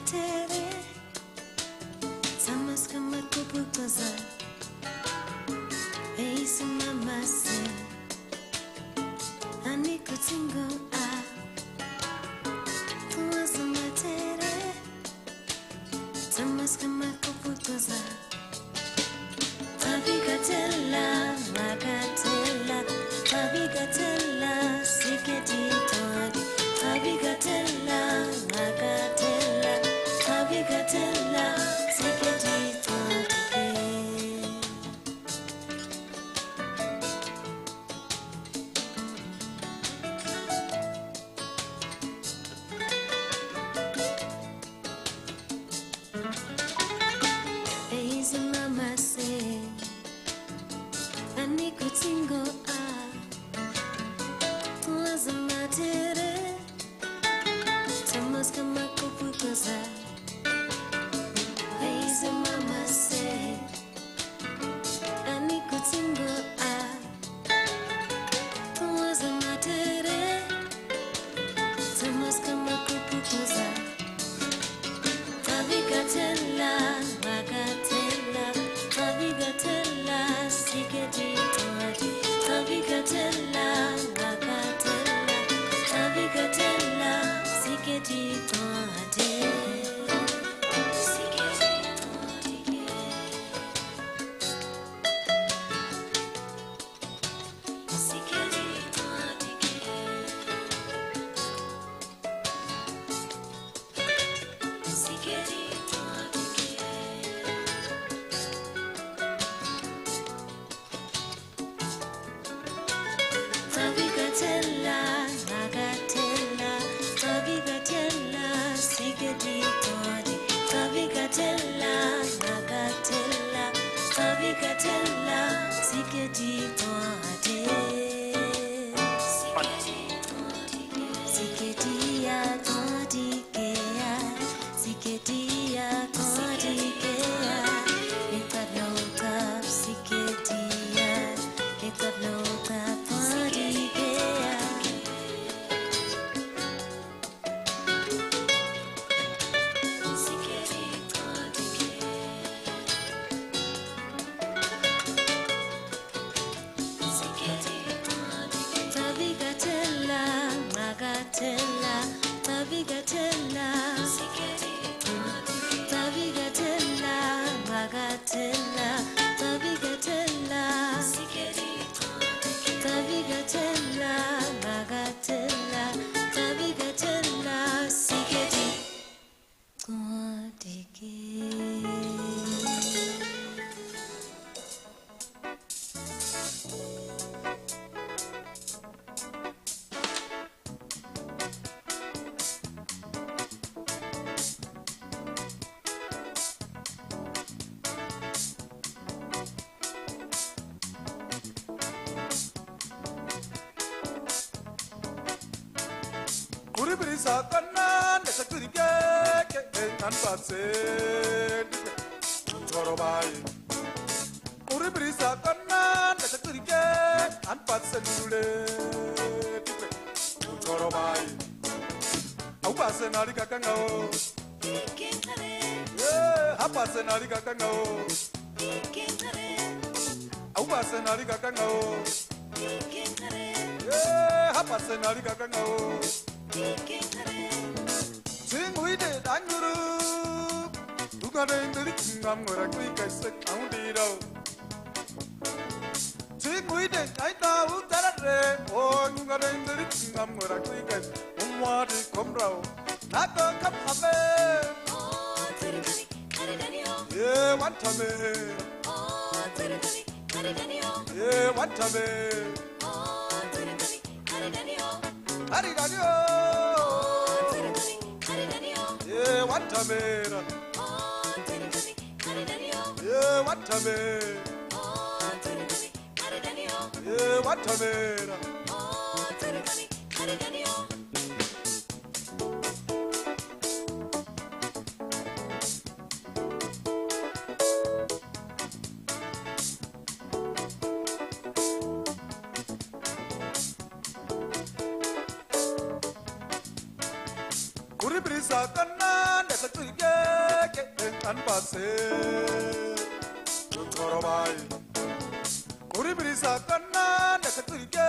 matere Tamas kama kupukoza Eisu mamase Ani kutingo a Tuwaza matere Tamas kama kupukoza Tabigatella, magatella Tabigatella, siketi todi Tabigatella, magatella Tabigatella, siketi todi Easy mama say Ani kutingo a Tuwaza matere Tamas kama kupukoza Easy mama say Ani kutingo a Tuwaza matere Tamas kama kupukoza Tabigatella, magatella Tabigatella, siketi todi Tabigatella, magatella Tabigatella, siketi todi Siketi todi Siketi todi Siketi Tabigatella, magatella Tabigatella, siketi todi Tabigatella, magatella Tabigatella, siketi todi Siketi ya todi kea Siketi ya todi kea Let's no tap siketi ya Let's no tap todi kea Siketi todi Siketi todi Tabigatella, magatella Tabigatella, siketi todi Tabigatella, magatella Tabigatella, siketi todi Tabigatella, magatella Tabigatella, siketi todi Kuribirisa kana nesa kuribye anpatse Torobai Kuribirisa kana nesa kuribye anpatse nule Torobai Aupase nari kakangao Hapase nari kakangao Aupase nari kakangao Hapase nari kakangao Sing we did anguru Dugare indri kingam gora kui kaise aundiro Sing we did aita utarare O dugare indri kingam gora kui kaise umwadi komrao Nato kapabe Oh tirigani karidanio Yeah wantame Oh tirigani karidanio Yeah wantame Oh tirigani karidanio Karidanio Yeah, what a man. Yeah, what a man. Yeah, what a man. Uribrisa kanan de tuye an passe Torobai Uribrisa kanan de tuye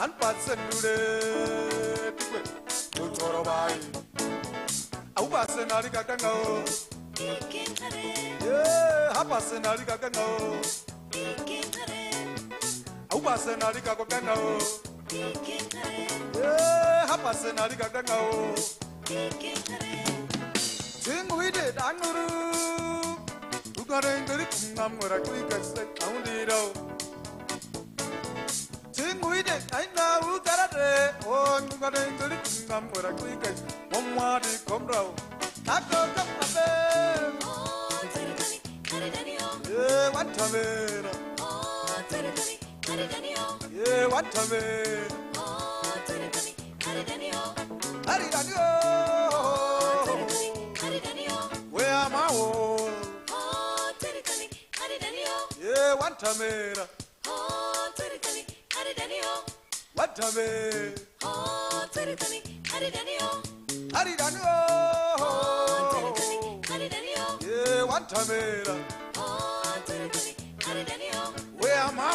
an passe nude Torobai Au passe nari kakangao Yeah, ha passe nari kakangao Au passe nari kakangao Yeah, ha passe nari kakangao Sing we did, I know. You got in the kingdom where I quick and said, I only know. Sing we did, I know who got a day. Oh, you got in the kingdom where I quick and one more to come round. I go up my bed. Yeah, what time it? Yeah, what time it? Where am I? Yeah, one time. What time? Yeah, one time. Where am I?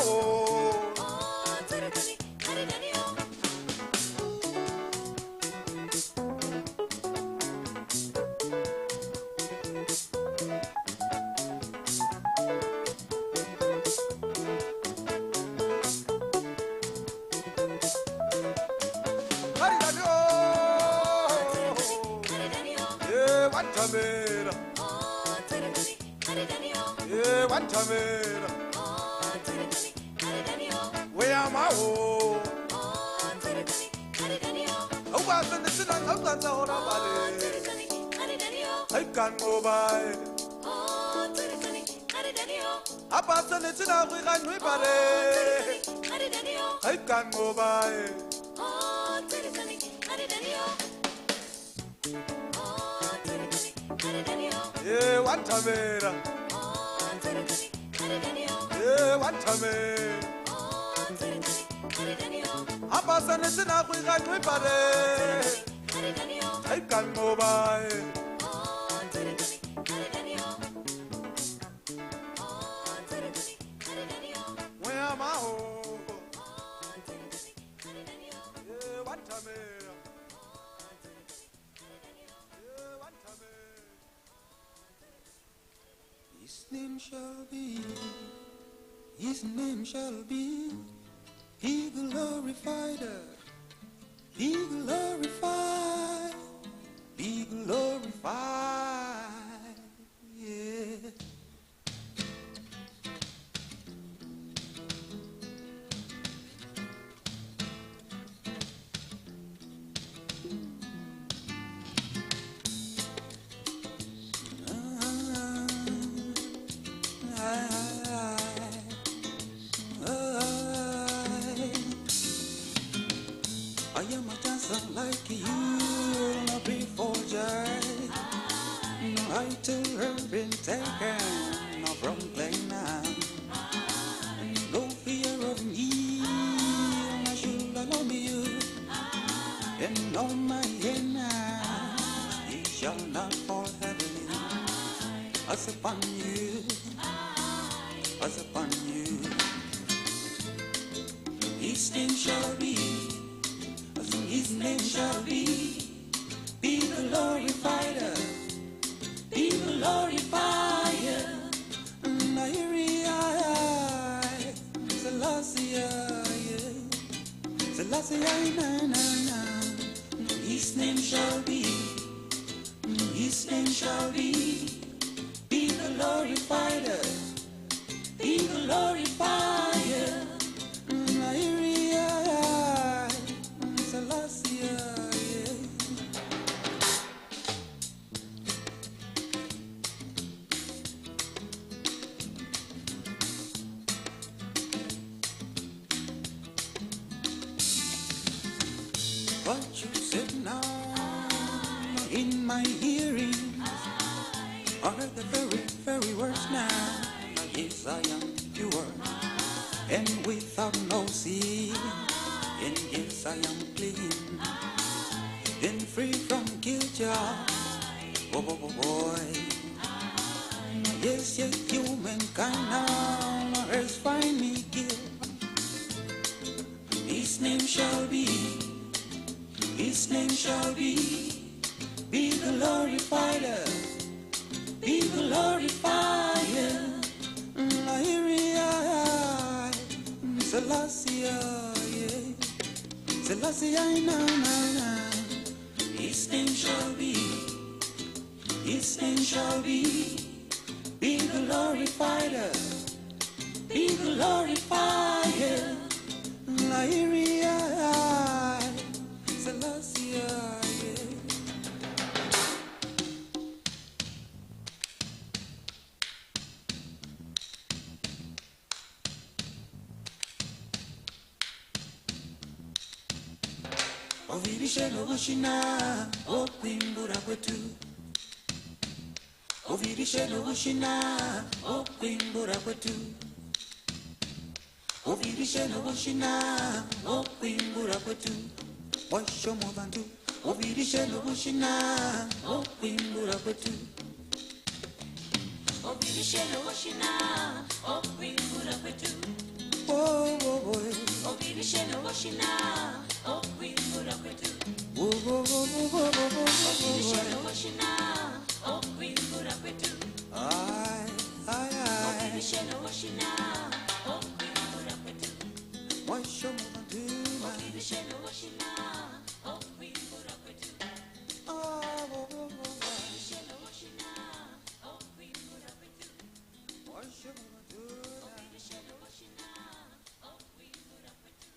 Yeah, one time. Where am I? Oh, what's in the city? How that's all about it? I can't go by. I pass on the city, we can't wait by it. I can't go by. Yeah, one time. Yeah, one time. I pass on the city, we can't wait by it. I can't go by. Where am I? Yeah, one time. His name shall be, He glorified, Be glorified, Be glorified, yeah. I am a dancer like you, not before joy. No, I too have been taken, no from playing now. No fear of me, I should allow me you. And on my hand now, it shall not fall heavily. As upon you, as upon you. His name shall be, His name shall be glorified, be glorified. His name shall be, His name shall be glorified, be glorified. What you said now in my hearing are the very, very words now. Yes, I am pure and without no sin. And yes, I am clean and free from guilt. boy. Yes, yes, humankind now has find me guilt. His name shall be glorified, be glorified. Selassie, yeah. Selassie, na. His name shall be glorified, be glorified. Selassie, yeah. Ovirishe no bushina, okwimbura kwetu. Ovirishe no bushina, okwimbura kwetu. Ovirishe no bushina, okwimbura kwetu. Washo movantu. Ovirishe no bushina, okwimbura kwetu. Ovirishe no bushina, okwimbura kwetu. Oh, oh, boy. Ovirishe no bushina, okwimbura kwetu. Oh, oh, oh, oh, oh, oh, Ovirishe no bushina, okwimbura kwetu. ay. Ovirishe no bushina, okwimbura kwetu. Washo movantu. Ovirishe no bushina, okwimbura kwetu. Oh, oh, oh, oh. Ovirishe no bushina, okwimbura kwetu. Washo movantu. Ovirishe no bushina, okwimbura kwetu.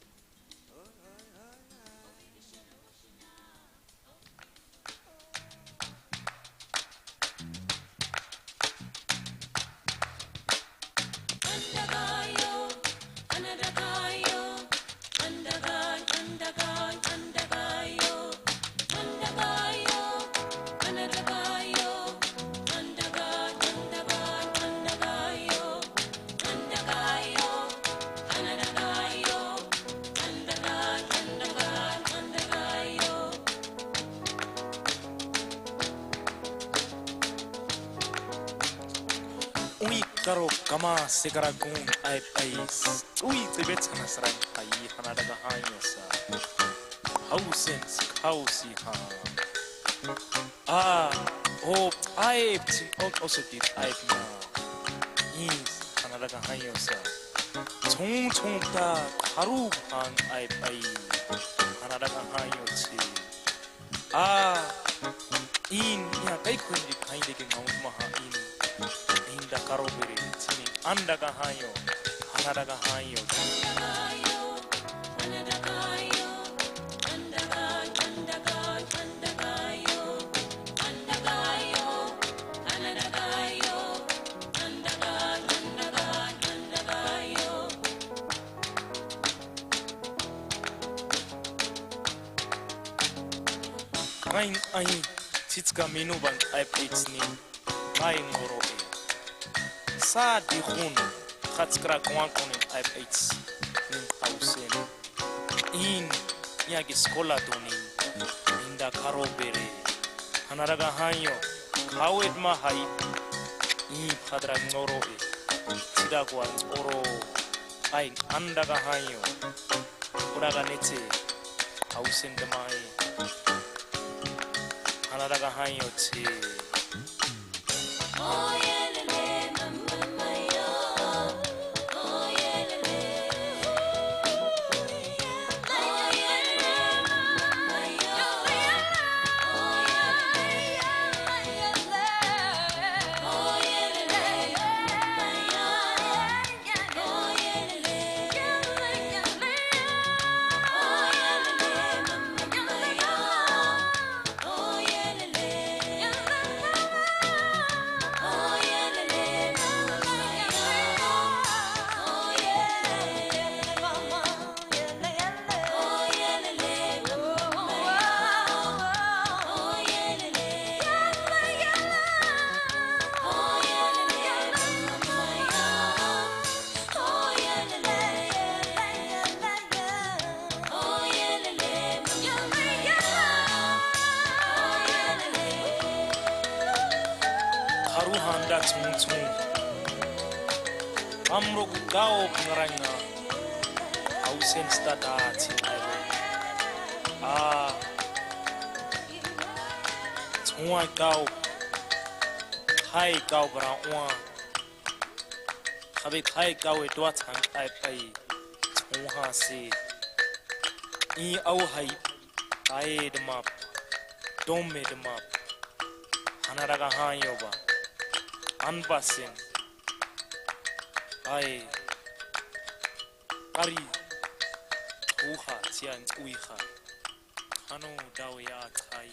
Ovirishe no bushina. Andagayo, andagayo, andagayo, andagayo, andagayo, andagayo, andagayo, andagayo, andagayo, andagayo, andagayo. Ui karo kama segara gun ai ui tebet sana serang ai hanada ga hanya sa hausen hausi ha ai tin also did ai na is hanada ga hanya sa 총 다 가루 한 ai hanada ga hanya chi in ya kai kun di kai de ke ngau ma ha in inda karobere tini anda ga hayo hanada ga hayo kain ai titska minuban ai pitsni kain goro sa di khun khatskra kwan konin ai pits nin hausen in yagi skola doni inda karobere hanaraga hanyo kawet ma hai I padra ngoro tida kwa oro ai andaga hanyo uraga nete hausen demai hanaraga hanyo te Karuhanda Tung Tung Amrok Gao Ngaranga Ausen Stadati Tungwa Gao Hai Gao Braun Habe Hai Gao Edward Hang Ai Tungha Se I Au Hai Ai the map Don't make the map Hanaraga Hanyoba Unbassing Ai Kari Uha Tian Uiha Hano Dawya Tai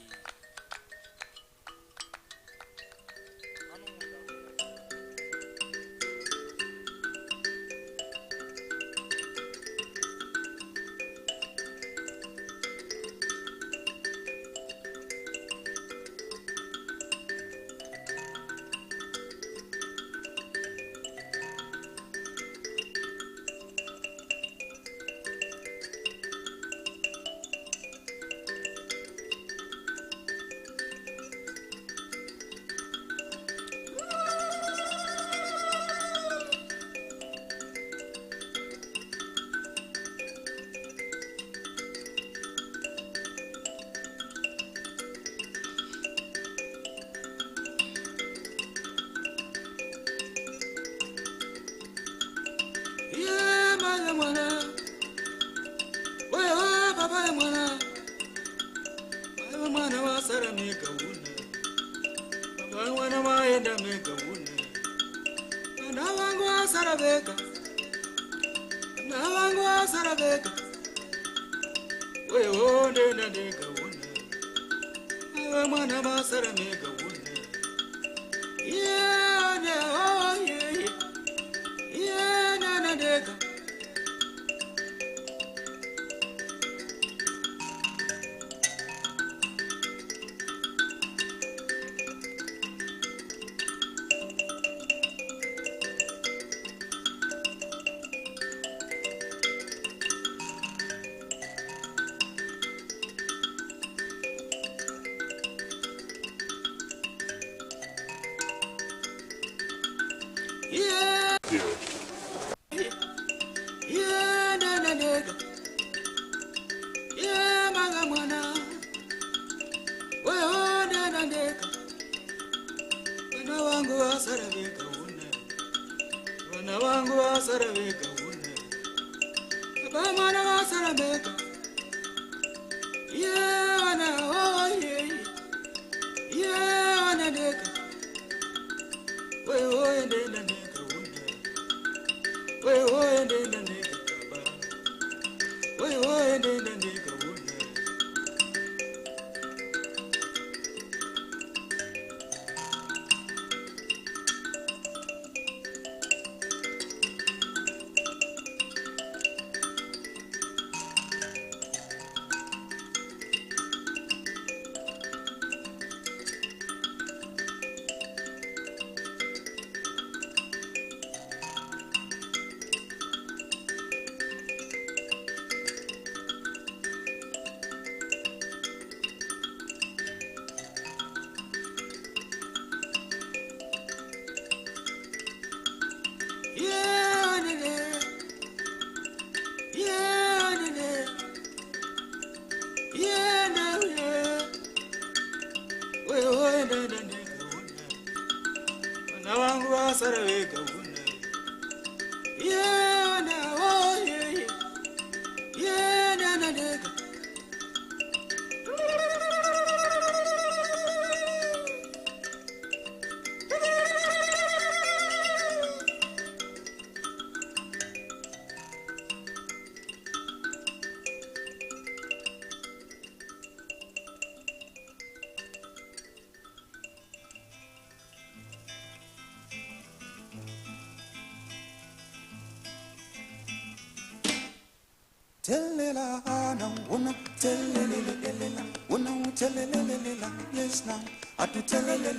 Tellela na una tellela una tellela yes now atu tellela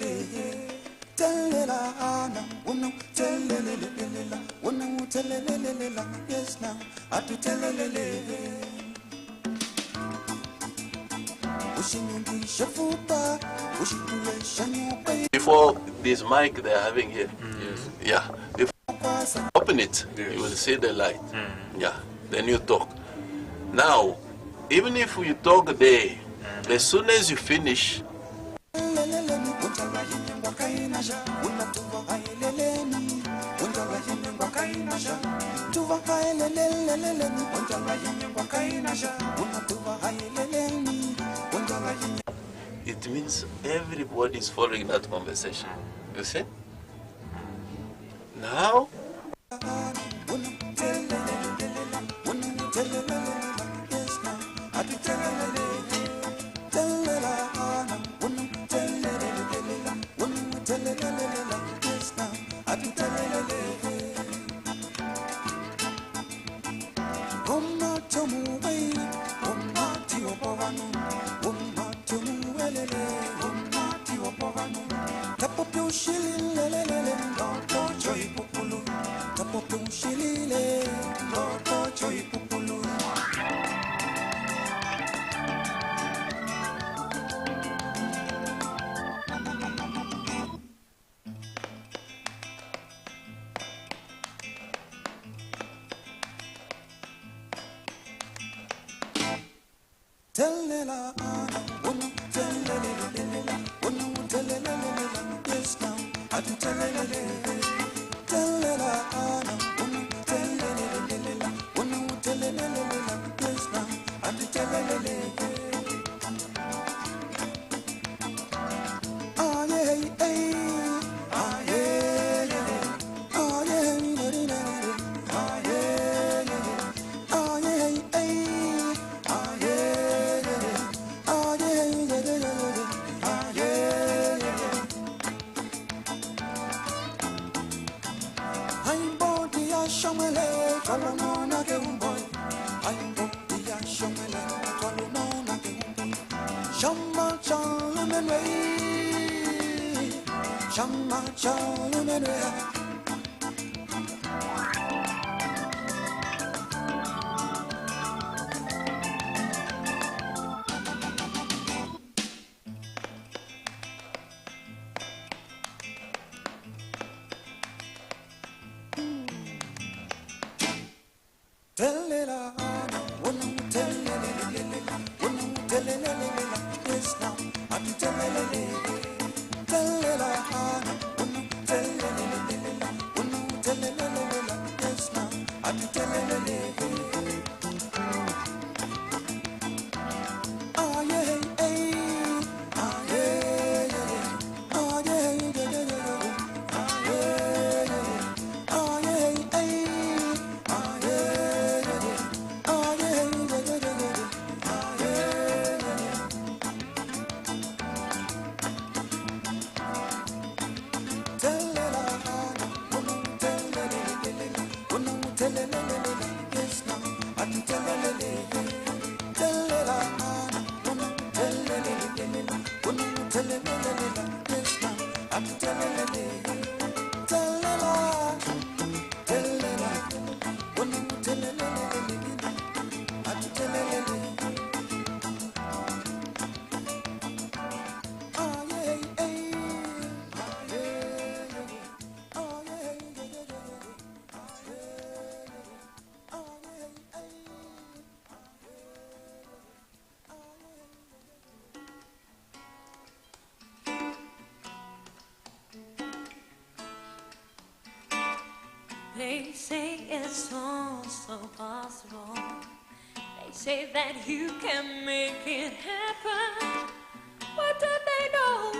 tellela na una tellela una tellela yes now atu tellela ushinundi shafuta ushitule shanyupa. Before this mic they're having here. Yes. Yeah. If you open it, you will see the light. Yeah. Then you talk. Now, even if you talk there, as soon as you finish, it means everybody is following that conversation. You see? Now, They say it's also possible. They say that you can make it happen. What do they know?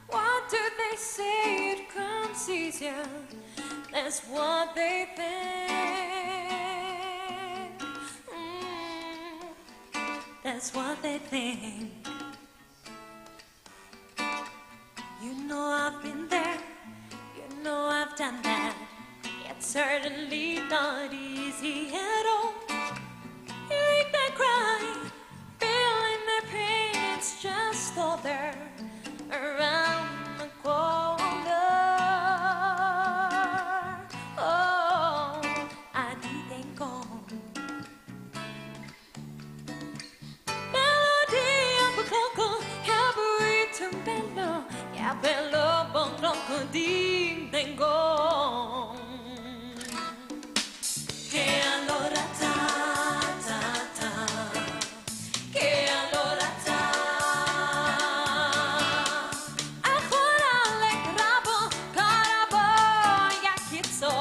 What do they say? It comes easier. That's what they think. That's what they think. You know I've been there. You know I've done that. It's certainly not easy at all. Hearing them cry, feeling their pain, it's just all there around the corner. Oh, I didn't go. Melody of a clock, cabaret to bello, yeah, bello, bon clock. crocodile tengo. Che allora che allora ancora le grabo, carabo, yakitso.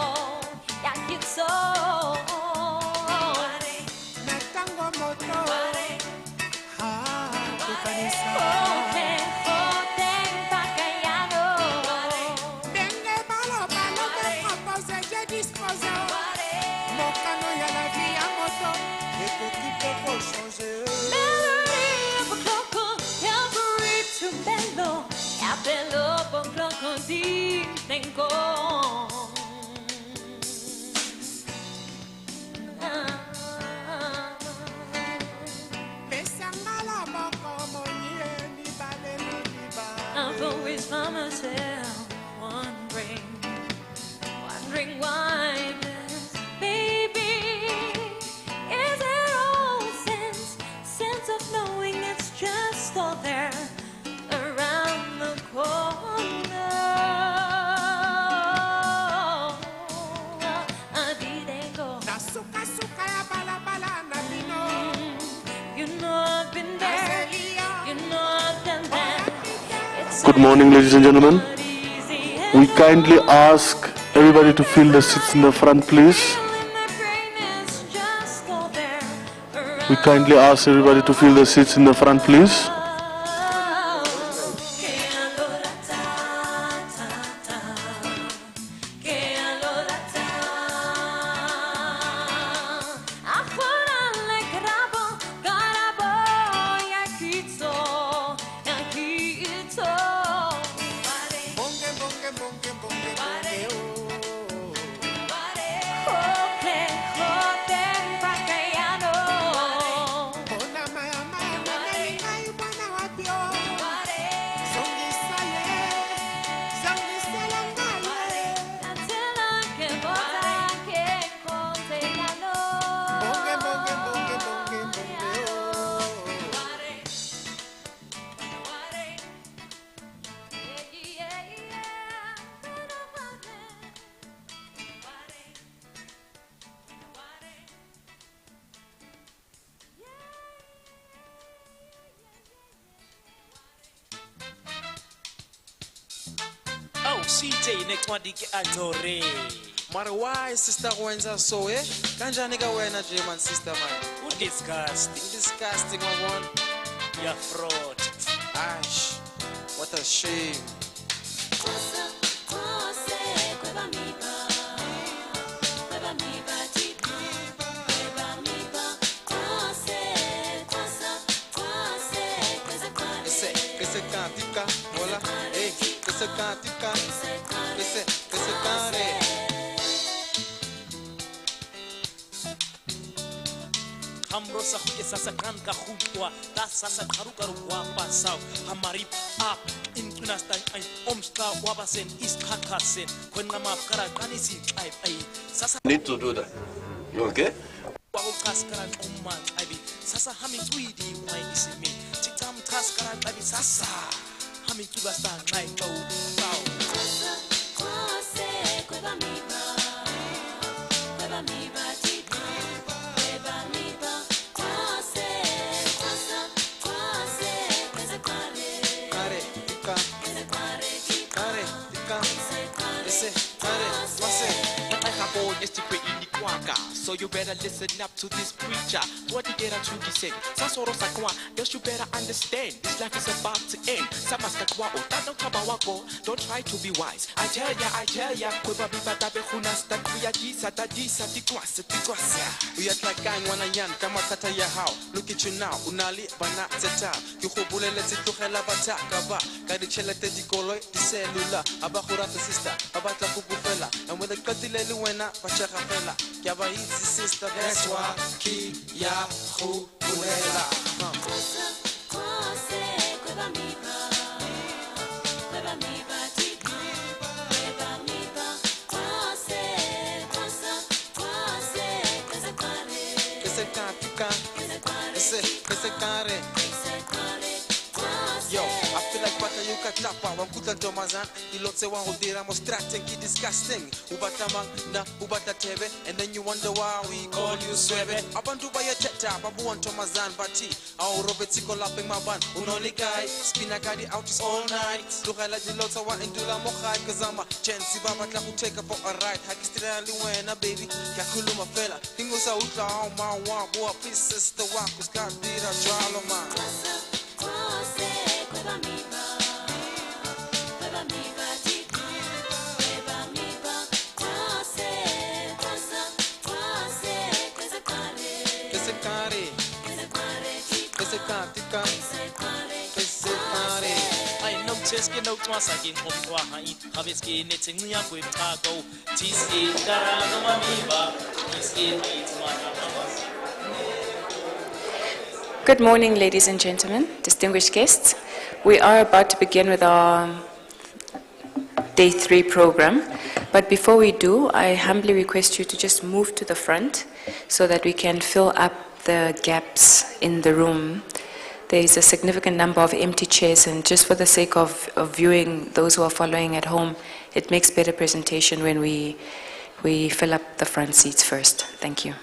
Metango moto. Tukanisa. Dengue balo que propose, je dispose. Mokano ya la vie à moto. Et pour qui peut changer. Bello con crocodile tengo. I've always found myself wondering why this, baby. Is there all sense of knowing it's just all there around the corner? You know I've been there. You know I've done that. Good morning, ladies and gentlemen. We kindly ask everybody to fill the seats in the front, please. We kindly ask everybody to fill the seats in the front, please. CJ next one dike adore. Mara why sister wenza so eh? Kanja nigga wena German sister man. Who disgusting? Disgusting one. You're fraud. Ash. What a shame. Ese cantica, hola, eh, ese cantica, ese care. Hamro sa ke sasa kan ka khutwa ta sasa kharu karu wa pasau hamari up in kunasta ai omsta wa basen is khakhasen khona ma kara kanisi ai sasa Need to do that. You okay? wa ko kaskaran umma ai sasa hami twidi wai isimi tikam kaskaran ai sasa hami tubasta ngai go wow So you better listen up to this preacher. What you get to the say? Sasoro sakwa, yes you better understand. This life is about to end. Samaskakwa o tano kabawako. Don't try to be wise. I tell ya, kweba biba tabe hunasta kuya disa tadisa tikwasa. We are like gang wana yan kama tata ya how. Look at you now, unali bana teta. Yuhubule leti tuhela bataka ba. Kadi chela tedi koloi di cellular. Abahura the sister, abata kubufela. And with the katileli wena pachaka fela. Yaba easy sister, that's why ki ya hulela. Yo, I feel like ukatapa wankuta domazan ilotse wangodera mostrating ki disgusting ubatamang na ubatatebe and then you wonder why we call you swebe abantu bayeteta babu wantomazan bati au robetiko lapping maban unolikai spinakadi out is all night lugala dilotsa wa indula mokhai kazama chance baba tla ku take up a ride hakistrali wena baby yakhuluma fela ingusa utla ma wa boa please sister wa kuskadira jalo ma I know just get no twice again home wahai habeski netting ya kwe tago tisi dara no mamiba tisi Good morning, ladies and gentlemen, distinguished guests. We are about to begin with our Day 3 program, but before we do, I humbly request you to just move to the front so that we can fill up the gaps in the room. There is a significant number of empty chairs, and just for the sake of viewing those who are following at home, it makes better presentation when we fill up the front seats first. Thank you.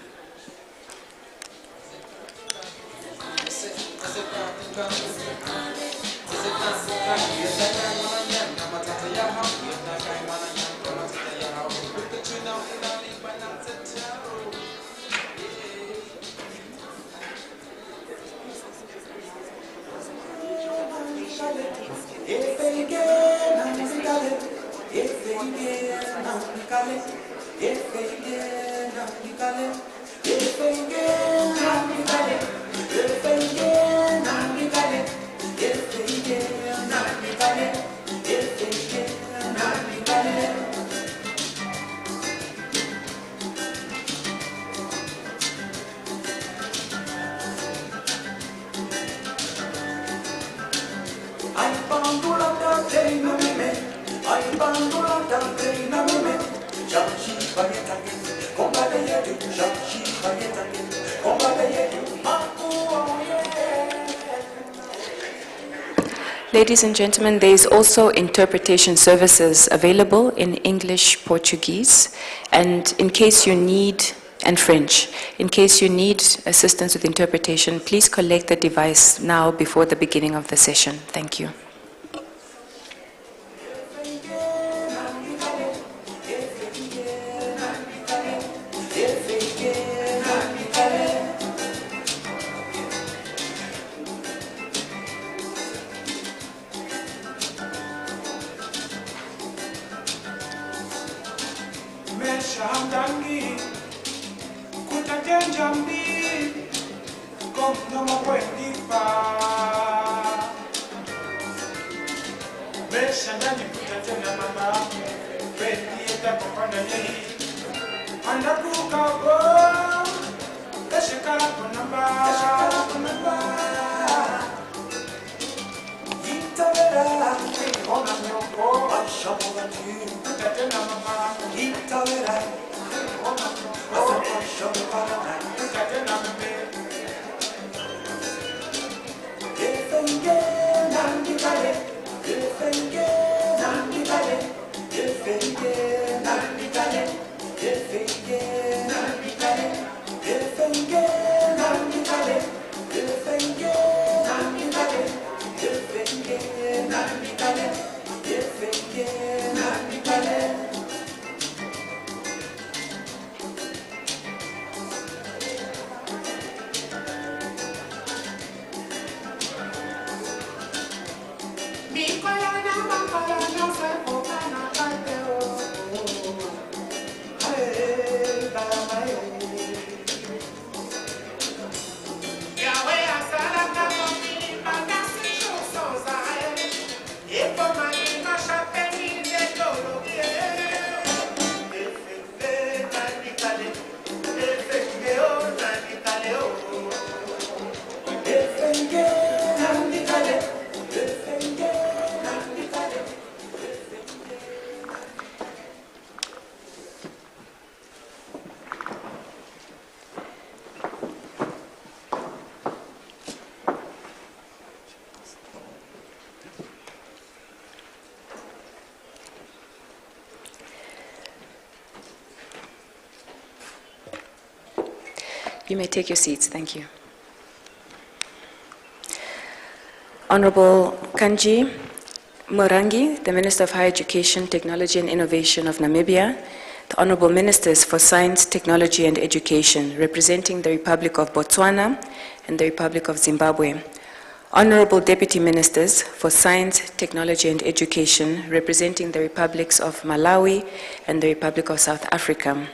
Ladies and gentlemen, there is also interpretation services available in English, Portuguese, and in case you need, and French. In case you need assistance with interpretation, please collect the device now before the beginning of the session. Thank you. You may take your seats. Thank you. Honorable Kanji Morangi, the Minister of Higher Education, Technology and Innovation of Namibia, the Honorable Ministers for Science, Technology and Education, representing the Republic of Botswana and the Republic of Zimbabwe, Honorable Deputy Ministers for Science, Technology and Education, representing the Republics of Malawi and the Republic of South Africa,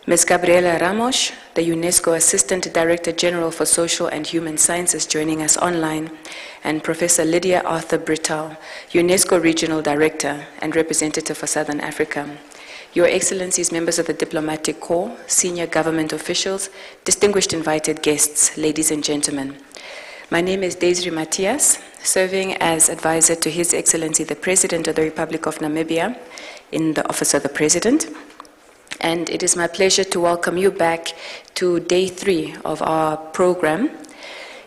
Ms. Gabriela Ramos, the UNESCO Assistant Director General for Social and Human Sciences, joining us online, and Professor Lydia Arthur Brittal, UNESCO Regional Director and Representative for Southern Africa. Your Excellencies, members of the Diplomatic Corps, senior government officials, distinguished invited guests, ladies and gentlemen. My name is Desiree Matias, serving as advisor to His Excellency the President of the Republic of Namibia in the Office of the President. And it is my pleasure to welcome you back to day 3 of our program.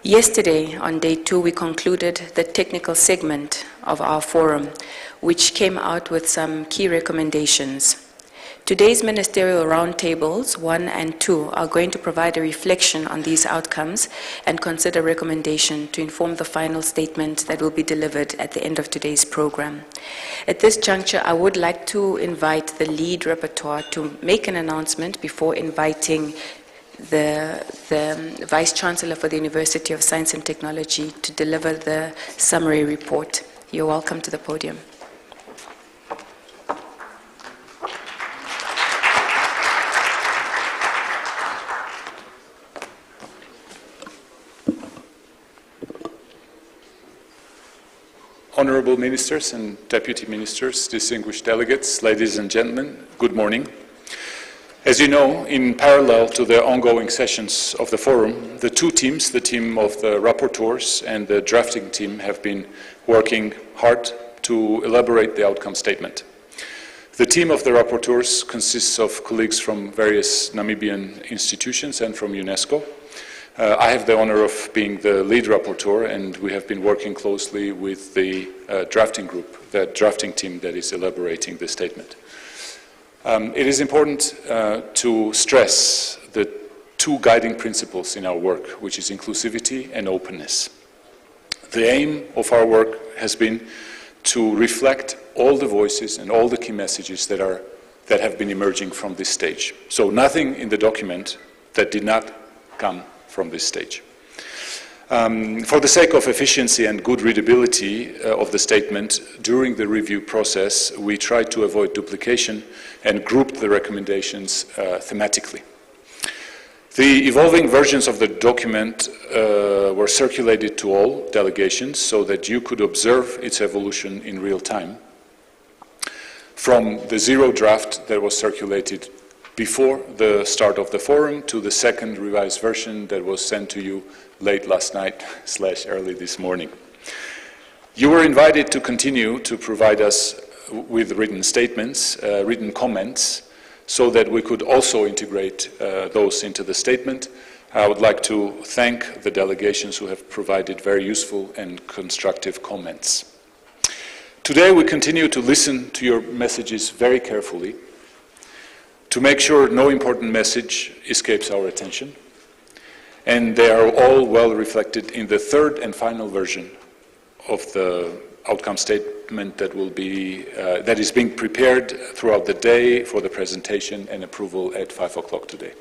Yesterday, on day 2, we concluded the technical segment of our forum, which came out with some key recommendations. Today's ministerial roundtables 1 and 2 are going to provide a reflection on these outcomes and consider recommendation to inform the final statement that will be delivered at the end of today's program. At this juncture, I would like to invite the lead rapporteur to make an announcement before inviting the Vice Chancellor for the University of Science and Technology to deliver the summary report. You're welcome to the podium. Honorable Ministers and Deputy Ministers, distinguished delegates, ladies and gentlemen, good morning. As you know, in parallel to the ongoing sessions of the Forum, the two teams, the team of the rapporteurs and the drafting team, have been working hard to elaborate the outcome statement. The team of the rapporteurs consists of colleagues from various Namibian institutions and from UNESCO. I have the honor of being the lead rapporteur, and we have been working closely with the drafting group, the drafting team that is elaborating the statement. It is important to stress the two guiding principles in our work, which is inclusivity and openness. The aim of our work has been to reflect all the voices and all the key messages that have been emerging from this stage. So nothing in the document that did not come from this stage. For the sake of efficiency and good readability of the statement, during the review process, we tried to avoid duplication and grouped the recommendations thematically. The evolving versions of the document were circulated to all delegations so that you could observe its evolution in real time. From the zero draft that was circulated before the start of the forum to the second revised version that was sent to you late last night / early this morning. You were invited to continue to provide us with written statements, written comments, so that we could also integrate those into the statement. I would like to thank the delegations who have provided very useful and constructive comments. Today we continue to listen to your messages very carefully, to make sure no important message escapes our attention, and they are all well reflected in the third and final version of the outcome statement that is being prepared throughout the day for the presentation and approval at 5 o'clock today.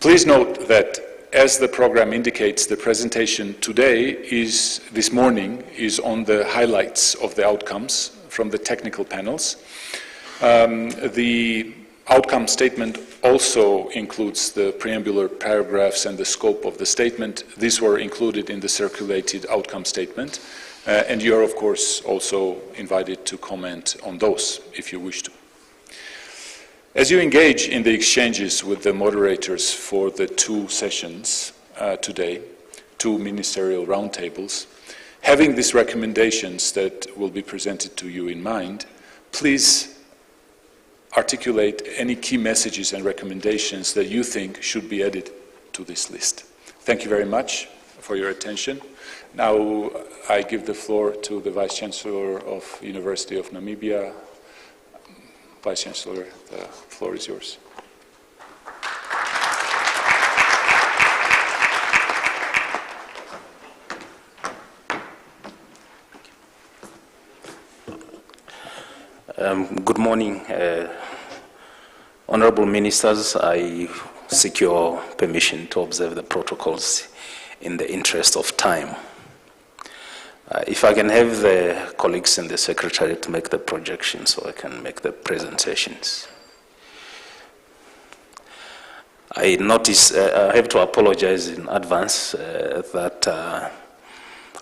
Please note that, as the program indicates, the presentation this morning is on the highlights of the outcomes from the technical panels. The outcome statement also includes the preambular paragraphs and the scope of the statement. These were included in the circulated outcome statement, and you are, of course, also invited to comment on those if you wish to. As you engage in the exchanges with the moderators for the two sessions today, two ministerial roundtables, having these recommendations that will be presented to you in mind, please articulate any key messages and recommendations that you think should be added to this list. Thank you very much for your attention. Now I give the floor to the Vice Chancellor of University of Namibia. Vice Chancellor, the floor is yours. Good morning, Honorable Ministers. I seek your permission to observe the protocols in the interest of time. If I can have the colleagues in the Secretariat to make the projections so I can make the presentations. I notice, I have to apologize in advance that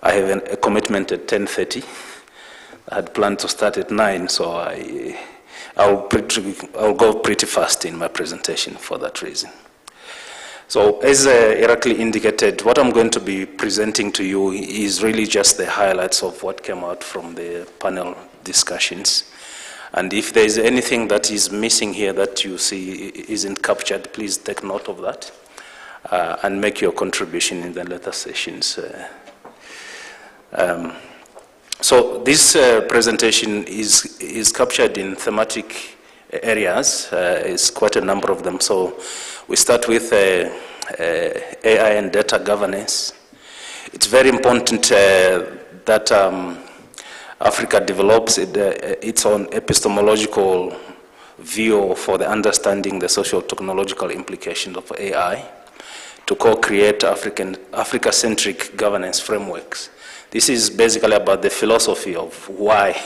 I have a commitment at 10:30. I had planned to start at 9, so I'll go pretty fast in my presentation for that reason. So as Irakli indicated, what I'm going to be presenting to you is really just the highlights of what came out from the panel discussions. And if there is anything that is missing here that you see isn't captured, please take note of that and make your contribution in the later sessions. So this presentation is captured in thematic areas. It's quite a number of them. So we start with AI and data governance. It's very important that Africa develops its own epistemological view for the understanding the social technological implications of AI to co-create Africa-centric governance frameworks. This is basically about the philosophy of why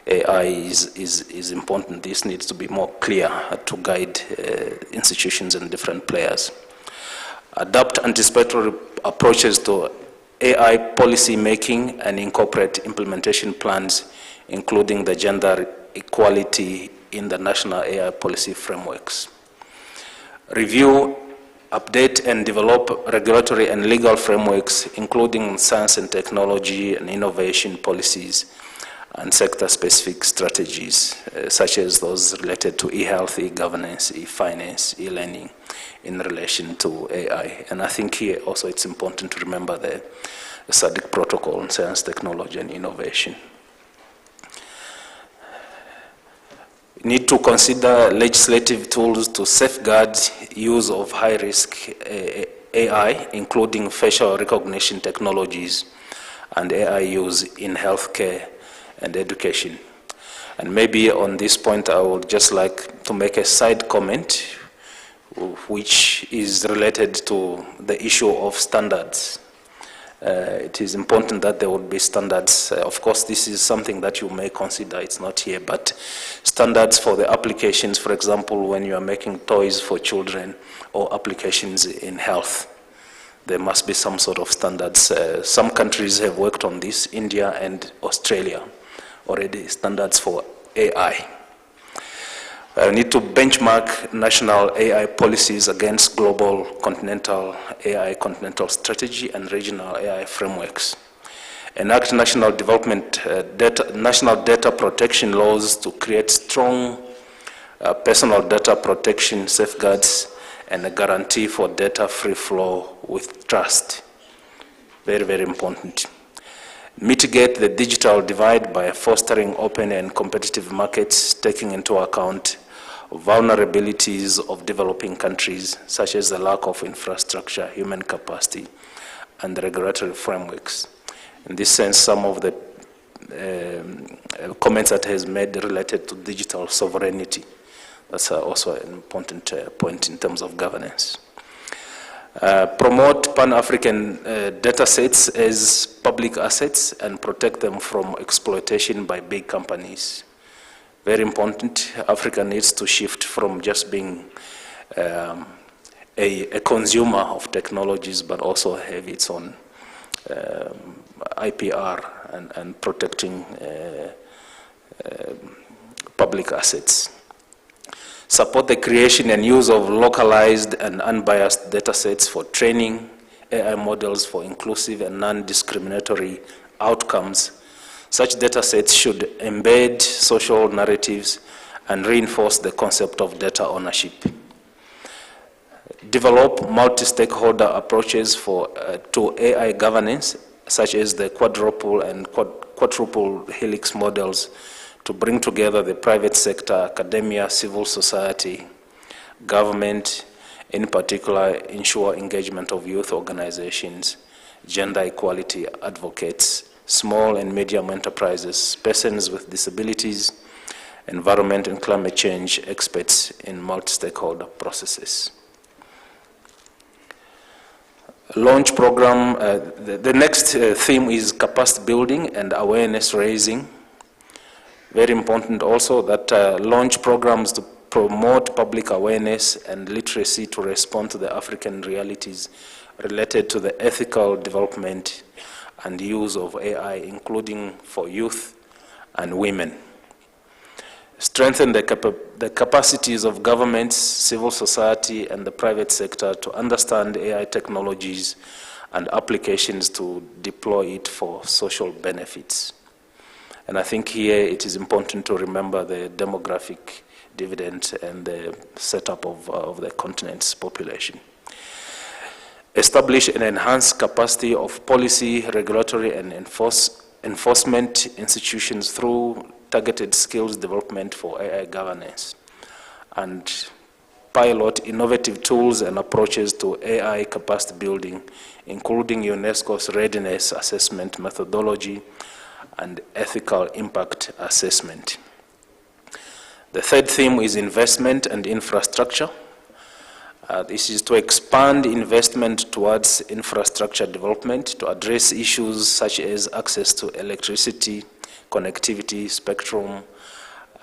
AI is important. This needs to be more clear to guide institutions and different players. Adopt anticipatory approaches to AI policy making and incorporate implementation plans, including the gender equality in the national AI policy frameworks. Review, update and develop regulatory and legal frameworks, including science and technology and innovation policies and sector-specific strategies, such as those related to e-health, e-governance, e-finance, e-learning in relation to AI. And I think here also it's important to remember the SADC protocol on science, technology and innovation. Need to consider legislative tools to safeguard use of high-risk AI, including facial recognition technologies and AI use in healthcare and education. And maybe on this point, I would just like to make a side comment, which is related to the issue of standards. It is important that there would be standards. Of course, this is something that you may consider, it's not here, but standards for the applications, for example, when you are making toys for children or applications in health, there must be some sort of standards. Some countries have worked on this, India and Australia, already standards for AI. Need to benchmark national AI policies against global continental AI continental strategy and regional AI frameworks. Enact national development, national data protection laws to create strong personal data protection safeguards and a guarantee for data free flow with trust. Very, very important. Mitigate the digital divide by fostering open and competitive markets, taking into account vulnerabilities of developing countries, such as the lack of infrastructure, human capacity, and regulatory frameworks. In this sense, some of the comments that has made related to digital sovereignty, that's also an important point in terms of governance. Promote Pan-African data sets as public assets and protect them from exploitation by big companies. Very important. Africa needs to shift from just being a consumer of technologies, but also have its own IPR and protecting public assets. Support the creation and use of localized and unbiased data sets for training AI models for inclusive and non-discriminatory outcomes. Such data sets should embed social narratives and reinforce the concept of data ownership. Develop multi-stakeholder approaches to AI governance, such as the quadruple and quadruple helix models, to bring together the private sector, academia, civil society, government, in particular ensure engagement of youth organizations, gender equality advocates, small and medium enterprises, persons with disabilities, environment and climate change experts in multi-stakeholder processes. Launch program, the next theme is capacity building and awareness raising. Very important also that launch programs to promote public awareness and literacy to respond to the African realities related to the ethical development and use of AI, including for youth and women. Strengthen the capacities of governments, civil society, and the private sector to understand AI technologies and applications to deploy it for social benefits. And I think here it is important to remember the demographic dividend and the setup of the continent's population. Establish and enhance capacity of policy, regulatory, and enforcement institutions through targeted skills development for AI governance, and pilot innovative tools and approaches to AI capacity building, including UNESCO's readiness assessment methodology and ethical impact assessment. The third theme is investment and infrastructure. This is to expand investment towards infrastructure development to address issues such as access to electricity, connectivity, spectrum,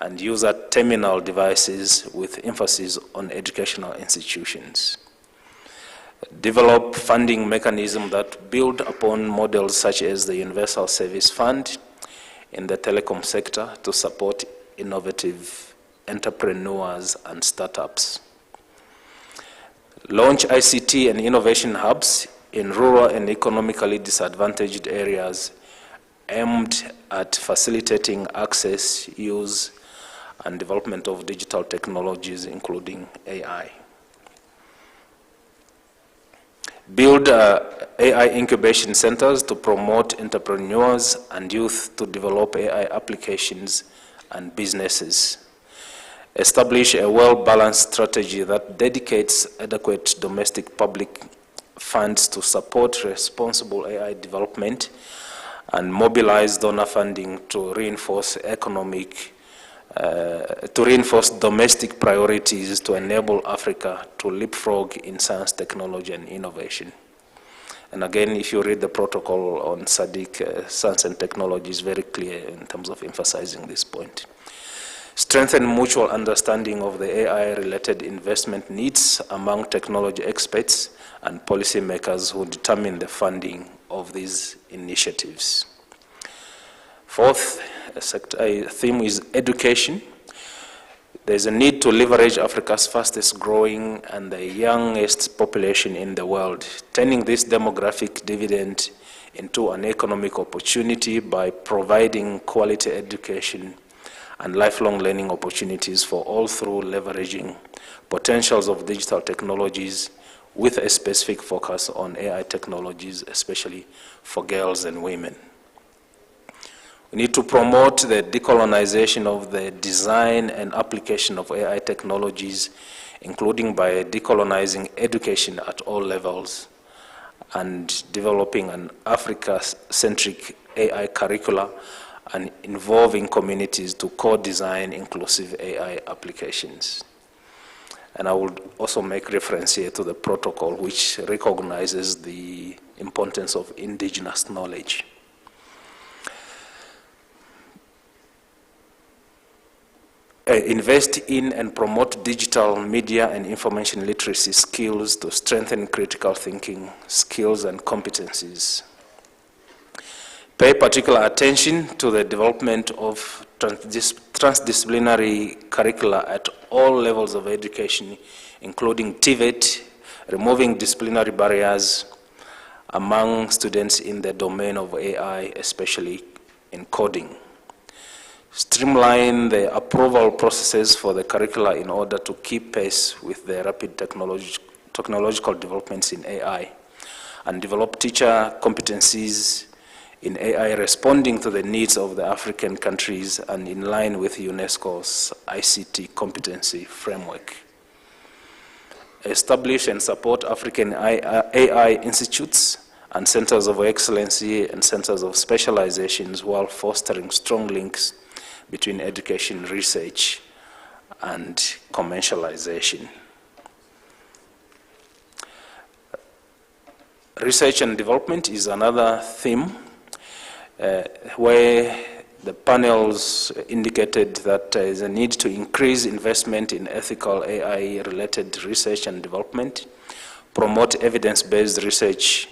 and user terminal devices with emphasis on educational institutions. Develop funding mechanisms that build upon models such as the Universal Service Fund in the telecom sector to support innovative entrepreneurs and startups. Launch ICT and innovation hubs in rural and economically disadvantaged areas aimed at facilitating access, use, and development of digital technologies, including AI. Build AI incubation centers to promote entrepreneurs and youth to develop AI applications and businesses. Establish a well-balanced strategy that dedicates adequate domestic public funds to support responsible AI development and mobilize donor funding to reinforce domestic priorities to enable Africa to leapfrog in science, technology, and innovation. And again, if you read the protocol on SADC, science and technology is very clear in terms of emphasizing this point. Strengthen mutual understanding of the AI-related investment needs among technology experts and policymakers who determine the funding of these initiatives. Fourth theme is education. There's a need to leverage Africa's fastest growing and the youngest population in the world, turning this demographic dividend into an economic opportunity by providing quality education and lifelong learning opportunities for all through leveraging potentials of digital technologies with a specific focus on AI technologies, especially for girls and women. We need to promote the decolonization of the design and application of AI technologies, including by decolonizing education at all levels and developing an Africa-centric AI curricula and involving communities to co-design inclusive AI applications. And I would also make reference here to the protocol which recognizes the importance of indigenous knowledge. Invest in and promote digital media and information literacy skills to strengthen critical thinking skills and competencies. Pay particular attention to the development of transdisciplinary curricula at all levels of education, including TVET, removing disciplinary barriers among students in the domain of AI, especially in coding. Streamline the approval processes for the curricula in order to keep pace with the rapid technological developments in AI, and develop teacher competencies in AI responding to the needs of the African countries and in line with UNESCO's ICT competency framework. Establish and support African AI institutes and centers of excellency and centers of specializations while fostering strong links between education, research, and commercialization. Research and development is another theme where the panels indicated that there is a need to increase investment in ethical AI-related research and development, promote evidence-based research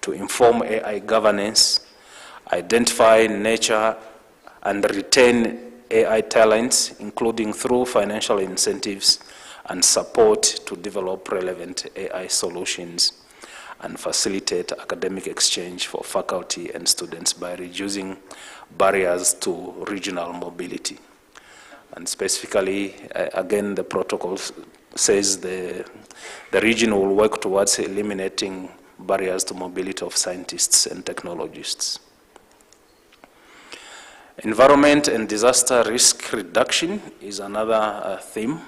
to inform AI governance, identify, nurture, and retain AI talents, including through financial incentives and support to develop relevant AI solutions, and facilitate academic exchange for faculty and students by reducing barriers to regional mobility. And specifically, again, the protocol says the region will work towards eliminating barriers to mobility of scientists and technologists. Environment and disaster risk reduction is another theme.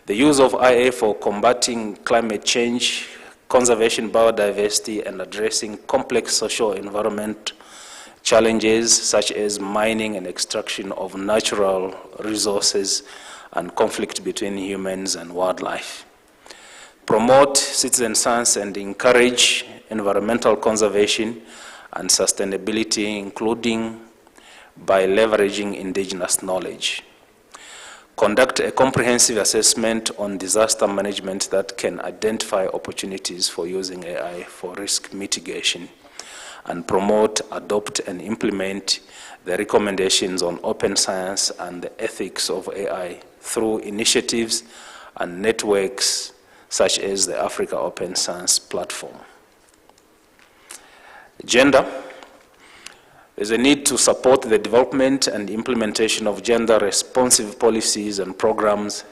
The use of IA for combating climate change, conservation, biodiversity, and addressing complex social environment challenges such as mining and extraction of natural resources and conflict between humans and wildlife. Promote citizen science and encourage environmental conservation and sustainability, including by leveraging indigenous knowledge. Conduct a comprehensive assessment on disaster management that can identify opportunities for using AI for risk mitigation, and promote, adopt, and implement the recommendations on open science and the ethics of AI through initiatives and networks such as the Africa Open Science Platform. Gender. There's a need to support the development and implementation of gender-responsive policies and programs,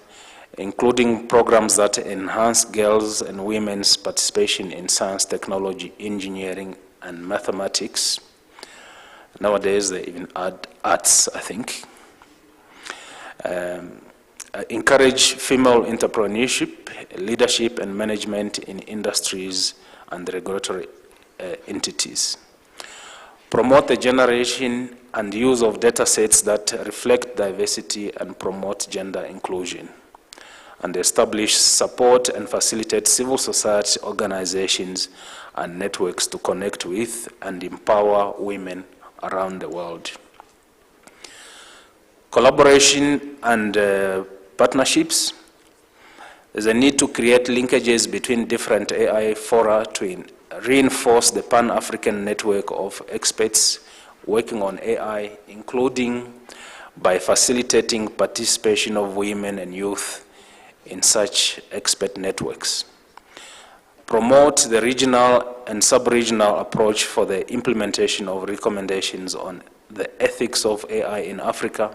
including programs that enhance girls' and women's participation in science, technology, engineering, and mathematics. Nowadays, they even add arts, I think. Encourage female entrepreneurship, leadership, and management in industries and regulatory entities. Promote the generation and use of data sets that reflect diversity and promote gender inclusion, and establish, support, and facilitate civil society organizations and networks to connect with and empower women around the world. Collaboration and partnerships. There's a need to create linkages between different AI fora to reinforce the Pan-African network of experts working on AI, including by facilitating participation of women and youth in such expert networks. Promote the regional and sub-regional approach for the implementation of recommendations on the ethics of AI in Africa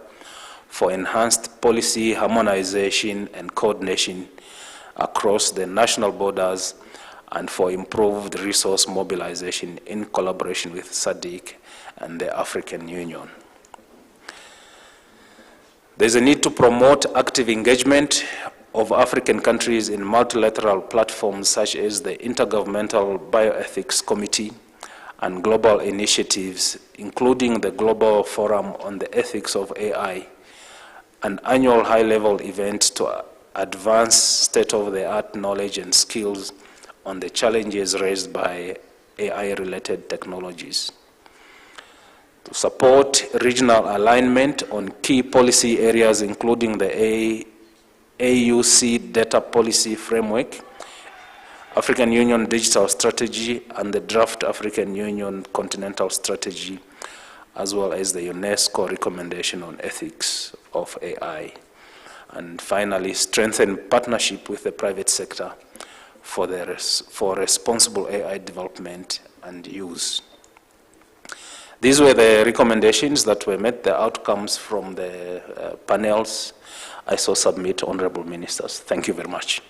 for enhanced policy harmonization and coordination across the national borders, and for improved resource mobilization in collaboration with SADC and the African Union. There's a need to promote active engagement of African countries in multilateral platforms such as the Intergovernmental Bioethics Committee and global initiatives, including the Global Forum on the Ethics of AI, an annual high-level event to advance state-of-the-art knowledge and skills on the challenges raised by AI-related technologies. To support regional alignment on key policy areas, including the AUC Data Policy Framework, African Union Digital Strategy, and the Draft African Union Continental Strategy, as well as the UNESCO Recommendation on Ethics of AI. And finally, strengthen partnership with the private sector for responsible AI development and use. These were the recommendations that were met, the outcomes from the panels. I so submit, Honorable Ministers. Thank you very much.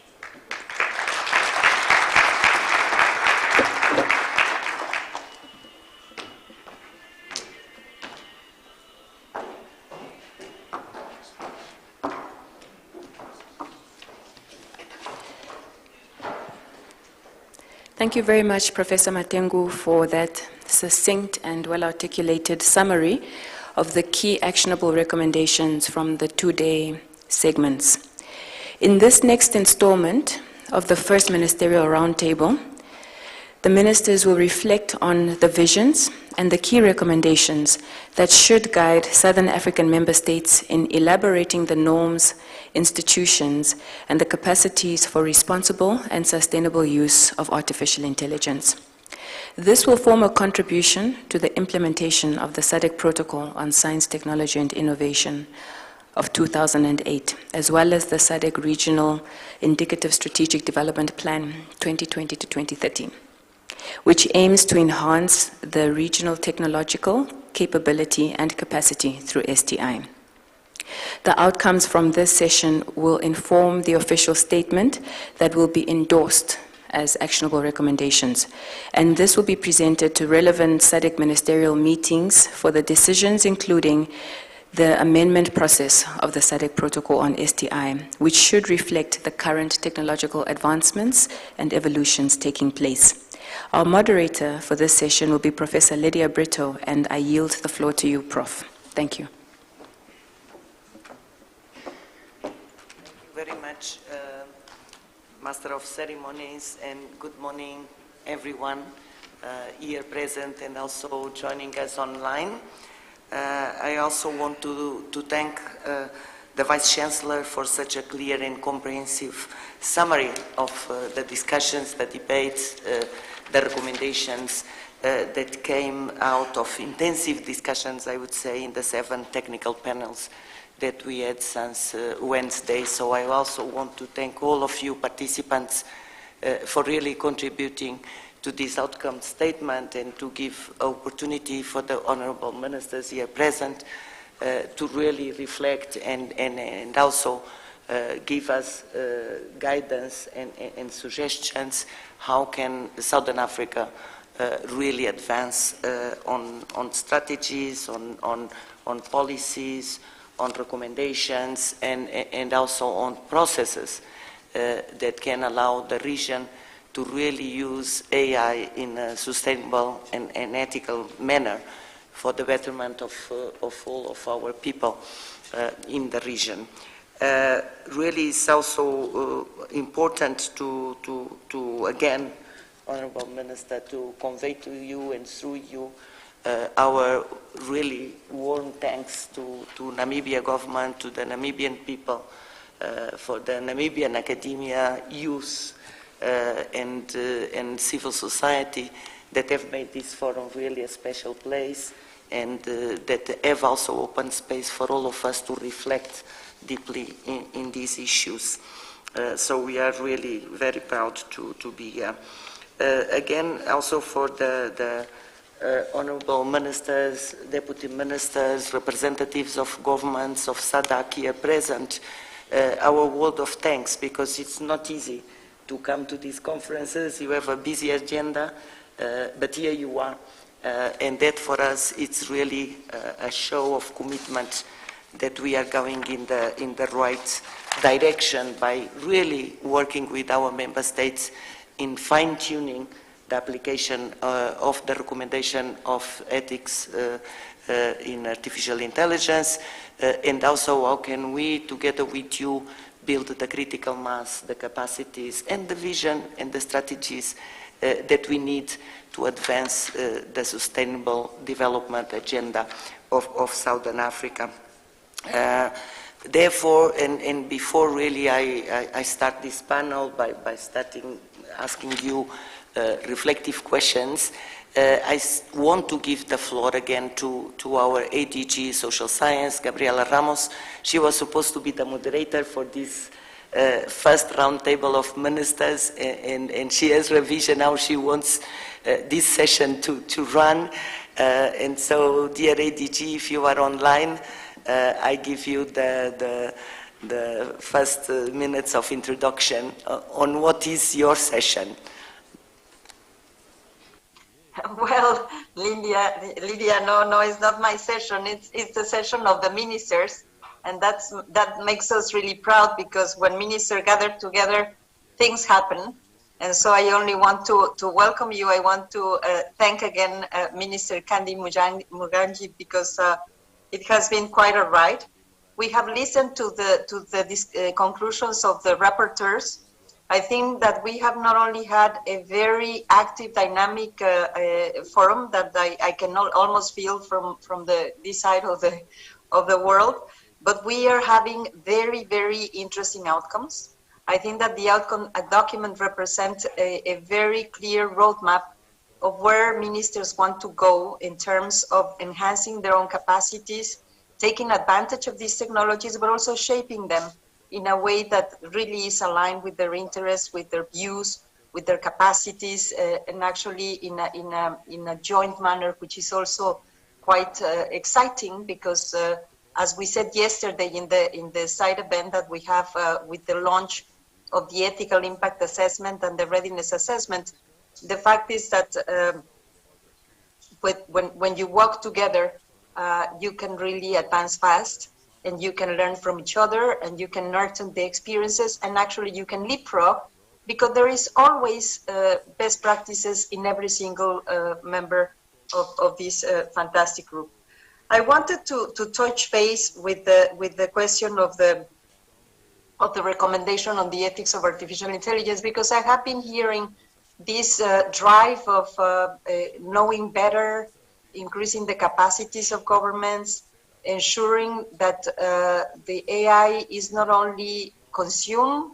Thank you very much, Professor Matengu, for that succinct and well-articulated summary of the key actionable recommendations from the two-day segments. In this next installment of the first Ministerial Roundtable, the ministers will reflect on the visions and the key recommendations that should guide Southern African member states in elaborating the norms, institutions, and the capacities for responsible and sustainable use of artificial intelligence. This will form a contribution to the implementation of the SADC Protocol on Science, Technology, and Innovation of 2008, as well as the SADC Regional Indicative Strategic Development Plan 2020 to 2030. Which aims to enhance the regional technological capability and capacity through STI. The outcomes from this session will inform the official statement that will be endorsed as actionable recommendations, and this will be presented to relevant SADC ministerial meetings for the decisions, including the amendment process of the SADC Protocol on STI, which should reflect the current technological advancements and evolutions taking place. Our moderator for this session will be Professor Lydia Brito, and I yield the floor to you, Prof. Thank you. Thank you very much, Master of Ceremonies, and good morning, everyone here present and also joining us online. I also want to thank the Vice-Chancellor for such a clear and comprehensive summary of the discussions, the debates, the recommendations that came out of intensive discussions, I would say, in the 7 technical panels that we had since Wednesday. So I also want to thank all of you participants for really contributing to this outcome statement and to give opportunity for the honorable ministers here present to really reflect and also give us guidance and suggestions how can Southern Africa really advance on strategies, on policies, on recommendations, and also on processes that can allow the region to really use AI in a sustainable and ethical manner for the betterment of all of our people in the region. Really, it's also important to again, Honorable Minister, to convey to you and through you our really warm thanks to Namibia government, to the Namibian people, for the Namibian academia, youth, and civil society that have made this forum really a special place, and that have also opened space for all of us to reflect deeply in these issues. So we are really very proud to be here. Again, also for the honorable ministers, deputy ministers, representatives of governments of SADC here present, our word of thanks, because it's not easy to come to these conferences. You have a busy agenda, but here you are. And that for us, it's really a show of commitment that we are going in the right direction by really working with our member states in fine-tuning the application of the recommendation of ethics in artificial intelligence, and also how can we, together with you, build the critical mass, the capacities, and the vision and the strategies that we need to advance the sustainable development agenda of Southern Africa. Therefore, and before really I start this panel by asking you reflective questions, I want to give the floor again to our ADG Social Science, Gabriela Ramos. She was supposed to be the moderator for this first roundtable of ministers, and she has a vision how she wants this session to run. And so, dear ADG, if you are online, I give you the first minutes of introduction on what is your session. Well, Lydia, no, it's not my session. It's the session of the ministers, and that makes us really proud, because when ministers gather together, things happen. And so I only want to welcome you. I want to thank again Minister Kandi Muganji, because It has been quite a ride. We have listened to the conclusions of the rapporteurs. I think that we have not only had a very active, dynamic forum that I can almost feel from this side of the world, but we are having very, very interesting outcomes. I think that the outcome document represents a very clear roadmap of where ministers want to go in terms of enhancing their own capacities, taking advantage of these technologies, but also shaping them in a way that really is aligned with their interests, with their views, with their capacities, and actually in a joint manner, which is also quite exciting because, as we said yesterday in the side event that we have with the launch of the ethical impact assessment and the readiness assessment, the fact is that when you work together, you can really advance fast, and you can learn from each other, and you can nurture the experiences, and actually you can leapfrog, because there is always best practices in every single member of this fantastic group. I wanted to touch base with the question of the recommendation on the ethics of artificial intelligence, because I have been hearing this drive of knowing better, increasing the capacities of governments, ensuring that the AI is not only consumed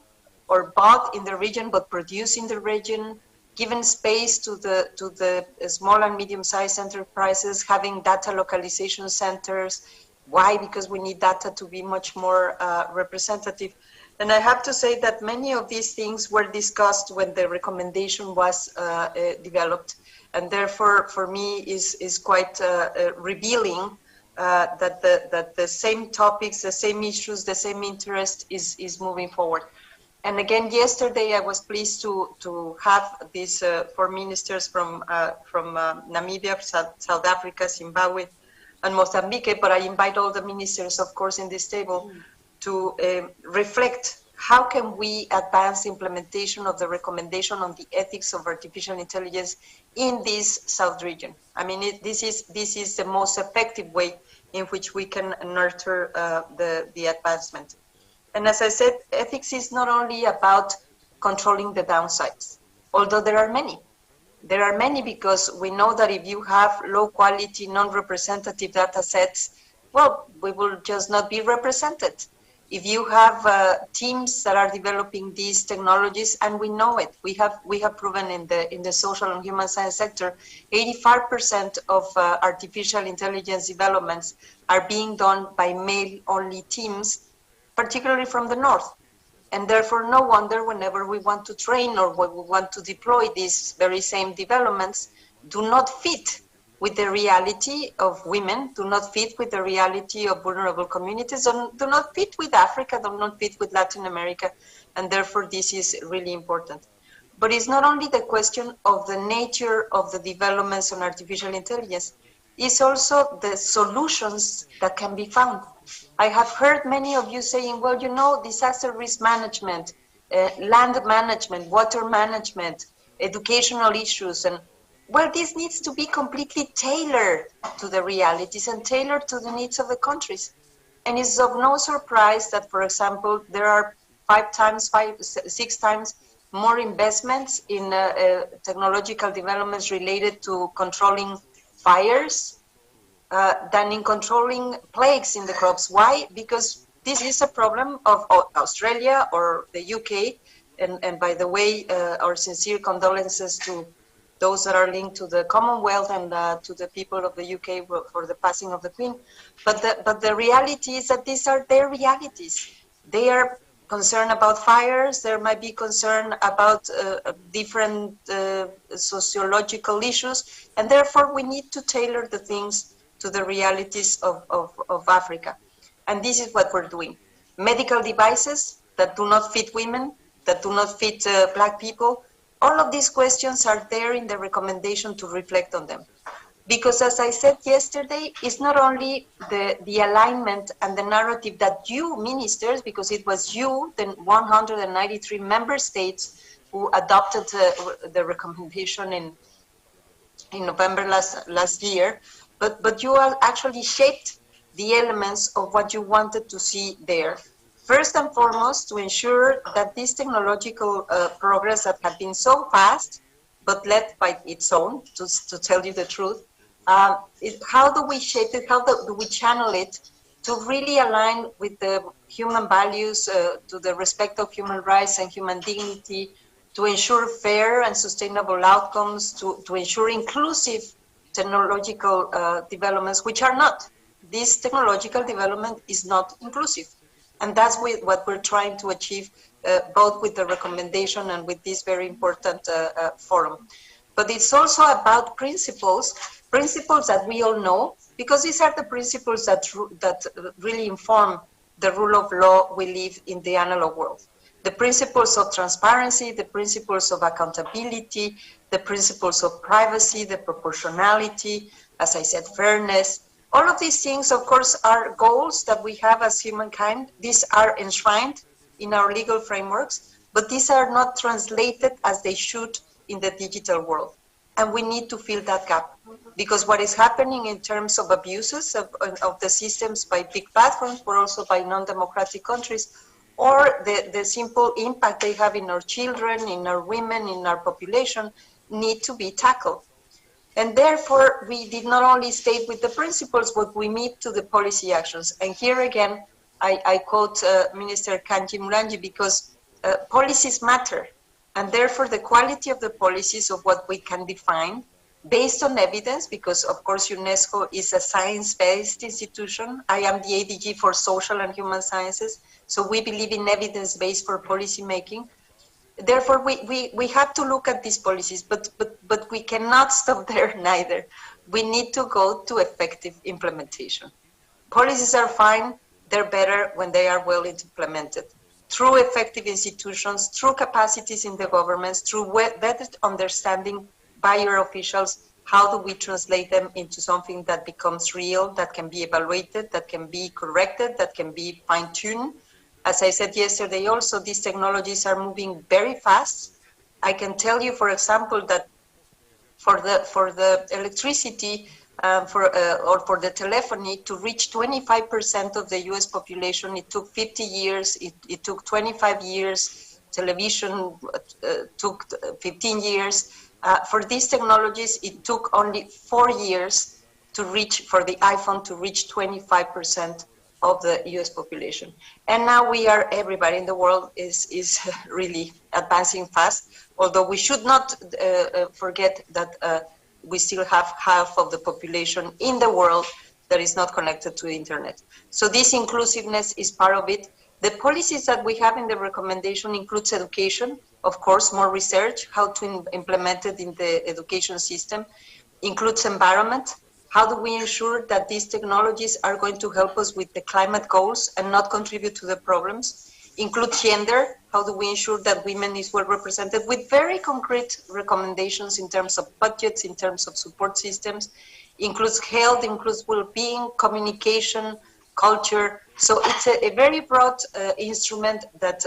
or bought in the region, but produced in the region, giving space to the small and medium-sized enterprises, having data localization centers. Why? Because we need data to be much more representative. And I have to say that many of these things were discussed when the recommendation was developed. And therefore, for me, is quite revealing that the same topics, the same issues, the same interest is moving forward. And again, yesterday I was pleased to have these 4 ministers from Namibia, South Africa, Zimbabwe, and Mozambique. But I invite all the ministers, of course, in this table to reflect how can we advance implementation of the recommendation on the ethics of artificial intelligence in this South region. I mean, this is the most effective way in which we can nurture the advancement. And as I said, ethics is not only about controlling the downsides, although there are many. There are many, because we know that if you have low quality, non-representative data sets, well, we will just not be represented. If you have teams that are developing these technologies, and we know it, we have proven in the social and human science sector, 85% of artificial intelligence developments are being done by male-only teams, particularly from the north. And therefore, no wonder whenever we want to train or when we want to deploy these very same developments, do not fit with the reality of women, do not fit with the reality of vulnerable communities, do not fit with Africa, do not fit with Latin America, and therefore this is really important. But it's not only the question of the nature of the developments on artificial intelligence, it's also the solutions that can be found. I have heard many of you saying, well, you know, disaster risk management, land management, water management, educational issues, and well, this needs to be completely tailored to the realities and tailored to the needs of the countries. And it's of no surprise that, for example, there are 6 times more investments in technological developments related to controlling fires than in controlling plagues in the crops. Why? Because this is a problem of Australia or the UK. And by the way, our sincere condolences to those that are linked to the Commonwealth and to the people of the UK for the passing of the Queen. But the reality is that these are their realities. They are concerned about fires. There might be concern about different sociological issues. And therefore, we need to tailor the things to the realities of Africa. And this is what we're doing. Medical devices that do not fit women, that do not fit Black people, all of these questions are there in the recommendation to reflect on them. Because as I said yesterday, it's not only the alignment and the narrative that you ministers, because it was you, the 193 member states who adopted the recommendation in November last year, but you are actually shaped the elements of what you wanted to see there. First and foremost, to ensure that this technological progress that had been so fast, but led by its own, to tell you the truth, how do we shape it, how do we channel it to really align with the human values, to the respect of human rights and human dignity, to ensure fair and sustainable outcomes, to ensure inclusive technological developments, which are not. This technological development is not inclusive. And that's what we're trying to achieve, both with the recommendation and with this very important forum. But it's also about principles that we all know, because these are the principles that really inform the rule of law we live in the analog world. The principles of transparency, the principles of accountability, the principles of privacy, the proportionality, as I said, fairness. All of these things, of course, are goals that we have as humankind. These are enshrined in our legal frameworks, but these are not translated as they should in the digital world. And we need to fill that gap, because what is happening in terms of abuses of the systems by big platforms, but also by non-democratic countries, or the simple impact they have in our children, in our women, in our population, need to be tackled. And therefore, we did not only stay with the principles, but we meet to the policy actions. And here again, I quote Minister Kanji Murangi, because policies matter. And therefore, the quality of the policies of what we can define based on evidence, because of course UNESCO is a science-based institution. I am the ADG for social and human sciences. So we believe in evidence-based for policy making. Therefore, we have to look at these policies, but we cannot stop there neither. We need to go to effective implementation. Policies are fine, they're better when they are well implemented. Through effective institutions, through capacities in the governments, through better understanding by your officials, how do we translate them into something that becomes real, that can be evaluated, that can be corrected, that can be fine-tuned. As I said yesterday also, these technologies are moving very fast. I can tell you, for example, that for the electricity or for the telephony to reach 25% of the US population, it took 50 years, it took 25 years, television took 15 years. For these technologies, it took only 4 years to reach, for the iPhone to reach 25% of the US population. And now everybody in the world is really advancing fast, although we should not forget that we still have half of the population in the world that is not connected to the internet. So this inclusiveness is part of it. The policies that we have in the recommendation includes education, of course, more research, how to implement it in the education system, includes environment. How do we ensure that these technologies are going to help us with the climate goals and not contribute to the problems? Include gender. How do we ensure that women is well represented with very concrete recommendations in terms of budgets, in terms of support systems? Includes health, includes well-being, communication, culture. So it's a very broad instrument that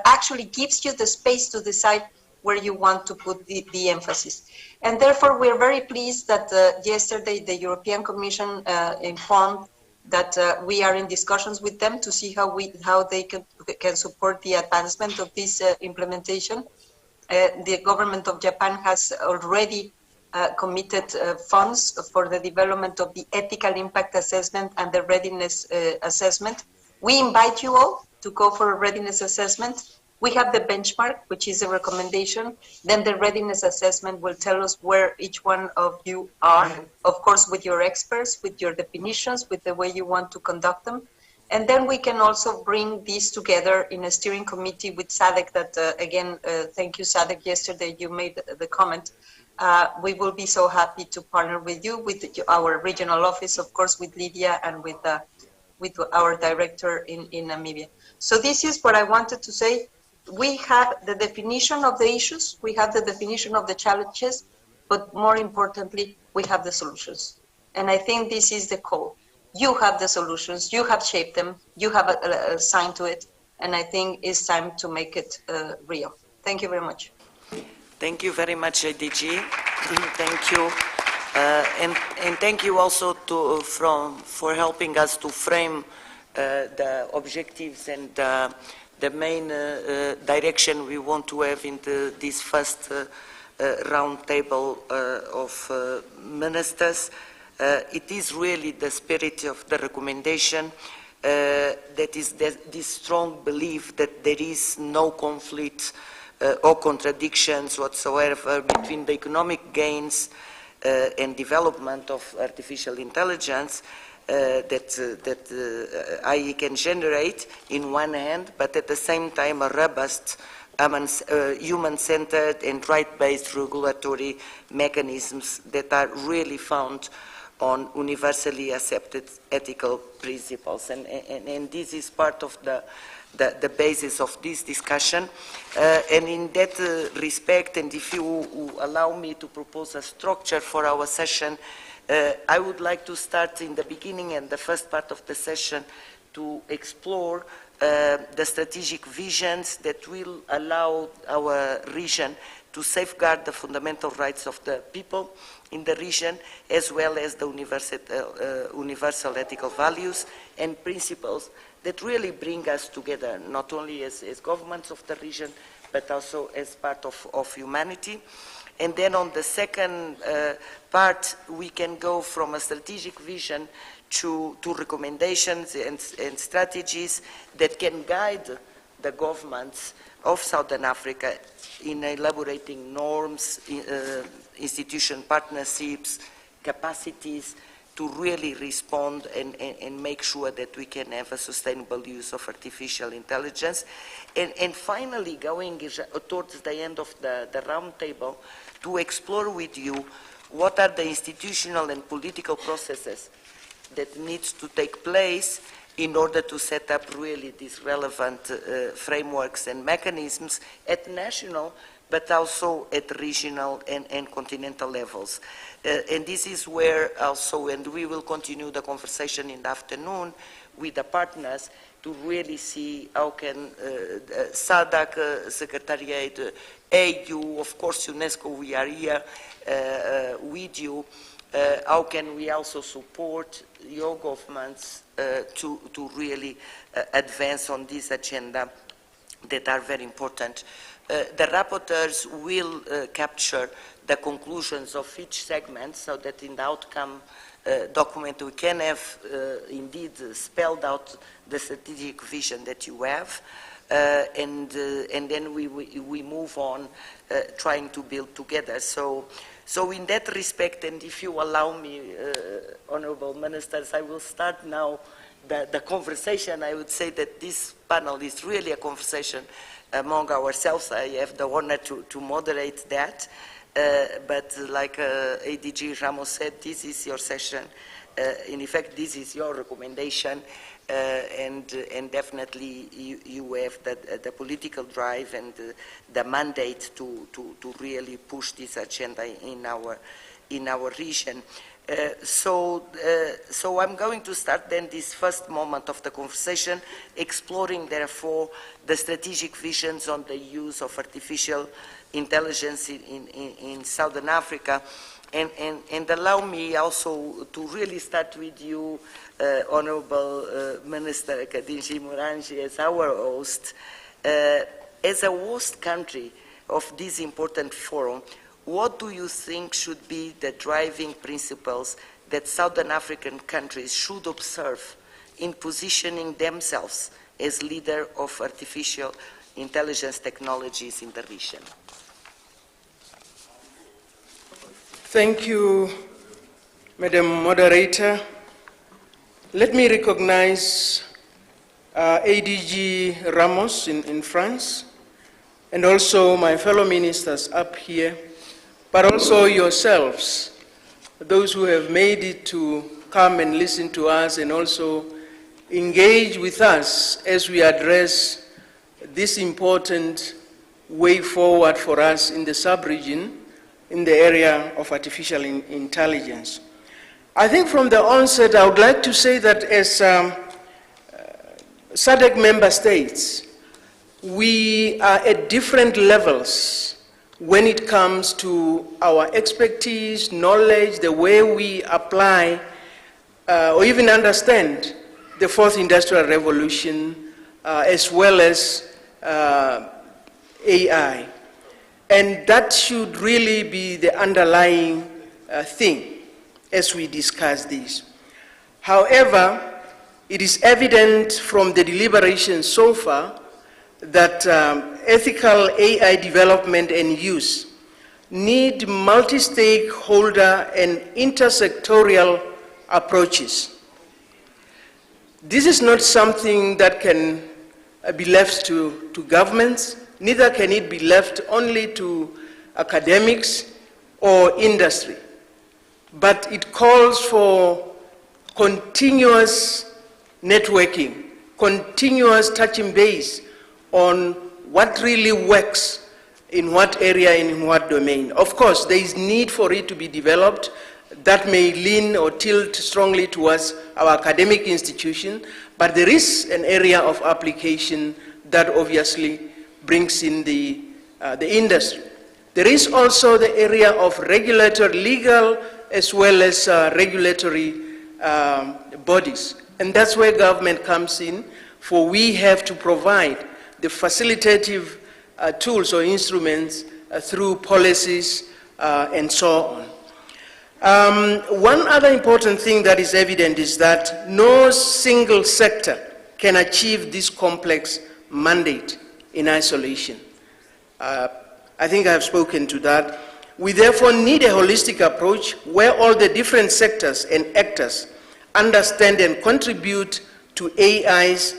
actually gives you the space to decide where you want to put the emphasis. And therefore, we're very pleased that yesterday the European Commission informed that we are in discussions with them to see how they can support the advancement of this implementation. The government of Japan has already committed funds for the development of the ethical impact assessment and the readiness assessment. We invite you all to go for a readiness assessment. We have the benchmark, which is a recommendation. Then the readiness assessment will tell us where each one of you are, of course, with your experts, with your definitions, with the way you want to conduct them. And then we can also bring these together in a steering committee with SADC that, again, thank you, SADC. Yesterday you made the comment. We will be so happy to partner with you, with our regional office, of course, with Lydia and with our director in Namibia. So this is what I wanted to say. We have the definition of the issues, we have the definition of the challenges, but more importantly, we have the solutions. And I think this is the call. You have the solutions, you have shaped them, you have assigned to it, and I think it's time to make it real. Thank you very much. Thank you very much, ADG. Thank you And thank you also for helping us to frame the objectives and the main direction we want to have in this first round table of ministers. It is really the spirit of the recommendation that is this strong belief that there is no conflict or contradictions whatsoever between the economic gains and development of artificial intelligence that AI can generate in one hand, but at the same time a robust, human-centered and right-based regulatory mechanisms that are really found on universally accepted ethical principles. And this is part of the basis of this discussion. And in that respect, and if you allow me to propose a structure for our session, I would like to start in the beginning and the first part of the session to explore the strategic visions that will allow our region to safeguard the fundamental rights of the people in the region, as well as the universal ethical values and principles that really bring us together, not only as governments of the region, but also as part of humanity. And then on the second part, we can go from a strategic vision to recommendations and strategies that can guide the governments of Southern Africa in elaborating norms, institution partnerships, capacities to really respond and make sure that we can have a sustainable use of artificial intelligence. And finally, going towards the end of the round table, to explore with you what are the institutional and political processes that needs to take place in order to set up really these relevant frameworks and mechanisms at national, but also at regional and continental levels. And this is where also, and we will continue the conversation in the afternoon with the partners to really see how can SADC, Secretariat, AU, of course UNESCO, we are here with you. How can we also support your governments to really advance on this agenda that are very important. The rapporteurs will capture the conclusions of each segment so that in the outcome document we can have indeed spelled out the strategic vision that you have. And then we move on trying to build together. So in that respect, and if you allow me, honorable ministers, I will start now the conversation. I would say that this panel is really a conversation among ourselves. I have the honor to moderate that. But like ADG Ramos said, this is your session. In effect, this is your recommendation. And definitely you have the political drive and the mandate to really push this agenda in our region. So I'm going to start then this first moment of the conversation, exploring therefore the strategic visions on the use of artificial intelligence in Southern Africa. And allow me also to really start with you, Honorable Minister Kadinji Morangi, as our host. As a host country of this important forum, what do you think should be the driving principles that Southern African countries should observe in positioning themselves as leader of artificial intelligence technologies in the region? Thank you, Madam Moderator. Let me recognize ADG Ramos in France, and also my fellow ministers up here, but also yourselves, those who have made it to come and listen to us and also engage with us as we address this important way forward for us in the sub-region in the area of artificial intelligence. I think from the onset, I would like to say that as SADC member states, we are at different levels when it comes to our expertise, knowledge, the way we apply or even understand the fourth industrial revolution, as well as AI. And that should really be the underlying thing as we discuss this. However, it is evident from the deliberations so far that ethical AI development and use need multi-stakeholder and intersectorial approaches. This is not something that can be left to governments, neither can it be left only to academics or industry, but it calls for continuous networking, continuous touching base on what really works in what area and in what domain. Of course, there is need for it to be developed that may lean or tilt strongly towards our academic institution, but there is an area of application that obviously brings in the industry. There is also the area of regulatory, legal, as well as regulatory bodies. And that's where government comes in, for we have to provide the facilitative tools or instruments through policies and so on. One other important thing that is evident is that no single sector can achieve this complex mandate in isolation. I think I have spoken to that. We therefore need a holistic approach where all the different sectors and actors understand and contribute to AI's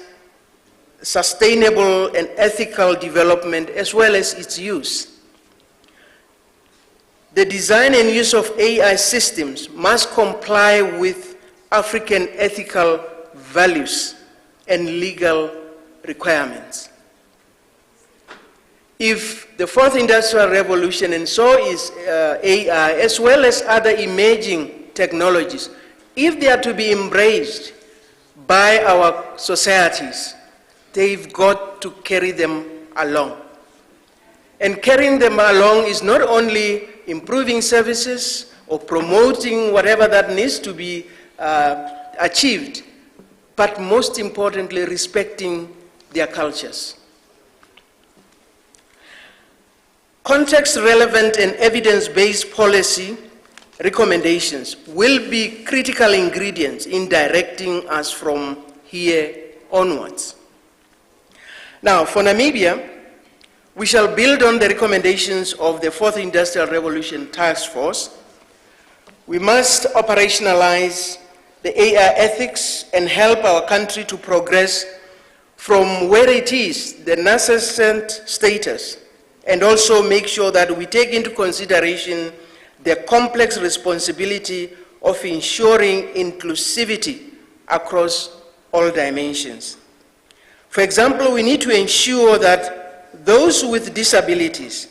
sustainable and ethical development as well as its use. The design and use of AI systems must comply with African ethical values and legal requirements. If the fourth industrial revolution, and so is AI, as well as other emerging technologies, if they are to be embraced by our societies, they've got to carry them along. And carrying them along is not only improving services or promoting whatever that needs to be achieved, but most importantly, respecting their cultures. Context-relevant and evidence-based policy recommendations will be critical ingredients in directing us from here onwards. Now, for Namibia, we shall build on the recommendations of the Fourth Industrial Revolution Task Force. We must operationalize the AI ethics and help our country to progress from where it is, the nascent status, and also make sure that we take into consideration the complex responsibility of ensuring inclusivity across all dimensions. For example, we need to ensure that those with disabilities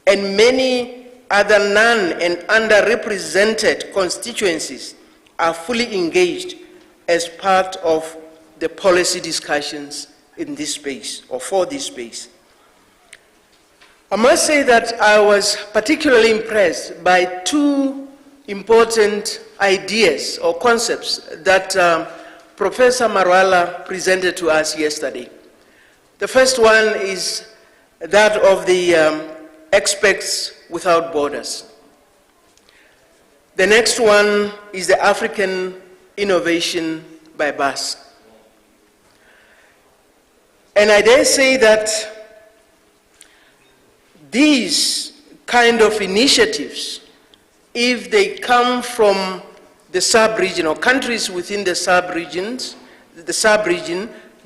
and many other non- and underrepresented constituencies are fully engaged as part of the policy discussions in this space, or for this space. I must say that I was particularly impressed by two important ideas or concepts that Professor Marwala presented to us yesterday. The first one is that of the experts without borders. The next one is the African innovation by bus. And I dare say that these kind of initiatives, if they come from the sub-region or countries within the sub-region,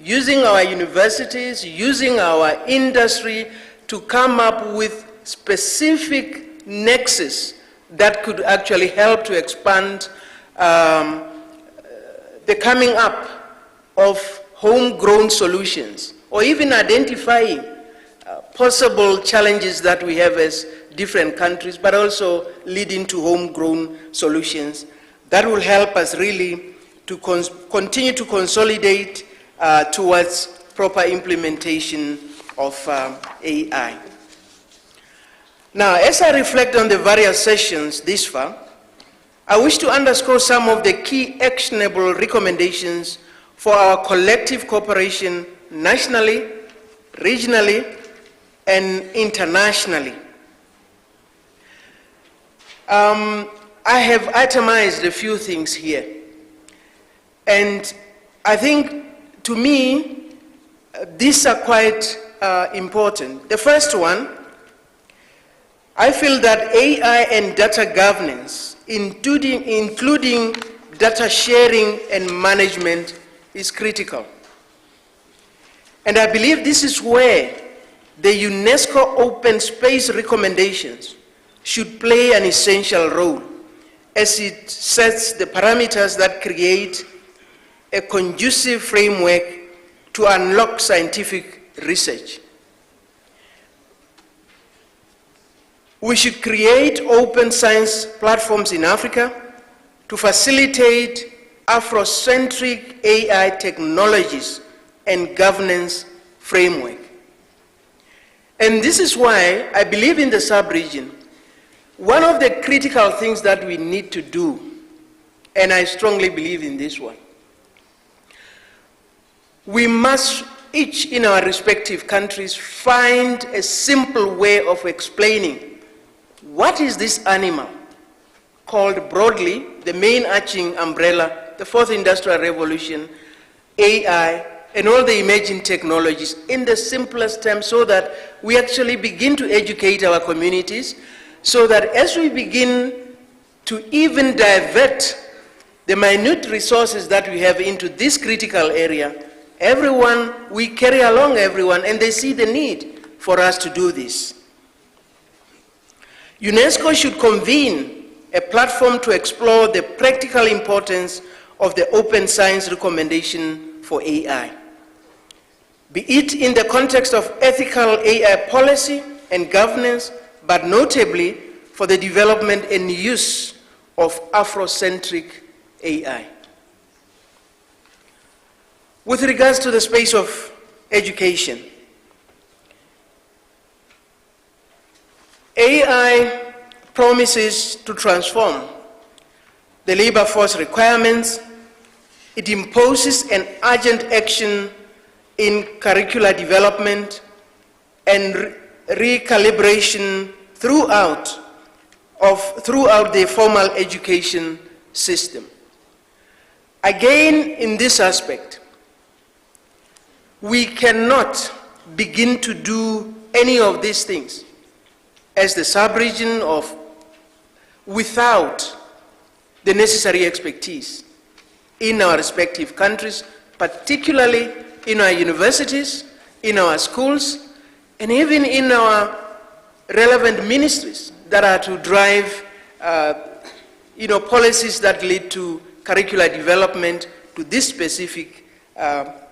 using our universities, using our industry to come up with specific nexus that could actually help to expand the coming up of homegrown solutions, or even identifying possible challenges that we have as different countries, but also leading to homegrown solutions. That will help us really to continue to consolidate towards proper implementation of AI. Now, as I reflect on the various sessions this far, I wish to underscore some of the key actionable recommendations for our collective cooperation nationally, regionally, and internationally. I have itemized a few things here. And I think, to me, these are quite important. The first one, I feel that AI and data governance, including data sharing and management, is critical. And I believe this is where the UNESCO Open Space recommendations should play an essential role, as it sets the parameters that create a conducive framework to unlock scientific research. We should create open science platforms in Africa to facilitate Afrocentric AI technologies and governance framework. And this is why I believe in the sub-region, one of the critical things that we need to do, and I strongly believe in this one, we must each in our respective countries find a simple way of explaining what is this animal called broadly the main arching umbrella, the fourth industrial revolution, AI, and all the emerging technologies in the simplest terms, so that we actually begin to educate our communities, so that as we begin to even divert the minute resources that we have into this critical area, we carry along everyone, and they see the need for us to do this. UNESCO should convene a platform to explore the practical importance of the open science recommendation for AI, be it in the context of ethical AI policy and governance, but notably for the development and use of Afrocentric AI. With regards to the space of education, AI promises to transform the labor force requirements. It imposes an urgent action in curricular development and recalibration throughout the formal education system. Again, in this aspect, we cannot begin to do any of these things as the sub-region without the necessary expertise in our respective countries, particularly in our universities, in our schools, and even in our relevant ministries that are to drive policies that lead to curricular development to this specific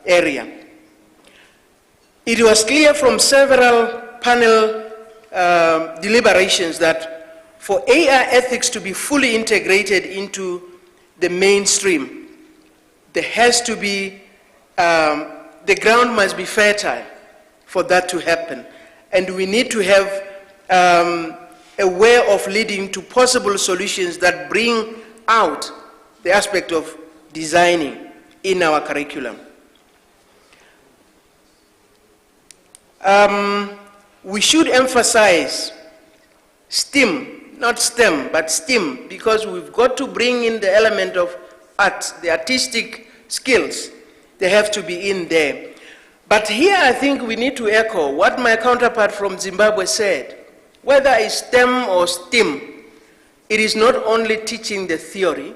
area. It was clear from several panel deliberations that for AI ethics to be fully integrated into the mainstream, there has to be, the ground must be fertile for that to happen. And we need to have a way of leading to possible solutions that bring out the aspect of designing in our curriculum. We should emphasize STEM, not STEM, but STEM, because we've got to bring in the element of art, the artistic skills. They have to be in there. But here I think we need to echo what my counterpart from Zimbabwe said. Whether it's STEM or STEM, it is not only teaching the theory,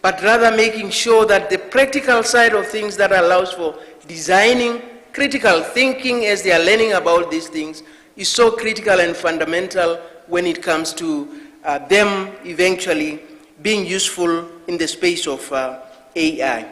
but rather making sure that the practical side of things that allows for designing, critical thinking as they are learning about these things is so critical and fundamental when it comes to them eventually being useful in the space of AI.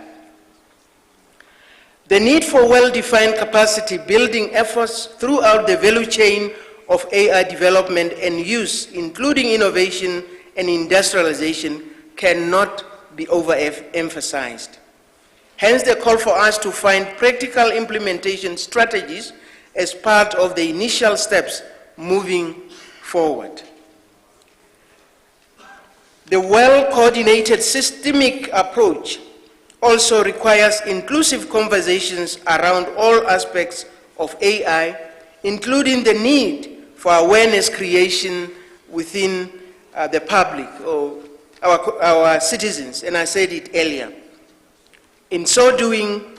The need for well-defined capacity building efforts throughout the value chain of AI development and use, including innovation and industrialization, cannot be overemphasized. Hence the call for us to find practical implementation strategies as part of the initial steps moving forward. The well-coordinated systemic approach also requires inclusive conversations around all aspects of AI, including the need for awareness creation within the public or our citizens, and I said it earlier. In so doing,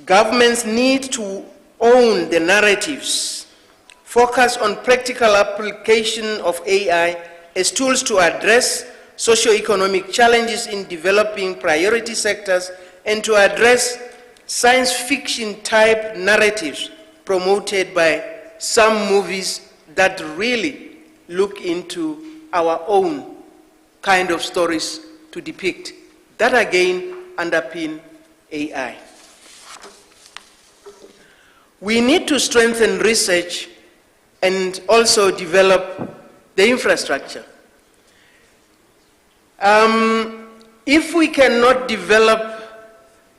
governments need to own the narratives, focus on practical application of AI as tools to address socio-economic challenges in developing priority sectors, and to address science fiction type narratives promoted by some movies that really look into our own kind of stories to depict. That again underpin AI. We need to strengthen research and also develop the infrastructure. If we cannot develop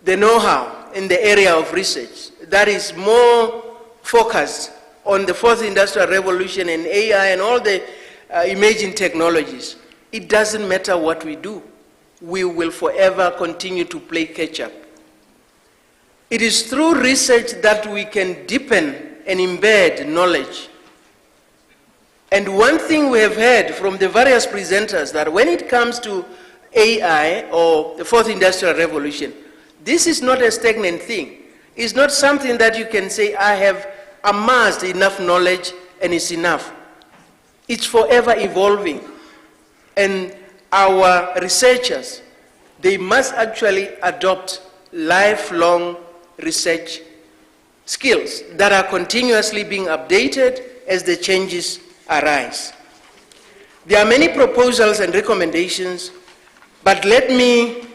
the know-how in the area of research that is more focused on the fourth industrial revolution and AI and all the emerging technologies, it doesn't matter what we do. We will forever continue to play catch-up. It is through research that we can deepen and embed knowledge. And one thing we have heard from the various presenters, that when it comes to AI or the fourth industrial revolution, this is not a stagnant thing. It's not something that you can say, I have amassed enough knowledge and it's enough. It's forever evolving. And our researchers, they must actually adopt lifelong research skills that are continuously being updated as the changes arise. There are many proposals and recommendations, but let me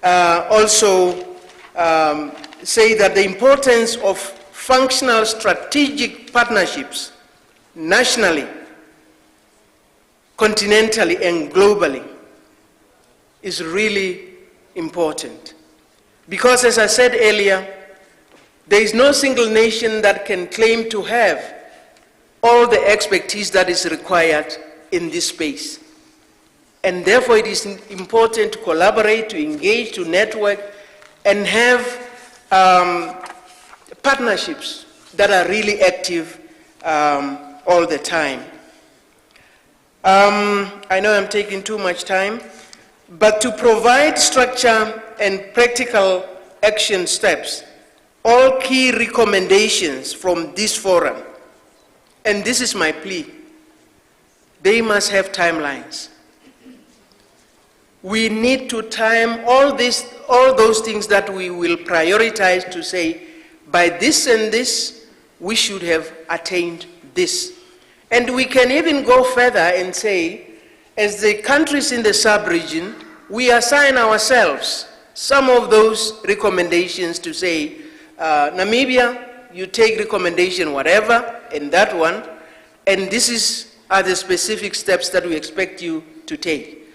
also say that the importance of functional strategic partnerships nationally, continentally, and globally is really important. Because as I said earlier, there is no single nation that can claim to have all the expertise that is required in this space. And therefore it is important to collaborate, to engage, to network, and have partnerships that are really active all the time. I know I'm taking too much time, but to provide structure and practical action steps, all key recommendations from this forum, and this is my plea, they must have timelines. We need to time all those things that we will prioritize to say, by this and this, we should have attained this. And we can even go further and say, as the countries in the sub-region, we assign ourselves some of those recommendations to say, Namibia, you take recommendation whatever in that one, and this are the specific steps that we expect you to take.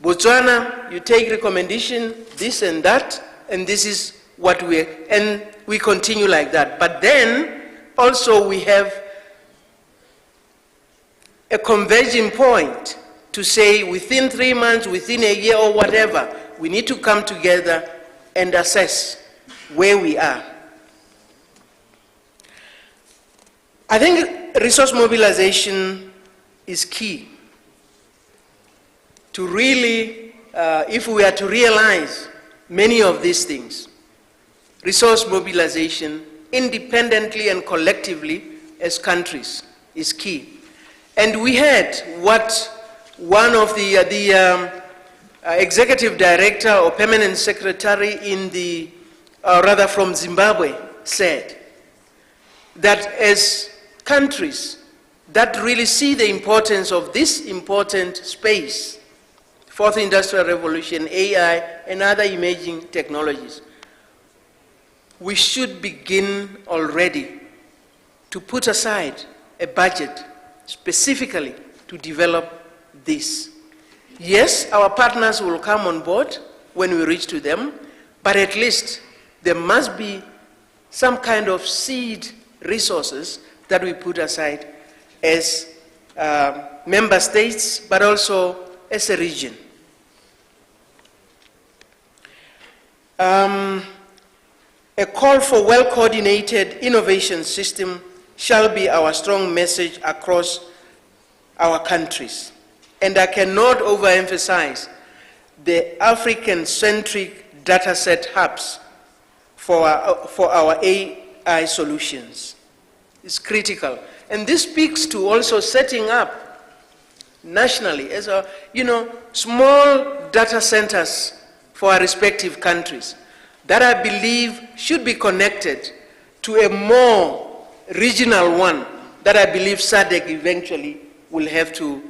Botswana, you take recommendation this and that, and this is what and we continue like that. But then also we have a converging point to say within 3 months, within a year or whatever, we need to come together and assess where we are. I think resource mobilization is key to really, if we are to realize many of these things. Resource mobilization, independently and collectively as countries, is key. And we heard what one of the executive director or permanent secretary in the, rather from Zimbabwe said, that as countries that really see the importance of this important space, fourth industrial revolution, AI, and other emerging technologies, we should begin already to put aside a budget specifically to develop this. Yes, our partners will come on board when we reach to them, but at least there must be some kind of seed resources that we put aside as member states, but also as a region. A call for well-coordinated innovation system shall be our strong message across our countries. And I cannot overemphasize the African-centric dataset hubs for our AI solutions. It's critical. And this speaks to also setting up nationally as a, small data centers for our respective countries that I believe should be connected to a more regional one that I believe SADC eventually will have to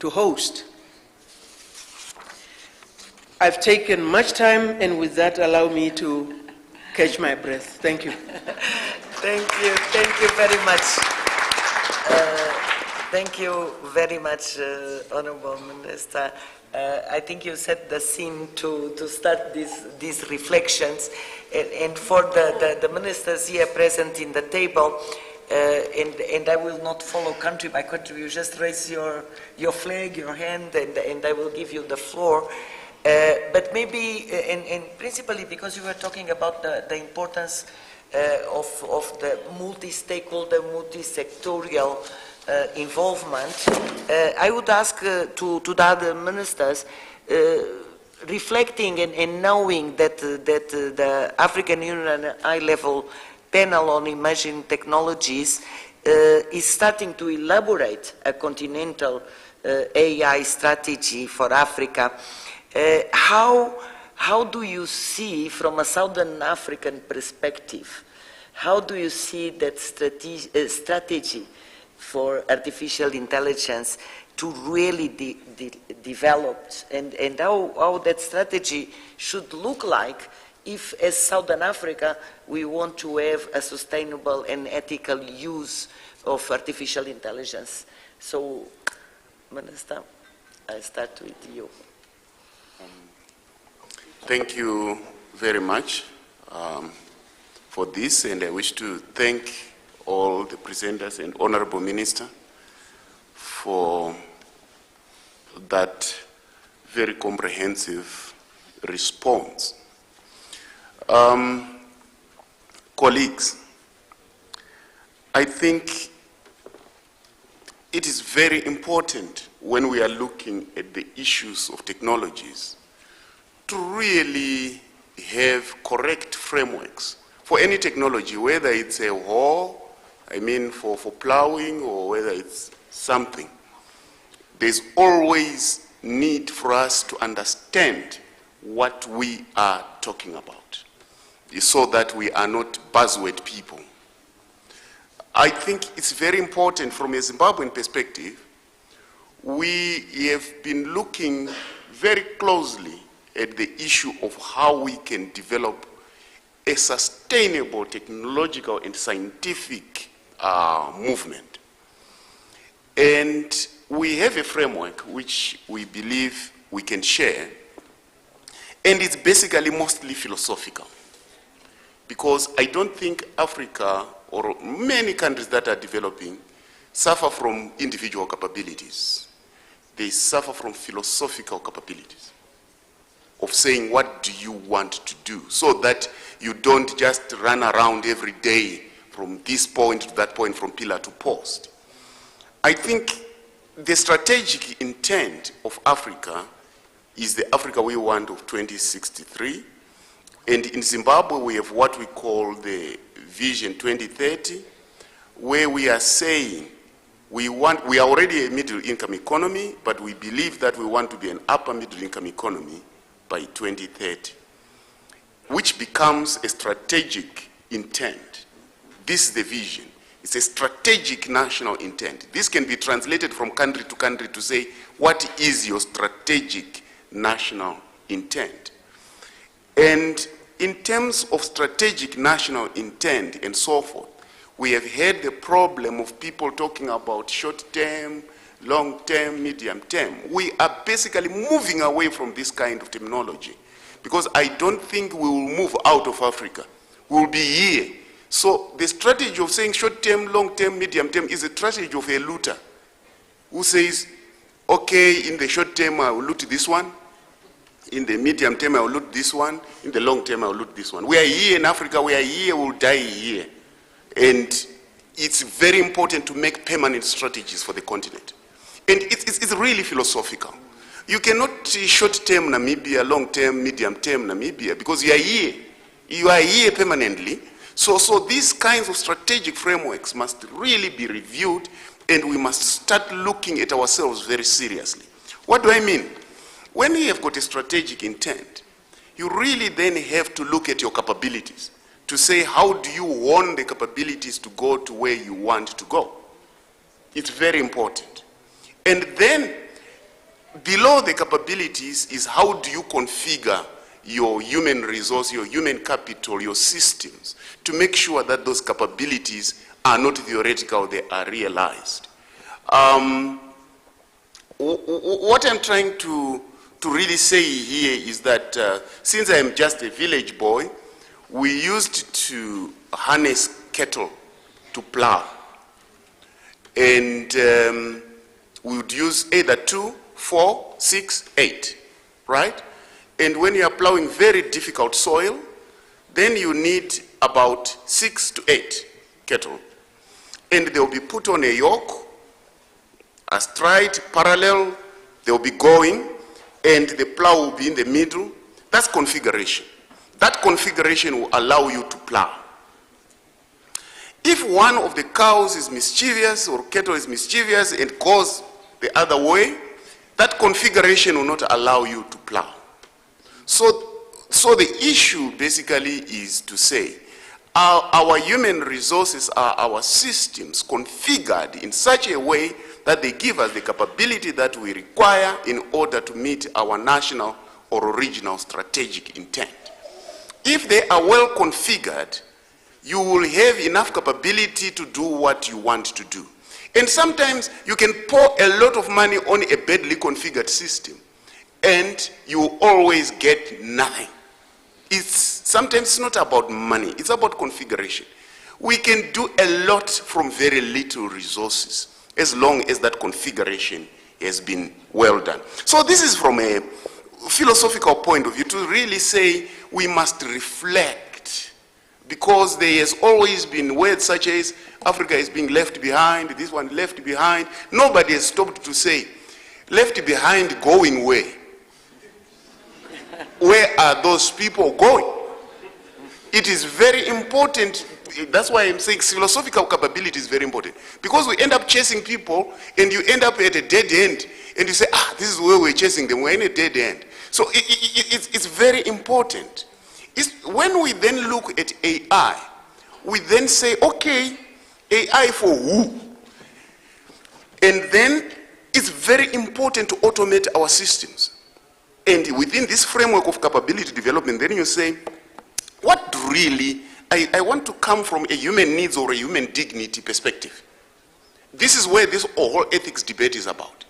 host. I've taken much time, and with that, allow me to catch my breath. Thank you. Thank you very much. Thank you very much, Honorable Minister. I think you set the scene to start these reflections, and for the ministers here present in the table, and I will not follow country by country. You just raise your flag, your hand, and I will give you the floor. But maybe, and principally because you were talking about the importance of the multi-stakeholder, multi-sectorial involvement, I would ask to the other ministers, reflecting and knowing that the African Union high-level panel on emerging technologies is starting to elaborate a continental AI strategy for Africa. How do you see, from a Southern African perspective, how do you see that strategy for artificial intelligence to really develop, and how that strategy should look like if, as Southern Africa, we want to have a sustainable and ethical use of artificial intelligence? So, Minister, I start with you. Thank you very much for this, and I wish to thank all the presenters and Honorable Minister for that very comprehensive response. Colleagues, I think it is very important when we are looking at the issues of technologies to really have correct frameworks for any technology, whether it's a hoe, for plowing, or whether it's something. There's always need for us to understand what we are talking about, so that we are not buzzword people. I think it's very important from a Zimbabwean perspective. We have been looking very closely at the issue of how we can develop a sustainable technological and scientific movement. And we have a framework which we believe we can share, and it's basically mostly philosophical. Because I don't think Africa or many countries that are developing suffer from individual capabilities. They suffer from philosophical capabilities of saying, what do you want to do? So that you don't just run around every day from this point to that point, from pillar to post. I think the strategic intent of Africa is the Africa we want of 2063. And in Zimbabwe, we have what we call the Vision 2030, where we are saying we are already a middle income economy, but we believe that we want to be an upper middle income economy by 2030, which becomes a strategic intent. This is the vision. It's a strategic national intent. This can be translated from country to country to say, what is your strategic national intent? And in terms of strategic national intent and so forth, we have had the problem of people talking about short-term, long-term, medium-term. We are basically moving away from this kind of terminology because I don't think we will move out of Africa. We will be here. So the strategy of saying short-term, long-term, medium-term is a strategy of a looter. who says, okay, in the short term I will loot this one, in the medium term I will loot this one, in the long term I will loot this one. We are here in Africa, we are here, we will die here. And it's very important to make permanent strategies for the continent. And it's really philosophical. You cannot short-term Namibia, long-term, medium-term Namibia, because you are here. You are here permanently. So these kinds of strategic frameworks must really be reviewed, and we must start looking at ourselves very seriously. What do I mean? When you have got a strategic intent, you really then have to look at your capabilities to say, how do you want the capabilities to go to where you want to go? It's very important. And then below the capabilities is how do you configure your human resource, your human capital, your systems, to make sure that those capabilities are not theoretical, they are realized. What I'm trying to really say here is that since I'm just a village boy, we used to harness cattle to plow. And we would use either 2, 4, 6, 8, right? And when you are plowing very difficult soil, then you need about 6 to 8 cattle. And they will be put on a yoke, astride, parallel, they will be going, and the plow will be in the middle. That's configuration. That configuration will allow you to plow. If one of the cows is mischievous or cattle is mischievous and goes the other way, that configuration will not allow you to plow. So the issue basically is to say, our human resources are our systems configured in such a way that they give us the capability that we require in order to meet our national or regional strategic intent. If they are well configured, you will have enough capability to do what you want to do. And sometimes you can pour a lot of money on a badly configured system, and you always get nothing. Sometimes it's not about money, it's about configuration. We can do a lot from very little resources, as long as that configuration has been well done. So this is from a philosophical point of view, to really say we must reflect, because there has always been words such as Africa is being left behind, this one left behind. Nobody has stopped to say, left behind going where? Where are those people going? It is very important. That's why I'm saying philosophical capability is very important. Because we end up chasing people and you end up at a dead end and you say, this is where we're chasing them, we're in a dead end. So it's very important. When we then look at AI, we then say, okay, AI for who? And then it's very important to automate our systems. And within this framework of capability development, then you say, what really, I want to come from a human needs or a human dignity perspective. This is where this whole ethics debate is about.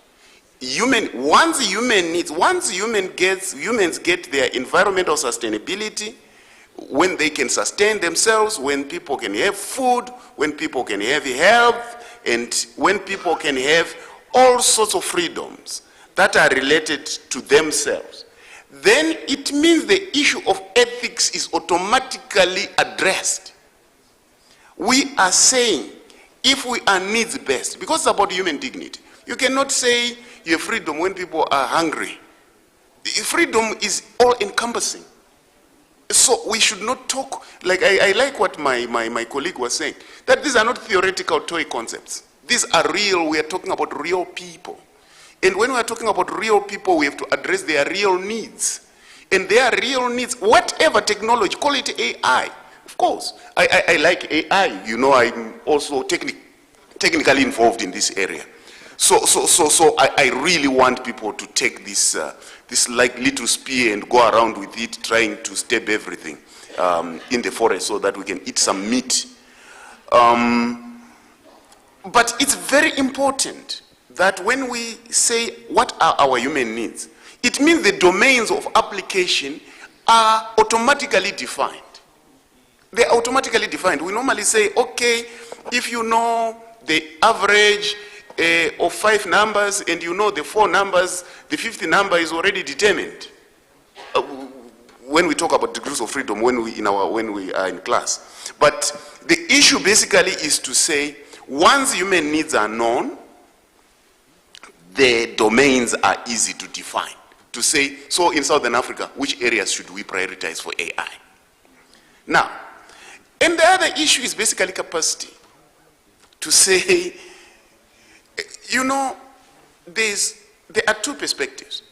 Once humans get their environmental sustainability, when they can sustain themselves, when people can have food, when people can have health, and when people can have all sorts of freedoms that are related to themselves, then it means the issue of ethics is automatically addressed. We are saying, if we are needs-based, because it's about human dignity, you cannot say you have freedom when people are hungry. Freedom is all-encompassing. So we should not talk, like I like what my colleague was saying, that these are not theoretical toy concepts. These are real, we are talking about real people. And when we are talking about real people, we have to address their real needs. And their real needs, whatever technology, call it AI, of course. I like AI, you know, I'm also technically involved in this area. So I really want people to take this like little spear and go around with it, trying to stab everything in the forest so that we can eat some meat. But it's very important that when we say what are our human needs, it means the domains of application are automatically defined. They are automatically defined. We normally say, okay, if you know the average of 5 numbers, and you know the 4 numbers, the 5th number is already determined. When we talk about degrees of freedom, when we are in class. But the issue basically is to say, once human needs are known, the domains are easy to define. To say, so in Southern Africa, which areas should we prioritize for AI? Now, and the other issue is basically capacity. To say, you know, there are 2 perspectives.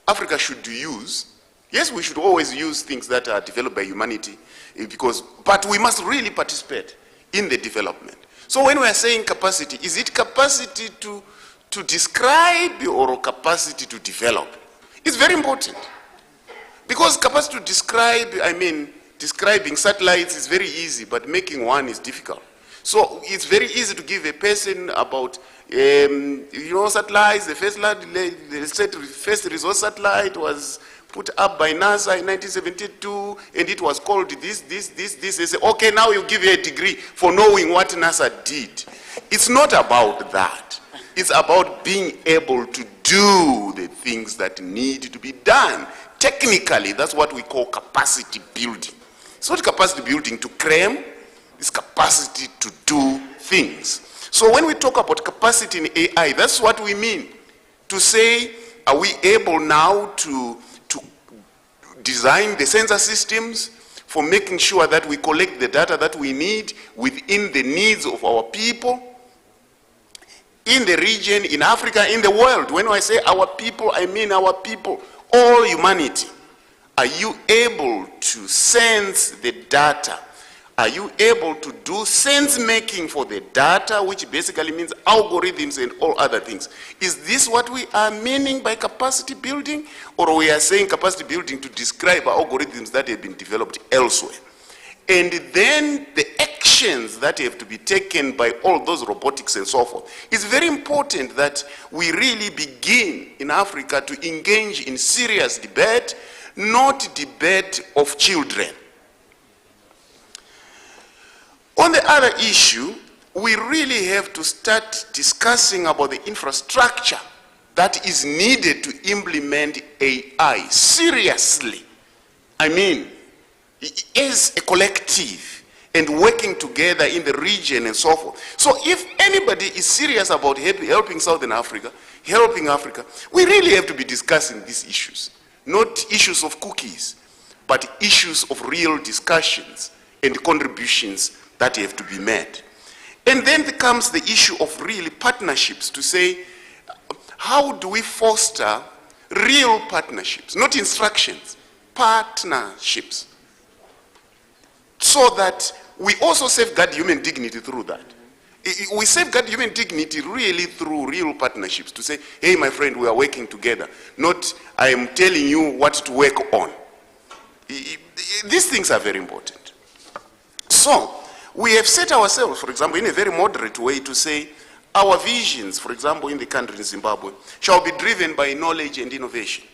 Africa should use, yes, we should always use things that are developed by humanity, but we must really participate in the development. So when we are saying capacity, is it capacity to describe or capacity to develop? It's very important. Because capacity to describe, describing satellites is very easy, but making one is difficult. So it's very easy to give a person about, satellites. The first resource satellite was put up by NASA in 1972, and it was called this. They say, okay, now you give you a degree for knowing what NASA did. It's not about that. It's about being able to do the things that need to be done. Technically, that's what we call capacity building. It's not capacity building to cram, it's capacity to do things. So when we talk about capacity in AI, that's what we mean. To say, are we able now to design the sensor systems for making sure that we collect the data that we need within the needs of our people, in the region, in Africa, in the world. When I say our people, I mean our people, all humanity. Are you able to sense the data? Are you able to do sense making for the data, which basically means algorithms and all other things? Is this what we are meaning by capacity building? Or we are saying capacity building to describe algorithms that have been developed elsewhere? And then the actions that have to be taken by all those robotics and so forth. It's very important that we really begin in Africa to engage in serious debate, not debate of children. On the other issue, we really have to start discussing about the infrastructure that is needed to implement AI seriously. As a collective and working together in the region and so forth. So if anybody is serious about helping Southern Africa, helping Africa, we really have to be discussing these issues. Not issues of cookies, but issues of real discussions and contributions that have to be made. And then comes the issue of really partnerships, to say, how do we foster real partnerships, not instructions, partnerships, so that we also safeguard human dignity through that. We safeguard human dignity really through real partnerships, to say, hey, my friend, we are working together, not I am telling you what to work on. These things are very important. So, we have set ourselves, for example, in a very moderate way to say, our visions, for example, in the country in Zimbabwe, shall be driven by knowledge and innovation.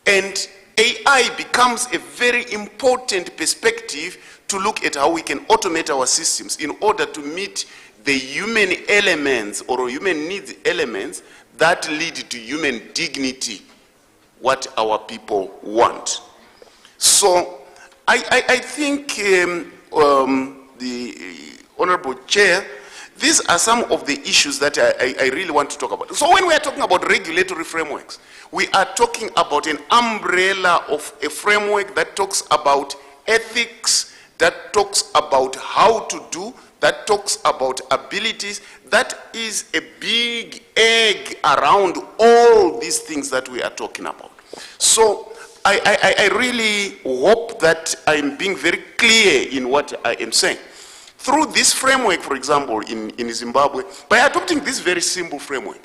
And AI becomes a very important perspective to look at how we can automate our systems in order to meet the human elements or human needs elements that lead to human dignity, what our people want. So I think the Honorable Chair, these are some of the issues that I really want to talk about. So when we are talking about regulatory frameworks, we are talking about an umbrella of a framework that talks about ethics, that talks about how to do, that talks about abilities. That is a big egg around all these things that we are talking about. So I really hope that I'm being very clear in what I am saying. Through this framework, for example, in Zimbabwe, by adopting this very simple framework,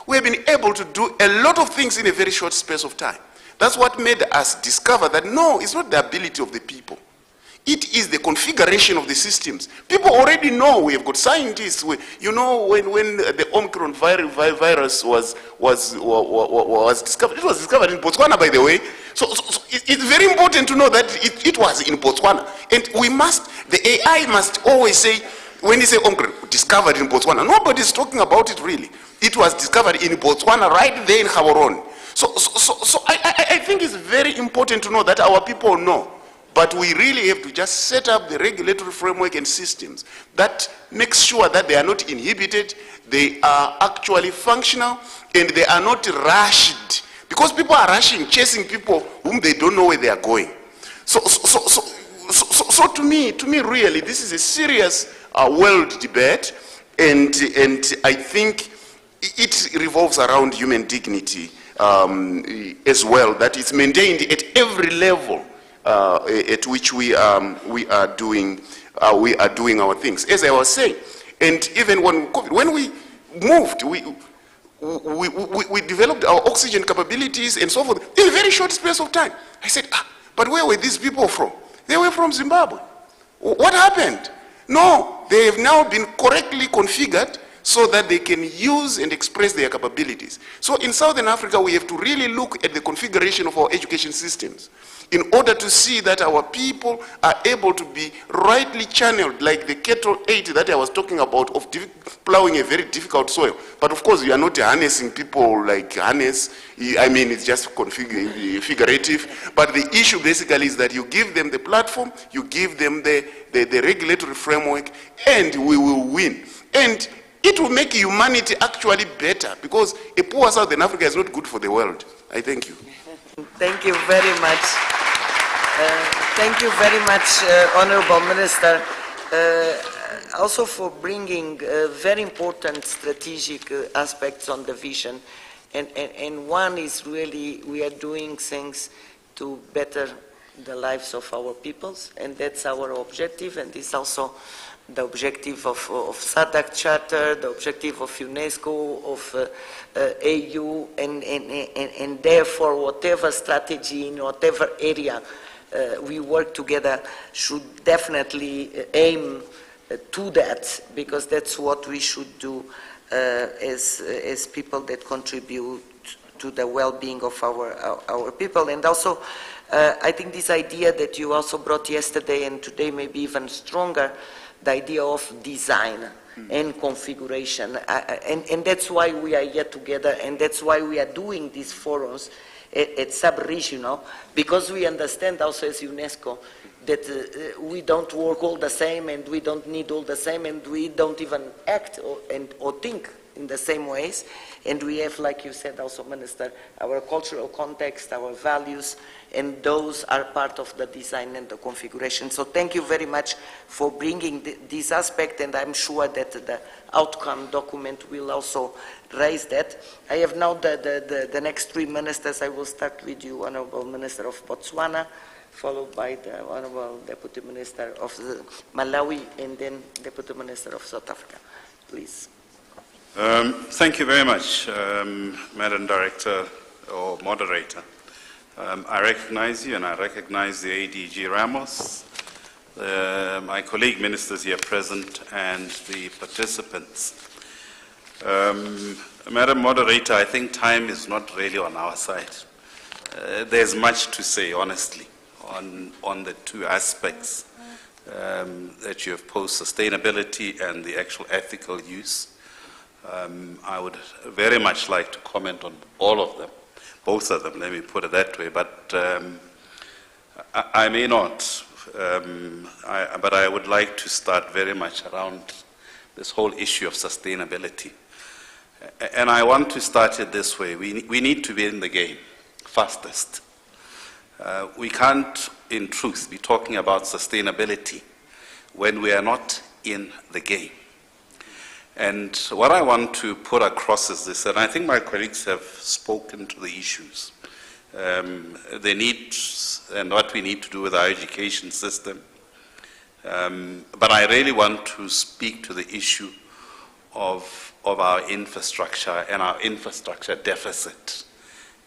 we have been able to do a lot of things in a very short space of time. That's what made us discover that no, it's not the ability of the people. It is the configuration of the systems. People already know. We have got scientists. You know, when the Omicron virus was discovered, it was discovered in Botswana, by the way. So it's very important to know that it was in Botswana. And we must, the AI must always say, when you say Omicron, discovered in Botswana. Nobody's talking about it really. It was discovered in Botswana right there in Gaborone. So I think it's very important to know that our people know. But we really have to just set up the regulatory framework and systems that makes sure that they are not inhibited, they are actually functional, and they are not rushed. Because people are rushing, chasing people whom they don't know where they are going. So to me, really, this is a serious world debate, and I think it revolves around human dignity as well, that is maintained at every level at which we are doing our things. As I was saying, and even when we moved, we developed our oxygen capabilities and so forth in a very short space of time. I said, but where were these people from? They were from Zimbabwe. What happened? No, they have now been correctly configured so that they can use and express their capabilities. So in Southern Africa, we have to really look at the configuration of our education systems in order to see that our people are able to be rightly channeled, like the Cattle 8 that I was talking about, of plowing a very difficult soil. But of course, you are not harnessing people like harness. I mean, it's just figurative. But the issue basically is that you give them the platform, you give them the regulatory framework, and we will win. And it will make humanity actually better, because a poor Southern Africa is not good for the world. I thank you. Thank you very much. Thank you very much, Honorable Minister, also for bringing very important strategic aspects on the vision. And one is really, we are doing things to better the lives of our peoples, and that's our objective, and it's also the objective of SADC Charter, the objective of UNESCO, of AU, and therefore whatever strategy in whatever area we work together should definitely aim to that, because that's what we should do as people that contribute to the well-being of our people. And also, I think this idea that you also brought yesterday and today maybe even stronger, the idea of design and configuration. And that's why we are here together, and that's why we are doing these forums at sub-regional, because we understand also as UNESCO that we don't work all the same, and we don't need all the same, and we don't even act or think in the same ways. And we have, like you said also, Minister, our cultural context, our values, and those are part of the design and the configuration. So thank you very much for bringing this aspect, and I'm sure that the outcome document will also raise that. I have now the next three ministers. I will start with you, Honorable Minister of Botswana, followed by the Honorable Deputy Minister of Malawi, and then Deputy Minister of South Africa. Please. Thank you very much, Madam Director or Moderator. I recognize you, and I recognize the ADG Ramos, my colleague ministers here present, and the participants. Madam Moderator, I think time is not really on our side. There's much to say, honestly, on the two aspects that you have posed, sustainability and the actual ethical use. I would very much like to comment on all of them, both of them, let me put it that way, but I may not. But I would like to start very much around this whole issue of sustainability. And I want to start it this way. We need to be in the game fastest. We can't, in truth, be talking about sustainability when we are not in the game. And what I want to put across is this, and I think my colleagues have spoken to the issues, the needs and what we need to do with our education system. But I really want to speak to the issue of our infrastructure and our infrastructure deficit,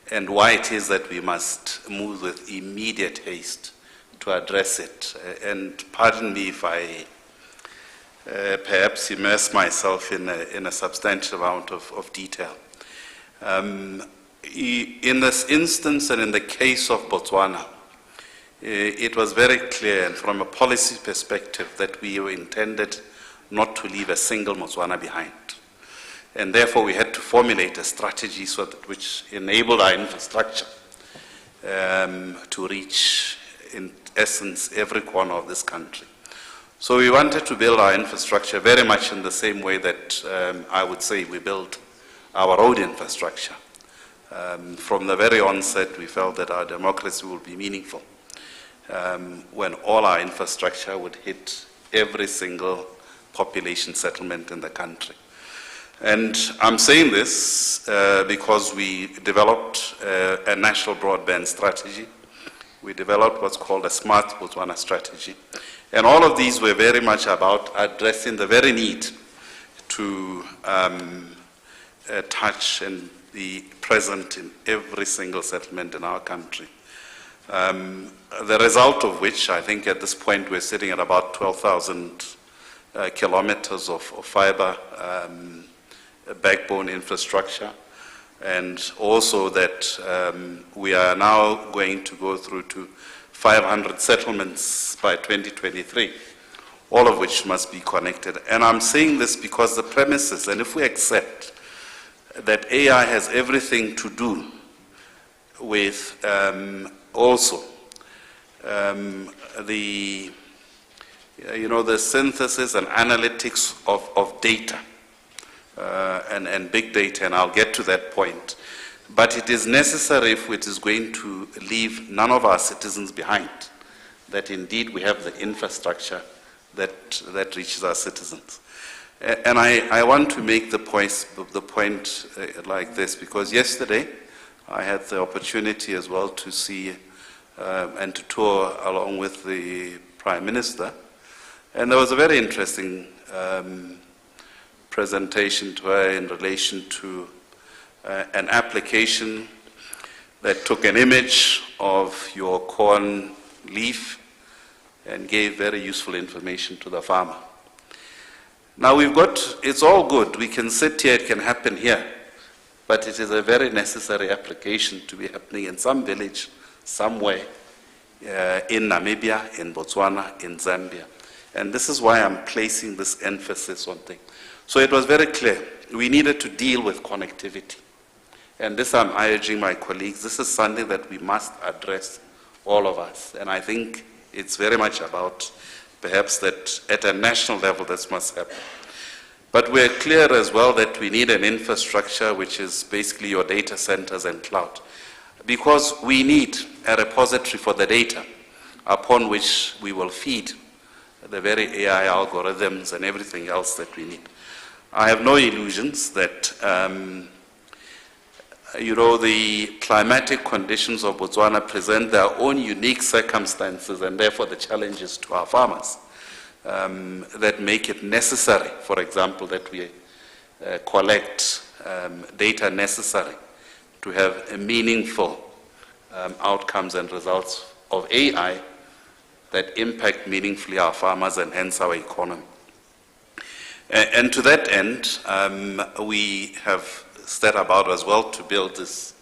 and why it is that we must move with immediate haste to address it. And pardon me if I perhaps immerse myself in a substantial amount of detail. In this instance, and in the case of Botswana, it was very clear, and from a policy perspective, that we were intended not to leave a single Botswana behind. And therefore, we had to formulate a strategy which enabled our infrastructure to reach, in essence, every corner of this country. So we wanted to build our infrastructure very much in the same way that I would say we built our road infrastructure. From the very onset, we felt that our democracy would be meaningful when all our infrastructure would hit every single population settlement in the country. And I'm saying this because we developed a national broadband strategy. We developed what's called a Smart Botswana strategy. And all of these were very much about addressing the very need to touch and be present in every single settlement in our country. The result of which, I think at this point, we're sitting at about 12,000 kilometers of fiber backbone infrastructure, and also that we are now going to go through to 500 settlements by 2023, all of which must be connected. And I'm saying this because the premises, and if we accept that AI has everything to do with also the synthesis and analytics of data and big data, and I'll get to that point. But it is necessary, if it is going to leave none of our citizens behind, that indeed we have the infrastructure that reaches our citizens. And I want to make the point like this, because yesterday I had the opportunity as well to see and to tour along with the Prime Minister, and there was a very interesting presentation to her in relation to an application that took an image of your corn leaf and gave very useful information to the farmer. Now it's all good. We can sit here, it can happen here, but it is a very necessary application to be happening in some village, somewhere, in Namibia, in Botswana, in Zambia. And this is why I'm placing this emphasis on things. So it was very clear. We needed to deal with connectivity. And this I'm urging my colleagues, this is something that we must address, all of us. And I think it's very much about perhaps that at a national level this must happen. But we're clear as well that we need an infrastructure which is basically your data centers and cloud. Because we need a repository for the data upon which we will feed the very AI algorithms and everything else that we need. I have no illusions that the climatic conditions of Botswana present their own unique circumstances, and therefore the challenges to our farmers that make it necessary, for example, that we collect data necessary to have a meaningful outcomes and results of AI that impact meaningfully our farmers and hence our economy. And to that end, we have set about as well to build this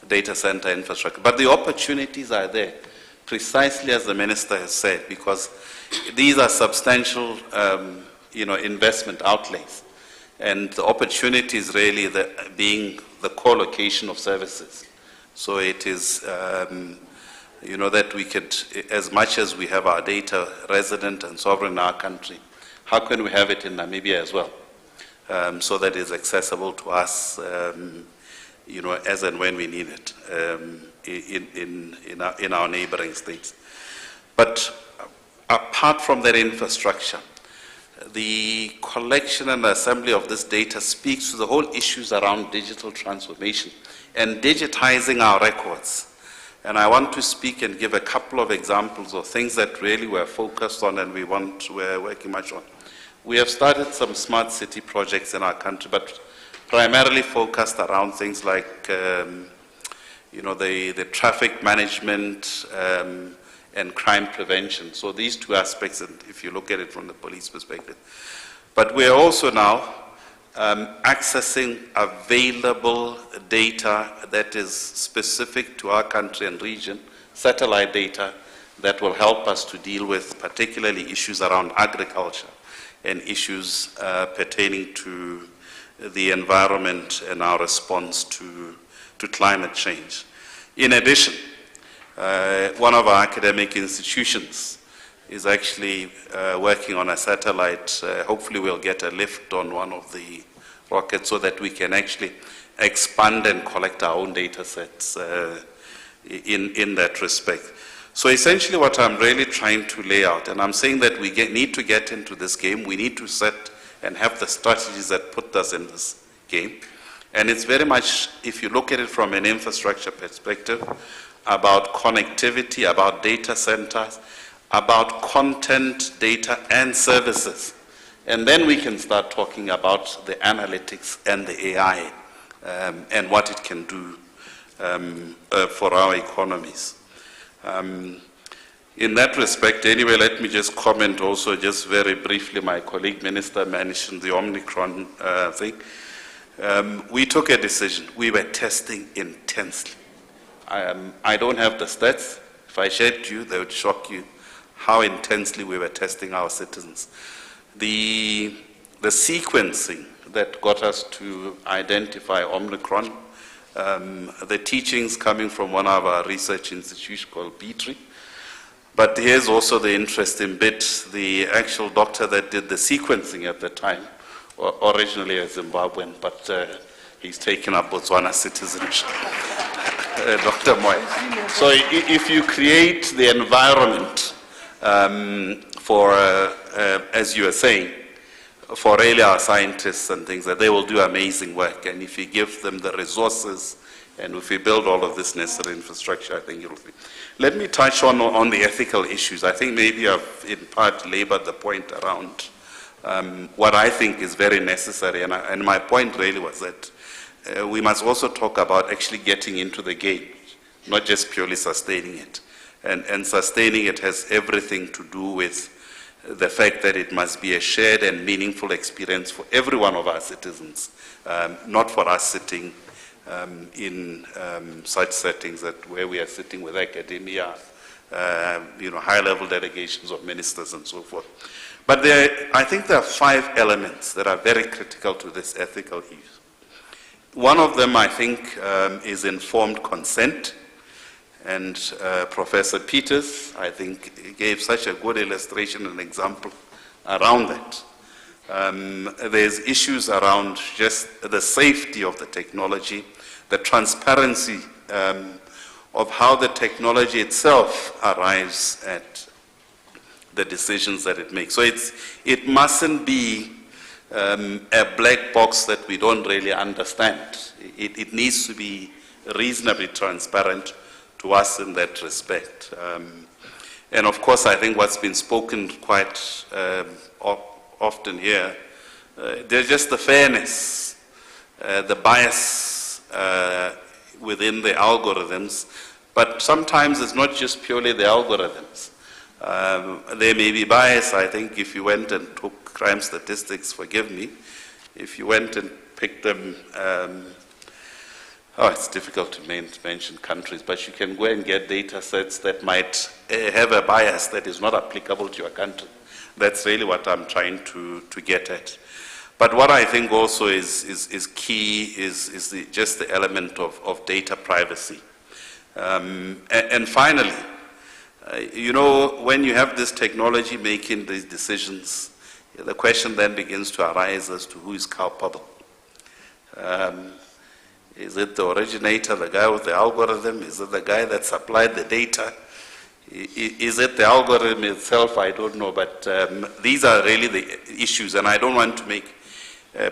data center infrastructure. But the opportunities are there, precisely as the Minister has said, because these are substantial investment outlays. And the opportunity is really being the co-location of services. So it is, that we could, as much as we have our data resident and sovereign in our country, how can we have it in Namibia as well? So that it's accessible to us, as and when we need it in our neighboring states. But apart from that infrastructure, the collection and assembly of this data speaks to the whole issues around digital transformation and digitizing our records. And I want to speak and give a couple of examples of things that really we're focused on and we're working much on. We have started some smart city projects in our country, but primarily focused around things like, the traffic management and crime prevention. So these two aspects, if you look at it from the police perspective. But we're also now accessing available data that is specific to our country and region, satellite data that will help us to deal with particularly issues around agriculture and issues pertaining to the environment and our response to climate change. In addition, one of our academic institutions is actually working on a satellite. Hopefully we'll get a lift on one of the rockets so that we can actually expand and collect our own data sets in that respect. So essentially what I'm really trying to lay out, and I'm saying that we need to get into this game, we need to set and have the strategies that put us in this game. And it's very much, if you look at it from an infrastructure perspective, about connectivity, about data centers, about content, data, and services. And then we can start talking about the analytics and the AI and what it can do for our economies. In that respect, anyway, let me just comment also just very briefly. My colleague minister mentioned the Omicron thing. We took a decision. We were testing intensely. I don't have the stats. If I shared you, they would shock you how intensely we were testing our citizens. The sequencing that got us to identify Omicron, the teachings coming from one of our research institutions called Petrie. But here's also the interesting bit. The actual doctor that did the sequencing at the time, originally a Zimbabwean, but he's taken up Botswana citizenship, Dr. Moy. So if you create the environment for, as you were saying, for really our scientists and things, that they will do amazing work. And if you give them the resources, and if we build all of this necessary infrastructure, I think it'll be. Let me touch on the ethical issues. I think maybe I've in part labored the point around what I think is very necessary. And my point really was that we must also talk about actually getting into the game, not just purely sustaining it. And sustaining it has everything to do with the fact that it must be a shared and meaningful experience for every one of our citizens, not for us sitting in such settings that where we are sitting with academia, high-level delegations of ministers and so forth. But I think there are 5 elements that are very critical to this ethical issue. One of them, I think, is informed consent. And Professor Peters, I think, gave such a good illustration and example around that. There's issues around just the safety of the technology, the transparency of how the technology itself arrives at the decisions that it makes. So it mustn't be a black box that we don't really understand. It needs to be reasonably transparent to us in that respect. And of course, I think what's been spoken quite often here, there's just the fairness, the bias within the algorithms, but sometimes it's not just purely the algorithms. There may be bias. I think if you went and took crime statistics, forgive me, if you went and picked them, it's difficult to mention countries, but you can go and get data sets that might have a bias that is not applicable to your country. That's really what I'm trying to get at. But what I think also is key is just the element of data privacy. And finally, when you have this technology making these decisions, the question then begins to arise as to who is culpable. Is it the originator, the guy with the algorithm? Is it the guy that supplied the data? Is it the algorithm itself? I don't know, but these are really the issues, and I don't want to make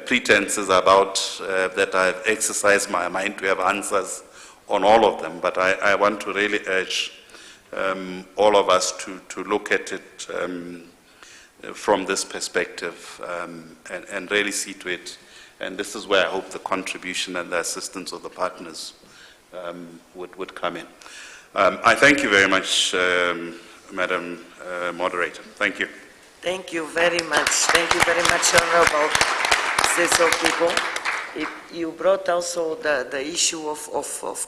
pretenses about that I've exercised my mind to have answers on all of them, but I want to really urge all of us to look at it from this perspective and really see to it. And this is where I hope the contribution and the assistance of the partners would come in. I thank you very much, Madam Moderator. Thank you. Thank you very much. Thank you very much, Honorable Cecil People. You brought also the issue of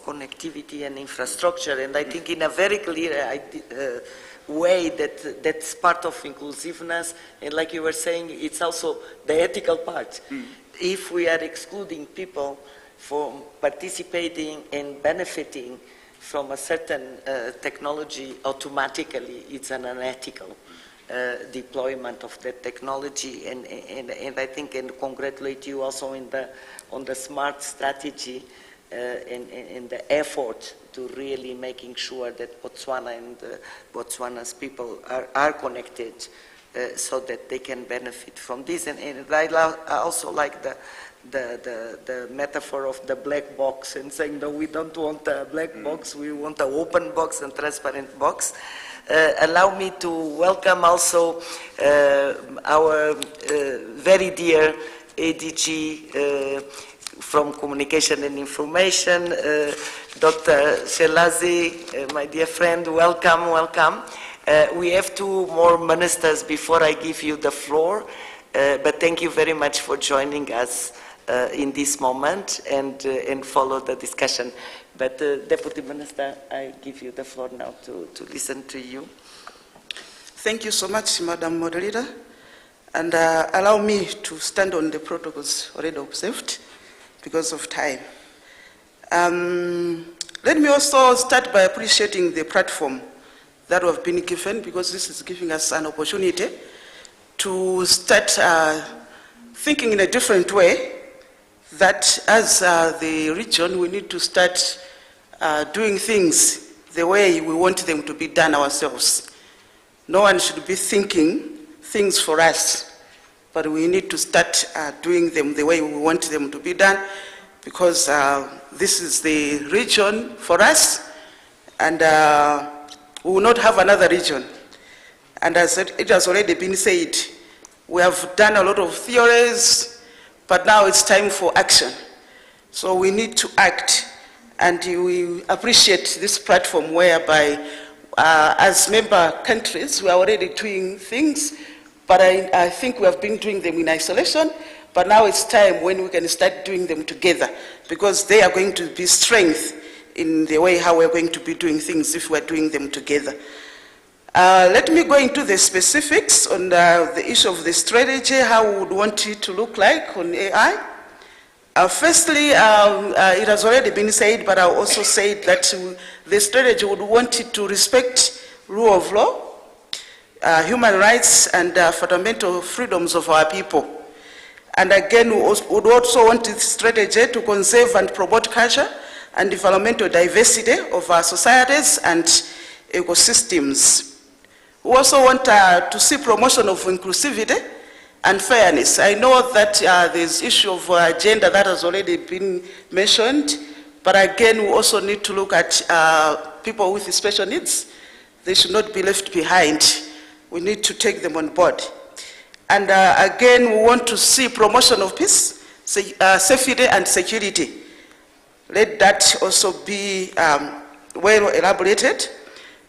connectivity and infrastructure, and I think in a very clear way that's part of inclusiveness. And like you were saying, it's also the ethical part. If we are excluding people from participating and benefiting from a certain technology, automatically it's an unethical deployment of that technology. And I think, and congratulate you also on the smart strategy and the effort to really making sure that Botswana and Botswana's people are connected so that they can benefit from this. And I also like the metaphor of the black box and saying, no, we don't want a black box, we want an open box and transparent box. Allow me to welcome also our very dear ADG from Communication and Information, Dr. Shelazi, my dear friend, welcome, welcome. We have two more ministers before I give you the floor, but thank you very much for joining us in this moment and follow the discussion. But Deputy Minister, I give you the floor now to listen to you. Thank you so much, Madam Moderator. And allow me to stand on the protocols already observed because of time. Let me also start by appreciating the platform that we've been given, because this is giving us an opportunity to start thinking in a different way, that as the region, we need to start doing things the way we want them to be done ourselves. No one should be thinking things for us, but we need to start doing them the way we want them to be done, because this is the region for us, and we will not have another region. And as it has already been said, we have done a lot of theories, but now it's time for action. So we need to act, and we appreciate this platform whereby as member countries, we are already doing things, but I think we have been doing them in isolation, but now it's time when we can start doing them together, because they are going to be strength in the way how we're going to be doing things if we're doing them together. Let me go into the specifics on the issue of the strategy, how we would want it to look like on AI. Firstly, it has already been said, but I also said that the strategy would want it to respect rule of law, human rights, and fundamental freedoms of our people. And again, we would also want this strategy to conserve and promote culture and environmental diversity of our societies and ecosystems. We also want to see promotion of inclusivity and fairness. I know that there's issue of gender that has already been mentioned, but again, we also need to look at people with special needs. They should not be left behind. We need to take them on board. And again, we want to see promotion of peace, safety and security. Let that also be well elaborated.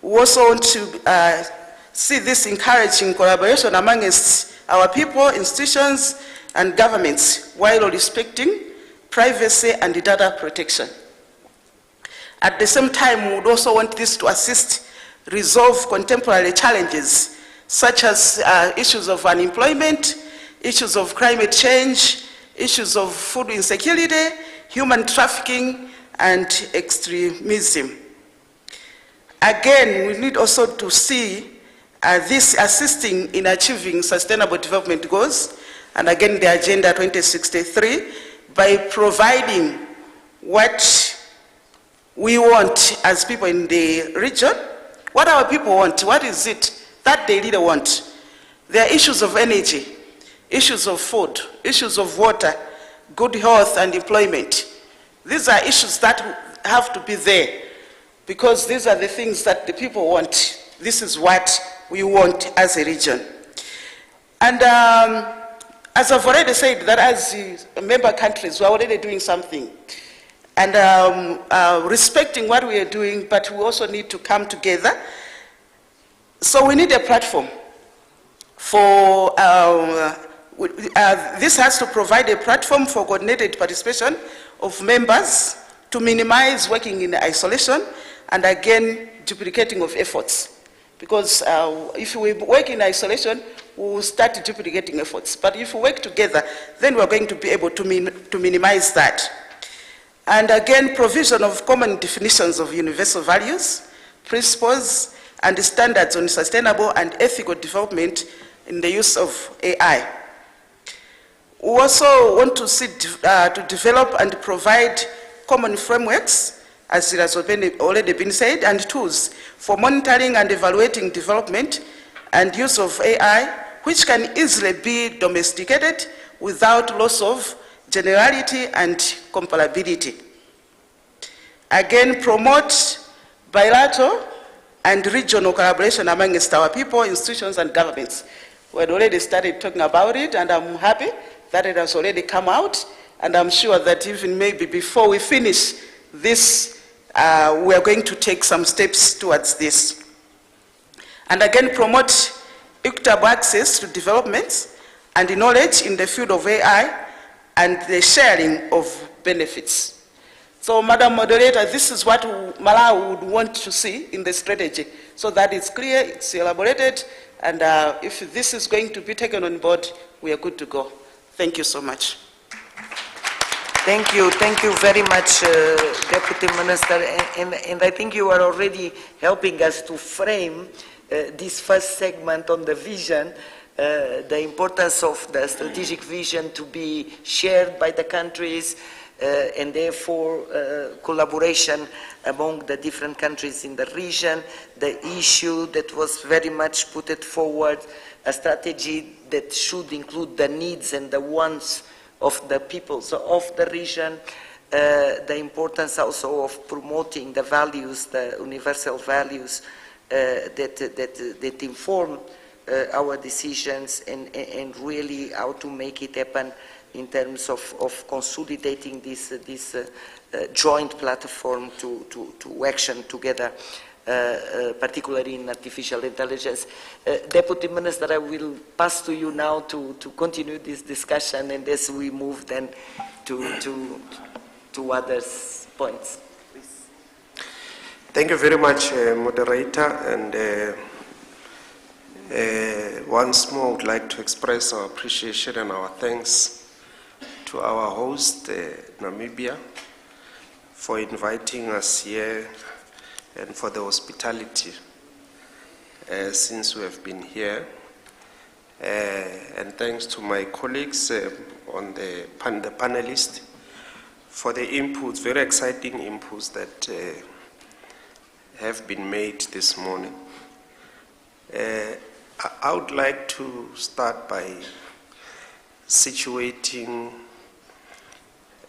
We also want to see this encouraging collaboration amongst our people, institutions, and governments, while respecting privacy and data protection. At the same time, we would also want this to assist resolve contemporary challenges, such as issues of unemployment, issues of climate change, issues of food insecurity, human trafficking, and extremism. Again, we need also to see this assisting in achieving sustainable development goals, and again the Agenda 2063, by providing what we want as people in the region, what our people want, what is it that they really want. There are issues of energy, issues of food, issues of water, good health and employment. These are issues that have to be there, because these are the things that the people want. This is what we want as a region. And as I've already said, that as member countries, we're already doing something. And respecting what we are doing, but we also need to come together. So we need a platform for, this has to provide a platform for coordinated participation of members to minimize working in isolation and again, duplicating of efforts. Because if we work in isolation, we will start duplicating efforts. But if we work together, then we're going to be able to minimize that. And again, provision of common definitions of universal values, principles, and standards on sustainable and ethical development in the use of AI. We also want to see to develop and provide common frameworks, as it has already been said, and tools for monitoring and evaluating development and use of AI, which can easily be domesticated without loss of generality and comparability. Again, promote bilateral and regional collaboration amongst our people, institutions, and governments. We had already started talking about it, and I'm happy that it has already come out, and I'm sure that even maybe before we finish this, we are going to take some steps towards this. And again, promote equitable access to developments and knowledge in the field of AI and the sharing of benefits. So, Madam Moderator, this is what Malawi would want to see in the strategy, so that it's clear, it's elaborated, and if this is going to be taken on board, we are good to go. Thank you so much. Thank you very much, Deputy Minister, and I think you are already helping us to frame this first segment on the vision, the importance of the strategic vision to be shared by the countries, and therefore collaboration among the different countries in the region, the issue that was very much put forward, a strategy that should include the needs and the wants of the peoples of the region, the importance also of promoting the values, the universal values that inform our decisions, and really how to make it happen in terms of consolidating this joint platform to action together, particularly in artificial intelligence. Deputy Minister, I will pass to you now to continue this discussion, and as we move then to other points. Please. Thank you very much, Moderator, and once more I would like to express our appreciation and our thanks to our host, Namibia, for inviting us here and for the hospitality since we have been here. And thanks to my colleagues on the panelists for the inputs, very exciting inputs that have been made this morning. I would like to start by situating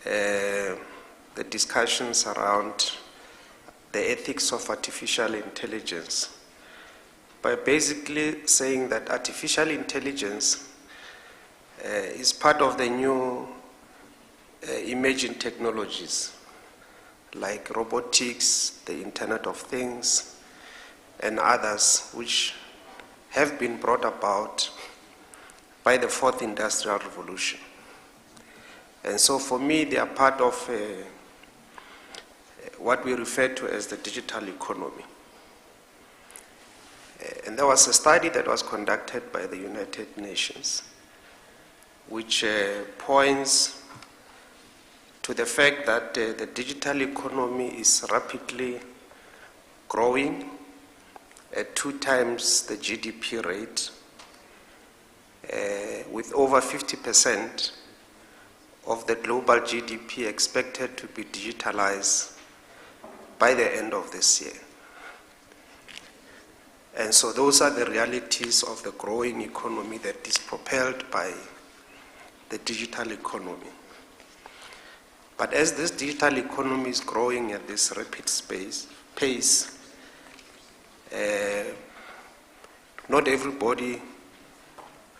the discussions around the ethics of artificial intelligence by basically saying that artificial intelligence is part of the new emerging technologies like robotics, the Internet of Things, and others which have been brought about by the fourth industrial revolution. And so for me, they are part of what we refer to as the digital economy. And there was a study that was conducted by the United Nations which points to the fact that the digital economy is rapidly growing at 2 times the GDP rate, with over 50% of the global GDP expected to be digitalized by the end of this year. And so those are the realities of the growing economy that is propelled by the digital economy. But as this digital economy is growing at this rapid pace, not everybody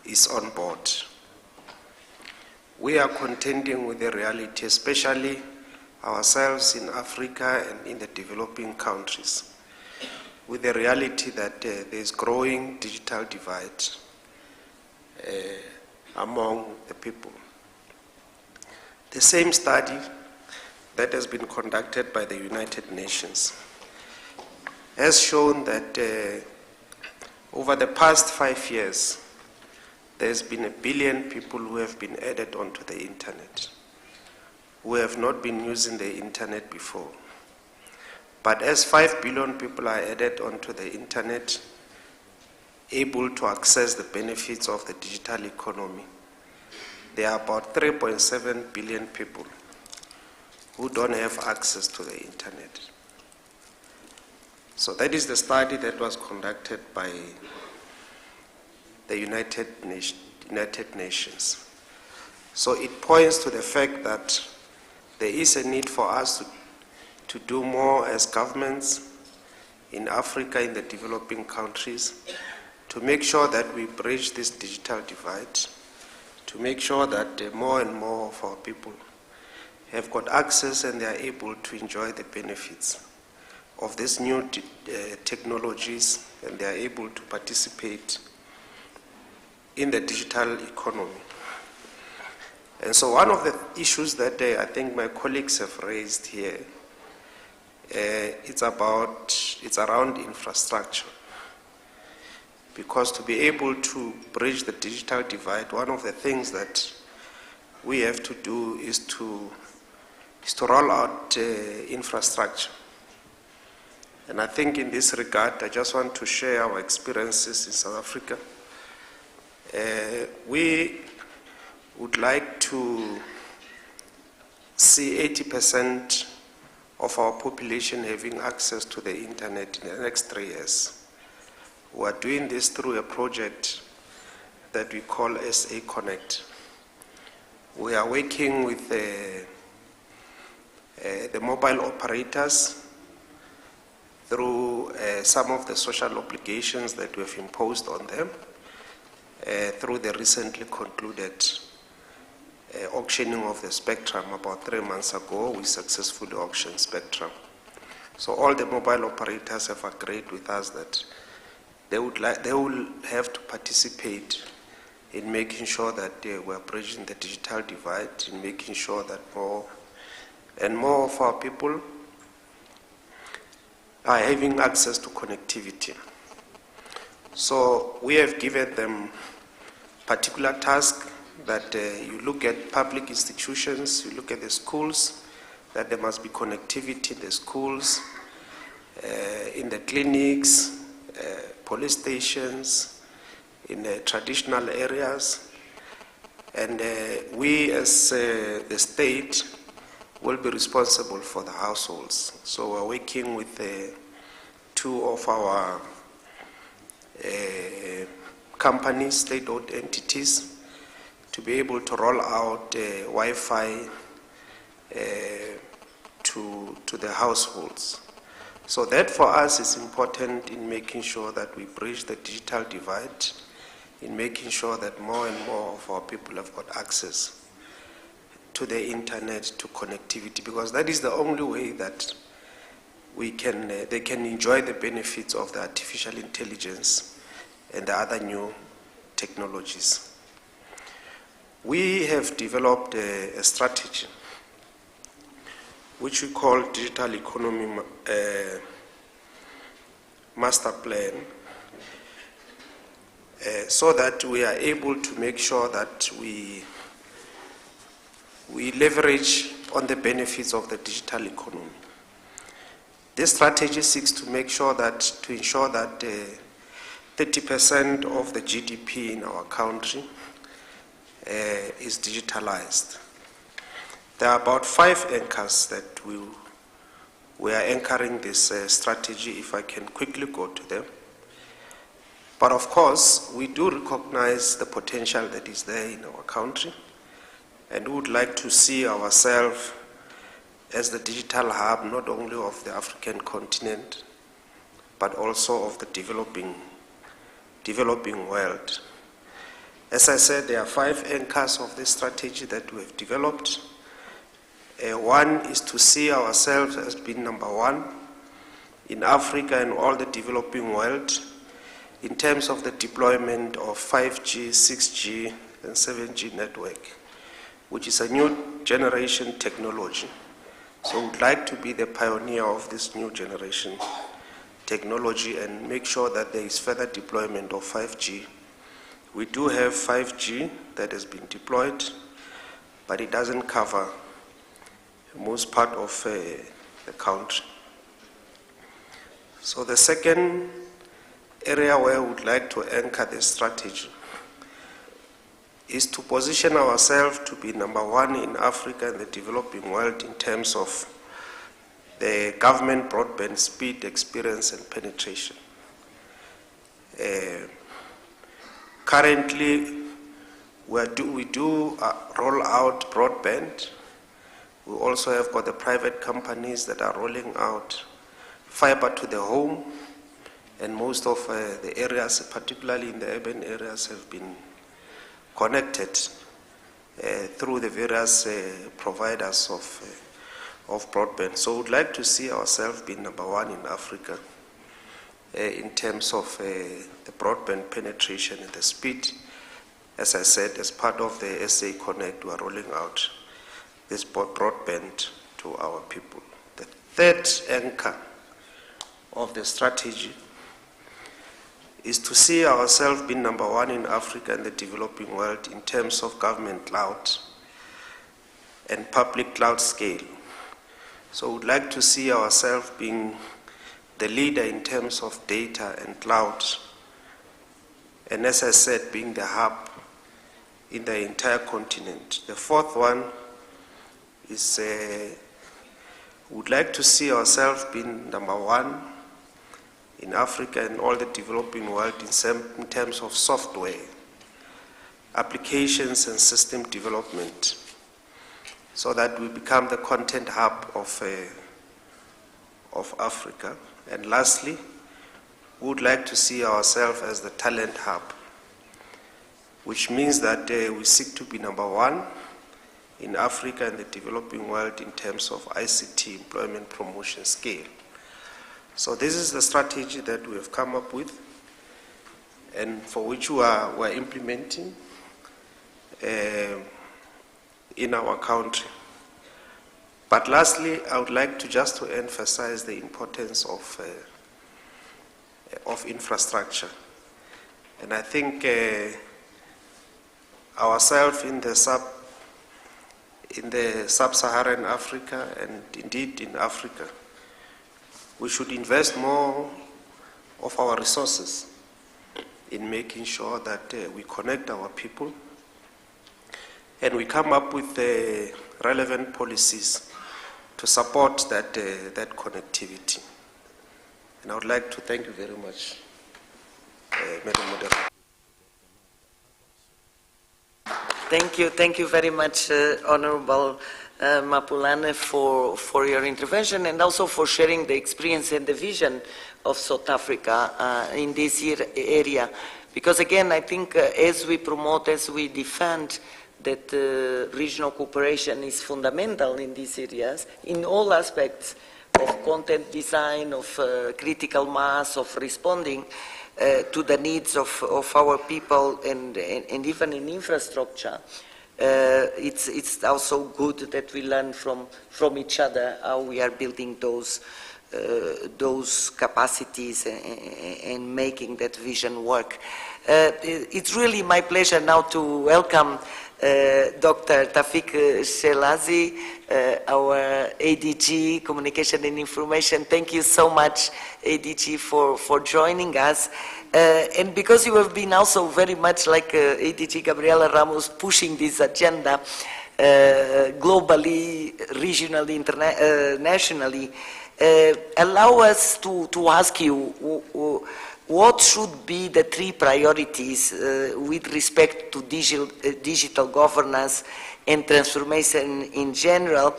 is on board. We are contending with the reality, especially ourselves in Africa and in the developing countries, with the reality that there is growing digital divide among the people. The same study that has been conducted by the United Nations has shown that Over the past 5 years, there's been 1 billion people who have been added onto the internet, who have not been using the internet before. But as 5 billion people are added onto the internet, able to access the benefits of the digital economy, there are about 3.7 billion people who don't have access to the internet. So that is the study that was conducted by the United Nations. So it points to the fact that there is a need for us to do more as governments in Africa, in the developing countries, to make sure that we bridge this digital divide, to make sure that more and more of our people have got access and they are able to enjoy the benefits of these new technologies, and they are able to participate in the digital economy. And so one of the issues that I think my colleagues have raised here, it's around infrastructure. Because to be able to bridge the digital divide, one of the things that we have to do is to roll out infrastructure. And I think in this regard, I just want to share our experiences in South Africa. We would like to see 80% of our population having access to the internet in the next 3 years. We are doing this through a project that we call SA Connect. We are working with the mobile operators through some of the social obligations that we have imposed on them through the recently concluded auctioning of the spectrum. About 3 months ago, we successfully auctioned spectrum. So all the mobile operators have agreed with us that they will have to participate in making sure that we are bridging the digital divide, in making sure that more and more of our people are having access to connectivity. So we have given them particular tasks that you look at public institutions, you look at the schools, that there must be connectivity in the schools, in the clinics, police stations, in traditional areas. And we as the state will be responsible for the households. So we're working with 2 of our companies, state-owned entities, to be able to roll out Wi-Fi to the households. So that for us is important in making sure that we bridge the digital divide, in making sure that more and more of our people have got access to the internet, to connectivity, because that is the only way that they can enjoy the benefits of the artificial intelligence and the other new technologies. We have developed a strategy which we call Digital Economy Master Plan, so that we are able to make sure that we leverage on the benefits of the digital economy. This strategy seeks to ensure that 30% of the GDP in our country is digitalized. There are about 5 anchors that we are anchoring this strategy, if I can quickly go to them. But of course, we do recognize the potential that is there in our country, and we would like to see ourselves as the digital hub, not only of the African continent, but also of the developing world. As I said, there are 5 anchors of this strategy that we have developed. One is to see ourselves as being number 1 in Africa and all the developing world in terms of the deployment of 5G, 6G, and 7G network, which is a new generation technology. So we'd like to be the pioneer of this new generation technology and make sure that there is further deployment of 5G. We do have 5G that has been deployed, but it doesn't cover most part of the country. So the second area where I would like to anchor the strategy is to position ourselves to be number one in Africa and the developing world in terms of the government broadband speed, experience, and penetration. Currently, we do roll out broadband. We also have got the private companies that are rolling out fiber to the home, and most of the areas, particularly in the urban areas, have been connected through the various providers of broadband. So we'd like to see ourselves be number one in Africa in terms of the broadband penetration and the speed. As I said, as part of the SA Connect, we are rolling out this broadband to our people. The third anchor of the strategy is to see ourselves being number one in Africa and the developing world in terms of government cloud and public cloud scale. So we'd like to see ourselves being the leader in terms of data and cloud, and as I said, being the hub in the entire continent. The fourth one is we'd like to see ourselves being number one in Africa and all the developing world in terms of software, applications and system development, so that we become the content hub of Africa. And lastly, we would like to see ourselves as the talent hub, which means that we seek to be number one in Africa and the developing world in terms of ICT employment promotion scale. So this is the strategy that we have come up with and for which we are implementing in our country. But lastly, I would like to just to emphasize the importance of infrastructure. And I think ourselves in the sub-Saharan Africa and indeed in Africa, we should invest more of our resources in making sure that we connect our people and we come up with the relevant policies to support that connectivity. And I would like to thank you very much, Madam Moderator. Thank you very much, Honorable Mapulane, for your intervention and also for sharing the experience and the vision of South Africa in this area. Because again, I think as we promote, as we defend that regional cooperation is fundamental in these areas, in all aspects of content design, of critical mass, of responding to the needs of our people and even in infrastructure. It's also good that we learn from each other how we are building those capacities and making that vision work. It's really my pleasure now to welcome Dr. Tafik Shelazi, our ADG, Communication and Information. Thank you so much, ADG, for joining us. And because you have been also very much like ADG Gabriela Ramos pushing this agenda globally, regionally, nationally, allow us to ask you what should be the three priorities with respect to digital governance and transformation in general,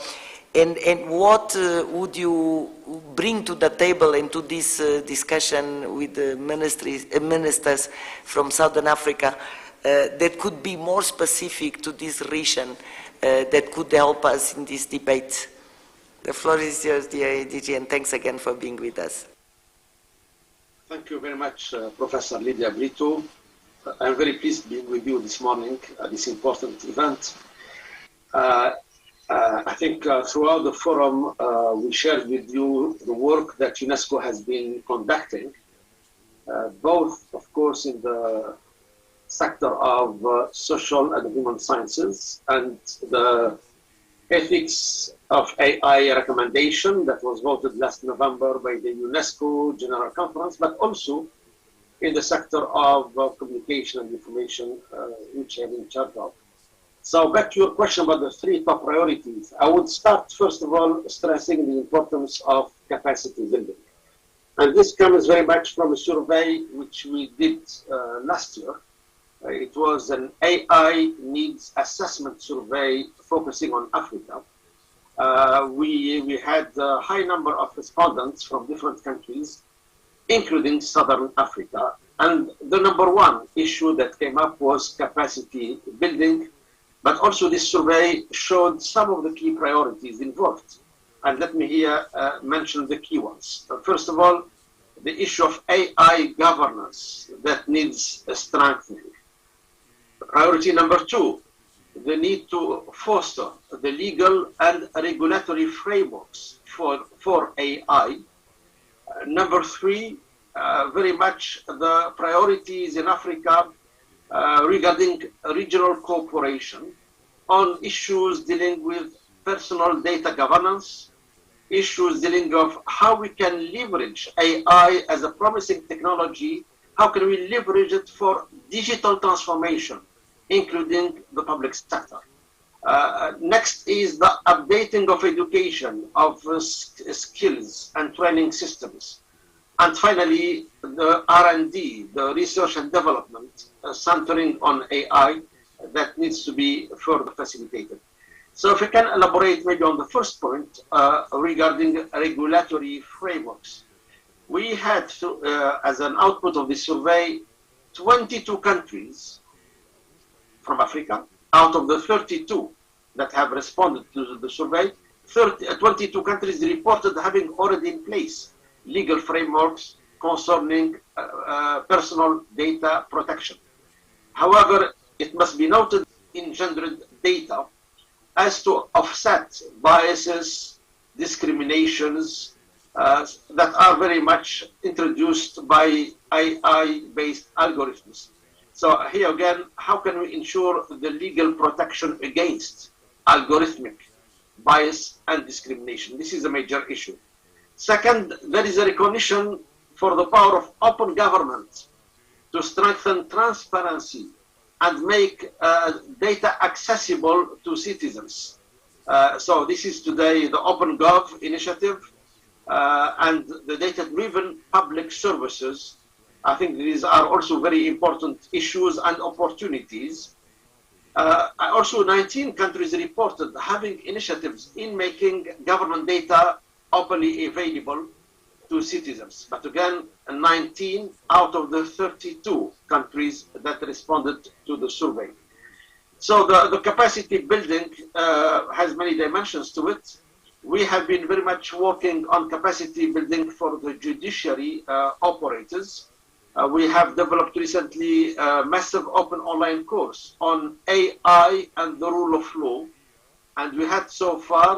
and what would you bring to the table and to this discussion with the ministers from Southern Africa that could be more specific to this region that could help us in this debate? The floor is yours, dear ADG, and thanks again for being with us. Thank you very much, Professor Lydia Brito. I'm very pleased to be with you this morning at this important event. I think throughout the forum, we shared with you the work that UNESCO has been conducting, both, of course, in the sector of social and human sciences and the ethics of AI recommendation that was voted last November by the UNESCO General Conference, but also in the sector of communication and information, which I'm in charge of. So back to your question about the three top priorities, I would start first of all stressing the importance of capacity building. And this comes very much from a survey which we did last year. It was an AI needs assessment survey focusing on Africa. We had a high number of respondents from different countries, including Southern Africa. And the number one issue that came up was capacity building. But also this survey showed some of the key priorities involved. And let me here mention the key ones. First of all, the issue of AI governance that needs strengthening. Priority number two, the need to foster the legal and regulatory frameworks for AI. Number three, very much the priorities in Africa regarding regional cooperation on issues dealing with personal data governance, issues dealing with how we can leverage AI as a promising technology, how can we leverage it for digital transformation, including the public sector. Next is the updating of education, of skills and training systems. And finally, the R&D, the research and development, centering on AI that needs to be further facilitated. So if we can elaborate maybe on the first point regarding regulatory frameworks. We had, as an output of this survey, 22 countries from Africa, out of the 32 that have responded to the survey, 22 countries reported having already in place legal frameworks concerning personal data protection. However, it must be noted engendered data as to offset biases, discriminations that are very much introduced by AI-based algorithms. So here again, how can we ensure the legal protection against algorithmic bias and discrimination? This is a major issue. Second, there is a recognition for the power of open government to strengthen transparency and make data accessible to citizens. So this is today the OpenGov initiative and the data-driven public services. I think these are also very important issues and opportunities. Also, 19 countries reported having initiatives in making government data openly available to citizens. But again, 19 out of the 32 countries that responded to the survey. So the capacity building has many dimensions to it. We have been very much working on capacity building for the judiciary operators. We have developed recently a massive open online course on AI and the rule of law. And we had so far,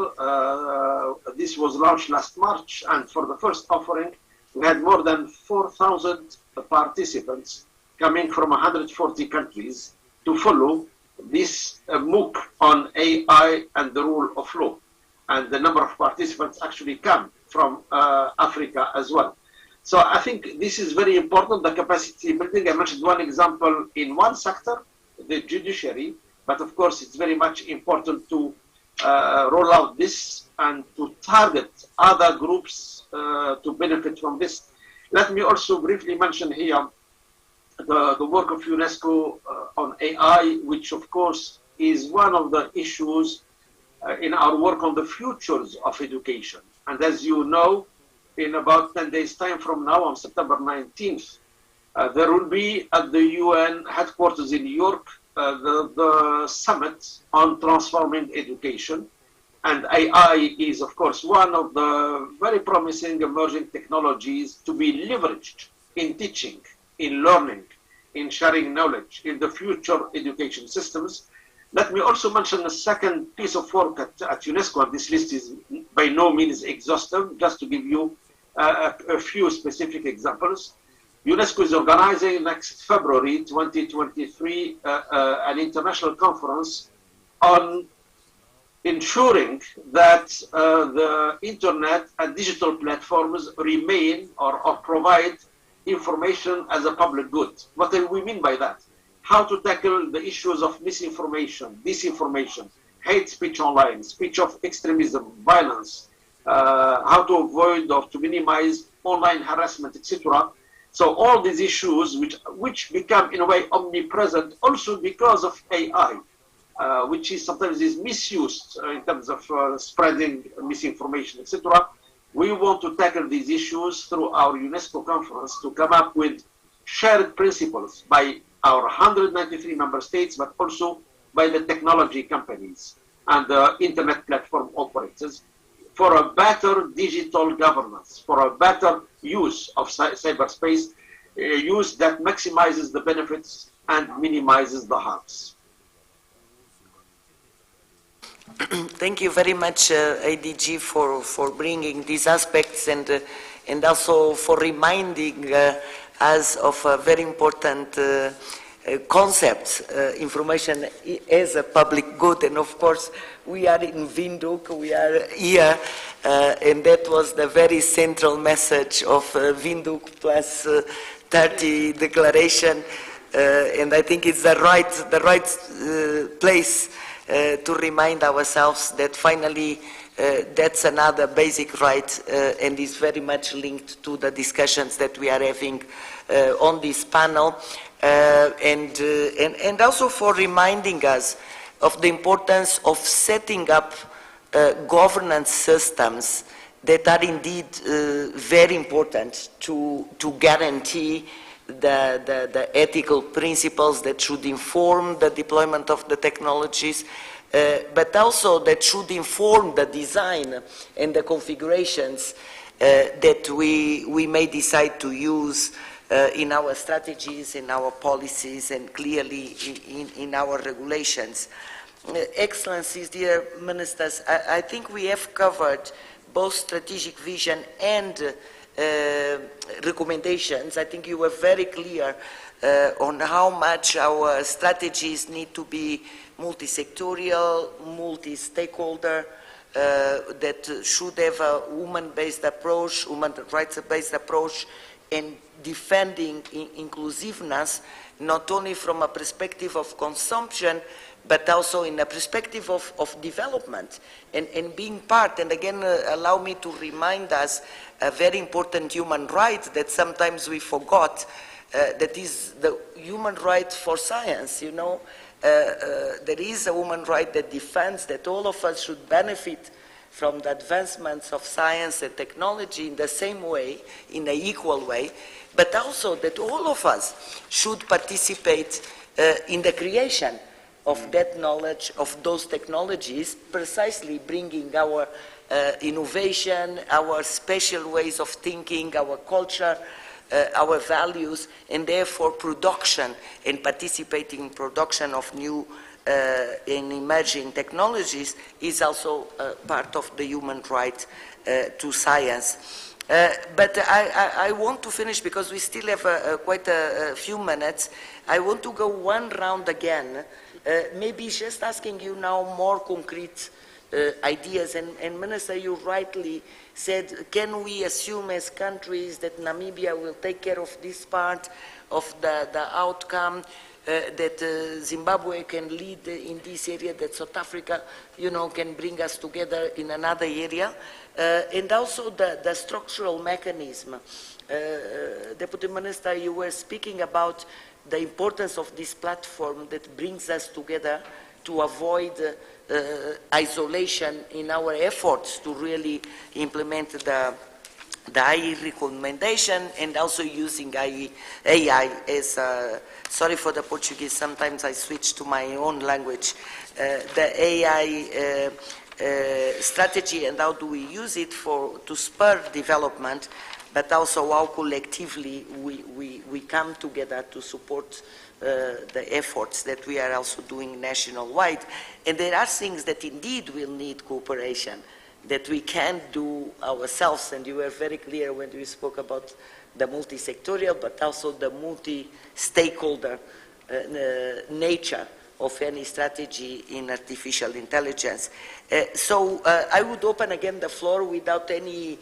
this was launched last March, and for the first offering, we had more than 4,000 participants coming from 140 countries to follow this MOOC on AI and the rule of law. And the number of participants actually come from Africa as well. So I think this is very important, the capacity building. I mentioned one example in one sector, the judiciary, but of course it's very much important to roll out this and to target other groups to benefit from this. Let me also briefly mention here the work of UNESCO on AI, which of course is one of the issues in our work on the futures of education. And as you know, in about 10 days time from now, on September 19th, there will be at the UN headquarters in New York the summit on transforming education. And AI is, of course, one of the very promising emerging technologies to be leveraged in teaching, in learning, in sharing knowledge, in the future education systems. Let me also mention a second piece of work at UNESCO, and this list is by no means exhaustive, just to give you a few specific examples. UNESCO is organizing next February 2023 an international conference on ensuring that the internet and digital platforms remain or provide information as a public good. What do we mean by that? How to tackle the issues of misinformation, disinformation, hate speech online, speech of extremism, violence, how to avoid or to minimize online harassment, etc. So all these issues which become in a way omnipresent also because of AI, which is sometimes is misused in terms of spreading misinformation, etc. We want to tackle these issues through our UNESCO conference to come up with shared principles by our 193 member states, but also by the technology companies and the internet platform operators for a better digital governance, for a better use of cyberspace, use that maximizes the benefits and minimizes the harms. Thank you very much, ADG, for bringing these aspects and also for reminding us of a very important concept, information as a public good. And of course, we are in Windhoek, we are here, and that was the very central message of Windhoek Plus 30 declaration. And I think it's the right place to remind ourselves that finally that's another basic right and is very much linked to the discussions that we are having on this panel, and also for reminding us of the importance of setting up governance systems that are indeed very important to guarantee the ethical principles that should inform the deployment of the technologies, but also that should inform the design and the configurations that we may decide to use in our strategies, in our policies, and clearly in our regulations. Excellencies, dear ministers, I think we have covered both strategic vision and recommendations. I think you were very clear on how much our strategies need to be multi-sectorial, multi-stakeholder, that should have a woman-based approach, woman rights-based approach, and defending inclusiveness, not only from a perspective of consumption, but also in a perspective of development and being part. And again, allow me to remind us a very important human right that sometimes we forgot, that is the human right for science. You know, there is a human right that defends that all of us should benefit from the advancements of science and technology in the same way, in an equal way, but also that all of us should participate in the creation of that knowledge, of those technologies, precisely bringing our innovation, our special ways of thinking, our culture, our values, and therefore production and participating in production of new and emerging technologies is also part of the human right to science. But I want to finish, because we still have quite a few minutes. I want to go one round again, maybe just asking you now more concrete ideas. And Minister, you rightly said, can we assume as countries that Namibia will take care of this part of the outcome, that Zimbabwe can lead in this area, that South Africa, you know, can bring us together in another area, and also the structural mechanism. Deputy Minister, you were speaking about the importance of this platform that brings us together to avoid isolation in our efforts to really implement the AI recommendation, and also using AI as, sorry for the Portuguese, sometimes I switch to my own language, the AI strategy, and how do we use it to spur development, but also how collectively we come together to support the efforts that we are also doing national-wide. And there are things that indeed will need cooperation that we can't do ourselves. And you were very clear when we spoke about the multi-sectorial, but also the multi-stakeholder nature of any strategy in artificial intelligence. So I would open again the floor without any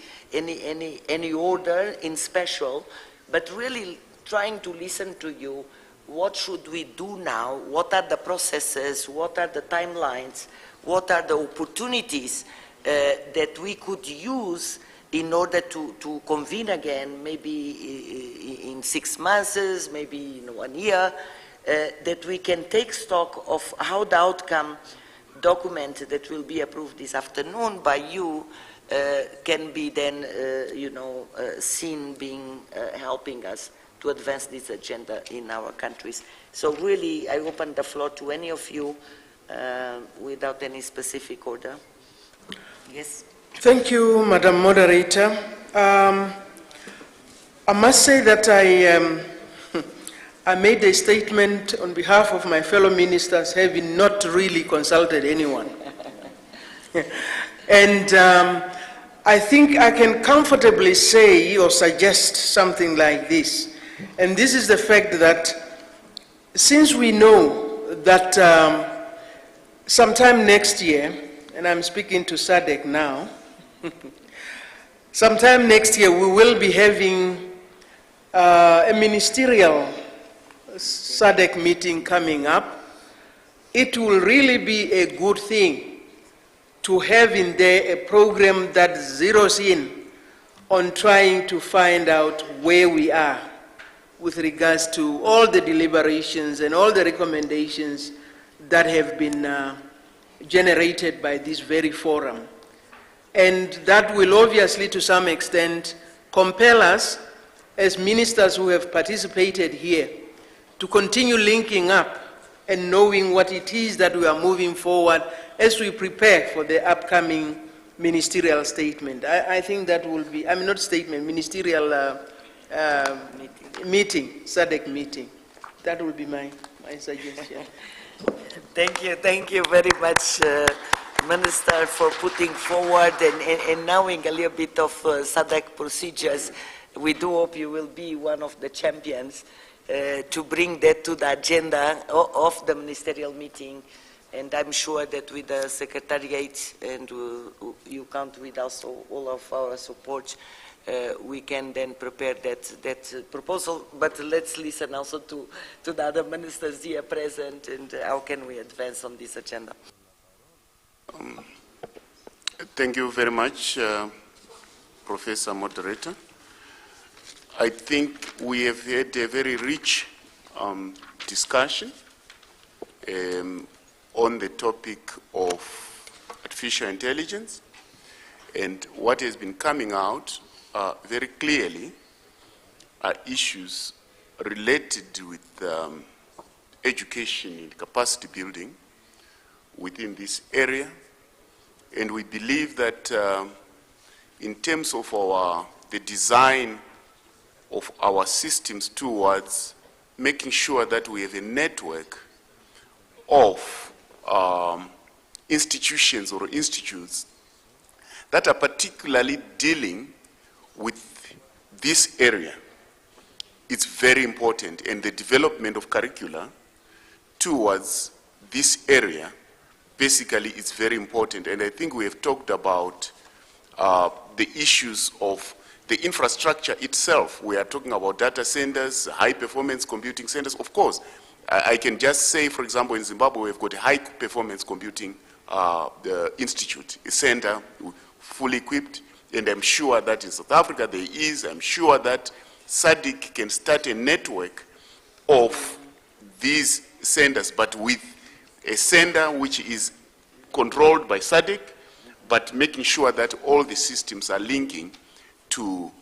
order in special, but really trying to listen to you. What should we do now? What are the processes? What are the timelines? What are the opportunities that we could use in order to convene again, maybe in 6 months, maybe in 1 year, that we can take stock of how the outcome document that will be approved this afternoon by you can be then, seen being helping us to advance this agenda in our countries. So really, I open the floor to any of you without any specific order. Yes. Thank you, Madam Moderator. I must say that I made a statement on behalf of my fellow ministers, having not really consulted anyone. And I think I can comfortably say or suggest something like this. And this is the fact that since we know that sometime next year, and I'm speaking to SADC now, sometime next year we will be having a ministerial SADC meeting coming up. It will really be a good thing to have in there a program that zeroes in on trying to find out where we are with regards to all the deliberations and all the recommendations that have been generated by this very forum. And that will obviously, to some extent, compel us as ministers who have participated here to continue linking up and knowing what it is that we are moving forward as we prepare for the upcoming ministerial statement. I think that will be, I mean not statement, ministerial meeting, SADC meeting. That will be my suggestion. Thank you very much, Minister, for putting forward and knowing a little bit of SADC procedures. We do hope you will be one of the champions to bring that to the agenda of the ministerial meeting. And I'm sure that with the Secretariat, and you count with us all of our support, we can then prepare that proposal. But let's listen also to the other ministers here present, and how can we advance on this agenda. Thank you very much, Professor Moderator. I think we have had a very rich discussion on the topic of artificial intelligence, and what has been coming out very clearly are issues related with education and capacity building within this area. And we believe that in terms of the design of our systems towards making sure that we have a network of institutions or institutes that are particularly dealing with this area, it's very important, and the development of curricula towards this area basically is very important. And I think we have talked about the issues of the infrastructure itself. We are talking about data centers, high-performance computing centers. Of course, I can just say, for example, in Zimbabwe, we've got a high-performance computing institute, a center fully equipped, and I'm sure that in South Africa there is. I'm sure that SADC can start a network of these centers, but with a center which is controlled by SADC, but making sure that all the systems are linking to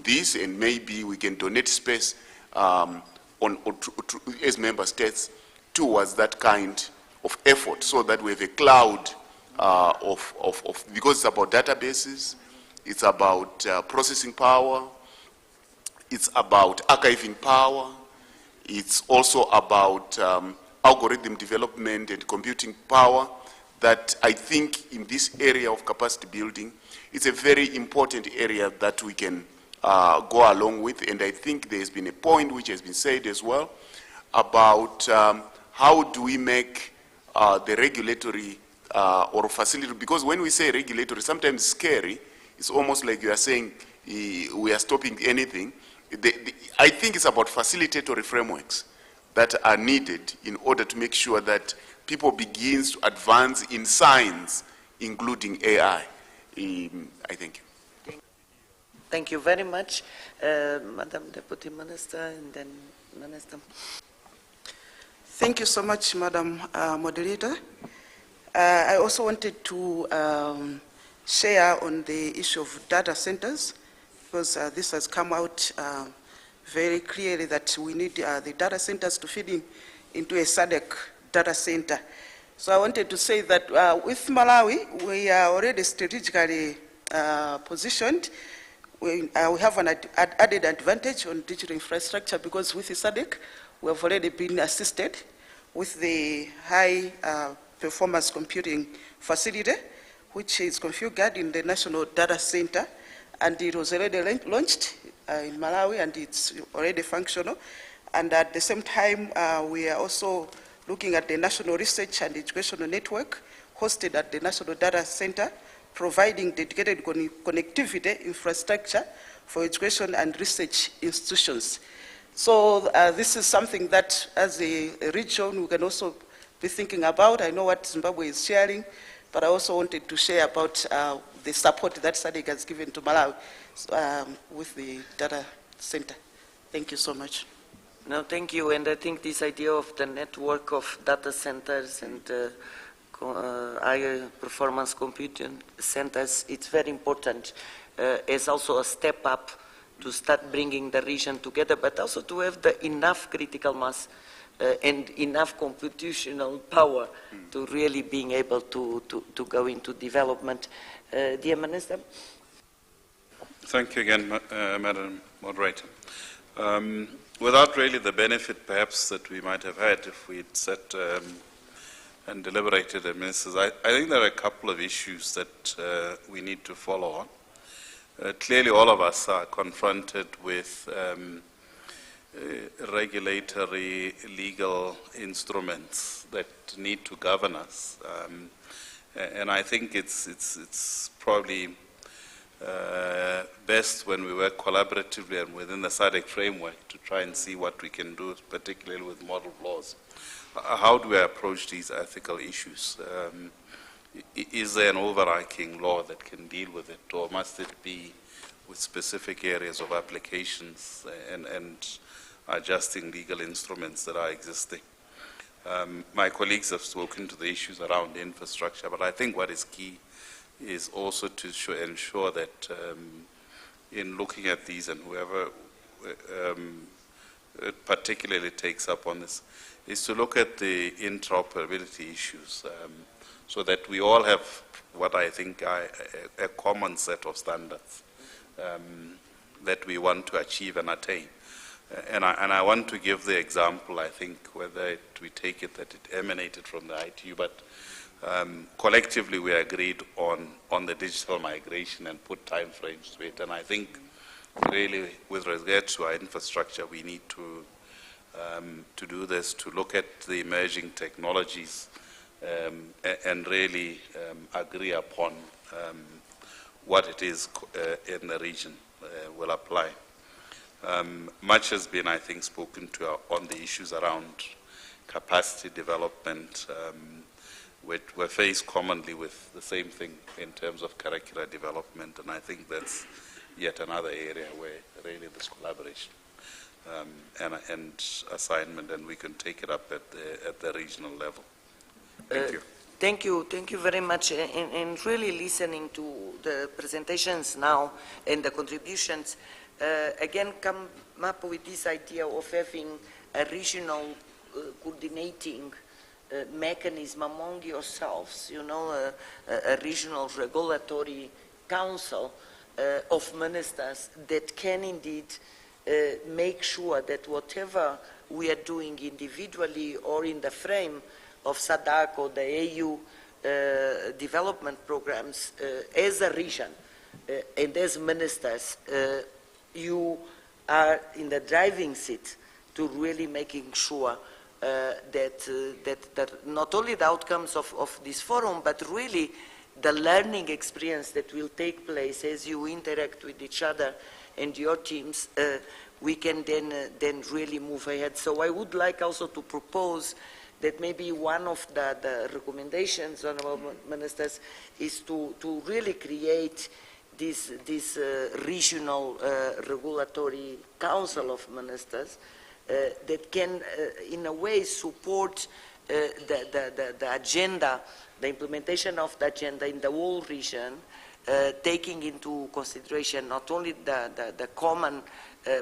this, and maybe we can donate space as member states towards that kind of effort, so that we have a cloud because it's about databases, it's about processing power, it's about archiving power, It's also about algorithm development and computing power that I think in this area of capacity building, it's a very important area that we can go along with. And I think there's been a point which has been said as well about how do we make the regulatory or facility, because when we say regulatory, sometimes it's scary. It's almost like you are saying we are stopping anything. I think it's about facilitatory frameworks that are needed in order to make sure that people begin to advance in science, including AI. I thank you. Thank you very much, Madam Deputy Minister, and then Minister. Thank you so much, Madam Moderator. I also wanted to share on the issue of data centers, because this has come out very clearly that we need the data centers to feed into a SADC data center. So I wanted to say that with Malawi, we are already strategically positioned. We have an added advantage on digital infrastructure because with the SADC, we have already been assisted with the high performance computing facility, which is configured in the National Data Center, and it was already launched in Malawi, and it's already functional. And at the same time, we are also looking at the National Research and Educational Network hosted at the National Data Center, providing dedicated connectivity infrastructure for education and research institutions. So this is something that, as a region, we can also be thinking about. I know what Zimbabwe is sharing, but I also wanted to share about the support that SADC has given to Malawi with the data center. Thank you so much. No, thank you. And I think this idea of the network of data centers and higher performance computing centers, it's very important as also a step up to start bringing the region together, but also to have the enough critical mass and enough computational power to really being able to go into development. Dear Minister. Thank you again, Madam Moderator. Without really the benefit perhaps that we might have had if we'd sat and deliberated at ministers, I think there are a couple of issues that we need to follow on. Clearly all of us are confronted with regulatory legal instruments that need to govern us. And I think it's probably best when we work collaboratively and within the SADC framework to try and see what we can do, particularly with model laws. How do we approach these ethical issues? Is there an overarching law that can deal with it, or must it be with specific areas of applications and adjusting legal instruments that are existing? My colleagues have spoken to the issues around infrastructure, but I think what is key is also to ensure that in looking at these, and whoever particularly takes up on this, is to look at the interoperability issues so that we all have what I think are a common set of standards that we want to achieve and attain. And I want to give the example, I think, whether we take it that it emanated from the ITU, but collectively we agreed on the digital migration and put time frames to it. And I think really with regard to our infrastructure, we need to do this, to look at the emerging technologies and really agree upon what it is in the region will apply. Much has been, I think, spoken to on the issues around capacity development. We're faced commonly with the same thing in terms of curricular development, and I think that's yet another area where really this collaboration and assignment, and we can take it up at the regional level. Thank you. Thank you very much. And really listening to the presentations now and the contributions, again come up with this idea of having a regional coordinating mechanism among yourselves, you know, a regional regulatory council of ministers that can indeed make sure that whatever we are doing individually or in the frame of SADC or the AU development programs as a region and as ministers, you are in the driving seat to really making sure that not only the outcomes of this forum, but really the learning experience that will take place as you interact with each other and your teams, we can then really move ahead. So I would like also to propose that maybe one of the recommendations, honorable ministers, is to really create this regional regulatory council of ministers that can, in a way, support the agenda, the implementation of the agenda in the whole region, taking into consideration not only the common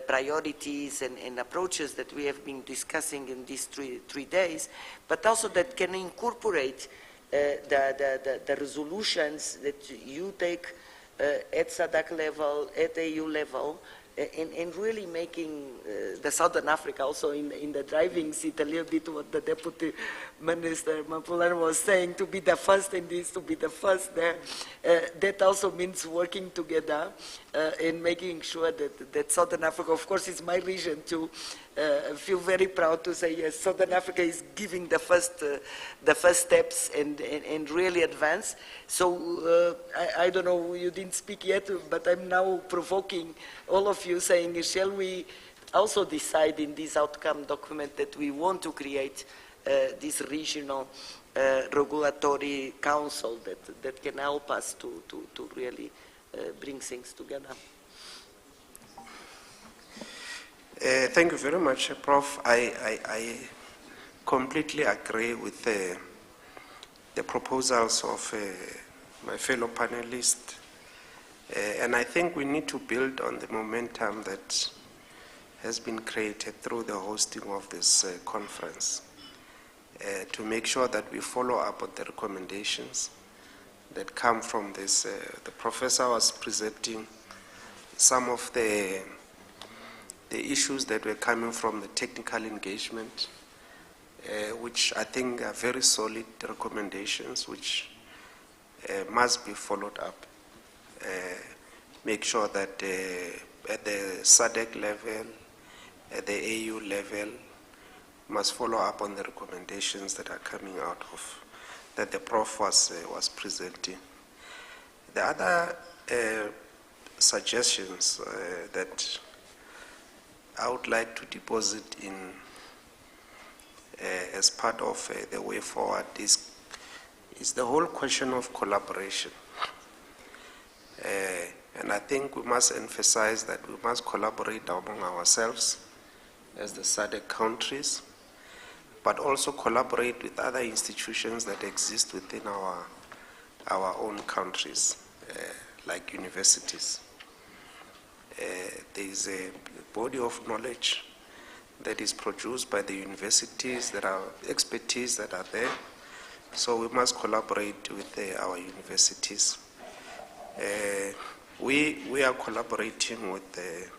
priorities and approaches that we have been discussing in these three days, but also that can incorporate the resolutions that you take at SADC level, at AU level, and really making the Southern Africa also in the driving seat, a little bit what the Deputy Minister Mapulana was saying, to be the first in this, to be the first there. That also means working together and making sure that Southern Africa, of course, is my region too. Feel very proud to say, yes, Southern Africa is giving the first steps and really advance. So I don't know, you didn't speak yet, but I'm now provoking all of you saying, shall we also decide in this outcome document that we want to create this regional regulatory council that can help us to really bring things together? Thank you very much, Prof. I completely agree with the proposals of my fellow panelists, and I think we need to build on the momentum that has been created through the hosting of this conference to make sure that we follow up on the recommendations that come from this. The professor was presenting some of the issues that were coming from the technical engagement, which I think are very solid recommendations, which must be followed up. Make sure that at the SADC level, at the AU level, must follow up on the recommendations that are coming out of, that the Prof was presenting. The other suggestions that I would like to deposit in as part of the way forward is the whole question of collaboration. And I think we must emphasize that we must collaborate among ourselves as the SADC countries, but also collaborate with other institutions that exist within our own countries, like universities. There is a body of knowledge that is produced by the universities, there are expertise that are there, so we must collaborate with our universities. We are collaborating with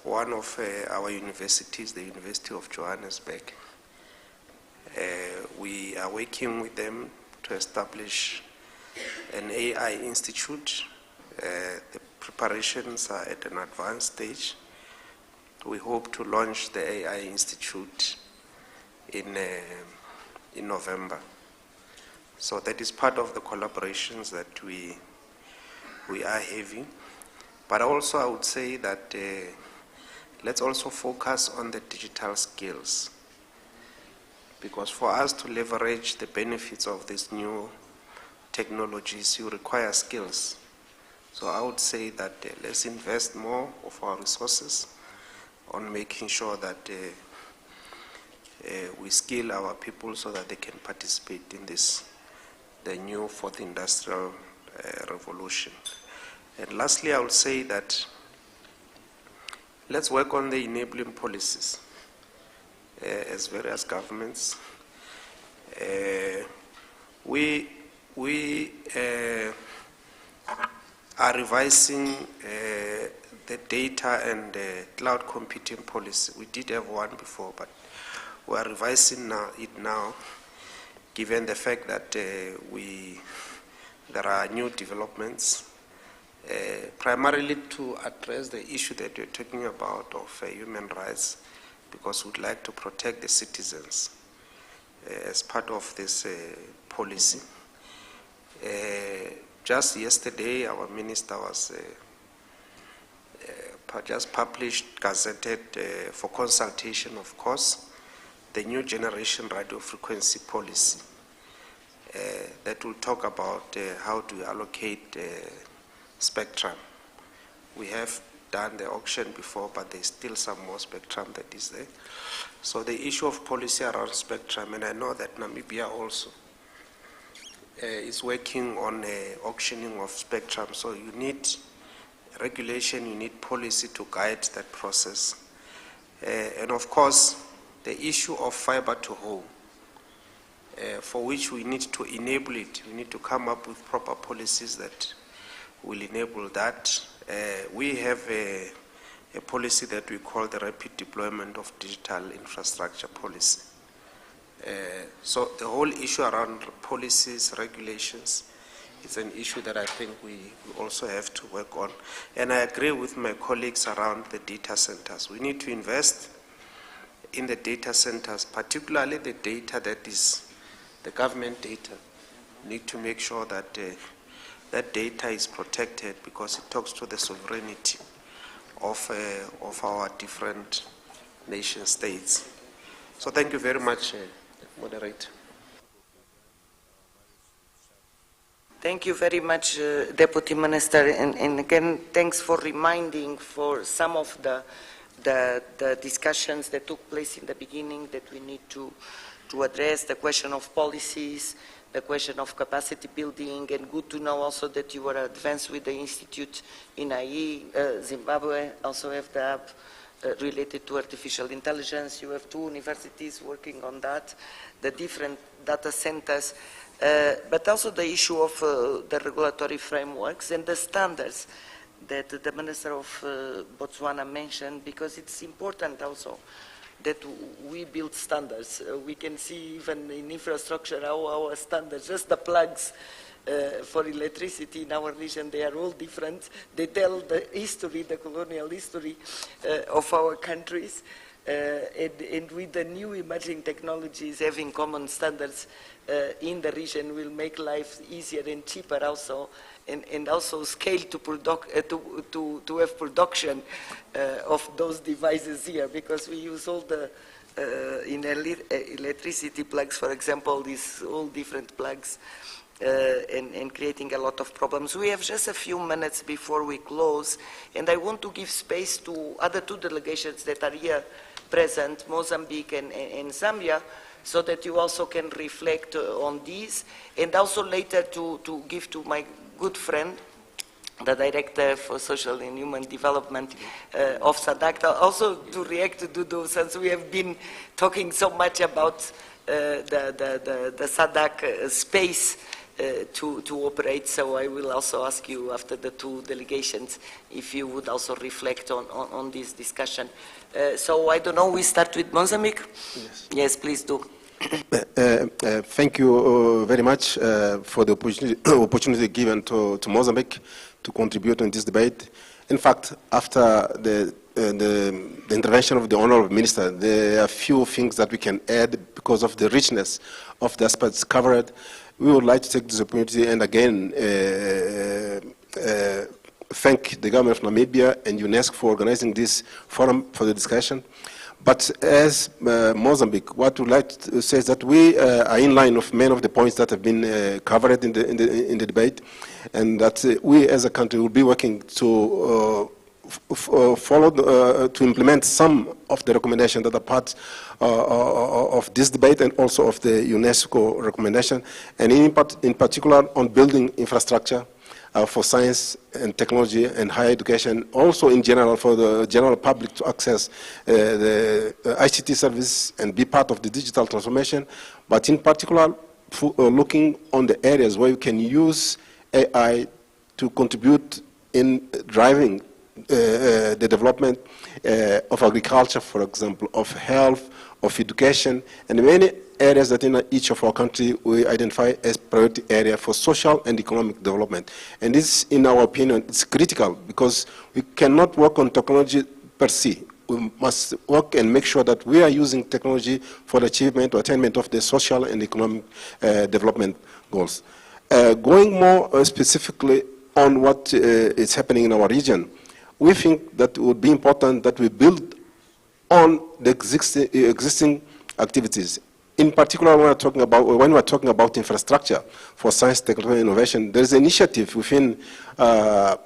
one of our universities, the University of Johannesburg. We are working with them to establish an AI institute. The preparations are at an advanced stage. We hope to launch the AI institute in November. So that is part of the collaborations that we are having. But also I would say that let's also focus on the digital skills, because for us to leverage the benefits of these new technologies, you require skills. So I would say that let's invest more of our resources on making sure that we skill our people so that they can participate in the new fourth industrial revolution. And lastly, I would say that let's work on the enabling policies as various governments. We are revising the data and cloud computing policy. We did have one before, but we are revising it now, given the fact that there are new developments, primarily to address the issue that you're talking about of human rights, because we'd like to protect the citizens as part of this policy. Just yesterday, our minister was just published, gazetted for consultation, of course, the new generation radio frequency policy that will talk about how to allocate spectrum. We have done the auction before, but there's still some more spectrum that is there. So the issue of policy around spectrum, and I know that Namibia also is working on auctioning of spectrum. So you need regulation, you need policy to guide that process. And of course, the issue of fiber to home, for which we need to enable it. We need to come up with proper policies that will enable that. We have a policy that we call the rapid deployment of digital infrastructure policy. So the whole issue around policies, regulations, is an issue that I think we also have to work on. And I agree with my colleagues around the data centers. We need to invest in the data centers, particularly the data that is the government data. We need to make sure that that data is protected, because it talks to the sovereignty of our different nation states. So thank you very much, Moderator. Thank you very much, Deputy Minister, and again, thanks for reminding for some of the discussions that took place in the beginning that we need to address the question of policies, the question of capacity building, and good to know also that you were advanced with the institute in IE. Zimbabwe also have the hub related to artificial intelligence. You have 2 universities working on that, the different data centers, but also the issue of the regulatory frameworks and the standards that the Minister of Botswana mentioned, because it's important also that we build standards. We can see even in infrastructure how our standards, just the plugs for electricity in our region, they are all different. They tell the history, the colonial history of our countries. And with the new emerging technologies, having common standards in the region will make life easier and cheaper also, and also scale to have production of those devices here, because we use all the in electricity plugs, for example, these all different plugs, and creating a lot of problems. We have just a few minutes before we close, and I want to give space to other 2 delegations that are here present, Mozambique and Zambia, so that you also can reflect on these, and also later to give to my good friend, the Director for Social and Human Development of SADC, also to react to those, since we have been talking so much about the SADC space to operate. So I will also ask you after the 2 delegations if you would also reflect on this discussion. So I don't know, we start with Mozambique? Yes, please do. Thank you very much for the opportunity given to Mozambique to contribute in this debate. In fact, after the intervention of the Honourable Minister, there are few things that we can add because of the richness of the aspects covered. We would like to take this opportunity and again thank the government of Namibia and UNESCO for organizing this forum for the discussion. But as Mozambique, what we'd like to say is that we are in line with many of the points that have been covered in the debate, and that we as a country will be working to to implement some of the recommendations that are part of this debate and also of the UNESCO recommendation, and in particular on building infrastructure for science and technology and higher education, also in general for the general public to access the ICT service and be part of the digital transformation, but in particular looking on the areas where you can use AI to contribute in driving the development of agriculture, for example, of health, of education, and many areas that in each of our country we identify as priority area for social and economic development. And this, in our opinion, is critical because we cannot work on technology per se. We must work and make sure that we are using technology for the achievement or attainment of the social and economic development goals. Going more specifically on what is happening in our region, we think that it would be important that we build on the existing activities. In particular, when we're talking about infrastructure for science, technology, and innovation, there is an initiative within our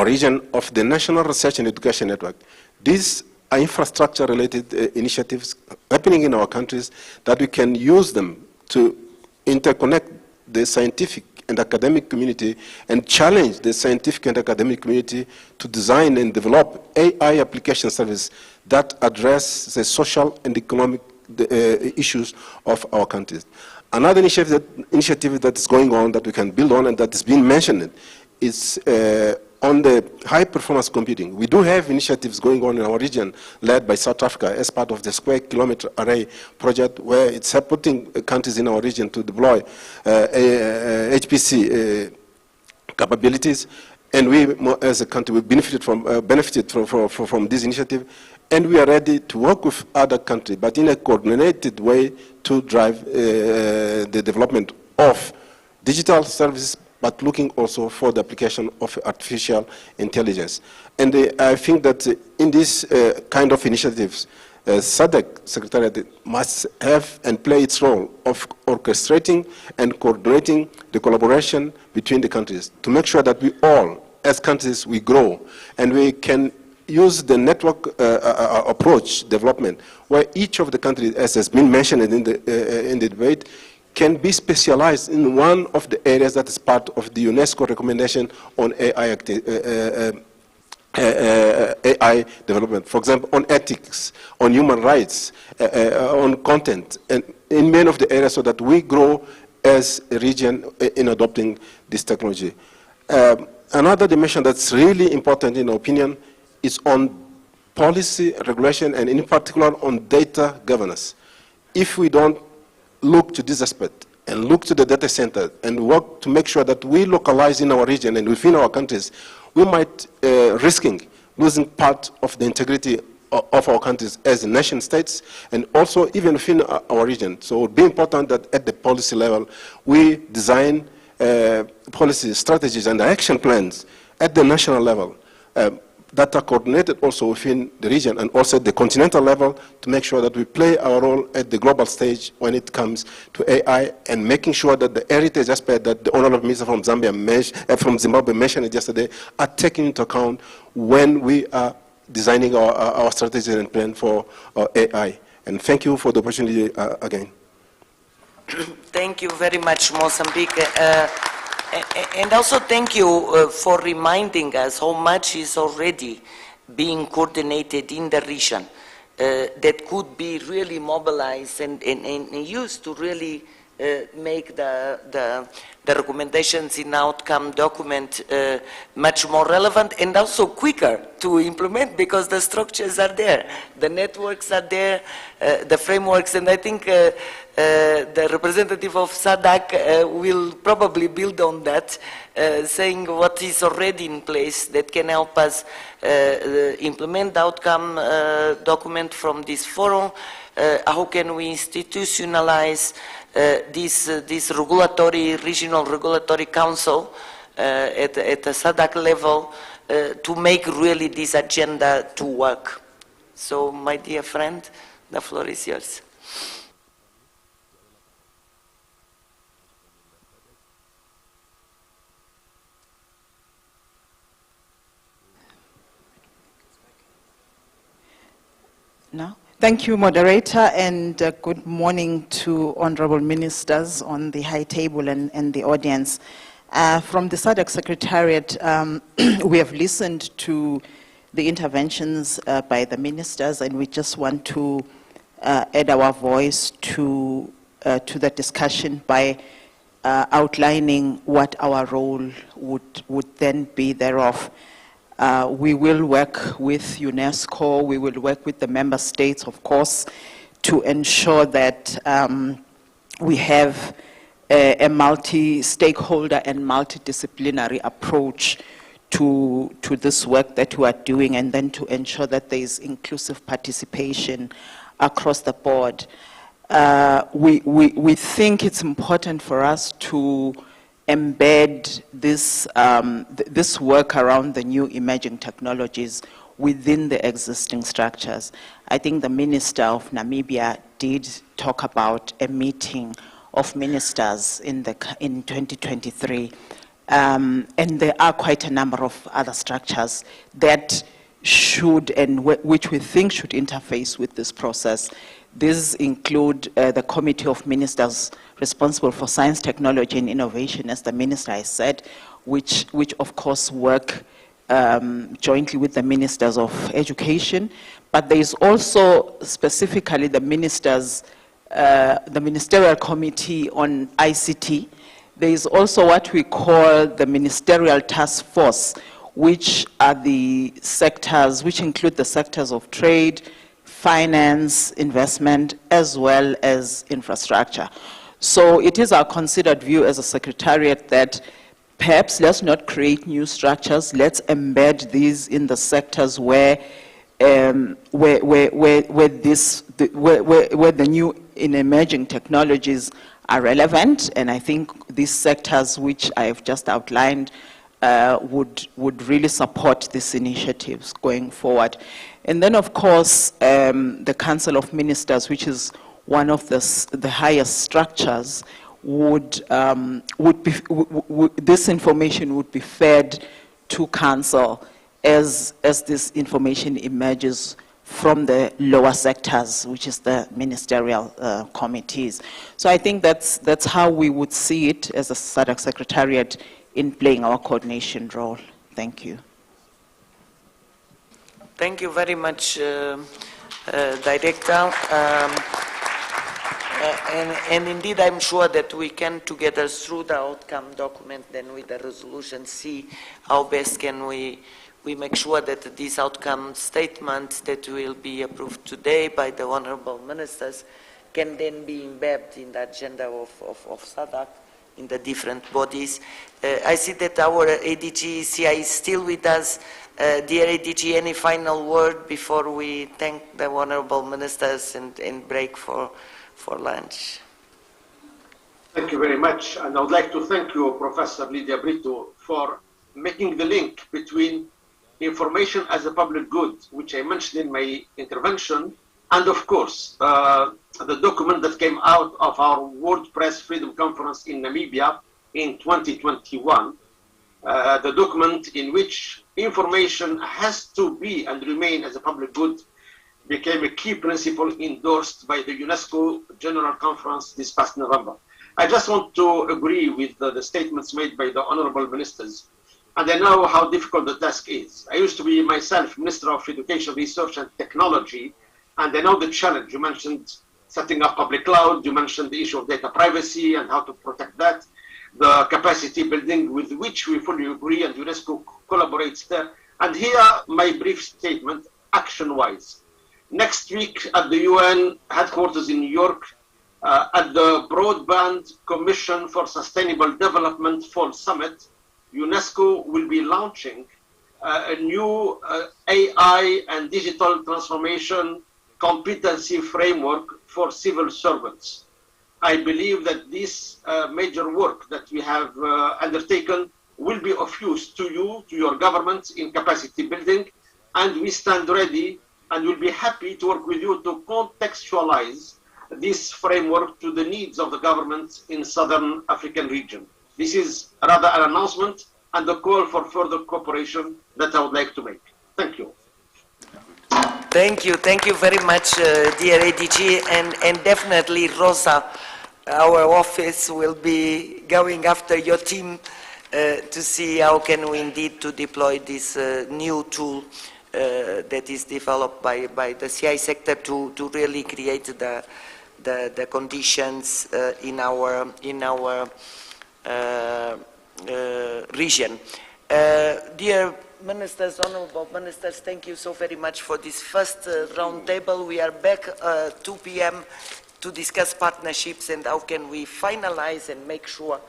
region of the National Research and Education Network. These are infrastructure-related initiatives happening in our countries that we can use them to interconnect the scientific and academic community and challenge the scientific and academic community to design and develop AI application services that address the social and economic issues of our countries. Another initiative that is going on that we can build on and that is being mentioned is on the high-performance computing. We do have initiatives going on in our region led by South Africa as part of the Square Kilometre Array project, where it's supporting countries in our region to deploy HPC capabilities. And we, as a country, we benefited from this initiative. And we are ready to work with other countries, but in a coordinated way to drive the development of digital services, but looking also for the application of artificial intelligence. And I think that in this kind of initiatives, SADC Secretariat must have and play its role of orchestrating and coordinating the collaboration between the countries to make sure that we all, as countries, we grow and we can use the network approach development, where each of the countries, as has been mentioned in the debate, can be specialized in one of the areas that is part of the UNESCO recommendation on AI development. For example, on ethics, on human rights, on content, and in many of the areas so that we grow as a region in adopting this technology. Another dimension that's really important in our opinion is on policy regulation and in particular on data governance. If we don't look to this aspect and look to the data center and work to make sure that we localize in our region and within our countries, we might risking losing part of the integrity of our countries as nation states and also even within our region. So it would be important that at the policy level we design policy strategies and action plans at the national level that are coordinated also within the region and also at the continental level to make sure that we play our role at the global stage when it comes to AI and making sure that the heritage aspect that the Honorable Minister from Zimbabwe mentioned yesterday are taken into account when we are designing our strategy and plan for AI. And thank you for the opportunity again. Thank you very much, Mozambique. And also thank you for reminding us how much is already being coordinated in the region that could be really mobilized and used to really make the recommendations in outcome document much more relevant and also quicker to implement because the structures are there, the networks are there, the frameworks, and I think the representative of SADC will probably build on that, saying what is already in place that can help us implement the outcome document from this forum. How can we institutionalize this regulatory, regional regulatory council at the SADC level to make really this agenda to work. So, my dear friend, the floor is yours. No? Thank you, moderator, and good morning to honorable ministers on the high table and the audience. From the SADC Secretariat, we have listened to the interventions by the ministers, and we just want to add our voice to the discussion by outlining what our role would then be thereof. We will work with UNESCO, we will work with the member states, of course, to ensure that we have a multi-stakeholder and multidisciplinary approach to this work that we are doing, and then to ensure that there is inclusive participation across the board. We think it's important for us to embed this, this work around the new emerging technologies within the existing structures. I think the Minister of Namibia did talk about a meeting of ministers in 2023. And there are quite a number of other structures that should, and which we think should interface with this process. These include the Committee of Ministers responsible for science, technology, and innovation, as the Minister has said, which of course work jointly with the Ministers of Education. But there is also specifically the Ministerial Committee on ICT. There is also what we call the Ministerial Task Force, which are the sectors, which include the sectors of trade, finance, investment, as well as infrastructure. So it is our considered view as a secretariat that perhaps let's not create new structures, let's embed these in the sectors where the new and emerging technologies are relevant, and I think these sectors which I have just outlined would really support these initiatives going forward. And then, of course, the Council of Ministers, which is one of the highest structures, this information would be fed to Council as this information emerges from the lower sectors, which is the ministerial committees. So I think that's how we would see it as a SADC Secretariat in playing our coordination role. Thank you. Thank you very much, Director. And indeed, I'm sure that we can together, through the outcome document, then with the resolution, see how best can we make sure that these outcome statements that will be approved today by the honorable ministers can then be embedded in the agenda of SADC in the different bodies. I see that our ADG CI is still with us. Dear ADG, any final word before we thank the honorable ministers and break for lunch? Thank you very much. And I would like to thank you, Professor Lydia Brito, for making the link between information as a public good, which I mentioned in my intervention, and of course, the document that came out of our World Press Freedom Conference in Namibia in 2021, the document in which information has to be and remain as a public good became a key principle endorsed by the UNESCO General Conference this past November. I just want to agree with the statements made by the honorable ministers. And I know how difficult the task is. I used to be myself Minister of Education, Research and Technology, and I know the challenge. You mentioned setting up public cloud, you mentioned the issue of data privacy and how to protect that, the capacity building with which we fully agree and UNESCO collaborates there. And here, my brief statement, action-wise. Next week at the UN headquarters in New York, at the Broadband Commission for Sustainable Development Fall Summit, UNESCO will be launching a new AI and digital transformation competency framework for civil servants. I believe that this major work that we have undertaken will be of use to you, to your governments in capacity building, and we stand ready and will be happy to work with you to contextualize this framework to the needs of the governments in Southern African region. This is rather an announcement and a call for further cooperation that I would like to make. Thank you. Thank you very much, dear ADG, and definitely Rosa, our office will be going after your team to see how can we indeed to deploy this new tool that is developed by the CI sector to really create the conditions in our region. Dear Ministers, honorable ministers, thank you so very much for this first roundtable. We are back 2 p.m. to discuss partnerships and how can we finalize and make sure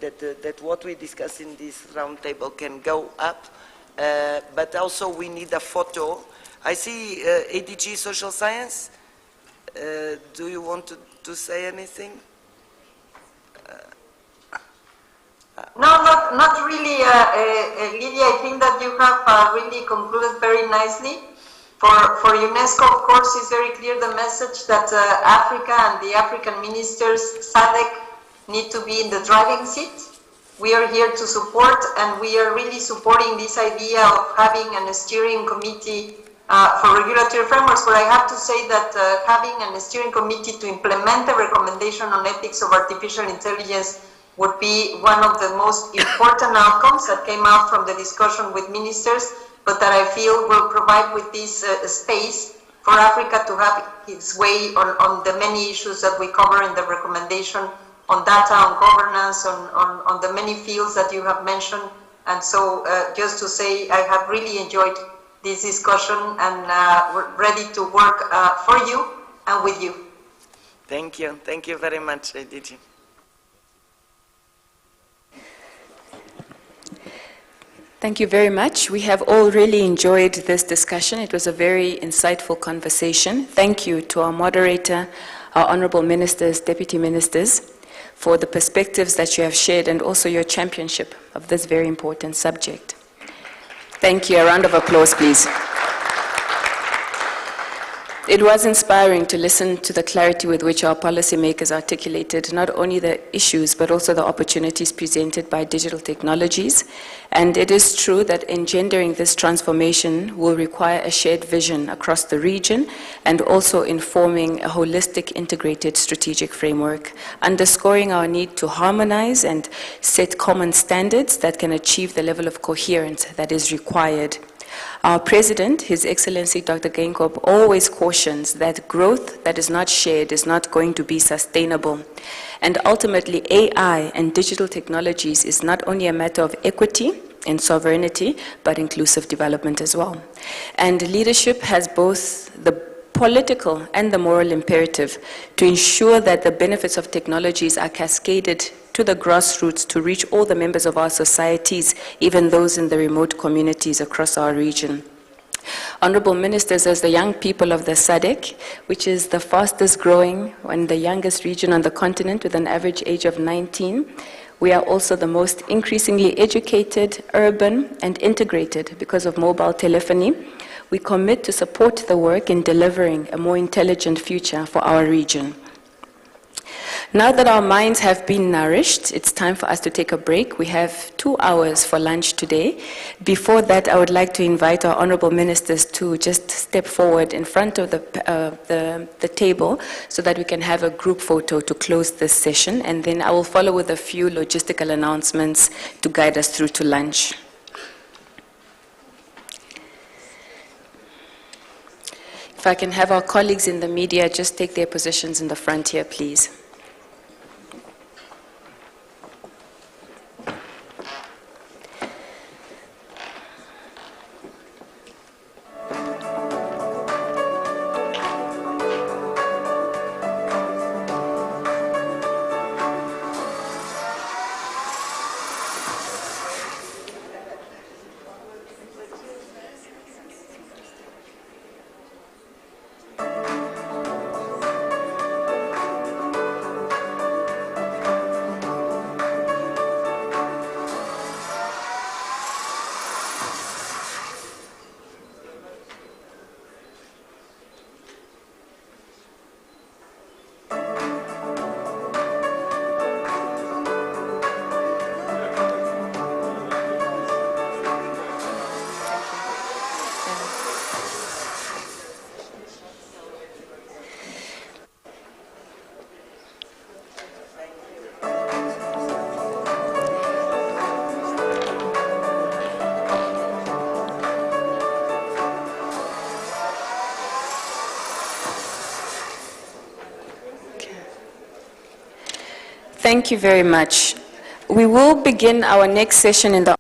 that what we discuss in this roundtable can go up. But also we need a photo. I see ADG Social Science. Do you want to say anything? No, not really, Lydia. I think that you have really concluded very nicely. For UNESCO, of course, it's very clear the message that Africa and the African ministers, SADC, need to be in the driving seat. We are here to support, and we are really supporting this idea of having a steering committee for regulatory frameworks. But I have to say that having a steering committee to implement the recommendation on ethics of artificial intelligence would be one of the most important outcomes that came out from the discussion with ministers, but that I feel will provide with this space for Africa to have its way on the many issues that we cover in the recommendation on data, on governance, on the many fields that you have mentioned. And so just to say, I have really enjoyed this discussion and we're ready to work for you and with you. Thank you. Thank you very much, ADG. Thank you very much. We have all really enjoyed this discussion. It was a very insightful conversation. Thank you to our moderator, our honorable ministers, deputy ministers, for the perspectives that you have shared and also your championship of this very important subject. Thank you. A round of applause, please. It was inspiring to listen to the clarity with which our policymakers articulated not only the issues but also the opportunities presented by digital technologies. And it is true that engendering this transformation will require a shared vision across the region and also informing a holistic, integrated strategic framework, underscoring our need to harmonize and set common standards that can achieve the level of coherence that is required. Our President, His Excellency Dr. Geingob, always cautions that growth that is not shared is not going to be sustainable. And ultimately, AI and digital technologies is not only a matter of equity and sovereignty, but inclusive development as well. And leadership has both the political and the moral imperative to ensure that the benefits of technologies are cascaded to the grassroots to reach all the members of our societies, even those in the remote communities across our region. Honorable Ministers, as the young people of the SADC, which is the fastest growing and the youngest region on the continent with an average age of 19, we are also the most increasingly educated, urban, and integrated because of mobile telephony. We commit to support the work in delivering a more intelligent future for our region. Now that our minds have been nourished, it's time for us to take a break. We have 2 hours for lunch today. Before that, I would like to invite our honorable ministers to just step forward in front of the table so that we can have a group photo to close this session. And then I will follow with a few logistical announcements to guide us through to lunch. If I can have our colleagues in the media just take their positions in the front here, please. Thank you very much. We will begin our next session in the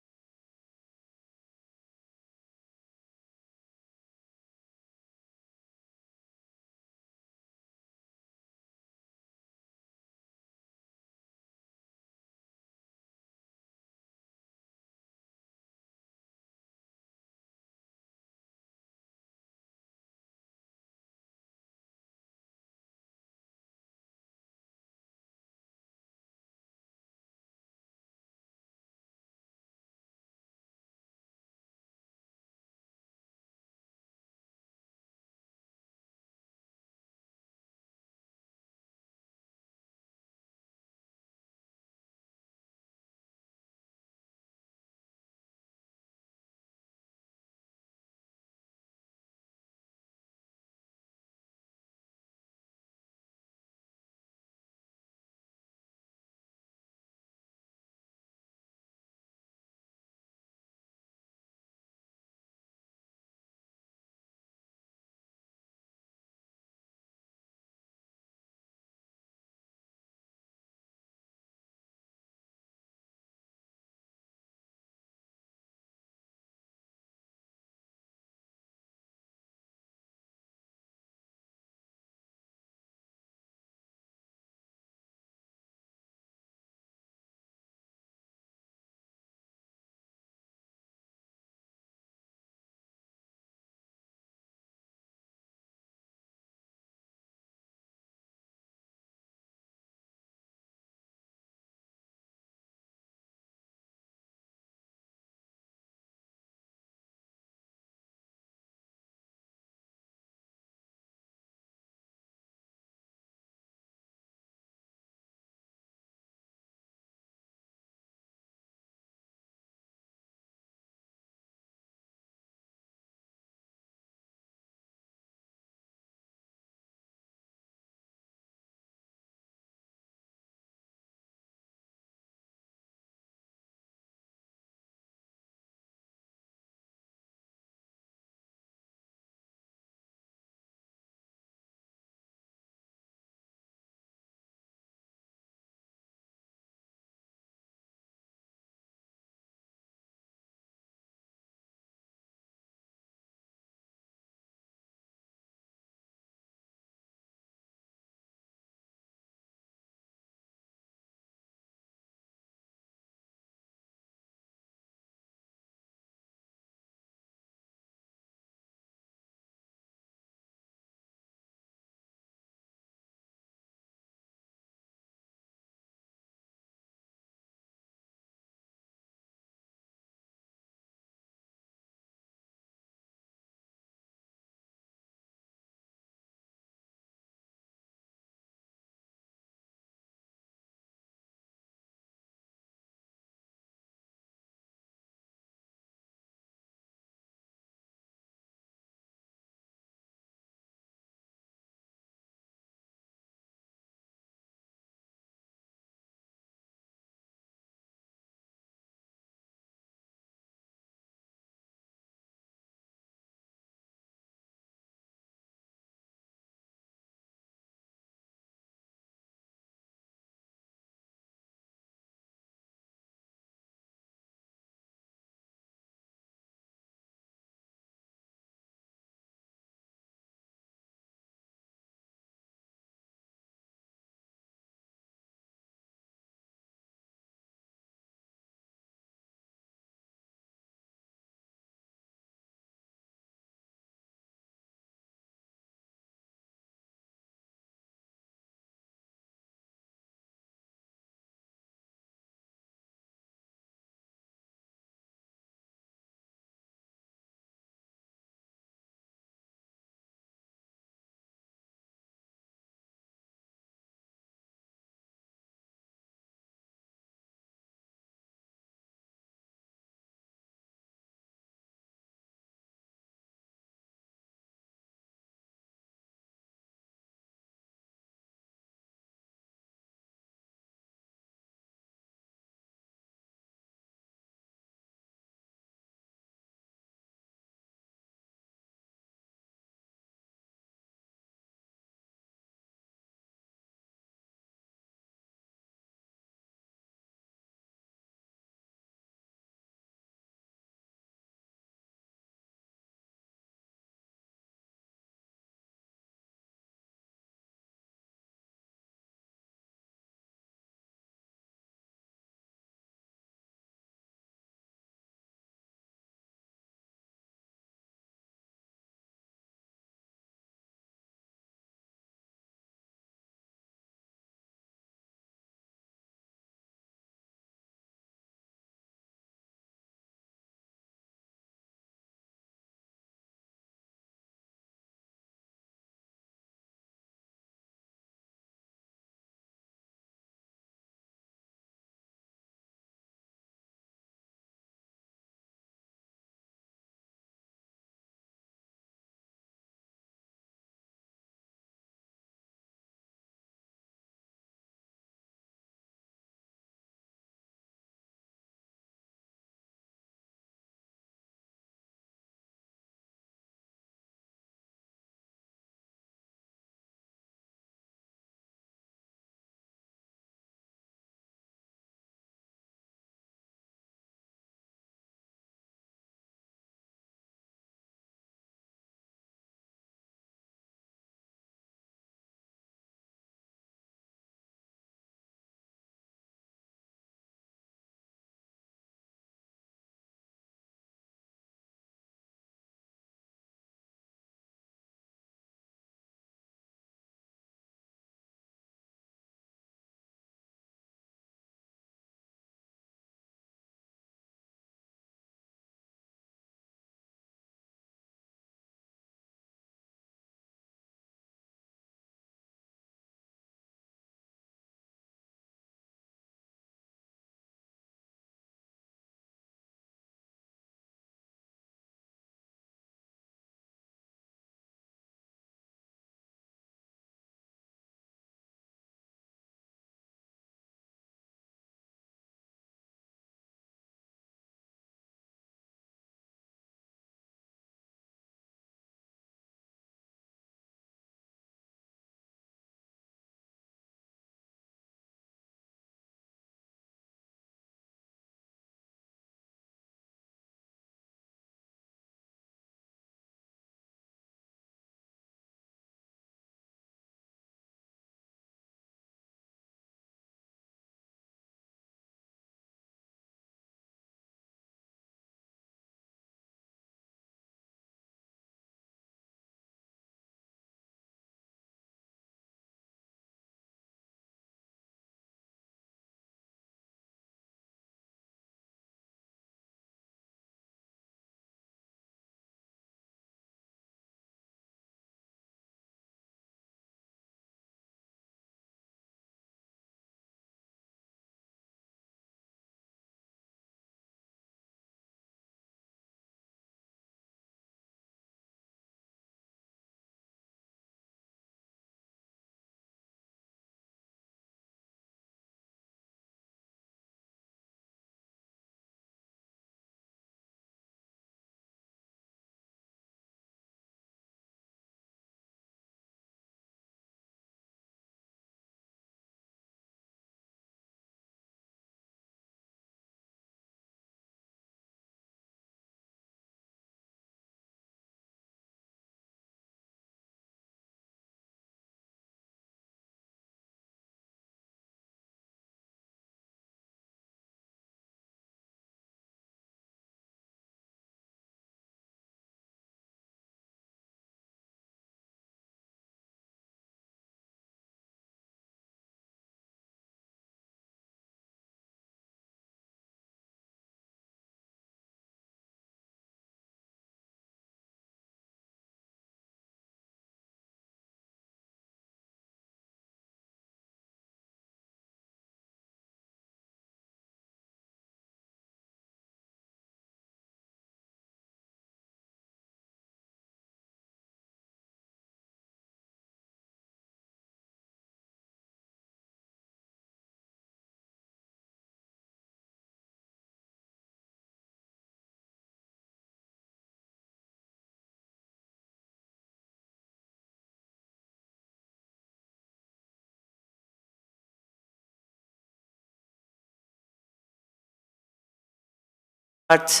part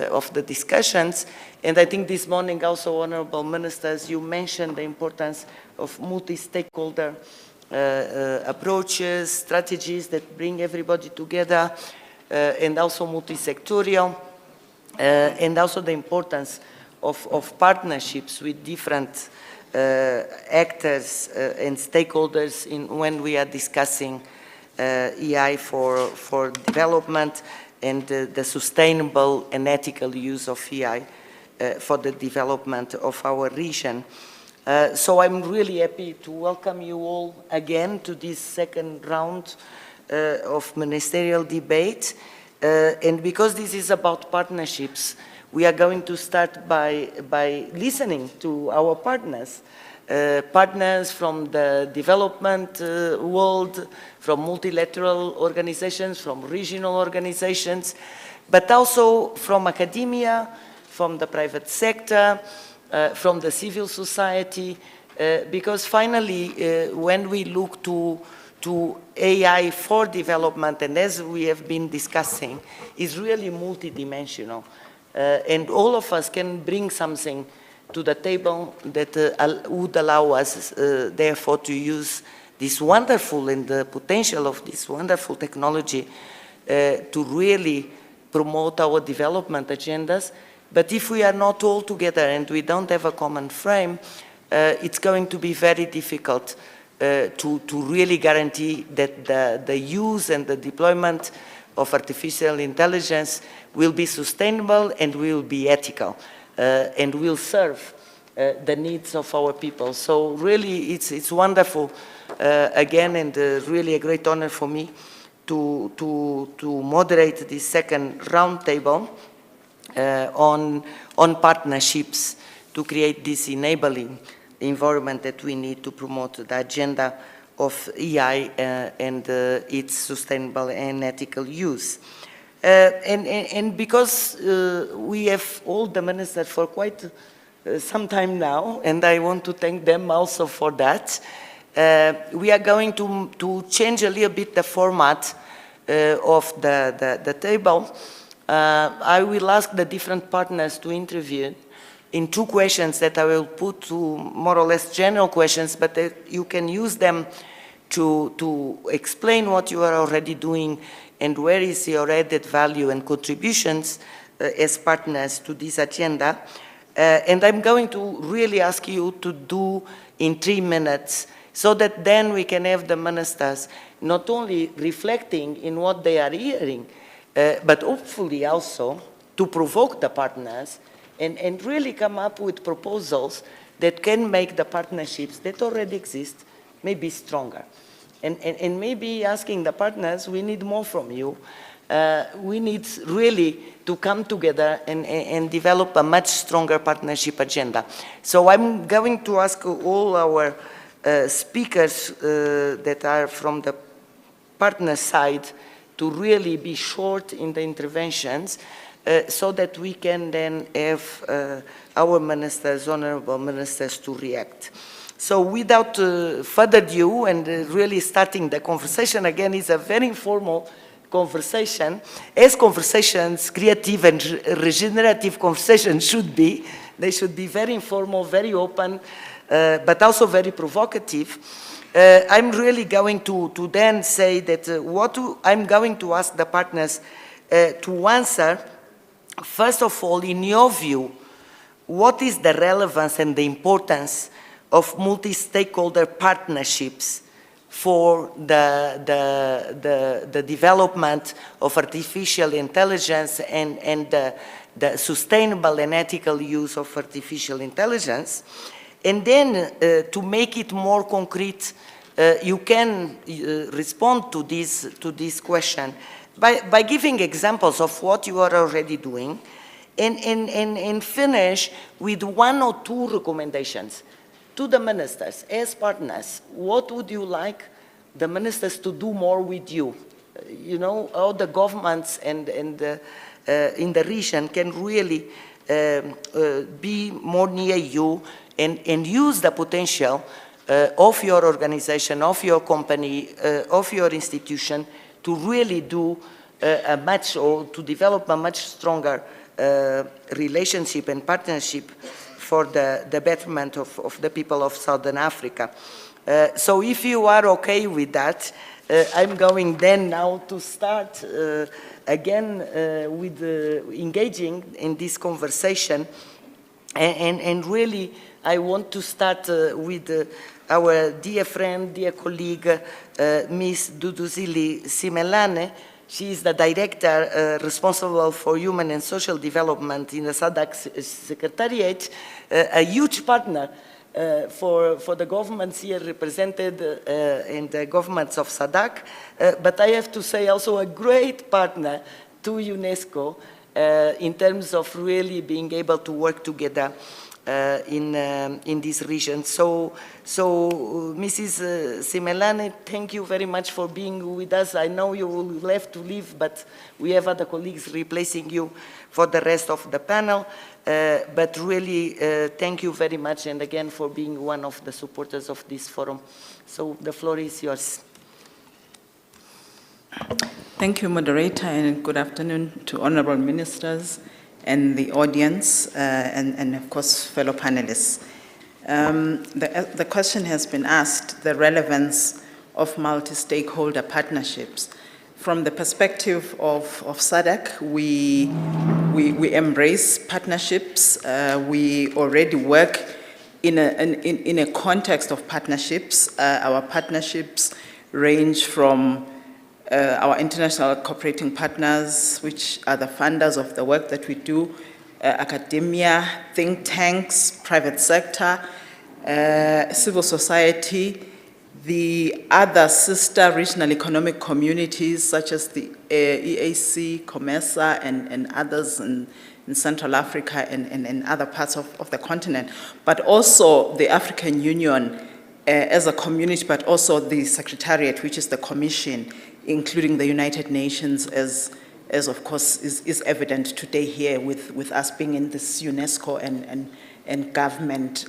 of the discussions. And I think this morning also, honorable ministers, you mentioned the importance of multi-stakeholder approaches, strategies that bring everybody together, and also multi-sectorial, and also the importance of partnerships with different actors and stakeholders when we are discussing EI for development and the sustainable and ethical use of EI for the development of our region. So I'm really happy to welcome you all again to this second round of ministerial debate. And because this is about partnerships, we are going to start by listening to our partners. Partners from the development world, from multilateral organizations, from regional organizations, but also from academia, from the private sector, from the civil society, because finally, when we look to AI for development, and as we have been discussing, is really multidimensional. And all of us can bring something to the table that would allow us, therefore, to use this wonderful and the potential of this wonderful technology to really promote our development agendas. But if we are not all together and we don't have a common frame, it's going to be very difficult to really guarantee that the use and the deployment of artificial intelligence will be sustainable and will be ethical. And will serve the needs of our people. So really, it's wonderful, again, and really a great honor for me to moderate this second roundtable on partnerships to create this enabling environment that we need to promote the agenda of EI and its sustainable and ethical use. And because we have all the ministers for quite some time now, and I want to thank them also for that, we are going to change a little bit the format of the table. I will ask the different partners to interview in 2 questions that I will put to more or less general questions, but you can use them to explain what you are already doing and where is your added value and contributions as partners to this agenda. And I'm going to really ask you to do in 3 minutes so that then we can have the ministers not only reflecting in what they are hearing, but hopefully also to provoke the partners and really come up with proposals that can make the partnerships that already exist maybe stronger. And maybe asking the partners, we need more from you. We need really to come together and develop a much stronger partnership agenda. So I'm going to ask all our speakers that are from the partner side to really be short in the interventions so that we can then have our ministers, honorable ministers, to react. So without further ado, and really starting the conversation again, is a very informal conversation, as conversations, creative and regenerative conversations should be. They should be very informal, very open, but also very provocative. I'm really going to then say that I'm going to ask the partners to answer, first of all, in your view, what is the relevance and the importance of multi-stakeholder partnerships for the development of artificial intelligence and the sustainable and ethical use of artificial intelligence. And then to make it more concrete, you can respond to this question by giving examples of what you are already doing and finish with 1 or 2 recommendations to the ministers as partners. What would you like the ministers to do more with you? You know, how the governments and in the region can really be more near you and use the potential of your organization, of your company, of your institution to really do or to develop a much stronger relationship and partnership for the betterment of the people of Southern Africa. So if you are okay with that, I'm going then now to start again with engaging in this conversation. And really, I want to start with our dear friend, dear colleague, Ms. Duduzile Simelane. She is the director responsible for human and social development in the SADC Secretariat, a huge partner for the governments here represented and the governments of SADC, but I have to say also a great partner to UNESCO in terms of really being able to work together in this region. So Mrs. Simelane, thank you very much for being with us. I know you will have to leave, but we have other colleagues replacing you for the rest of the panel. But really, thank you very much, and again, for being one of the supporters of this forum. So the floor is yours. Thank you, moderator, and good afternoon to honorable ministers and the audience, and of course, fellow panelists. The question has been asked, the relevance of multi-stakeholder partnerships. From the perspective of SADC, we embrace partnerships. We already work in a context of partnerships. Our partnerships range from our international cooperating partners, which are the funders of the work that we do, academia, think tanks, private sector, civil society, the other sister regional economic communities such as the EAC, COMESA, and others in Central Africa and other parts of the continent, but also the African Union as a community, but also the Secretariat, which is the Commission, including the United Nations, as of course is evident today here with us being in this UNESCO and government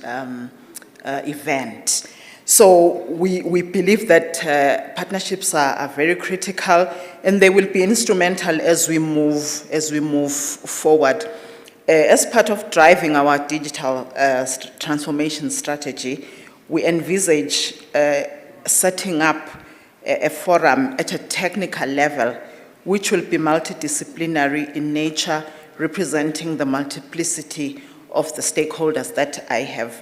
event. So we believe that partnerships are very critical, and they will be instrumental as we move forward. As part of driving our digital transformation strategy, we envisage setting up a forum at a technical level, which will be multidisciplinary in nature, representing the multiplicity of the stakeholders that I have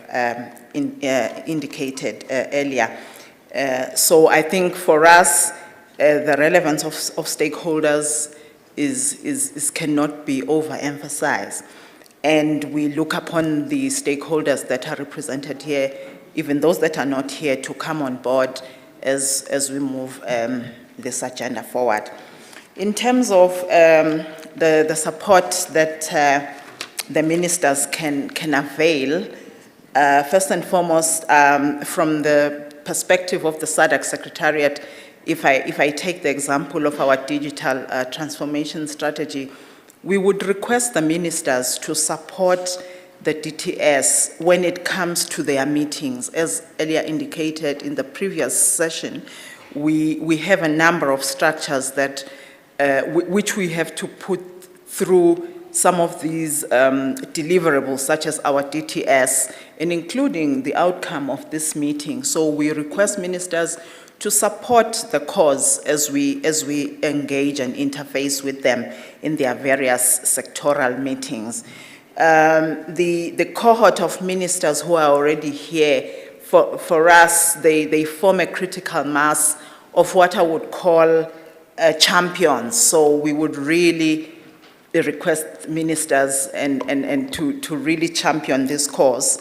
indicated earlier. So I think for us, the relevance of stakeholders cannot be overemphasized. And we look upon the stakeholders that are represented here, even those that are not here, to come on board as we move this agenda forward. In terms of the support that the ministers can avail, first and foremost, from the perspective of the SADC Secretariat, if I take the example of our digital transformation strategy, we would request the ministers to support the DTS when it comes to their meetings. As earlier indicated in the previous session, we have a number of structures that which we have to put through some of these deliverables, such as our DTS, and including the outcome of this meeting. So we request ministers to support the cause as we engage and interface with them in their various sectoral meetings. The cohort of ministers who are already here, for us, they form a critical mass of what I would call champions. So we would really request ministers and to really champion this cause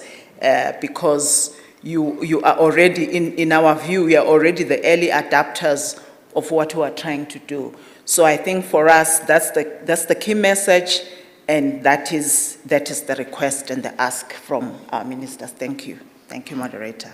because you are already, in our view, you are already the early adapters of what we are trying to do. So I think for us, that's the key message, and that is the request and the ask from our ministers. Thank you. Thank you, moderator.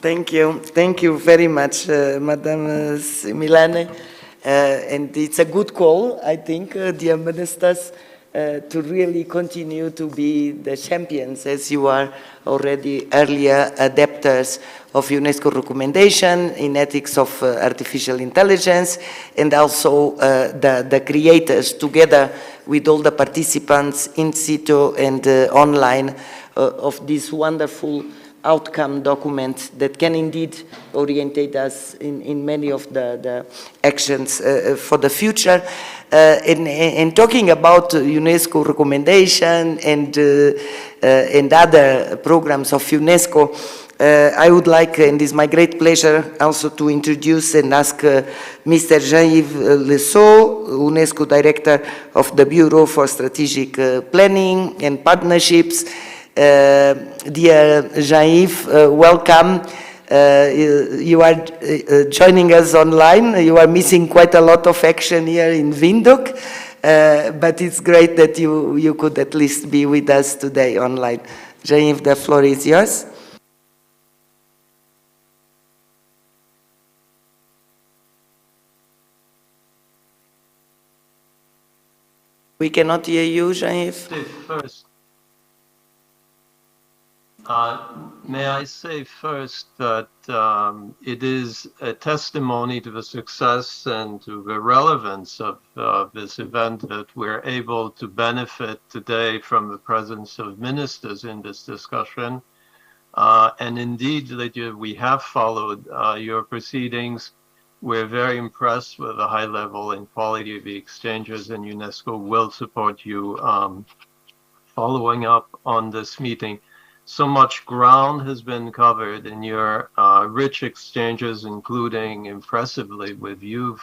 Thank you very much, Madam Simelane. And it's a good call, I think, dear ministers, to really continue to be the champions, as you are already earlier adapters of UNESCO recommendation in ethics of artificial intelligence, and also the creators together with all the participants in situ and online of this wonderful outcome document that can indeed orientate us in many of the actions for the future. In talking about UNESCO recommendation and other programs of UNESCO, I would like, and it's my great pleasure, also to introduce and ask Mr. Jean-Yves Lesseau, UNESCO Director of the Bureau for Strategic Planning and Partnerships. Dear Jean-Yves, welcome. You are joining us online. You are missing quite a lot of action here in Windhoek, but it's great that you could at least be with us today online. Jean-Yves, the floor is yours. We cannot hear you, Jean-Yves. First, may I say first that it is a testimony to the success and to the relevance of this event that we're able to benefit today from the presence of ministers in this discussion. And indeed, Lydia, we have followed your proceedings. We're very impressed with the high level and quality of the exchanges, and UNESCO will support you following up on this meeting. So much ground has been covered in your rich exchanges, including impressively with youth,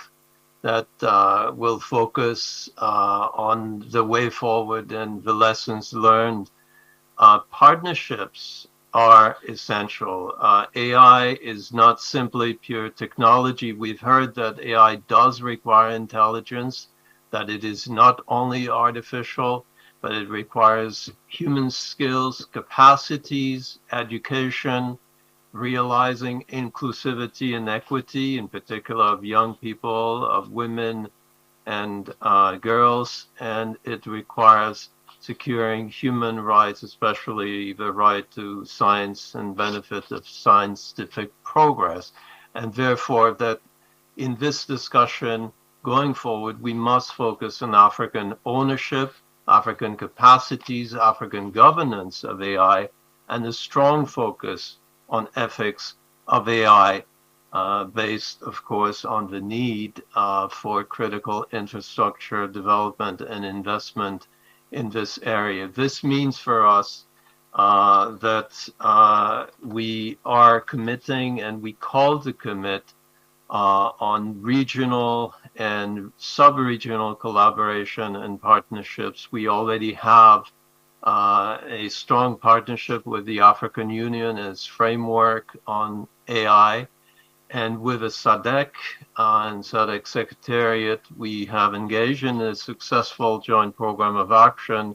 that will focus on the way forward and the lessons learned. Partnerships are essential. AI is not simply pure technology. We've heard that AI does require intelligence, that it is not only artificial, but it requires human skills, capacities, education, realizing inclusivity and equity, in particular of young people, of women and girls, and it requires securing human rights, especially the right to science and benefit of scientific progress. And therefore, that in this discussion going forward, we must focus on African ownership, African capacities, African governance of AI, and a strong focus on ethics of AI, based, of course, on the need for critical infrastructure development and investment in this area. This means for us that we are committing, and we call to commit on regional and sub-regional collaboration and partnerships. We already have a strong partnership with the African Union as framework on AI, and with the SADC and SADC Secretariat, we have engaged in a successful joint program of action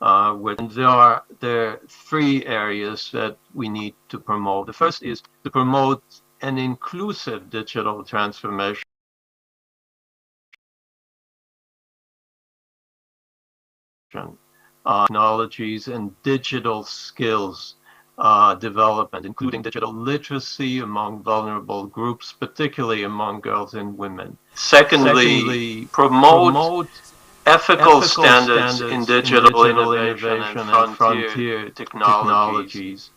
there are three areas that we need to promote. The first is to promote an inclusive digital transformation. Technologies and digital skills development, including digital literacy among vulnerable groups, particularly among girls and women. Secondly, promote ethical standards in digital innovation and frontier technologies.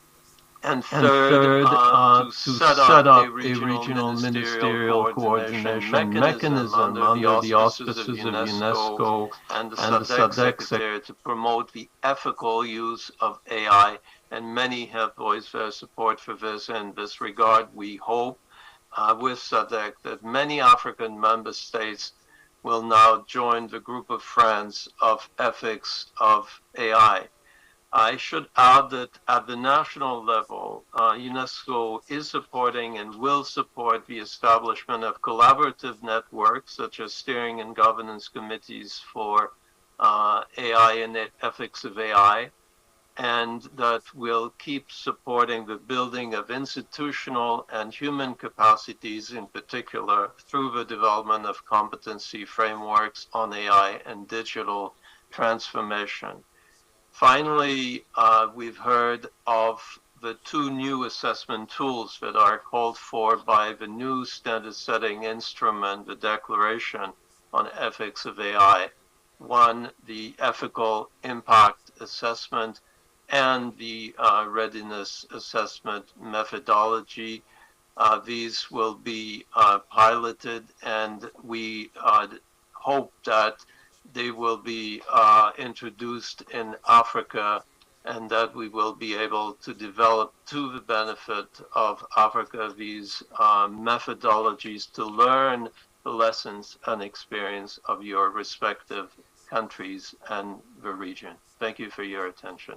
And third, to set up a regional ministerial coordination mechanism under the auspices of UNESCO and the SADC Secretariat to promote the ethical use of AI. And many have voiced their support for this. In this regard, we hope with SADC that many African member states will now join the group of friends of ethics of AI. I should add that at the national level, UNESCO is supporting and will support the establishment of collaborative networks, such as steering and governance committees for AI and ethics of AI, and that will keep supporting the building of institutional and human capacities, in particular, through the development of competency frameworks on AI and digital transformation. Finally, we've heard of the 2 new assessment tools that are called for by the new standard-setting instrument, the Declaration on Ethics of AI. One, the ethical impact assessment and the readiness assessment methodology. These will be piloted, and we hope that they will be introduced in Africa, and that we will be able to develop, to the benefit of Africa, these methodologies to learn the lessons and experience of your respective countries and the region. Thank you for your attention.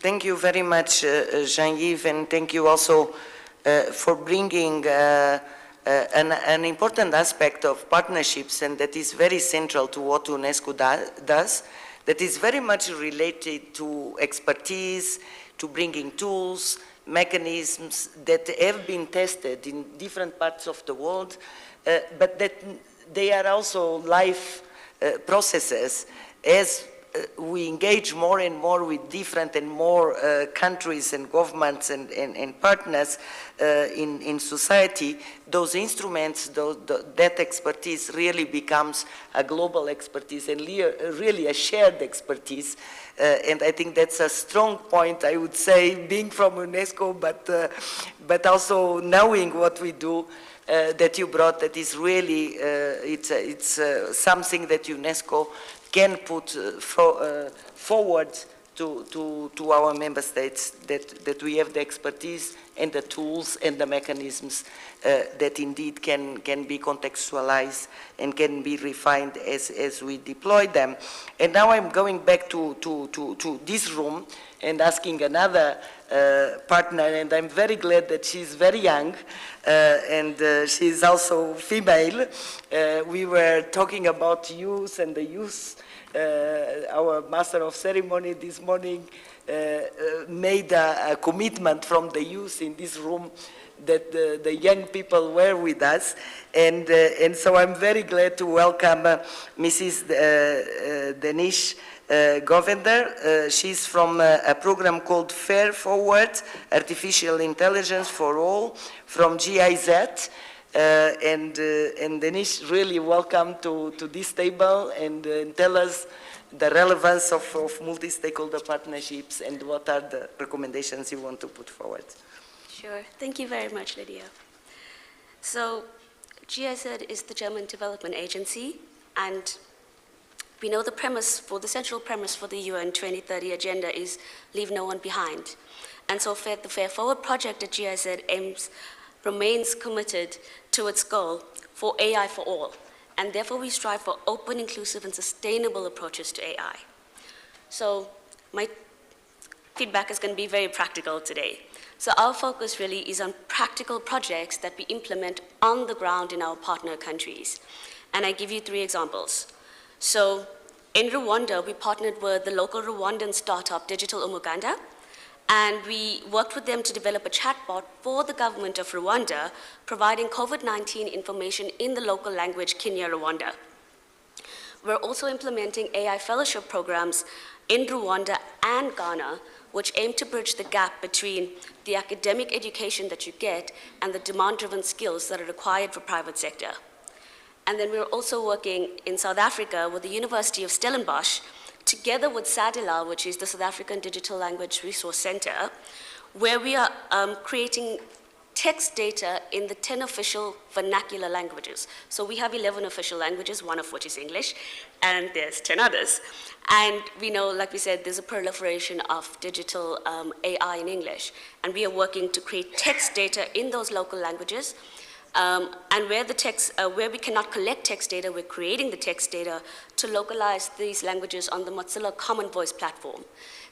Thank you very much, Jean-Yves, and thank you also for bringing an important aspect of partnerships, and that is very central to what UNESCO does, that is very much related to expertise, to bringing tools, mechanisms that have been tested in different parts of the world, but that they are also live processes as we engage more and more with different and more countries and governments and partners in society. Those instruments, that expertise really becomes a global expertise and really a shared expertise. And I think that's a strong point, I would say, being from UNESCO, but also knowing what we do, that you brought, that is really, it's something that UNESCO can put forward to our member states, that we have the expertise and the tools and the mechanisms that indeed can be contextualized and can be refined as we deploy them. And now I'm going back to this room and asking another partner, and I'm very glad that she's very young and she's also female. We were talking about youth and the youth. Our Master of Ceremony this morning made a commitment from the youth in this room that the young people were with us, and so I'm very glad to welcome Mrs. Denise Govender. She's from a program called Fair Forward, Artificial Intelligence for All, from GIZ. And Denise, really welcome to this table, and tell us the relevance of multi-stakeholder partnerships and what are the recommendations you want to put forward. Sure. Thank you very much, Lydia. So GIZ is the German Development Agency, and we know the central premise for the UN 2030 agenda is leave no one behind. And so the Fair Forward project at GIZ remains committed to its goal for AI for all. And therefore we strive for open, inclusive, and sustainable approaches to AI. So my feedback is going to be very practical today. So our focus really is on practical projects that we implement on the ground in our partner countries. And I give you 3 examples. So in Rwanda, we partnered with the local Rwandan startup Digital Umuganda, and we worked with them to develop a chatbot for the government of Rwanda, providing COVID-19 information in the local language Kenya Rwanda. We're also implementing AI fellowship programs in Rwanda and Ghana, which aim to bridge the gap between the academic education that you get and the demand-driven skills that are required for private sector. And then we're also working in South Africa with the University of Stellenbosch, together with SADILA, which is the South African Digital Language Resource Center, where we are creating text data in the 10 official vernacular languages. So we have 11 official languages, one of which is English, and there's 10 others. And we know, like we said, there's a proliferation of digital AI in English, and we are working to create text data in those local languages. And where we cannot collect text data, we're creating the text data to localize these languages on the Mozilla Common Voice platform.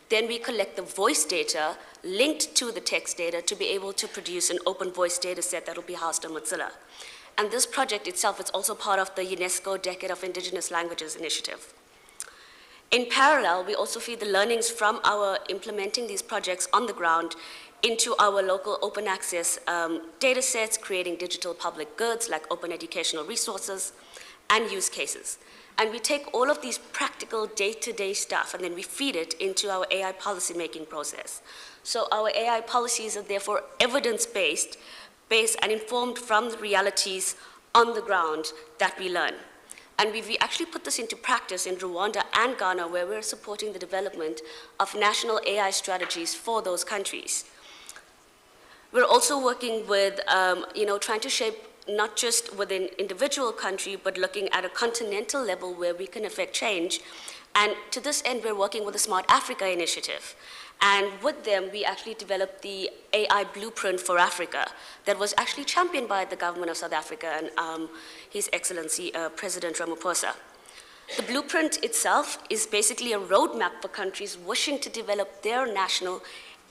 Then we collect the voice data linked to the text data to be able to produce an open voice data set that will be housed on Mozilla. And this project itself is also part of the UNESCO Decade of Indigenous Languages initiative. In parallel, we also feed the learnings from our implementing these projects on the ground into our local open access data sets, creating digital public goods like open educational resources and use cases. And we take all of these practical day-to-day stuff and then we feed it into our AI policy-making process. So our AI policies are therefore evidence-based, based and informed from the realities on the ground that we learn. And we actually put this into practice in Rwanda and Ghana, where we're supporting the development of national AI strategies for those countries. We're also working with, trying to shape not just within individual country, but looking at a continental level where we can affect change. And to this end, we're working with the Smart Africa initiative. And with them, we actually developed the AI blueprint for Africa that was actually championed by the government of South Africa and His Excellency President Ramaphosa. The blueprint itself is basically a roadmap for countries wishing to develop their national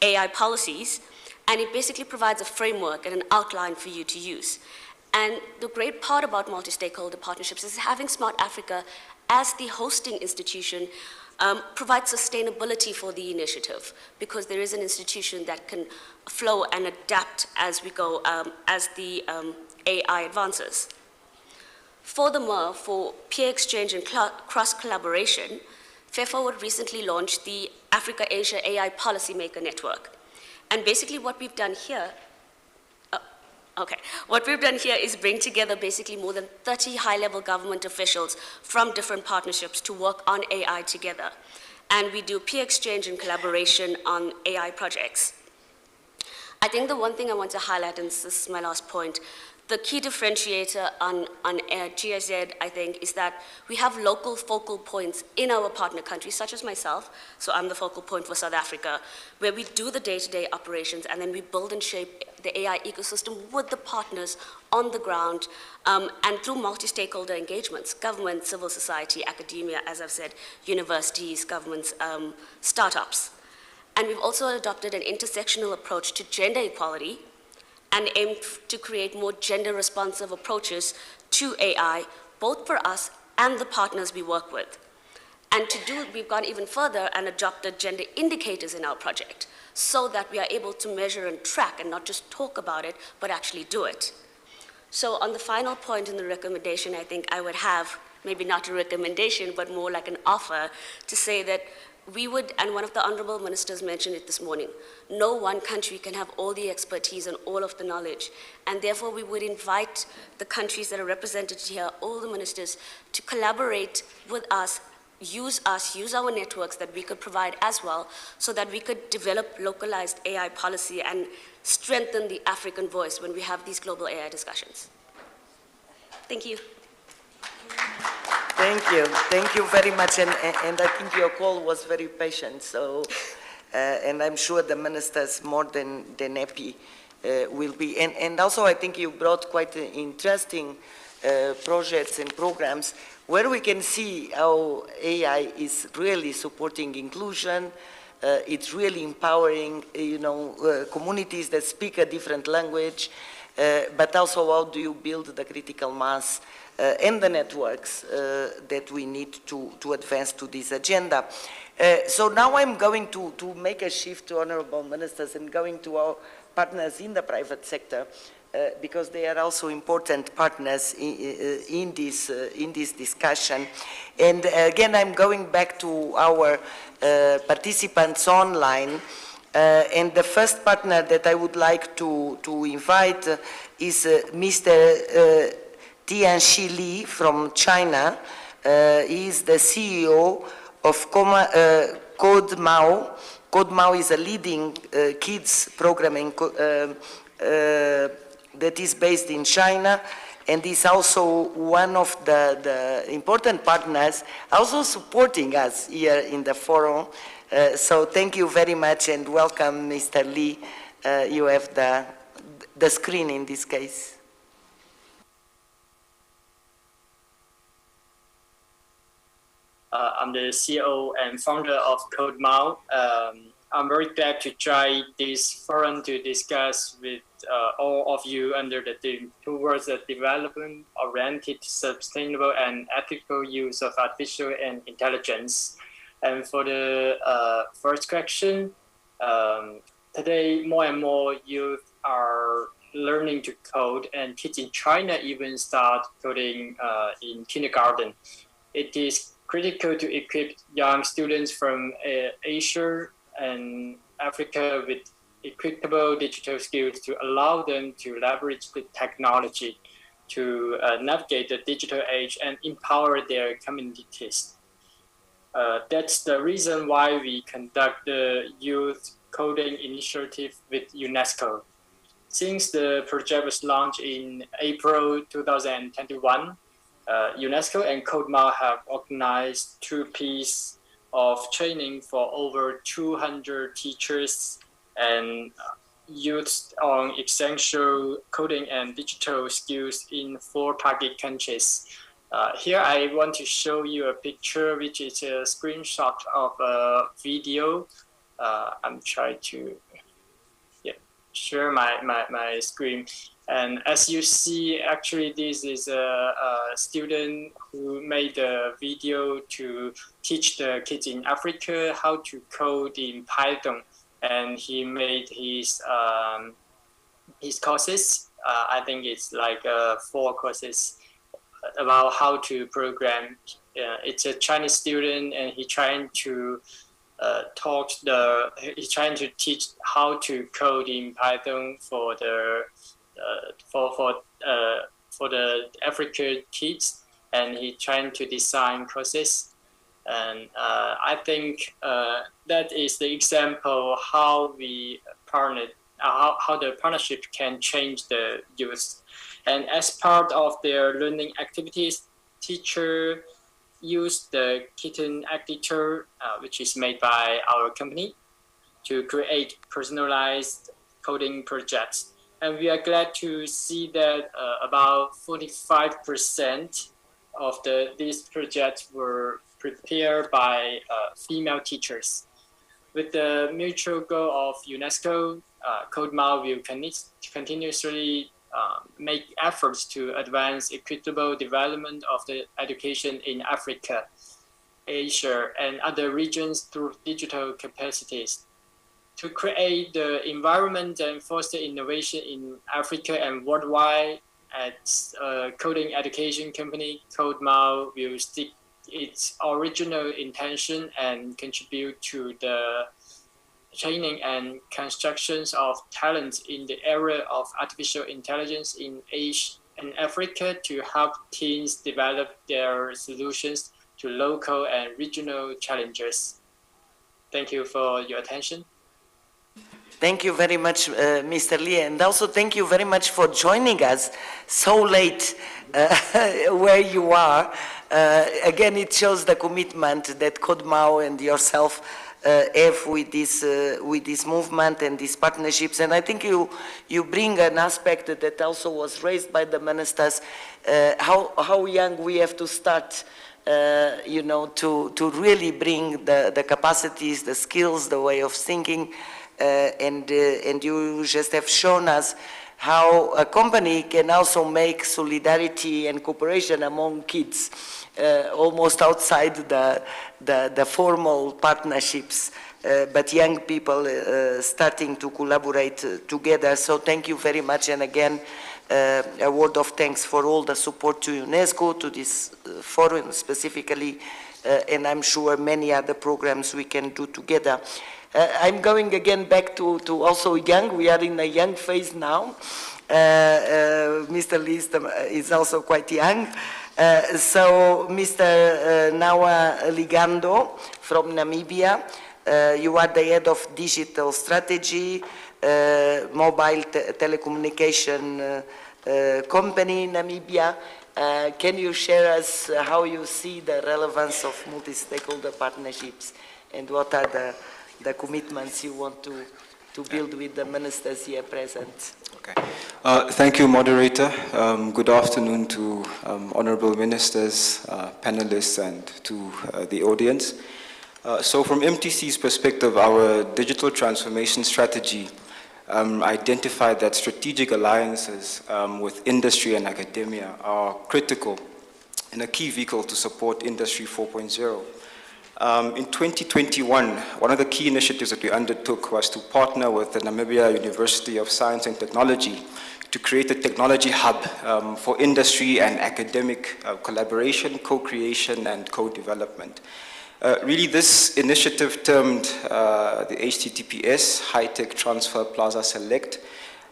AI policies, and it basically provides a framework and an outline for you to use. And the great part about multi-stakeholder partnerships is having Smart Africa as the hosting institution provides sustainability for the initiative, because there is an institution that can flow and adapt as we go, as the AI advances. Furthermore, for peer exchange and cross-collaboration, FAIRFORWARD recently launched the Africa-Asia AI Policymaker Network. And basically what we've done here is bring together basically more than 30 high-level government officials from different partnerships to work on AI together. And we do peer exchange and collaboration on AI projects. I think the one thing I want to highlight, and this is my last point, the key differentiator on GIZ, I think, is that we have local focal points in our partner countries, such as myself, so I'm the focal point for South Africa, where we do the day-to-day operations and then we build and shape the AI ecosystem with the partners on the ground and through multi-stakeholder engagements, government, civil society, academia, as I've said, universities, governments, startups. And we've also adopted an intersectional approach to gender equality and aim to create more gender-responsive approaches to AI, both for us and the partners we work with. And to do it, we've gone even further and adopted gender indicators in our project so that we are able to measure and track and not just talk about it, but actually do it. So on the final point in the recommendation, I think I would have, maybe not a recommendation, but more like an offer to say that we would, and one of the honorable ministers mentioned it this morning, no one country can have all the expertise and all of the knowledge. And therefore, we would invite the countries that are represented here, all the ministers, to collaborate with us, use our networks that we could provide as well, so that we could develop localized AI policy and strengthen the African voice when we have these global AI discussions. Thank you. Thank you very much, and I think your call was very patient, so, and I'm sure the ministers more than happy will be, and also I think you brought quite interesting projects and programs where we can see how AI is really supporting inclusion, it's really empowering, communities that speak a different language, but also how do you build the critical mass and the networks that we need to advance to this agenda. So now I'm going to make a shift to honorable ministers and going to our partners in the private sector because they are also important partners in this discussion. And again, I'm going back to our participants online. And the first partner that I would like to invite is Mr. Tianxi Li from China. He is the CEO of CodeMao. CodeMao is a leading kids programming that is based in China and is also one of the important partners, also supporting us here in the forum. So thank you very much and welcome, Mr. Li. You have the screen in this case. I'm the CEO and founder of CodeMao. I'm very glad to join this forum to discuss with all of you under the theme towards the development-oriented, sustainable and ethical use of artificial intelligence. And for the first question, today more and more youth are learning to code, and kids in China even start coding in kindergarten. it is critical to equip young students from Asia and Africa with equitable digital skills to allow them to leverage the technology to navigate the digital age and empower their communities. That's the reason why we conduct the Youth Coding Initiative with UNESCO. Since the project was launched in April 2021, UNESCO and CodeMao have organized 2 pieces of training for over 200 teachers and youth on essential coding and digital skills in 4 target countries. Here I want to show you a picture, which is a screenshot of a video. I'm trying to share my screen. And as you see, actually, this is a student who made a video to teach the kids in Africa how to code in Python. And he made his courses. I think it's like 4 courses about how to program. It's a Chinese student, and he's trying to he's trying to teach how to code in Python for the African kids, and he's trying to design courses. And I think that is the example how we partnered, how the partnership can change the youth. And as part of their learning activities, teacher use the Kitten editor, which is made by our company, to create personalized coding projects. And we are glad to see that about 45% of these projects were prepared by female teachers. With the mutual goal of UNESCO, CodeMao will continuously make efforts to advance equitable development of the education in Africa, Asia, and other regions through digital capacities. To create the environment and foster innovation in Africa and worldwide, as a coding education company, CodeMao will stick its original intention and contribute to the training and constructions of talents in the area of artificial intelligence in Asia and Africa to help teams develop their solutions to local and regional challenges. Thank you for your attention. Thank you very much, Mr. Lee, and also thank you very much for joining us so late where you are. Again, it shows the commitment that CodeMao and yourself have with this movement and these partnerships. And I think you bring an aspect that also was raised by the ministers, how young we have to start, you know, to really bring the capacities, the skills, the way of thinking. And you just have shown us how a company can also make solidarity and cooperation among kids almost outside the formal partnerships, but young people starting to collaborate together. So thank you very much, and again a word of thanks for all the support to UNESCO, to this forum specifically, and I'm sure many other programs we can do together. I'm going again back to also young. We are in a young phase now. Mr. Lee is also quite young. So Mr. Nawa Ligando from Namibia, you are the head of digital strategy, mobile telecommunication company in Namibia. Can you share us how you see the relevance of multi-stakeholder partnerships and what are the commitments you want to build with the ministers here present? Okay. Thank you, moderator. Good afternoon to honorable ministers, panelists, and to the audience. So from MTC's perspective, our digital transformation strategy identified that strategic alliances with industry and academia are critical and a key vehicle to support Industry 4.0. In 2021, one of the key initiatives that we undertook was to partner with the Namibia University of Science and Technology to create a technology hub for industry and academic collaboration, co-creation, and co-development. Really, this initiative termed the HTTPS, High Tech Transfer Plaza Select,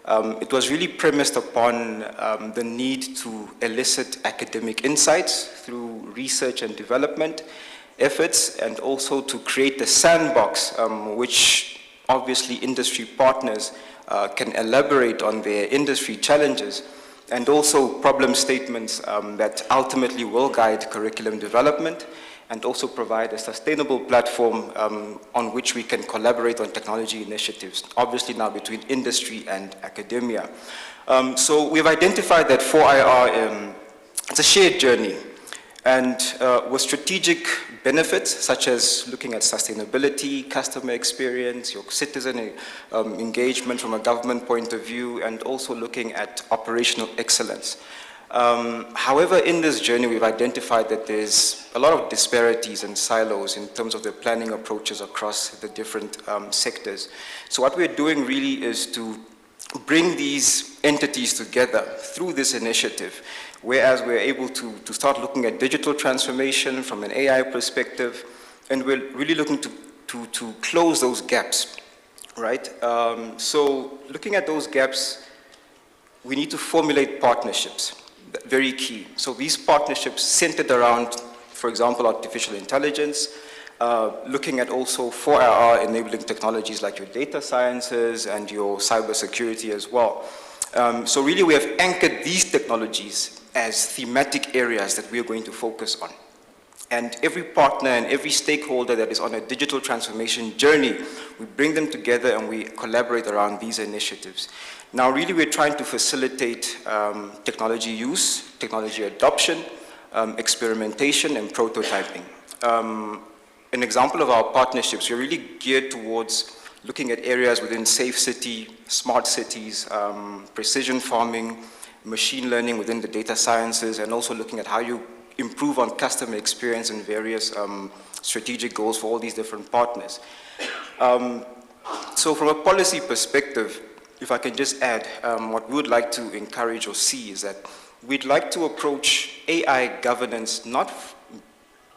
it was really premised upon the need to elicit academic insights through research and development efforts, and also to create a sandbox which obviously industry partners can elaborate on their industry challenges, and also problem statements that ultimately will guide curriculum development, and also provide a sustainable platform on which we can collaborate on technology initiatives, obviously now between industry and academia. So we've identified that 4IR, it's a shared journey, and with strategic benefits such as looking at sustainability, customer experience, your citizen engagement from a government point of view, and also looking at operational excellence. However, in this journey, we've identified that there's a lot of disparities and silos in terms of the planning approaches across the different sectors. So what we're doing really is to bring these entities together through this initiative, whereas we're able to start looking at digital transformation from an AI perspective, and we're really looking to close those gaps, right? So looking at those gaps, we need to formulate partnerships. Very key. So these partnerships centered around, for example, artificial intelligence, looking at also 4IR enabling technologies like your data sciences and your cybersecurity as well. So really we have anchored these technologies as thematic areas that we are going to focus on. And every partner and every stakeholder that is on a digital transformation journey, we bring them together and we collaborate around these initiatives. Now, really, we're trying to facilitate technology use, technology adoption, experimentation, and prototyping. An example of our partnerships, we're really geared towards looking at areas within safe city, smart cities, precision farming, machine learning within the data sciences, and also looking at how you improve on customer experience and various strategic goals for all these different partners. So from a policy perspective, if I can just add, what we would like to encourage or see is that we'd like to approach AI governance not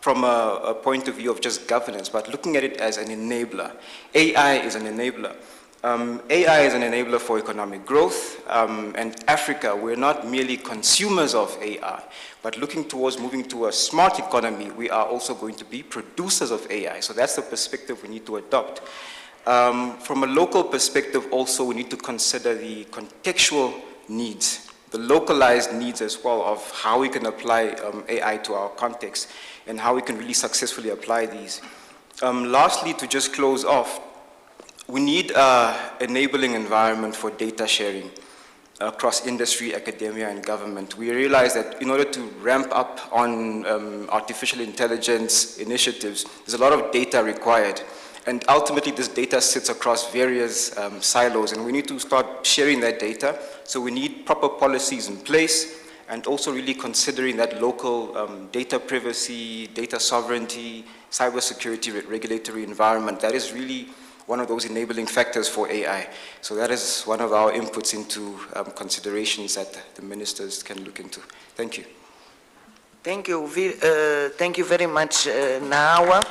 from a point of view of just governance, but looking at it as an enabler. AI is an enabler. AI is an enabler for economic growth, and Africa, we're not merely consumers of AI, but looking towards moving to a smart economy, we are also going to be producers of AI. So that's the perspective we need to adopt. From a local perspective also, we need to consider the contextual needs, the localized needs as well of how we can apply AI to our context and how we can really successfully apply these. Lastly, to just close off, we need an enabling environment for data sharing across industry, academia, and government. We realize that in order to ramp up on artificial intelligence initiatives, there's a lot of data required. And ultimately, this data sits across various silos, and we need to start sharing that data. So we need proper policies in place, and also really considering that local data privacy, data sovereignty, cybersecurity regulatory environment. That is really one of those enabling factors for AI. So that is one of our inputs into considerations that the ministers can look into. Thank you. Thank you. Thank you very much, Nawa.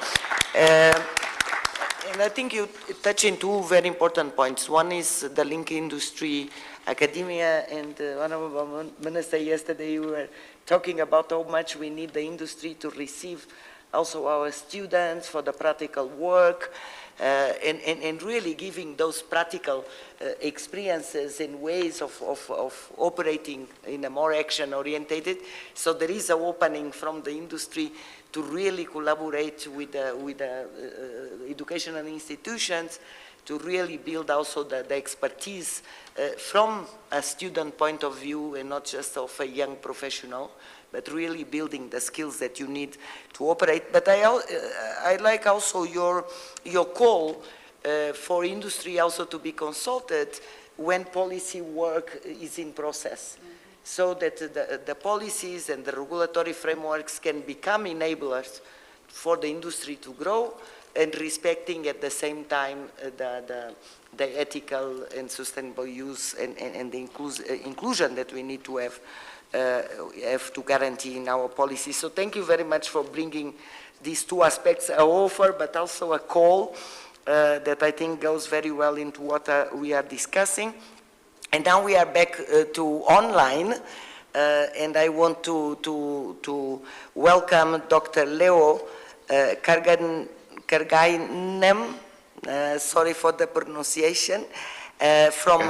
And I think you touch on two very important points. One is the link industry, academia, and Honorable Minister, yesterday you were talking about how much we need the industry to receive also our students for the practical work, and really giving those practical experiences and ways of operating in a more action-orientated. So there is an opening from the industry to really collaborate with the educational institutions to really build also the expertise from a student point of view and not just of a young professional, but really building the skills that you need to operate. But I like also your call for industry also to be consulted when policy work is in process, so that the policies and the regulatory frameworks can become enablers for the industry to grow and respecting at the same time the ethical and sustainable use and the inclusion that we need to have to guarantee in our policy. So thank you very much for bringing these two aspects, an offer but also a call that I think goes very well into what we are discussing. And now we are back to online, and I want to welcome Dr. Leo Kargainem, sorry for the pronunciation, from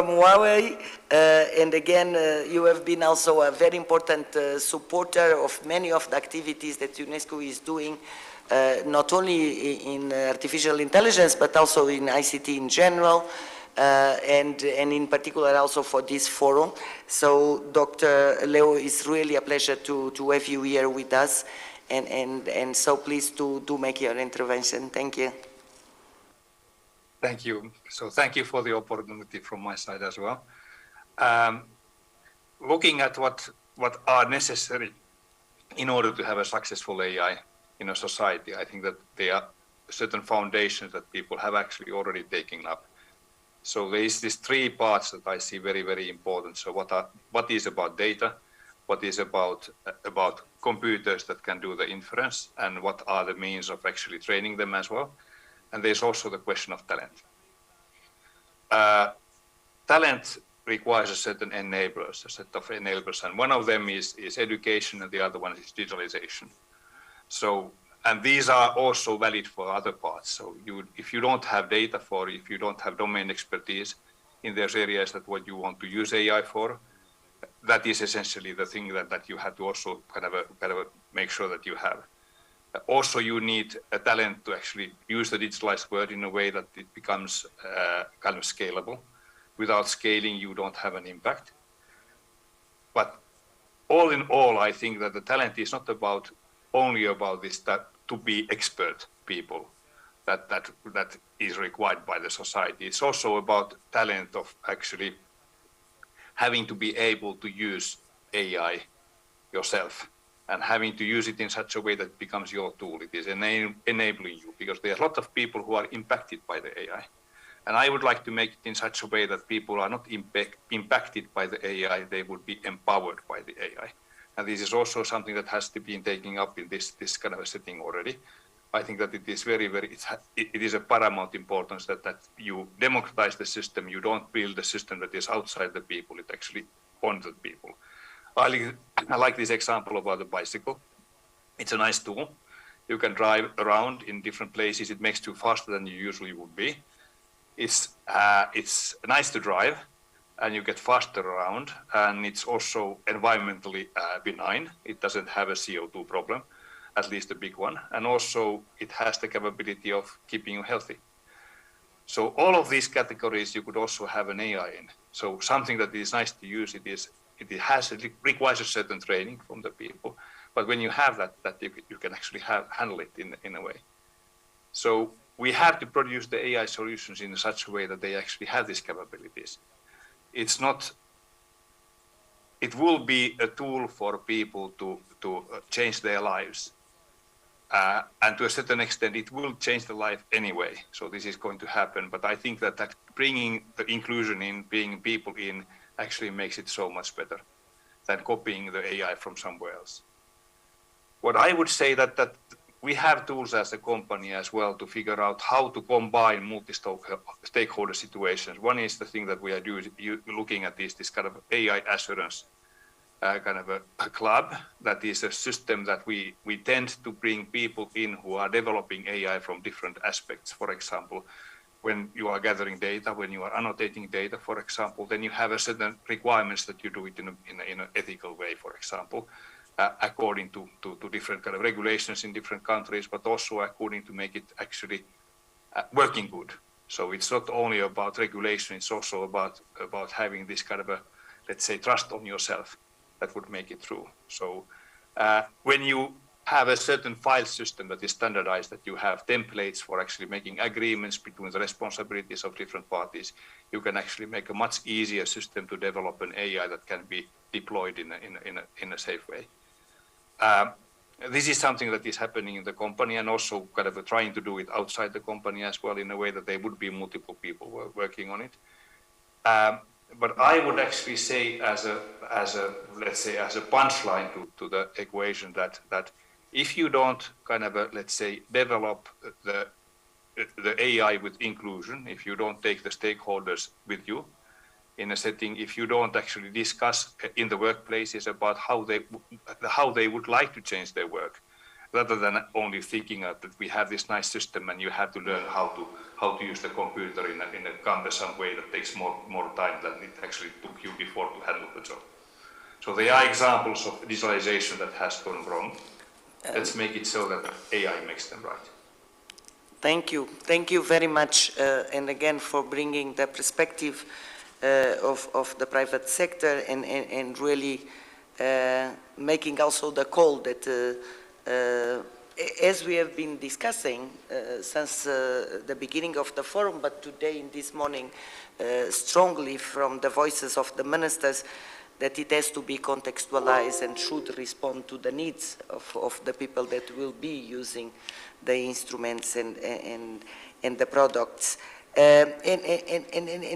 Huawei, and again, you have been also a very important supporter of many of the activities that UNESCO is doing, not only in artificial intelligence, but also in ICT in general, and in particular also for this forum. So Dr. Leo, it's really a pleasure to have you here with us, and so please do make your intervention. Thank you. Thank you. So thank you for the opportunity from my side as well. Looking at what are necessary in order to have a successful AI in a society, I think that there are certain foundations that people have actually already taken up. So there is these three parts that I see very, very important. So what is about data, what is about computers that can do the inference, and what are the means of actually training them as well. And there's also the question of talent. Talent requires a certain enablers, a set of enablers, and one of them is education, and the other one is digitalization. So, and these are also valid for other parts. So if you don't have data if you don't have domain expertise in those areas that what you want to use AI for, that is essentially the thing that you have to also kind of make sure that you have. Also, you need a talent to actually use the digitalized world in a way that it becomes kind of scalable. Without scaling, you don't have an impact. But all in all, I think that the talent is not only about this, that to be expert people that is required by the society. It's also about talent of actually having to be able to use AI yourself, and having to use it in such a way that it becomes your tool. It is enabling you, because there are a lot of people who are impacted by the AI. And I would like to make it in such a way that people are not impacted by the AI, they would be empowered by the AI. And this is also something that has to be taken up in this kind of a setting already. I think that it is it is a paramount importance that you democratize the system. You don't build a system that is outside the people, it actually on the people. I like this example about the bicycle. It's a nice tool. You can drive around in different places. It makes you faster than you usually would be. It's nice to drive, and you get faster around, and it's also environmentally benign. It doesn't have a CO2 problem, at least a big one. And also it has the capability of keeping you healthy. So all of these categories you could also have an AI in. So something that is nice to use, it requires a certain training from the people. But when you have that you can actually handle it in a way. So we have to produce the AI solutions in such a way that they actually have these capabilities. It will be a tool for people to change their lives. And to a certain extent, it will change the life anyway. So this is going to happen. But I think that bringing the inclusion in, bringing people in, actually makes it so much better than copying the AI from somewhere else. What I would say that we have tools as a company as well to figure out how to combine multi-stakeholder situations. One is the thing that we are doing, looking at this kind of AI assurance kind of a club. That is a system that we tend to bring people in who are developing AI from different aspects. For example, when you are gathering data, when you are annotating data, for example, then you have a certain requirements that you do it in an ethical way, for example, according to different kind of regulations in different countries, but also according to make it actually working good. So it's not only about regulation, it's also about having this kind of a, let's say, trust on yourself that would make it through. So when you have a certain file system that is standardized, that you have templates for actually making agreements between the responsibilities of different parties, you can actually make a much easier system to develop an AI that can be deployed in a safe way. this is something that is happening in the company, and also kind of trying to do it outside the company as well, in a way that there would be multiple people working on it. But I would actually say, as a let's say, as a punchline to the equation, that if you don't kind of let's say develop the AI with inclusion, if you don't take the stakeholders with you in a setting, if you don't actually discuss in the workplaces about how they would like to change their work, rather than only thinking that we have this nice system and you have to learn how to use the computer in a cumbersome way that takes more time than it actually took you before to handle the job. So there are examples of digitalization that has gone wrong. Let's make it so that AI makes them right. Thank you very much, and again for bringing the perspective of the private sector and really making also the call that as we have been discussing since the beginning of the forum, but today in this morning strongly from the voices of the ministers, that it has to be contextualized and should respond to the needs of the people that will be using the instruments and the products. And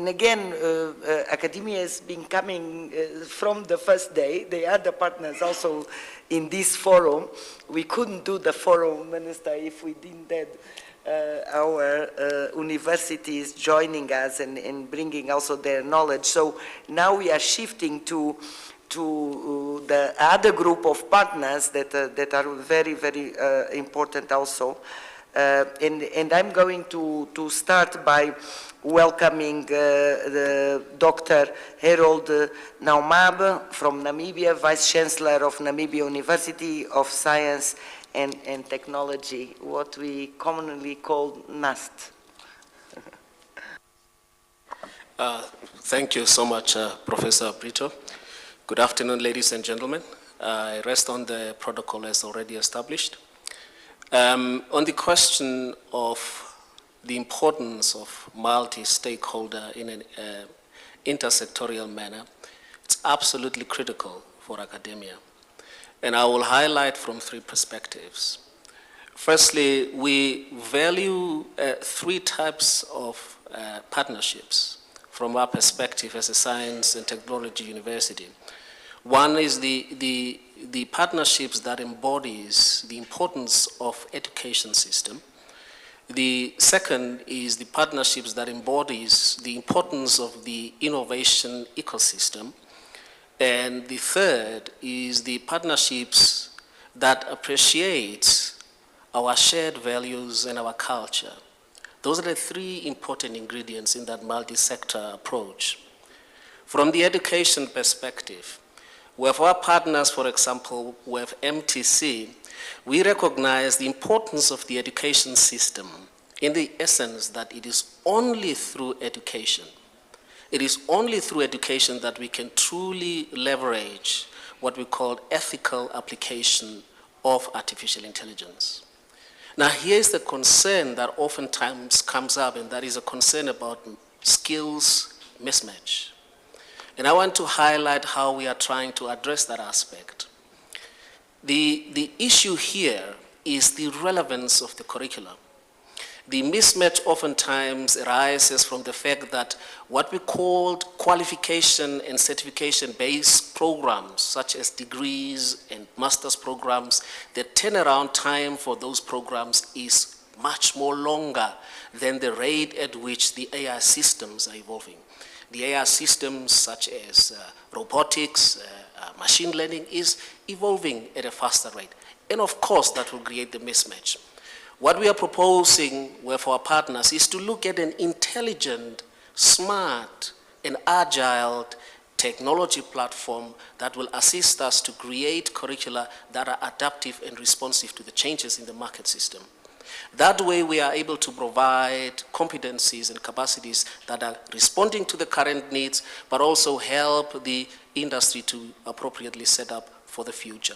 again, academia has been coming from the first day. They are the partners also in this forum. We couldn't do the forum, Minister, if we didn't have our universities joining us and bringing also their knowledge. So now we are shifting to the other group of partners that are very, very important also. And I'm going to start by welcoming the Dr. Harold Naumab from Namibia, Vice Chancellor of Namibia University of Science and Technology, what we commonly call NAST. Thank you so much, Professor Brito. Good afternoon, ladies and gentlemen. I rest on the protocol as already established. On the question of the importance of multi-stakeholder in an intersectorial manner, it's absolutely critical for academia. And I will highlight from three perspectives. Firstly, we value three types of partnerships from our perspective as a science and technology university. One is the partnerships that embodies the importance of education system. The second is the partnerships that embodies the importance of the innovation ecosystem. And the third is the partnerships that appreciate our shared values and our culture. Those are the three important ingredients in that multi-sector approach. From the education perspective, with our partners, for example, with MTC, we recognize the importance of the education system in the essence that it is only through education. It is only through education that we can truly leverage what we call ethical application of artificial intelligence. Now, here's the concern that oftentimes comes up, and that is a concern about skills mismatch. And I want to highlight how we are trying to address that aspect. The issue here is the relevance of the curriculum. The mismatch oftentimes arises from the fact that what we call qualification and certification-based programs, such as degrees and master's programs, the turnaround time for those programs is much more longer than the rate at which the AI systems are evolving. The AI systems such as robotics, machine learning is evolving at a faster rate. And of course, that will create the mismatch. What we are proposing with our partners is to look at an intelligent, smart, and agile technology platform that will assist us to create curricula that are adaptive and responsive to the changes in the market system. That way we are able to provide competencies and capacities that are responding to the current needs, but also help the industry to appropriately set up for the future.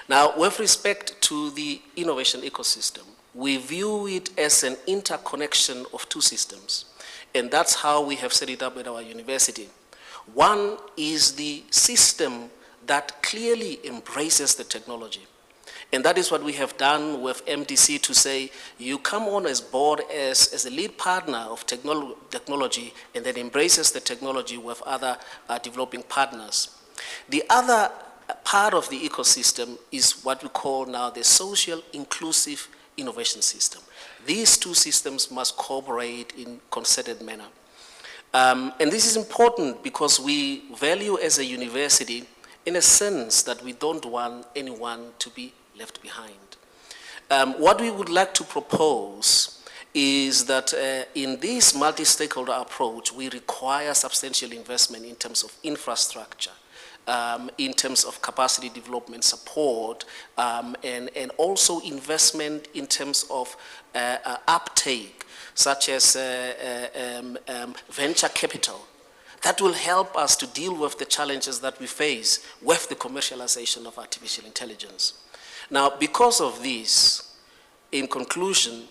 Now, with respect to the innovation ecosystem, we view it as an interconnection of two systems, and that's how we have set it up at our university. One is the system that clearly embraces the technology, And that is what we have done with MDC to say, you come on as board as a lead partner of technology and then embraces the technology with other developing partners. The other part of the ecosystem is what we call now the social inclusive innovation system. These two systems must cooperate in concerted manner. And this is important because we value as a university in a sense that we don't want anyone to be left behind. What we would like to propose is that in this multi-stakeholder approach, we require substantial investment in terms of infrastructure, in terms of capacity development support, and also investment in terms of uptake, such as venture capital, that will help us to deal with the challenges that we face with the commercialization of artificial intelligence. Now, because of this, in conclusion,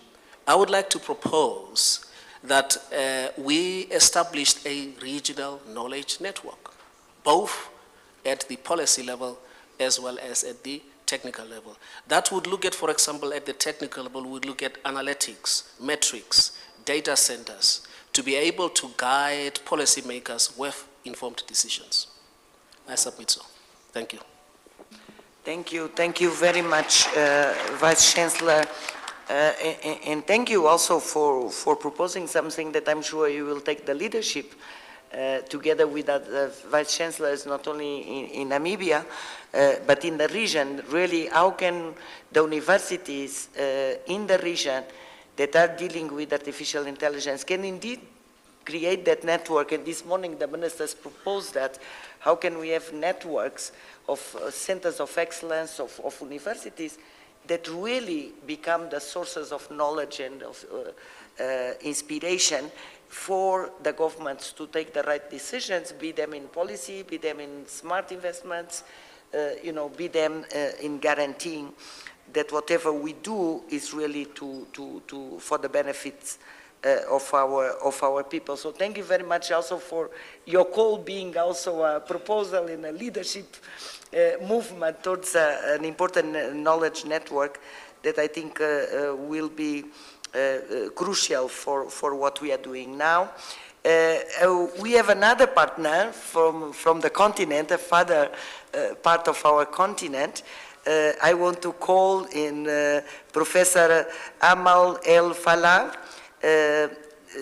I would like to propose that we established a regional knowledge network, both at the policy level as well as at the technical level. That would look at, for example, at the technical level, we would look at analytics, metrics, data centers, to be able to guide policymakers with informed decisions. I submit so. Thank you. Thank you very much, Vice Chancellor. And thank you also for proposing something that I'm sure you will take the leadership together with the Vice Chancellors, not only in Namibia, but in the region. Really, how can the universities in the region that are dealing with artificial intelligence can indeed create that network? And this morning the ministers proposed that. How can we have networks of centers of excellence, of universities that really become the sources of knowledge and of inspiration for the governments to take the right decisions, be them in policy, be them in smart investments, be them in guaranteeing that whatever we do is really for the benefits of our people. So thank you very much also for your call being also a proposal in a leadership movement towards an important knowledge network that I think will be crucial for what we are doing now. We have another partner from the continent, a further part of our continent. I want to call in Professor Amal El Falah.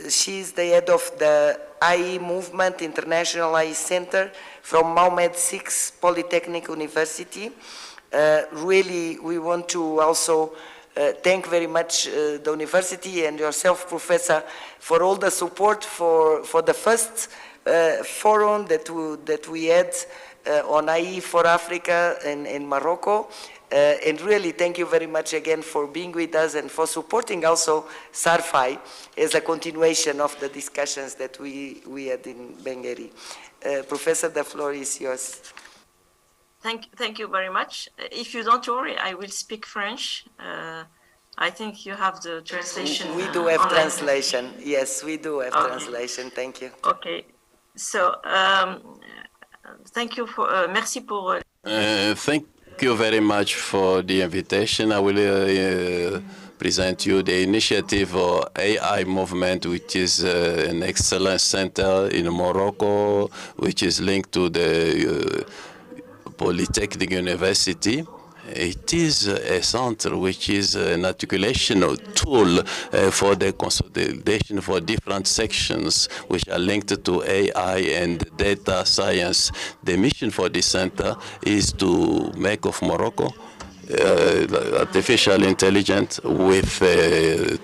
She's the head of the IE Movement International IE Center from Mohammed VI Polytechnic University. Really, we want to also thank very much the university and yourself, Professor, for all the support for the first forum that we had on IE for Africa in Morocco. And really, thank you very much again for being with us and for supporting also SARFAI as a continuation of the discussions that we had in Benghazi. Professor, the floor is yours. Thank you very much. If you don't worry, I will speak French. I think you have the translation. We do have online. Translation. Yes, we do have translation. Thank you. Okay. So, thank you for, merci pour. Thank you very much for the invitation. I will present you the initiative or AI movement, which is an excellence center in Morocco, which is linked to the Polytechnic University. It is a center which is an articulation tool for the consolidation for different sections which are linked to AI and data science. The mission for this center is to make of Morocco artificial intelligence with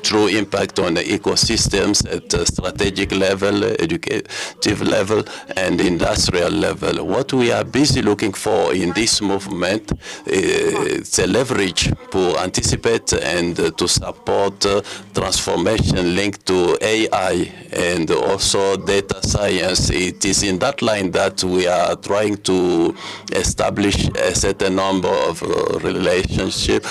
true impact on the ecosystems at a strategic level, educative level, and industrial level. What we are busy looking for in this movement is a leverage to anticipate and to support transformation linked to AI and also data science. It is in that line that we are trying to establish a certain number of relations, partnership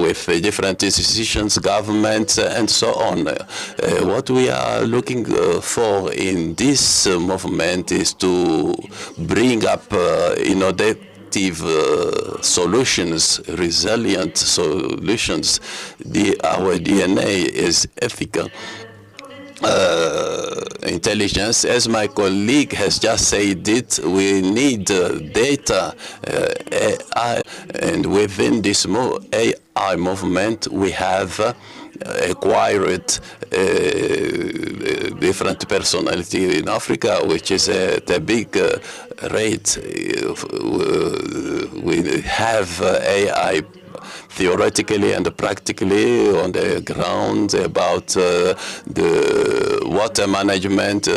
with different institutions, governments, and so on. What we are looking for in this movement is to bring up, effective solutions, resilient solutions. Our DNA is ethical. Intelligence, as my colleague has just said it, we need data, AI, and within this AI movement, we have acquired different personality in Africa, which is at a big rate. We have AI theoretically and practically on the ground about the water management,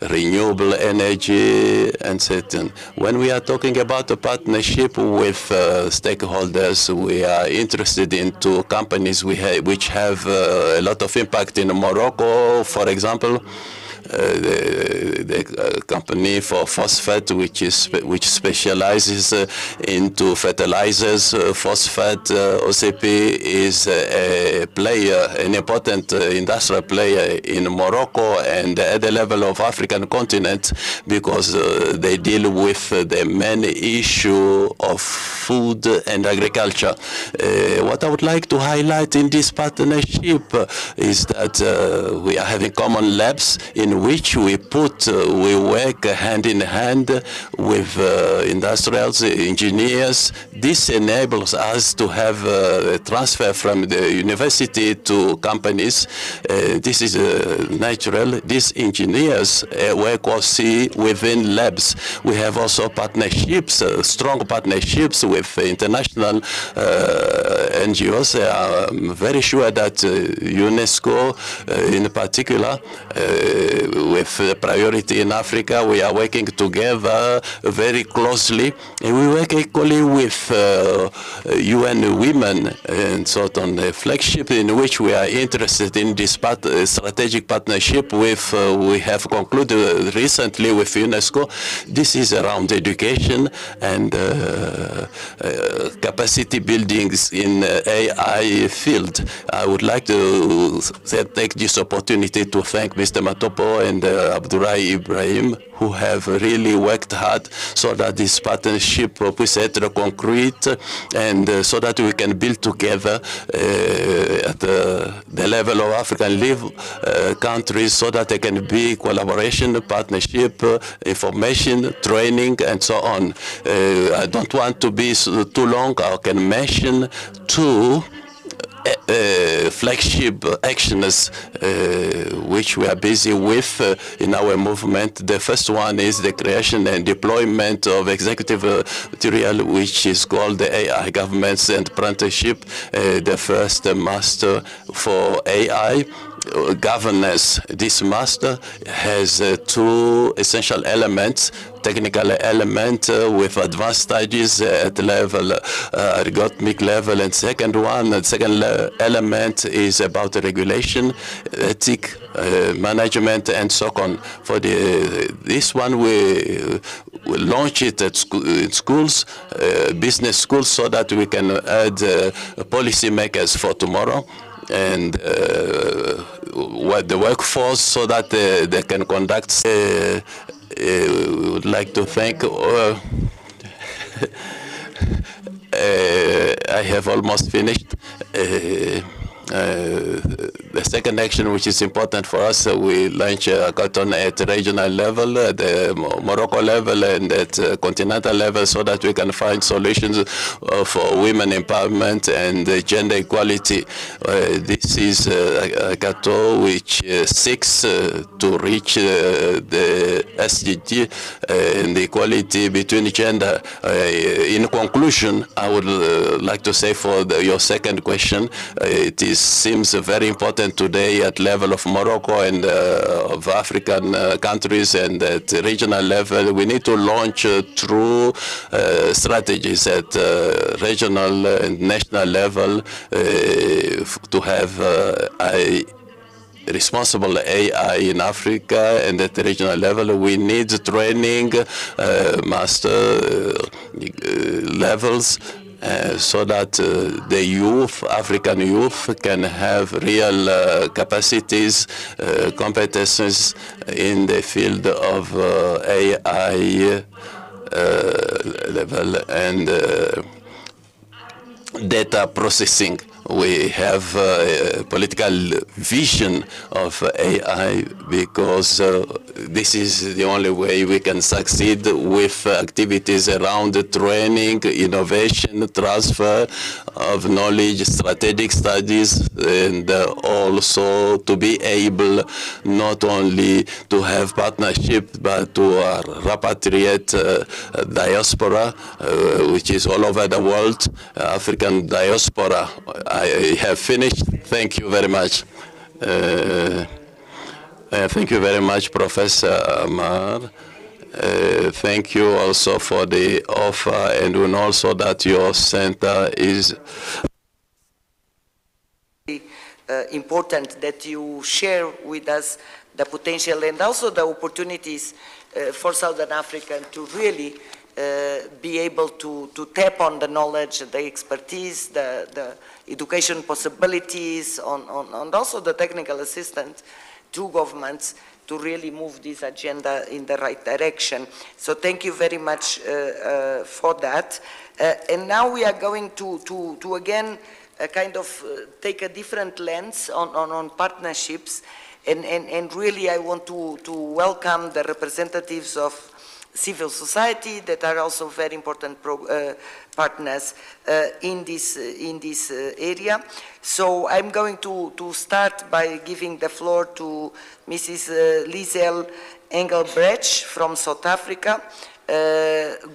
renewable energy, and certain. When we are talking about a partnership with stakeholders, we are interested in two companies which have a lot of impact in Morocco, for example. The company for phosphate, which specializes into fertilizers. Phosphate OCP is a player, an important industrial player in Morocco and at the level of African continent, because they deal with the main issue of food and agriculture. What I would like to highlight in this partnership is that we are having common labs in which we work hand in hand with industrials, engineers. This enables us to have a transfer from the university to companies. This is natural. These engineers work also within labs. We have also partnerships, strong partnerships with international NGOs. I'm very sure that UNESCO in particular, with priority in Africa, we are working together very closely. And we work equally with UN Women, and sort of the flagship in which we are interested in this strategic partnership with, we have concluded recently with UNESCO. This is around education and capacity buildings in AI field. I would like to take this opportunity to thank Mr. Matopo and Abdullah Ibrahim, who have really worked hard so that this partnership puts it concrete, and so that we can build together at the level of African countries, so that there can be collaboration, partnership, information, training, and so on. I don't want to be too long. I can mention two flagship actions which we are busy with in our movement. The first one is the creation and deployment of executive material, which is called the AI Governments and Apprenticeship, the first master for AI governance. This master has two essential elements: technical element with advanced stages at level, algorithmic level, and second element is about regulation, ethic, management, and so on. For this one, we launch it at in schools, business schools, so that we can add policy makers for tomorrow, and the workforce, so that they can conduct. We would like to thank. I have almost finished. The second action, which is important for us, we launch a hackathon at regional level, at the Morocco level, and at continental level, so that we can find solutions for women empowerment and gender equality. This is a hackathon which seeks to reach the SDG and the equality between gender. In conclusion, I would like to say for your second question, it seems very important today at level of Morocco and of African countries, and at regional level. We need to launch true strategies at regional and national level to have a responsible AI in Africa, and at the regional level we need training, master levels, so that the youth, African youth, can have real capacities, competences in the field of AI level and data processing. We have a political vision of AI because this is the only way we can succeed with activities around training, innovation, transfer of knowledge, strategic studies, and also to be able not only to have partnership but to repatriate diaspora, which is all over the world, African diaspora. I have finished. Thank you very much. Thank you very much, Professor Amar. Thank you also for the offer, and also that your center is important that you share with us the potential and also the opportunities for Southern Africa to really be able to tap on the knowledge, the expertise, the education possibilities, and also the technical assistance to governments to really move this agenda in the right direction. So thank you very much for that. And now we are going to again kind of take a different lens on partnerships. And really I want to welcome the representatives of civil society that are also very important partners in this area. So I'm going to start by giving the floor to Mrs. Liesel Engelbrecht from South Africa,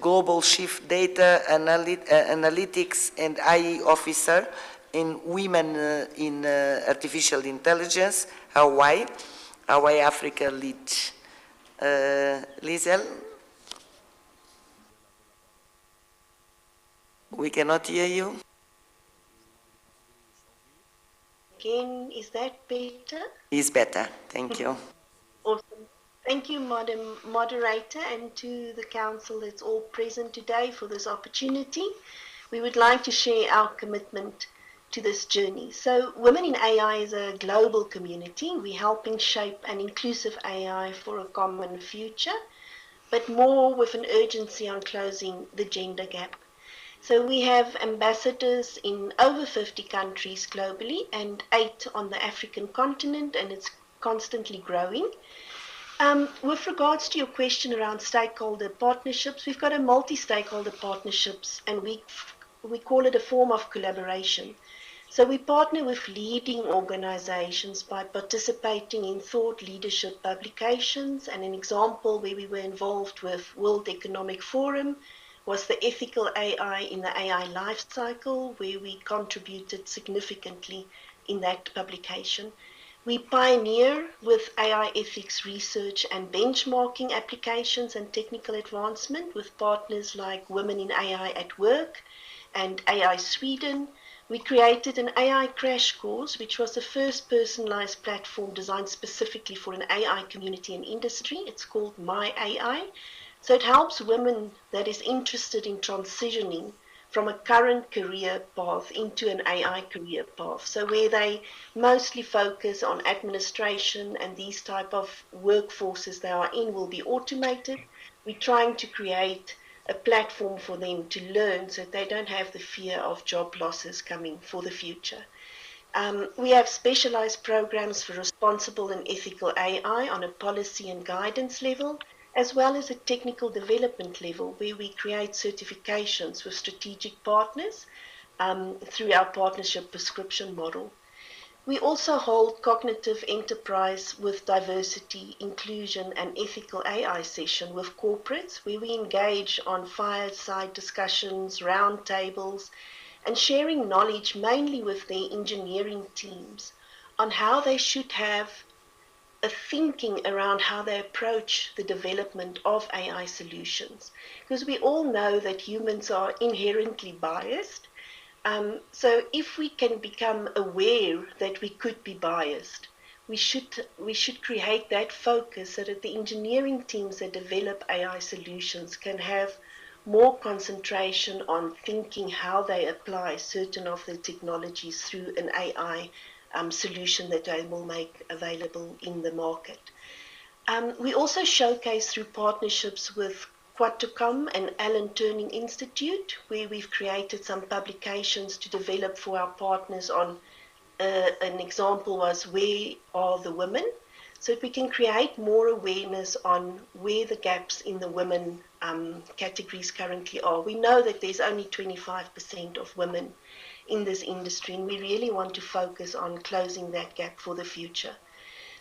Global Chief Data Analytics and AI Officer in Women in Artificial Intelligence, Hawaii Africa lead. Liesel? We cannot hear you. Again, is that better? Is better. Thank you. Awesome. Thank you, Madam Moderator, and to the Council that's all present today for this opportunity. We would like to share our commitment to this journey. So Women in AI is a global community. We're helping shape an inclusive AI for a common future, but more with an urgency on closing the gender gap. So we have ambassadors in over 50 countries globally and 8 on the African continent, and it's constantly growing. With regards to your question around stakeholder partnerships, we've got a multi-stakeholder partnerships, and we call it a form of collaboration. So we partner with leading organizations by participating in thought leadership publications, and an example where we were involved with World Economic Forum was the ethical AI in the AI life cycle, where we contributed significantly in that publication. We pioneer with AI ethics research and benchmarking applications and technical advancement with partners like Women in AI at Work and AI Sweden. We created an AI crash course, which was the first personalized platform designed specifically for an AI community and industry. It's called My AI. So it helps women that is interested in transitioning from a current career path into an AI career path. So where they mostly focus on administration and these type of workforces they are in will be automated. We're trying to create a platform for them to learn so that they don't have the fear of job losses coming for the future. We have specialized programs for responsible and ethical AI on a policy and guidance level, as well as a technical development level where we create certifications with strategic partners through our partnership prescription model. We also hold cognitive enterprise with diversity, inclusion, and ethical AI session with corporates where we engage on fireside discussions, roundtables, and sharing knowledge mainly with their engineering teams on how they should have a thinking around how they approach the development of AI solutions. Because we all know that humans are inherently biased. So if we can become aware that we could be biased, we should create that focus so that the engineering teams that develop AI solutions can have more concentration on thinking how they apply certain of the technologies through an AI solution that they will make available in the market. We also showcase through partnerships with Quatocom and Alan Turing Institute, where we've created some publications to develop for our partners on, an example was Where Are the Women? So that we can create more awareness on where the gaps in the women categories currently are. We know that there's only 25% of women in this industry, and we really want to focus on closing that gap for the future.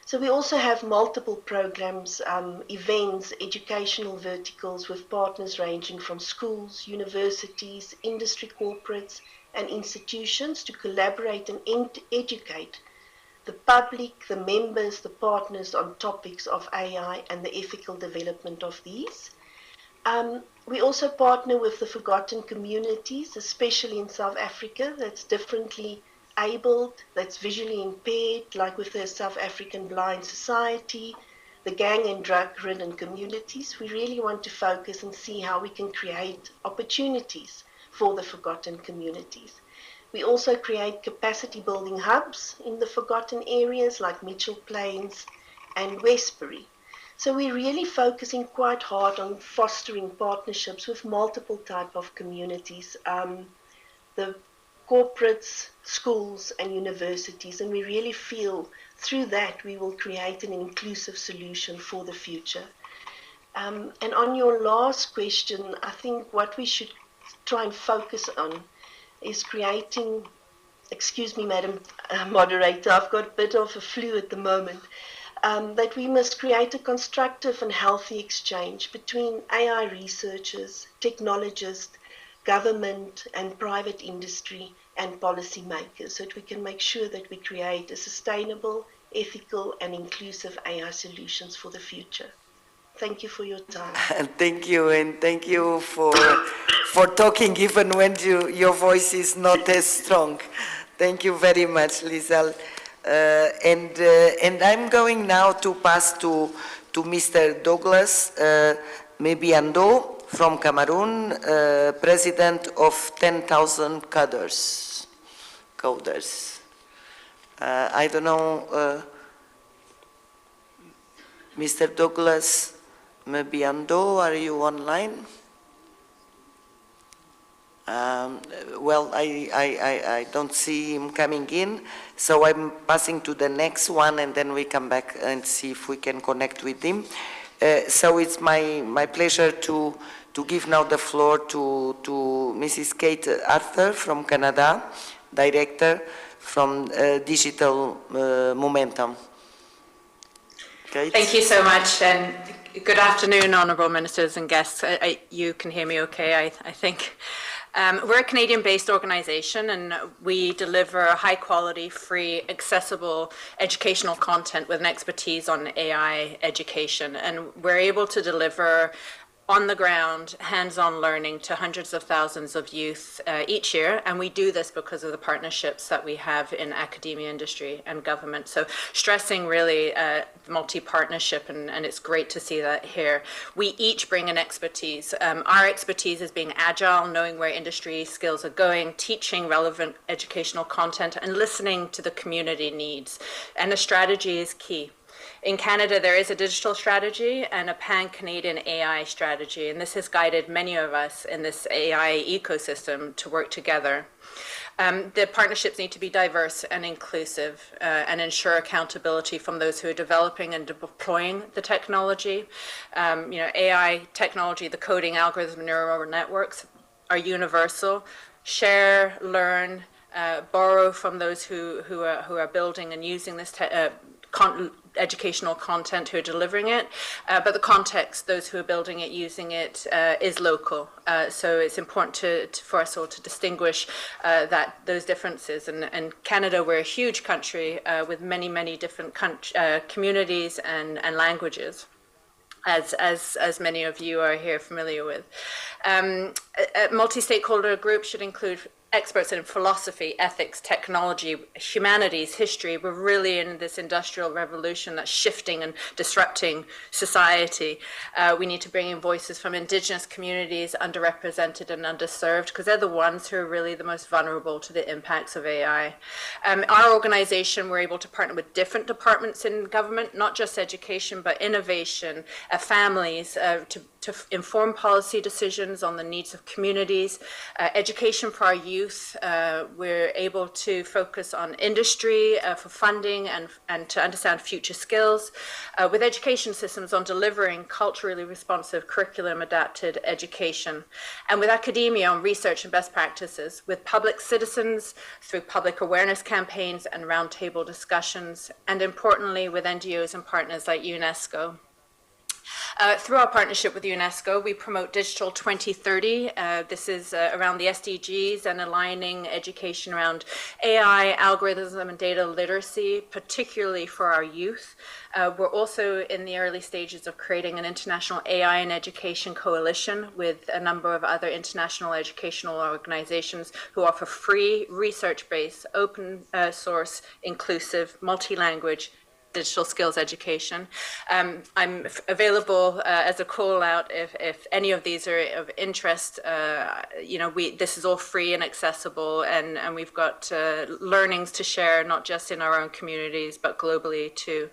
So we also have multiple programs, events, educational verticals with partners ranging from schools, universities, industry corporates, and institutions to collaborate and educate the public, the members, the partners on topics of AI and the ethical development of these. We also partner with the forgotten communities, especially in South Africa, that's differently abled, that's visually impaired, like with the South African Blind Society, the gang and drug-ridden communities. We really want to focus and see how we can create opportunities for the forgotten communities. We also create capacity building hubs in the forgotten areas like Mitchell Plains and Westbury. So we're really focusing quite hard on fostering partnerships with multiple type of communities, the corporates, schools and universities, and we really feel through that we will create an inclusive solution for the future. And on your last question, I think what we should try and focus on is creating, excuse me, Madam Moderator, I've got a bit of a flu at the moment, that we must create a constructive and healthy exchange between AI researchers, technologists, government and private industry and policymakers, so that we can make sure that we create a sustainable, ethical and inclusive AI solutions for the future. Thank you for your time. Thank you, and thank you for talking even when your voice is not as strong. Thank you very much, Lizal. And I'm going now to pass to Mr. Douglas Mebiando from Cameroon, President of 10,000 Coders. I don't know, Mr. Douglas Mebiando, are you online? Well, I don't see him coming in, so I'm passing to the next one and then we come back and see if we can connect with him. So it's my pleasure to give now the floor to Mrs. Kate Arthur from Canada, Director from Digital Momentum. Kate? Thank you so much, and good afternoon, Honourable Ministers and guests. You can hear me okay, I think. We're a Canadian-based organization, and we deliver high-quality, free, accessible educational content with an expertise on AI education. And we're able to deliver on-the-ground, hands-on learning to hundreds of thousands of youth each year, and we do this because of the partnerships that we have in academia, industry, and government. So stressing really multi-partnership, and it's great to see that here. We each bring an expertise. Our expertise is being agile, knowing where industry skills are going, teaching relevant educational content, and listening to the community needs. And the strategy is key. In Canada, there is a digital strategy and a pan-Canadian AI strategy, and this has guided many of us in this AI ecosystem to work together. The partnerships need to be diverse and inclusive and ensure accountability from those who are developing and deploying the technology. AI technology, the coding algorithm, neural networks are universal. Share, learn, borrow from those who are building and using this educational content, who are delivering it, but the context, those who are building it, using it, is local. So it's important for us all to distinguish those differences. And Canada, we're a huge country with many different communities and languages, as many of you are here familiar with. A multi-stakeholder group should include experts in philosophy, ethics, technology, humanities, history. We're really in this industrial revolution that's shifting and disrupting society. We need to bring in voices from Indigenous communities, underrepresented and underserved, because they're the ones who are really the most vulnerable to the impacts of AI. Our organization, we're able to partner with different departments in government, not just education, but innovation, families, to inform policy decisions on the needs of communities, education for our youth. We're able to focus on industry for funding and to understand future skills, with education systems on delivering culturally responsive curriculum adapted education, and with academia on research and best practices, with public citizens through public awareness campaigns and roundtable discussions, and importantly with NGOs and partners like UNESCO. Through our partnership with UNESCO, we promote Digital 2030. This is around the SDGs and aligning education around AI, algorithms, and data literacy, particularly for our youth. We're also in the early stages of creating an international AI and education coalition with a number of other international educational organizations who offer free, research-based, open source, inclusive, multi-language digital skills education. I'm available as a call out if any of these are of interest. This is all free and accessible, and we've got learnings to share, not just in our own communities, but globally too.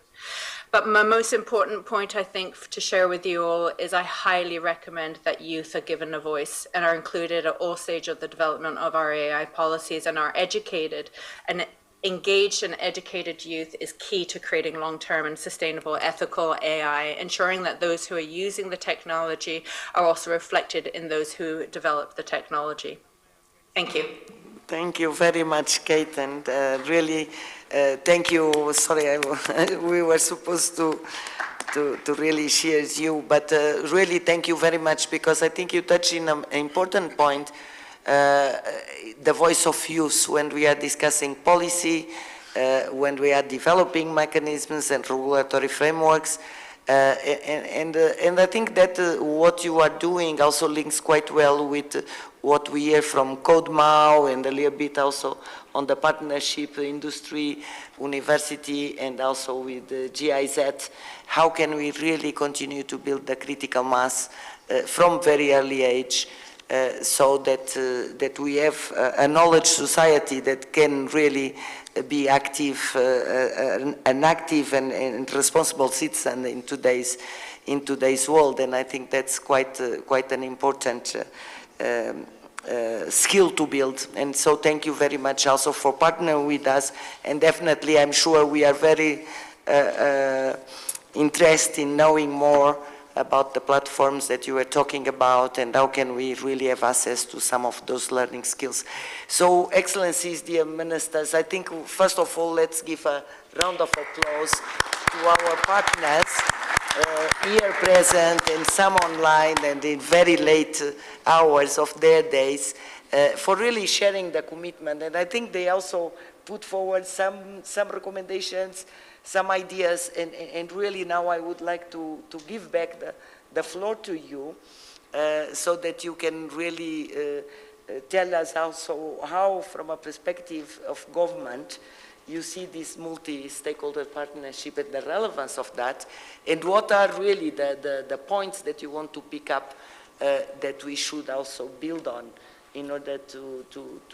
But my most important point, I think, to share with you all is I highly recommend that youth are given a voice and are included at all stages of the development of our AI policies and are educated. And engaged and educated youth is key to creating long-term and sustainable ethical AI, ensuring that those who are using the technology are also reflected in those who develop the technology. Thank you. Thank you very much, Kate, and really thank you. Sorry, we were supposed to really share you, but really thank you very much, because I think you touched on an important point. The voice of youth when we are discussing policy, when we are developing mechanisms and regulatory frameworks, and I think that what you are doing also links quite well with what we hear from CodeMao and a little bit also on the partnership industry, university, and also with GIZ. How can we really continue to build the critical mass from very early age, so that we have a knowledge society that can really be active, an active and responsible citizen in today's world. And I think that's quite an important skill to build. And so thank you very much also for partnering with us. And definitely, I'm sure we are very interested in knowing more about the platforms that you were talking about and how can we really have access to some of those learning skills. So, Excellencies, dear Ministers, I think first of all, let's give a round of applause to our partners here present and some online and in very late hours of their days for really sharing the commitment. And I think they also put forward some recommendations, some ideas, and really now I would like to give back the floor to you so that you can really tell us also how, from a perspective of government, you see this multi-stakeholder partnership and the relevance of that, and what are really the points that you want to pick up that we should also build on in order to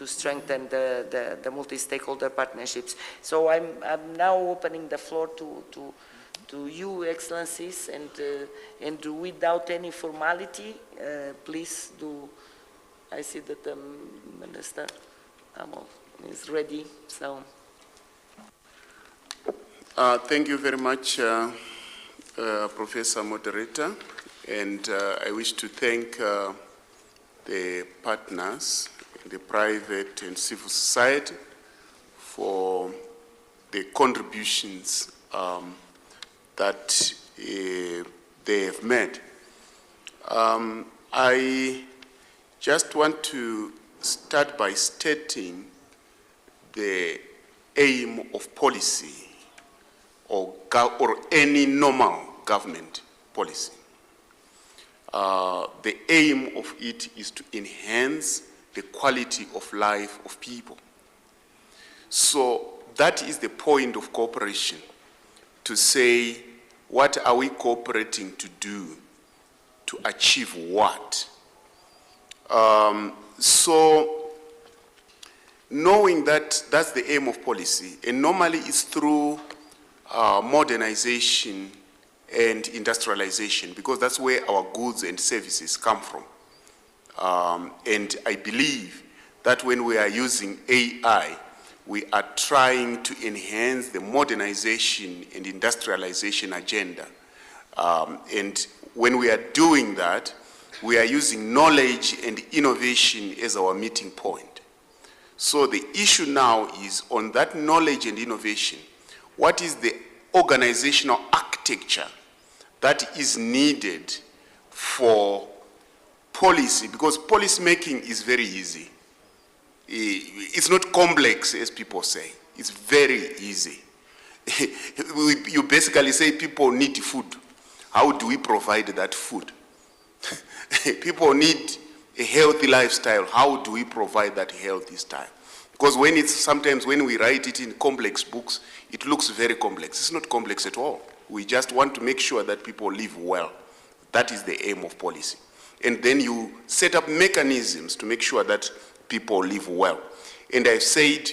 strengthen the multi-stakeholder partnerships. So I'm now opening the floor to you, Excellencies, and without any formality, please do. I see that the Minister is ready. So. Thank you very much, Professor Moderator, and I wish to thank the partners, the private and civil society, for the contributions that they have made. I just want to start by stating the aim of policy or any normal government policy. The aim of it is to enhance the quality of life of people. So that is the point of cooperation, to say, what are we cooperating to do to achieve what? So knowing that that's the aim of policy, and normally it's through modernization and industrialization, because that's where our goods and services come from. And I believe that when we are using AI, we are trying to enhance the modernization and industrialization agenda. And when we are doing that, we are using knowledge and innovation as our meeting point. So the issue now is on that knowledge and innovation, what is the organizational architecture that is needed for policy? Because policy making is very easy. It's not complex, as people say. It's very easy. You basically say people need food. How do we provide that food? People need a healthy lifestyle. How do we provide that healthy style? Because sometimes when we write it in complex books, it looks very complex. It's not complex at all. We just want to make sure that people live well. That is the aim of policy. And then you set up mechanisms to make sure that people live well. And I've said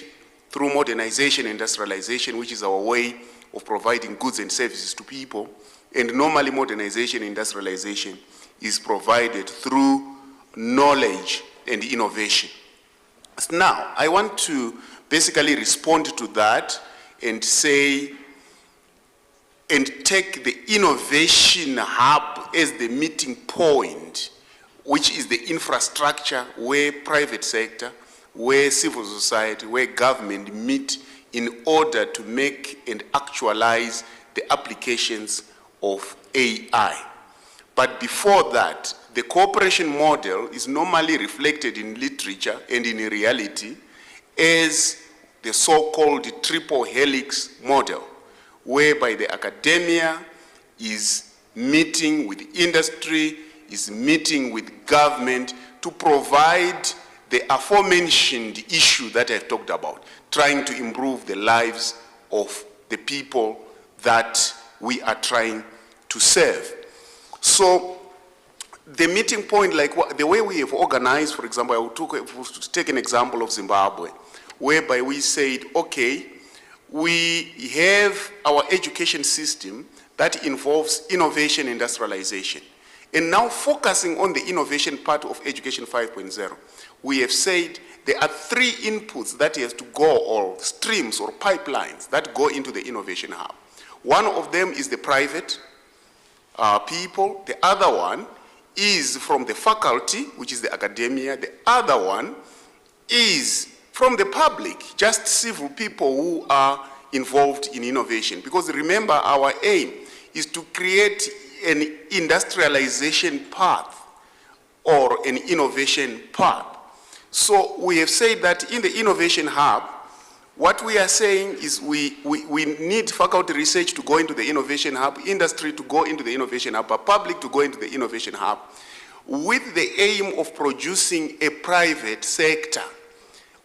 through modernization, industrialization, which is our way of providing goods and services to people, and normally modernization, industrialization is provided through knowledge and innovation. Now, I want to basically respond to that and say, and take the innovation hub as the meeting point, which is the infrastructure where private sector, where civil society, where government meet in order to make and actualize the applications of AI. But before that, the cooperation model is normally reflected in literature and in reality as the so-called triple helix model, whereby the academia is meeting with industry, is meeting with government to provide the aforementioned issue that I've talked about, trying to improve the lives of the people that we are trying to serve. So the meeting point, like the way we have organized, for example, I will take an example of Zimbabwe, whereby we said, okay, we have our education system that involves innovation, industrialization. And now focusing on the innovation part of Education 5.0, we have said there are three inputs that have to go, or streams or pipelines that go into the innovation hub. One of them is the private people. The other one is from the faculty, which is the academia. The other one is from the public, just civil people who are involved in innovation. Because remember, our aim is to create an industrialization path or an innovation path. So we have said that in the innovation hub, what we are saying is we need faculty research to go into the innovation hub, industry to go into the innovation hub, but public to go into the innovation hub, with the aim of producing a private sector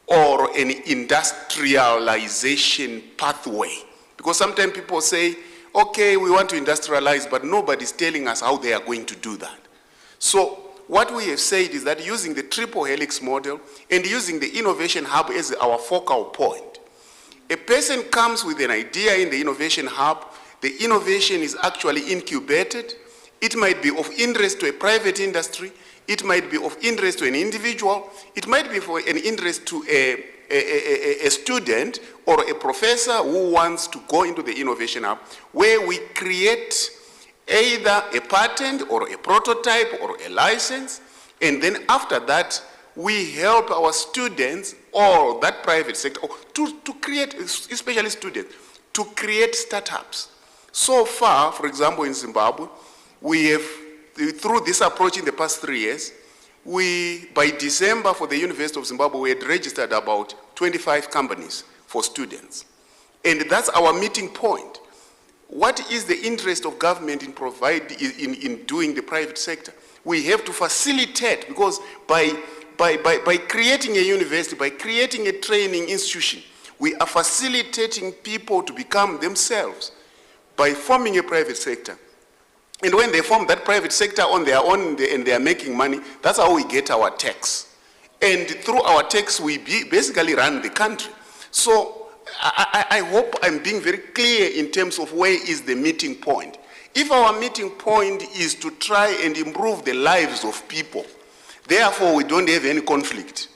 or an industrialization pathway. Because sometimes people say, okay, we want to industrialize, but nobody's telling us how they are going to do that. So what we have said is that using the triple helix model and using the innovation hub as our focal point, a person comes with an idea in the innovation hub, the innovation is actually incubated, it might be of interest to a private industry, it might be of interest to an individual, it might be for an interest to a student or a professor who wants to go into the innovation hub, where we create either a patent or a prototype or a license, and then after that, we help our students or that private sector to create, especially students, to create startups. So far, for example, in Zimbabwe, we have, through this approach in the past 3 years, by December for the University of Zimbabwe, we had registered about 25 companies for students. And that's our meeting point. What is the interest of government in doing the private sector? We have to facilitate, because by creating a university, by creating a training institution, we are facilitating people to become themselves by forming a private sector. And when they form that private sector on their own and they are making money, that's how we get our tax. And through our tax, we basically run the country. So I hope I'm being very clear in terms of where is the meeting point. If our meeting point is to try and improve the lives of people, therefore we don't have any conflict,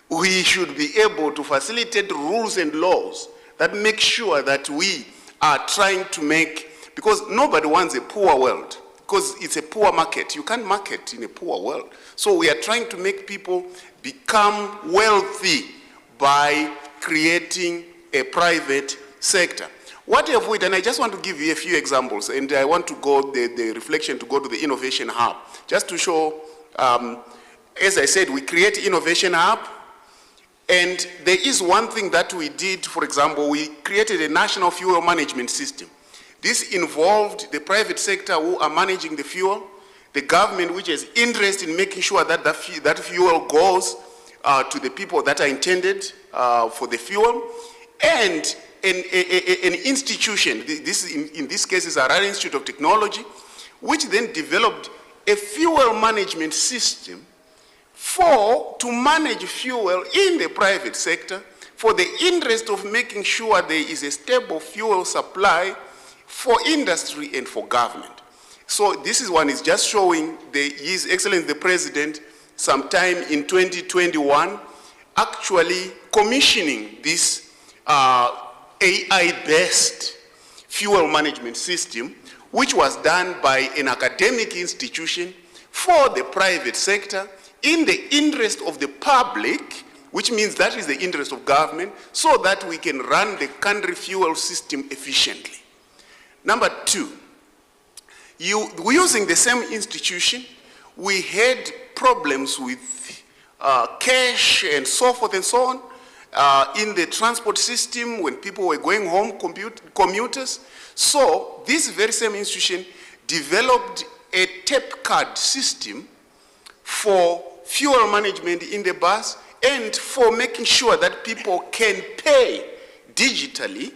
we should be able to facilitate rules and laws that make sure that we are trying to make, because nobody wants a poor world, because it's a poor market. You can't market in a poor world. So we are trying to make people become wealthy by creating a private sector. What have we done? I just want to give you a few examples, and I want to go, the reflection to go to the Innovation Hub, just to show, as I said, we create Innovation Hub, and there is one thing that we did. For example, we created a national fuel management system. This involved the private sector who are managing the fuel, the government which is interested in making sure that that fuel goes to the people that are intended for the fuel, and an institution, in this case is our Institute of Technology, which then developed a fuel management system to manage fuel in the private sector for the interest of making sure there is a stable fuel supply for industry and for government. So this is one is just showing His Excellency the President sometime in 2021 actually commissioning this AI-based fuel management system, which was done by an academic institution for the private sector in the interest of the public, which means that is the interest of government, so that we can run the country fuel system efficiently. Number two, using the same institution, we had problems with cash and so forth and so on in the transport system when people were going home, commuters. So this very same institution developed a tape card system for fuel management in the bus and for making sure that people can pay digitally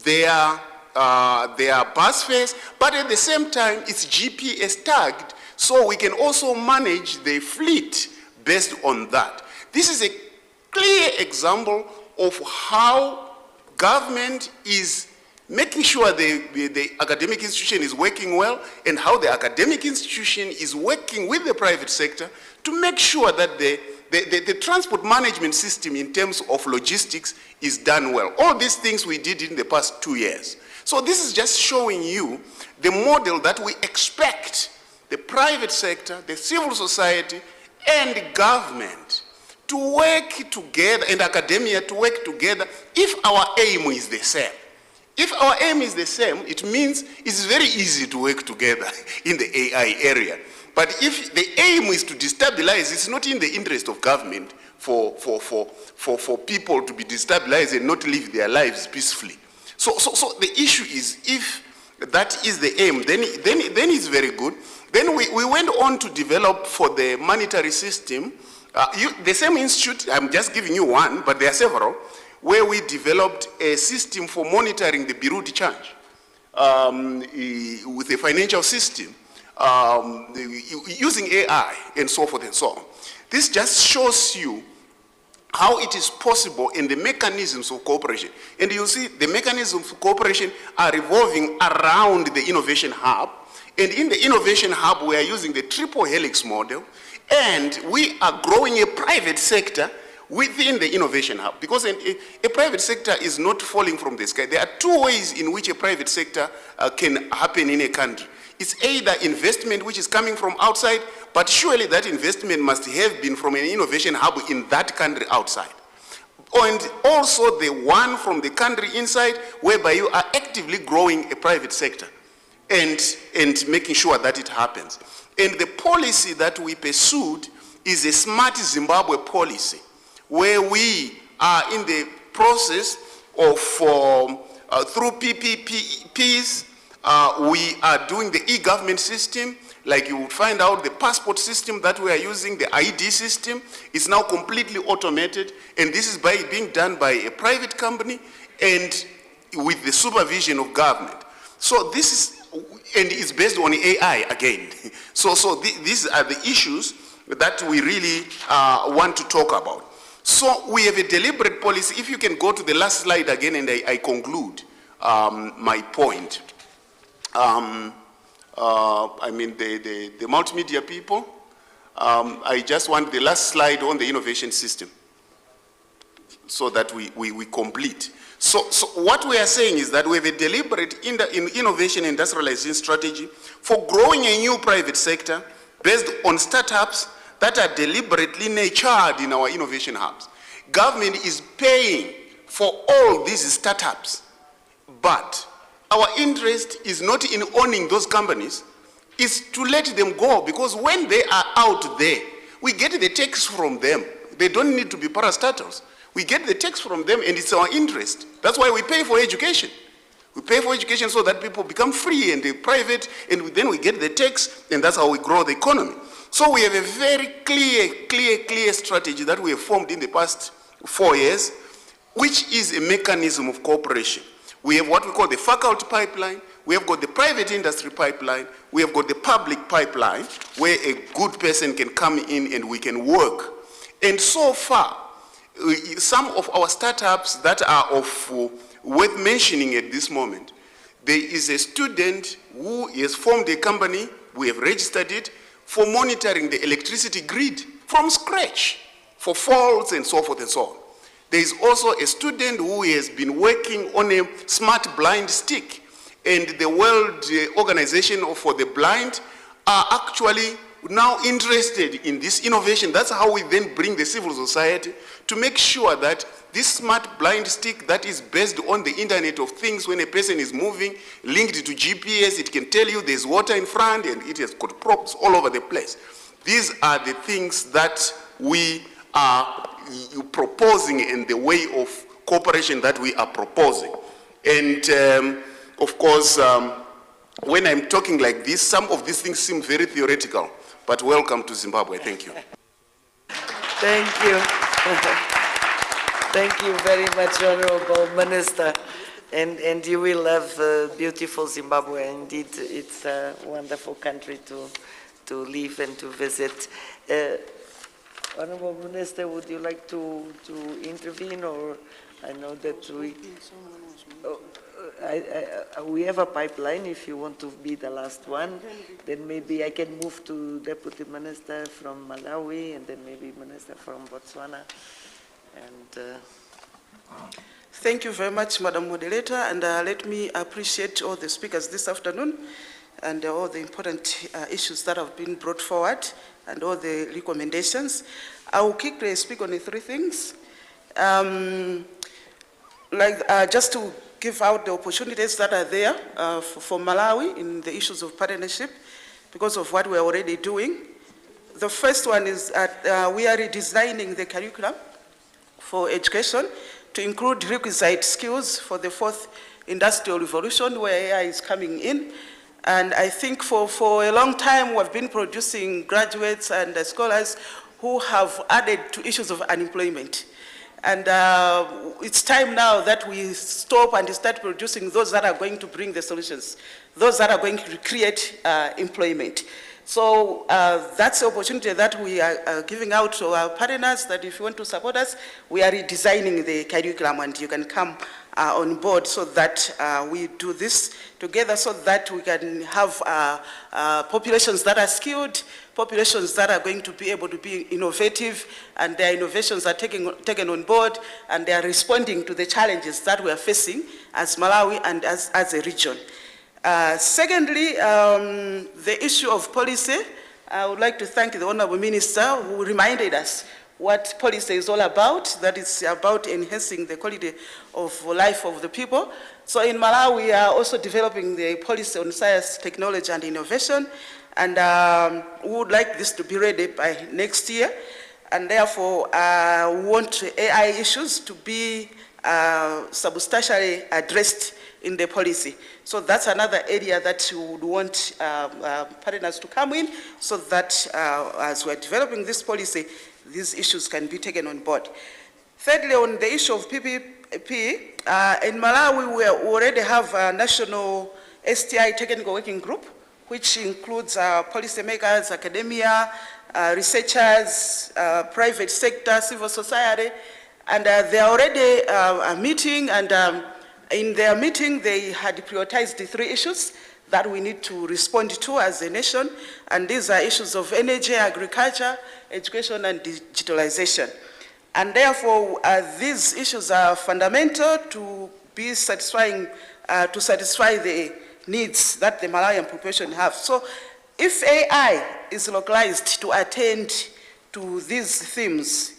their bus fares, but at the same time it's GPS tagged, so we can also manage the fleet based on that. This is a clear example of how government is making sure the academic institution is working well, and how the academic institution is working with the private sector to make sure that the transport management system in terms of logistics is done well. All these things we did in the past 2 years. So this is just showing you the model that we expect the private sector, the civil society, and the government to work together, and academia to work together if our aim is the same. If our aim is the same, it means it's very easy to work together in the AI area. But if the aim is to destabilize, it's not in the interest of government for people to be destabilized and not live their lives peacefully. So the issue is, if that is the aim, then it's very good. Then we went on to develop for the monetary system, the same institute, I'm just giving you one, but there are several, where we developed a system for monitoring the Birut charge with a financial system using AI and so forth and so on. This just shows you how it is possible in the mechanisms of cooperation. And you see the mechanisms of cooperation are revolving around the Innovation Hub. And in the Innovation Hub, we are using the triple helix model, and we are growing a private sector within the Innovation Hub, because a private sector is not falling from the sky. There are two ways in which a private sector can happen in a country. It's either investment which is coming from outside, but surely that investment must have been from an innovation hub in that country outside. And also the one from the country inside, whereby you are actively growing a private sector and making sure that it happens. And the policy that we pursued is a smart Zimbabwe policy, where we are in the process of, through PPPs, we are doing the e-government system. Like you would find out, the passport system that we are using, the ID system, is now completely automated, and this is being done by a private company and with the supervision of government. So this is, and it's based on AI again. So these are the issues that we really want to talk about. So we have a deliberate policy. If you can go to the last slide again, and I conclude my point. I mean the multimedia people. I just want the last slide on the innovation system so that we complete. So what we are saying is that we have a deliberate innovation industrialization strategy for growing a new private sector based on startups that are deliberately nurtured in our innovation hubs. Government is paying for all these startups, but our interest is not in owning those companies, it's to let them go, because when they are out there, we get the tax from them. They don't need to be parastatals. We get the tax from them, and it's our interest. That's why we pay for education. We pay for education so that people become free and they're private, and then we get the tax, and that's how we grow the economy. So we have a very clear strategy that we have formed in the past 4 years, which is a mechanism of cooperation. We have what we call the faculty pipeline, we have got the private industry pipeline, we have got the public pipeline, where a good person can come in and we can work. And so far, some of our startups that are worth mentioning at this moment, there is a student who has formed a company, we have registered it, for monitoring the electricity grid from scratch, for faults and so forth and so on. There is also a student who has been working on a smart blind stick, and the World Organization for the Blind are actually now interested in this innovation. That's how we then bring the civil society to make sure that this smart blind stick that is based on the Internet of Things, when a person is moving, linked to GPS, it can tell you there's water in front and it has got props all over the place. These are the things that we are proposing in the way of cooperation that we are proposing. And of course, when I'm talking like this, some of these things seem very theoretical, but welcome to Zimbabwe. Thank you. Thank you. Thank you very much, Honorable Minister. And you will have beautiful Zimbabwe. Indeed, it's a wonderful country to live and to visit. Honorable Minister, would you like to intervene, or I know that we have a pipeline. If you want to be the last one, then maybe I can move to Deputy Minister from Malawi, and then maybe Minister from Botswana. And thank you very much, Madam Moderator, and let me appreciate all the speakers this afternoon and all the important issues that have been brought forward and all the recommendations. I will quickly speak on the three things. Just to give out the opportunities that are there for Malawi in the issues of partnership because of what we're already doing. The first one is that we are redesigning the curriculum for education to include requisite skills for the fourth industrial revolution where AI is coming in. And I think for a long time we've been producing graduates and scholars who have added to issues of unemployment. And it's time now that we stop and start producing those that are going to bring the solutions, those that are going to create employment. So that's the opportunity that we are giving out to our partners, that if you want to support us, we are redesigning the curriculum and you can come on board so that we do this together so that we can have populations that are skilled, populations that are going to be able to be innovative, and their innovations are taken on board, and they are responding to the challenges that we are facing as Malawi and as a region. Secondly, the issue of policy. I would like to thank the Honorable Minister who reminded us what policy is all about, that it's about enhancing the quality of life of the people. So in Malawi, we are also developing the policy on science, technology, and innovation, and we would like this to be ready by next year, and therefore we want AI issues to be substantially addressed in the policy. So that's another area that we would want partners to come in so that as we're developing this policy, these issues can be taken on board. Thirdly, on the issue of PPP, in Malawi we already have a national STI technical working group, which includes policymakers, academia, researchers, private sector, civil society, and they are already meeting, and in their meeting they had prioritized the three issues that we need to respond to as a nation, and these are issues of energy, agriculture, education, and digitalization. And therefore, these issues are fundamental to be satisfying, to satisfy the needs that the Malawian population have. So if AI is localized to attend to these themes,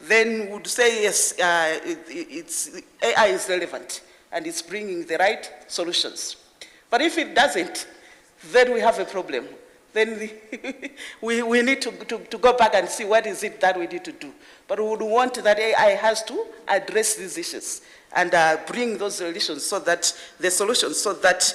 then we would say yes, AI is relevant and it's bringing the right solutions. But if it doesn't, then we have a problem. Then we need to go back and see what is it that we need to do. But we would want that AI has to address these issues and bring those solutions so that the solutions, so that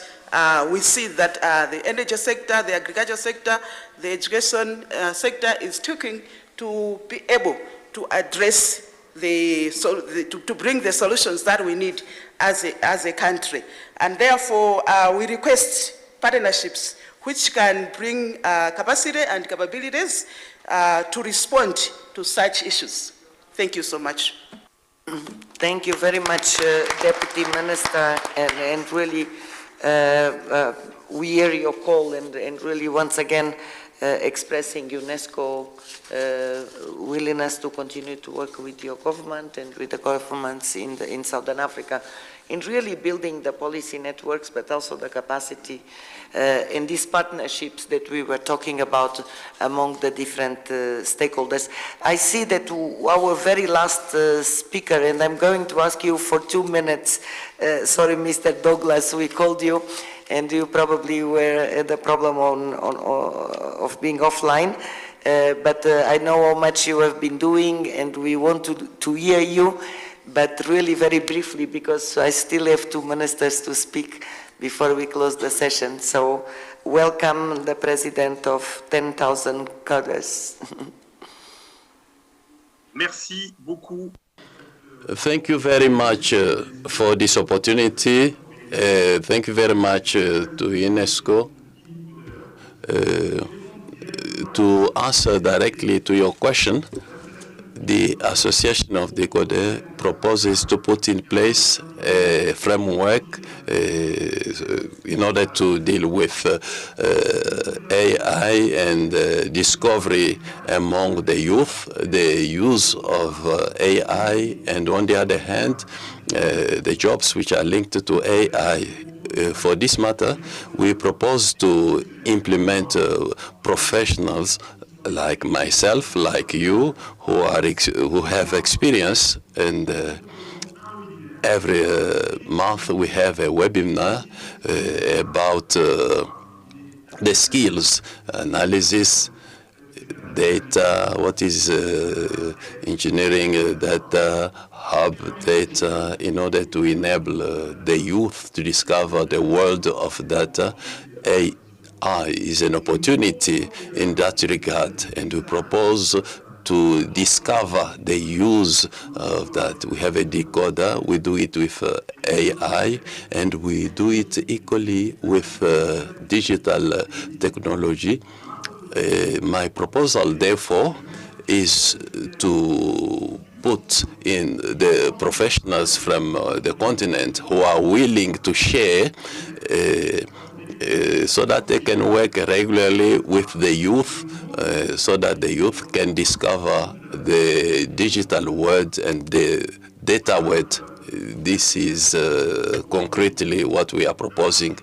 we see that the energy sector, the agriculture sector, the education sector is taking to be able to address to bring the solutions that we need as a country. And therefore, we request partnerships which can bring capacity and capabilities to respond to such issues. Thank you so much. Thank you very much, Deputy Minister, and really we hear your call and really once again expressing UNESCO willingness to continue to work with your government and with the governments in Southern Africa in really building the policy networks, but also the capacity in these partnerships that we were talking about among the different stakeholders. I see that our very last speaker, and I'm going to ask you for 2 minutes. Sorry, Mr. Douglas, we called you, and you probably were the problem of being offline. But I know how much you have been doing, and we want to hear you, but really very briefly, because I still have 2 ministers to speak before we close the session. So welcome the President of 10,000 Cadres. Merci beaucoup. Thank you very much for this opportunity. Thank you very much to UNESCO. To answer directly to your question, the Association of the Code proposes to put in place a framework in order to deal with AI and discovery among the youth, the use of AI, and on the other hand, the jobs which are linked to AI. For this matter, we propose to implement professionals like myself, like you, who have experience, and every month we have a webinar about the skills, analysis, data, what is engineering data, hub data, in order to enable the youth to discover the world of data. AI is an opportunity in that regard, and we propose to discover the use of that. We have a decoder, we do it with AI, and we do it equally with digital technology. My proposal, therefore, is to put in the professionals from the continent who are willing to share so that they can work regularly with the youth, so that the youth can discover the digital world and the data world. This is concretely what we are proposing.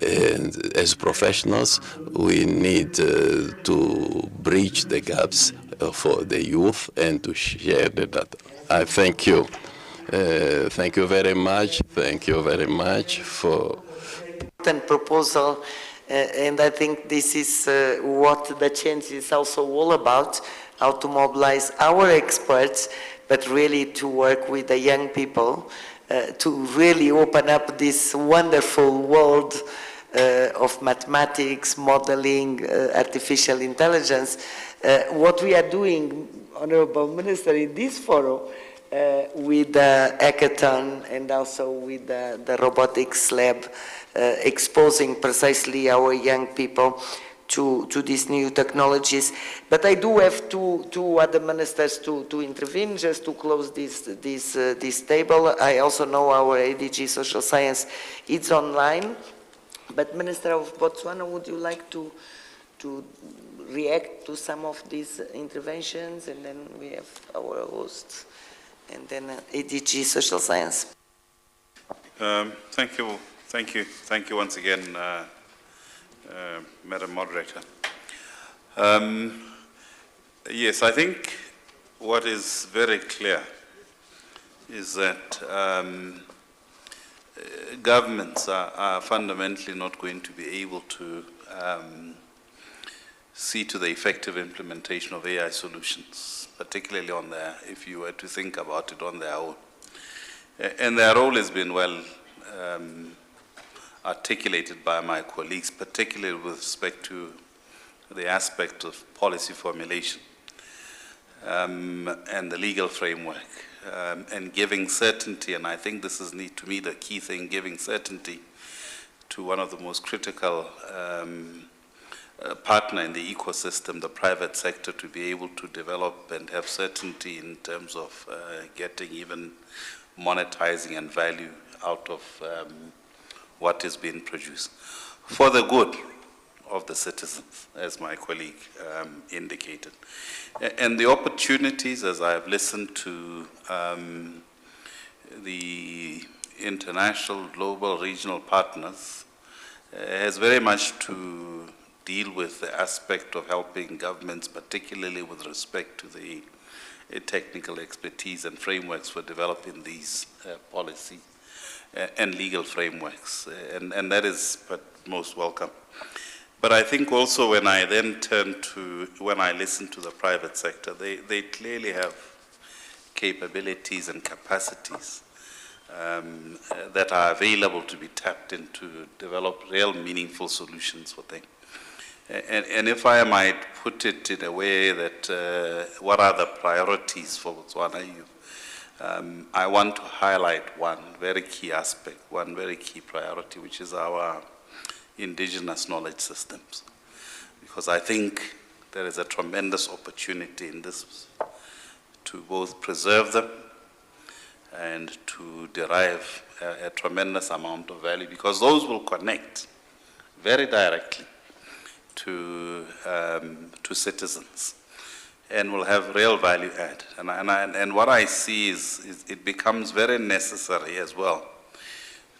And as professionals, we need to bridge the gaps for the youth and to share the data. I thank you. Thank you very much. Thank you very much for proposal, and I think this is what the change is also all about, how to mobilize our experts, but really to work with the young people to really open up this wonderful world of mathematics, modeling, artificial intelligence. What we are doing, Honorable Minister, in this forum with the hackathon and also with the robotics lab, exposing precisely our young people to these new technologies. But I do have two other ministers to intervene just to close this table. I also know our ADG Social Science is online. But Minister of Botswana, would you like to react to some of these interventions? And then we have our hosts, and then ADG Social Science. Thank you once again, Madam Moderator. Yes, I think what is very clear is that governments are fundamentally not going to be able to see to the effective implementation of AI solutions, particularly on their, if you were to think about it, on their own. And their role has been well articulated by my colleagues, particularly with respect to the aspect of policy formulation and the legal framework, and giving certainty, and I think this is, to me, the key thing, giving certainty to one of the most critical partner in the ecosystem, the private sector, to be able to develop and have certainty in terms of getting even monetizing and value out of what is being produced for the good of the citizens, as my colleague indicated. And the opportunities, as I have listened to the international, global, regional partners, has very much to deal with the aspect of helping governments, particularly with respect to the technical expertise and frameworks for developing these policy and legal frameworks, and that is most welcome. But I think also when I then when I listen to the private sector, they clearly have capabilities and capacities that are available to be tapped into develop real meaningful solutions for things. And if I might put it in a way that what are the priorities for Botswana, I want to highlight one very key aspect, one very key priority, which is our indigenous knowledge systems. Because I think there is a tremendous opportunity in this to both preserve them and to derive a tremendous amount of value, because those will connect very directly to citizens and will have real value add. And what I see is it becomes very necessary as well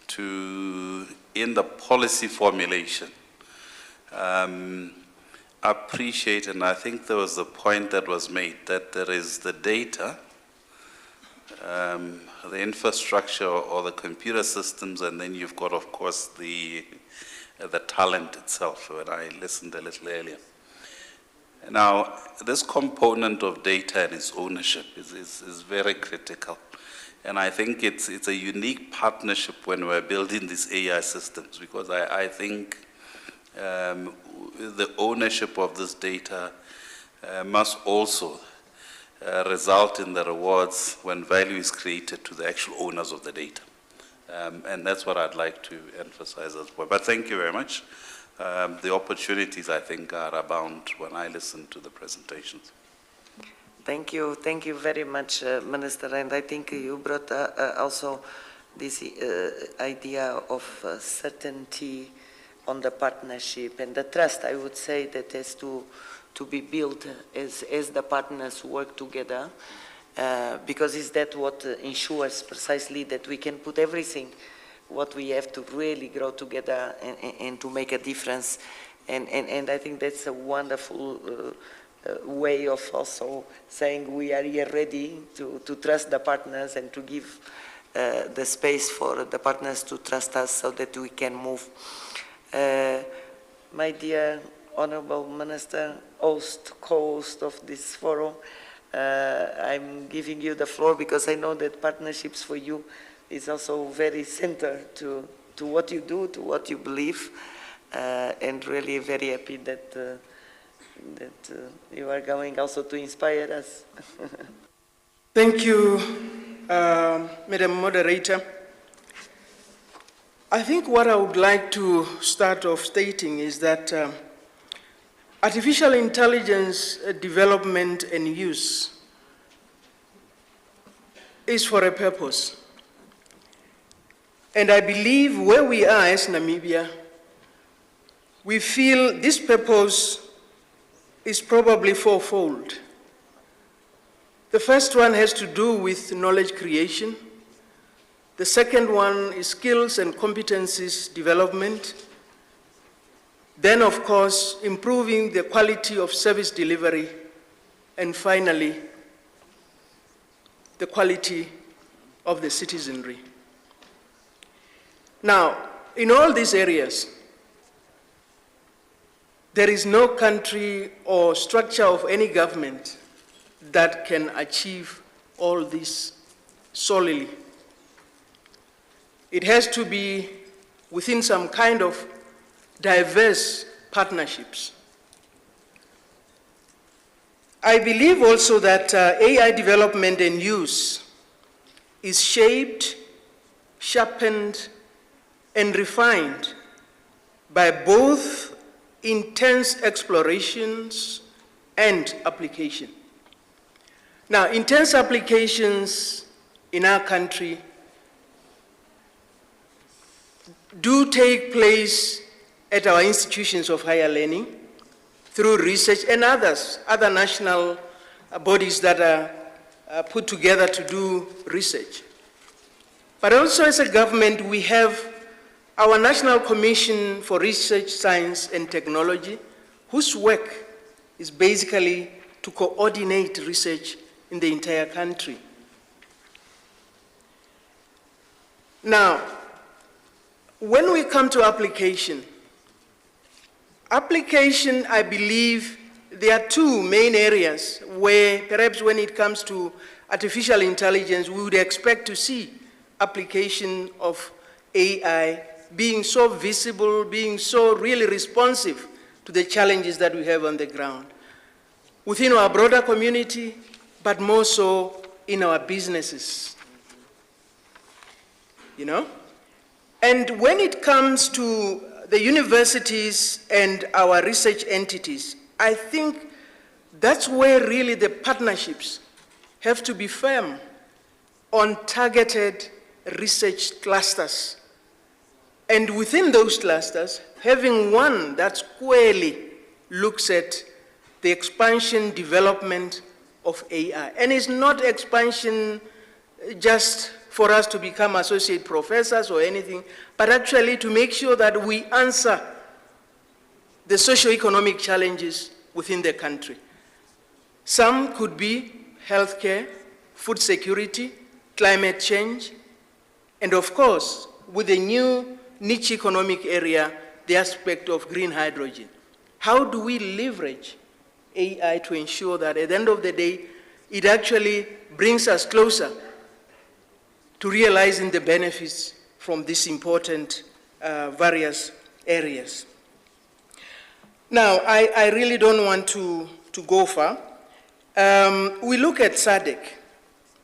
to, in the policy formulation, appreciate, and I think there was the point that was made, that there is the data, the infrastructure or the computer systems, and then you've got, of course, the talent itself, when I listened a little earlier. Now, this component of data and its ownership is very critical. And I think it's a unique partnership when we're building these AI systems, because I think the ownership of this data must also result in the rewards when value is created to the actual owners of the data. And that's what I'd like to emphasize as well. But thank you very much. The opportunities, I think, are abound when I listen to the presentations. Thank you very much, Minister. And I think you brought also this idea of certainty on the partnership and the trust, I would say, that has to be built as the partners work together, because is that what ensures precisely that we can put everything what we have to really grow together and to make a difference. And I think that's a wonderful way of also saying we are here ready to trust the partners and to give the space for the partners to trust us so that we can move. My dear Honorable Minister, co-host of this forum, I'm giving you the floor because I know that partnerships for you is also very center to what you do, to what you believe, and really very happy that you are going also to inspire us. Thank you, Madam Moderator. I think what I would like to start off stating is that artificial intelligence development and use is for a purpose. And I believe where we are as Namibia, we feel this purpose is probably fourfold. The first one has to do with knowledge creation. The second one is skills and competencies development. Then, of course, improving the quality of service delivery. And finally, the quality of the citizenry. Now, in all these areas, there is no country or structure of any government that can achieve all this solely. It has to be within some kind of diverse partnerships. I believe also that AI development and use is shaped, sharpened, and refined by both intense explorations and application. Now, intense applications in our country do take place at our institutions of higher learning through research and other national bodies that are put together to do research. But also as a government, we have our National Commission for Research, Science and Technology, whose work is basically to coordinate research in the entire country. Now, when we come to application, I believe there are two main areas where perhaps when it comes to artificial intelligence, we would expect to see application of AI being so visible, being so really responsive to the challenges that we have on the ground, within our broader community, but more so in our businesses, you know? And when it comes to the universities and our research entities, I think that's where really the partnerships have to be firm on targeted research clusters. And within those clusters, having one that squarely looks at the expansion, development of AI. And it's not expansion just for us to become associate professors or anything, but actually to make sure that we answer the socio-economic challenges within the country. Some could be healthcare, food security, climate change, and of course, with the new niche economic area, the aspect of green hydrogen. How do we leverage AI to ensure that at the end of the day, it actually brings us closer to realizing the benefits from these important various areas? Now, I really don't want to go far. We look at SADC,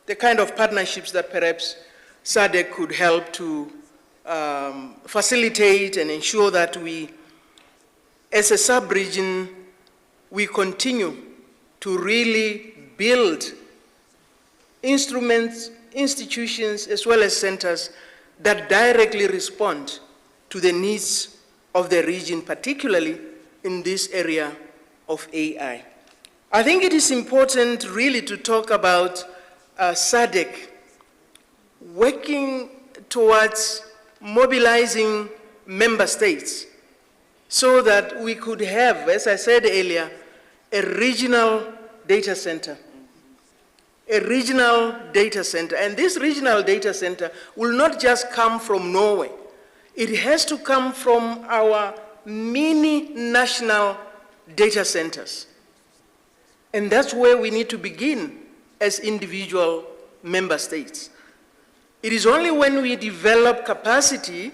the kind of partnerships that perhaps SADC could help to facilitate and ensure that we, as a sub-region, we continue to really build instruments, institutions, as well as centers that directly respond to the needs of the region, particularly in this area of AI. I think it is important really to talk about SADC working towards mobilizing member states so that we could have, as I said earlier, a regional data center. A regional data center. And this regional data center will not just come from Norway. It has to come from our mini national data centers. And that's where we need to begin as individual member states. It is only when we develop capacity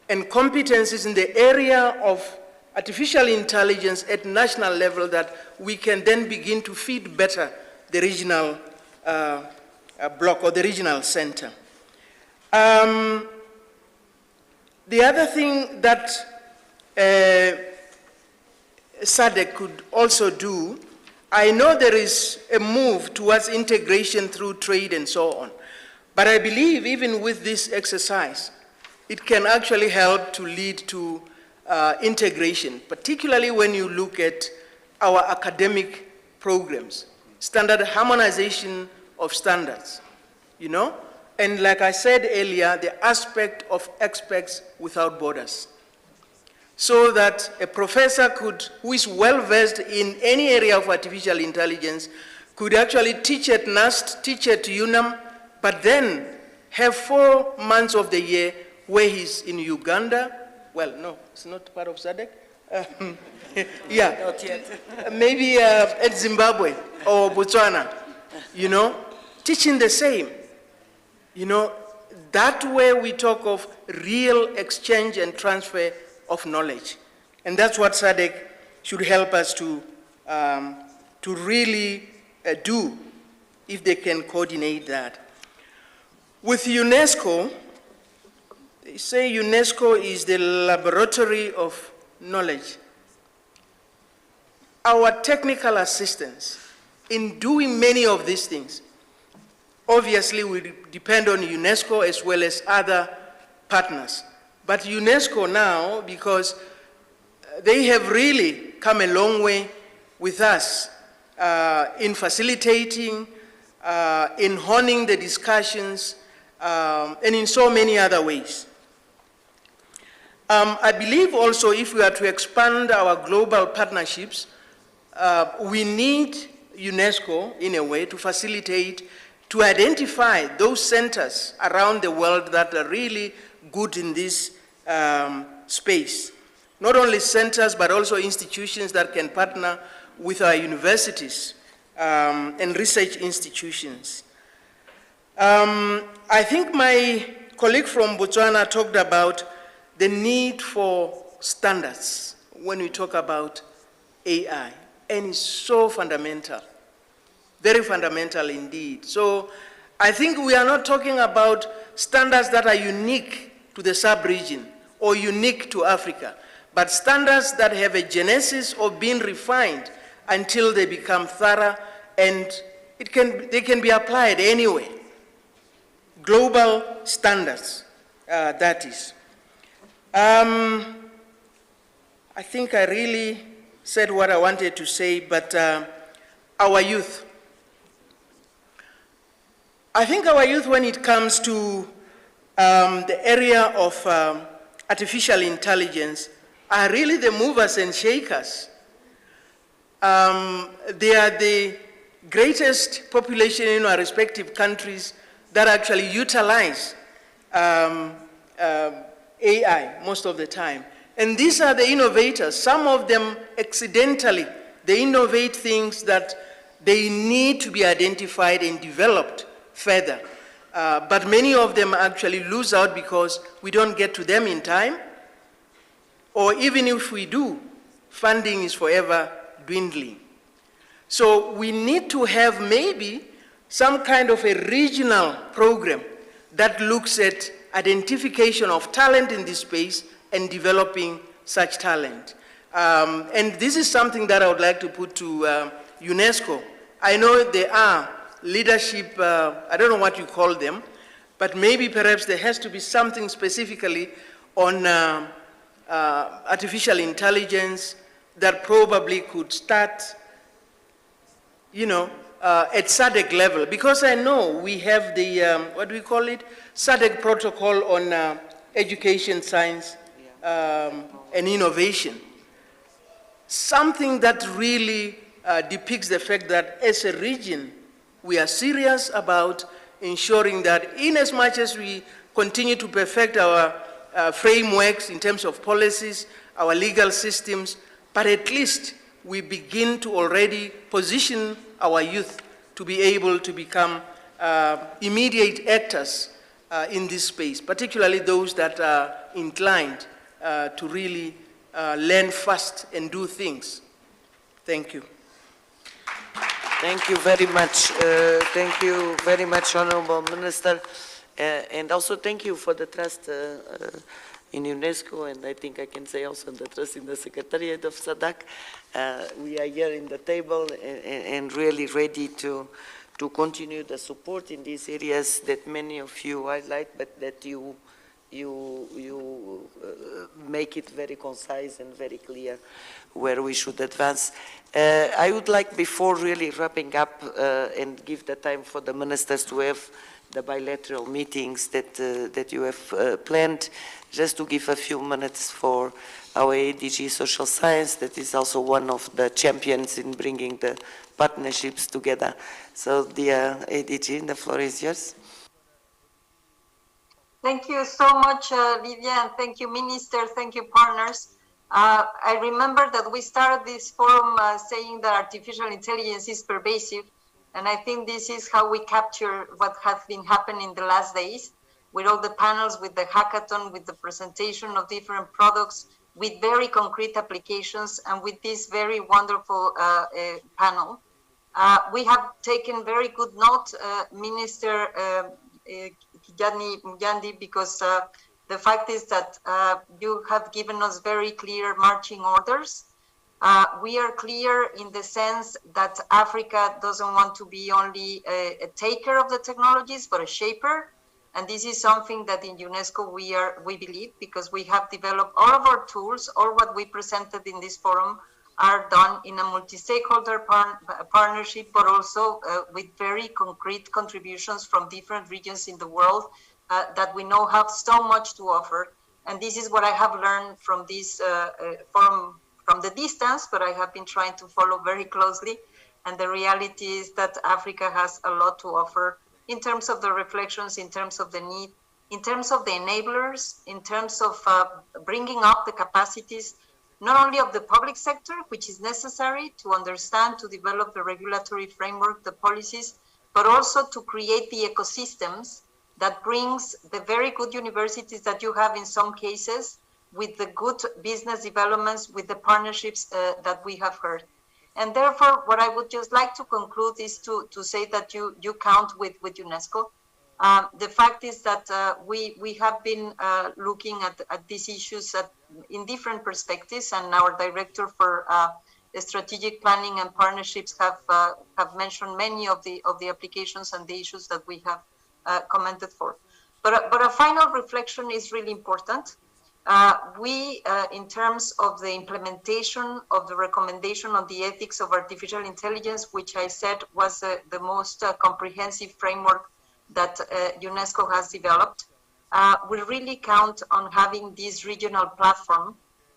and competencies in the area of artificial intelligence at national level that we can then begin to feed better the regional block or the regional center. The other thing that SADC could also do, I know there is a move towards integration through trade and so on, but I believe even with this exercise, it can actually help to lead to integration, particularly when you look at our academic programs, standard harmonization of standards, you know? And like I said earlier, the aspect of experts without borders. So that a professor who is well-versed in any area of artificial intelligence could actually teach at NAST, teach at UNAM, but then have 4 months of the year where he's in Uganda. Well, no, it's not part of SADC. Yeah, not yet. Maybe at Zimbabwe or Botswana, you know, teaching the same. You know, that way we talk of real exchange and transfer of knowledge. And that's what SADC should help us to really do, if they can coordinate that. With UNESCO, they say UNESCO is the laboratory of knowledge. Our technical assistance in doing many of these things, obviously we depend on UNESCO as well as other partners. But UNESCO now, because they have really come a long way with us in facilitating, in honing the discussions, and in so many other ways. I believe also if we are to expand our global partnerships, we need UNESCO, in a way, to facilitate, to identify those centers around the world that are really good in this space. Not only centers, but also institutions that can partner with our universities and research institutions. I think my colleague from Botswana talked about the need for standards when we talk about AI, and it's so fundamental, very fundamental indeed. So I think we are not talking about standards that are unique to the sub-region or unique to Africa, but standards that have a genesis of being refined until they become thorough and they can be applied anywhere. Global standards, that is. I think I really said what I wanted to say, but our youth. I think our youth, when it comes to the area of artificial intelligence, are really the movers and shakers. They are the greatest population in our respective countries that actually utilize AI most of the time. And these are the innovators. Some of them accidentally, they innovate things that they need to be identified and developed further. But many of them actually lose out because we don't get to them in time, or even if we do, funding is forever dwindling. So we need to have maybe some kind of a regional program that looks at identification of talent in this space and developing such talent. And this is something that I would like to put to UNESCO. I know there are leadership, I don't know what you call them, but maybe perhaps there has to be something specifically on artificial intelligence that probably could start, you know, at SADC level, because I know we have the, what do we call it? SADC protocol on education, science, and innovation. Something that really depicts the fact that as a region, we are serious about ensuring that in as much as we continue to perfect our frameworks in terms of policies, our legal systems, but at least we begin to already position our youth to be able to become immediate actors in this space, particularly those that are inclined to really learn fast and do things. Thank you. Thank you very much. Thank you very much, Honorable Minister. And also thank you for the trust in UNESCO, and I think I can say also the trust in the Secretariat of SADC. We are here in the table and really ready to continue the support in these areas that many of you highlight, but that you you make it very concise and very clear where we should advance. I would like, before really wrapping up and give the time for the ministers to have the bilateral meetings that you have planned, just to give a few minutes for our ADG Social Science, that is also one of the champions in bringing the partnerships together. So, dear ADG, the floor is yours. Thank you so much, Lydia, and thank you, Minister, thank you, partners. I remember that we started this forum saying that artificial intelligence is pervasive, and I think this is how we capture what has been happening the last days, with all the panels, with the hackathon, with the presentation of different products, with very concrete applications, and with this very wonderful panel. We have taken very good note, Minister Gandhi, because the fact is that you have given us very clear marching orders. We are clear in the sense that Africa doesn't want to be only a taker of the technologies, but a shaper. And this is something that in UNESCO we believe, because we have developed all of our tools, all what we presented in this forum are done in a multi-stakeholder partnership, but also with very concrete contributions from different regions in the world that we know have so much to offer. And this is what I have learned from this forum from the distance, but I have been trying to follow very closely. And the reality is that Africa has a lot to offer in terms of the reflections, in terms of the need, in terms of the enablers, in terms of bringing up the capacities, not only of the public sector, which is necessary to understand, to develop the regulatory framework, the policies, but also to create the ecosystems that brings the very good universities that you have in some cases with the good business developments, with the partnerships that we have heard. And therefore, what I would just like to conclude is to say that you count with UNESCO. The fact is that we have been looking at these issues in different perspectives, and our director for strategic planning and partnerships have mentioned many of the applications and the issues that we have commented for. But a final reflection is really important. In terms of the implementation of the recommendation on the ethics of artificial intelligence, which I said was the most comprehensive framework that UNESCO has developed, we really count on having this regional platform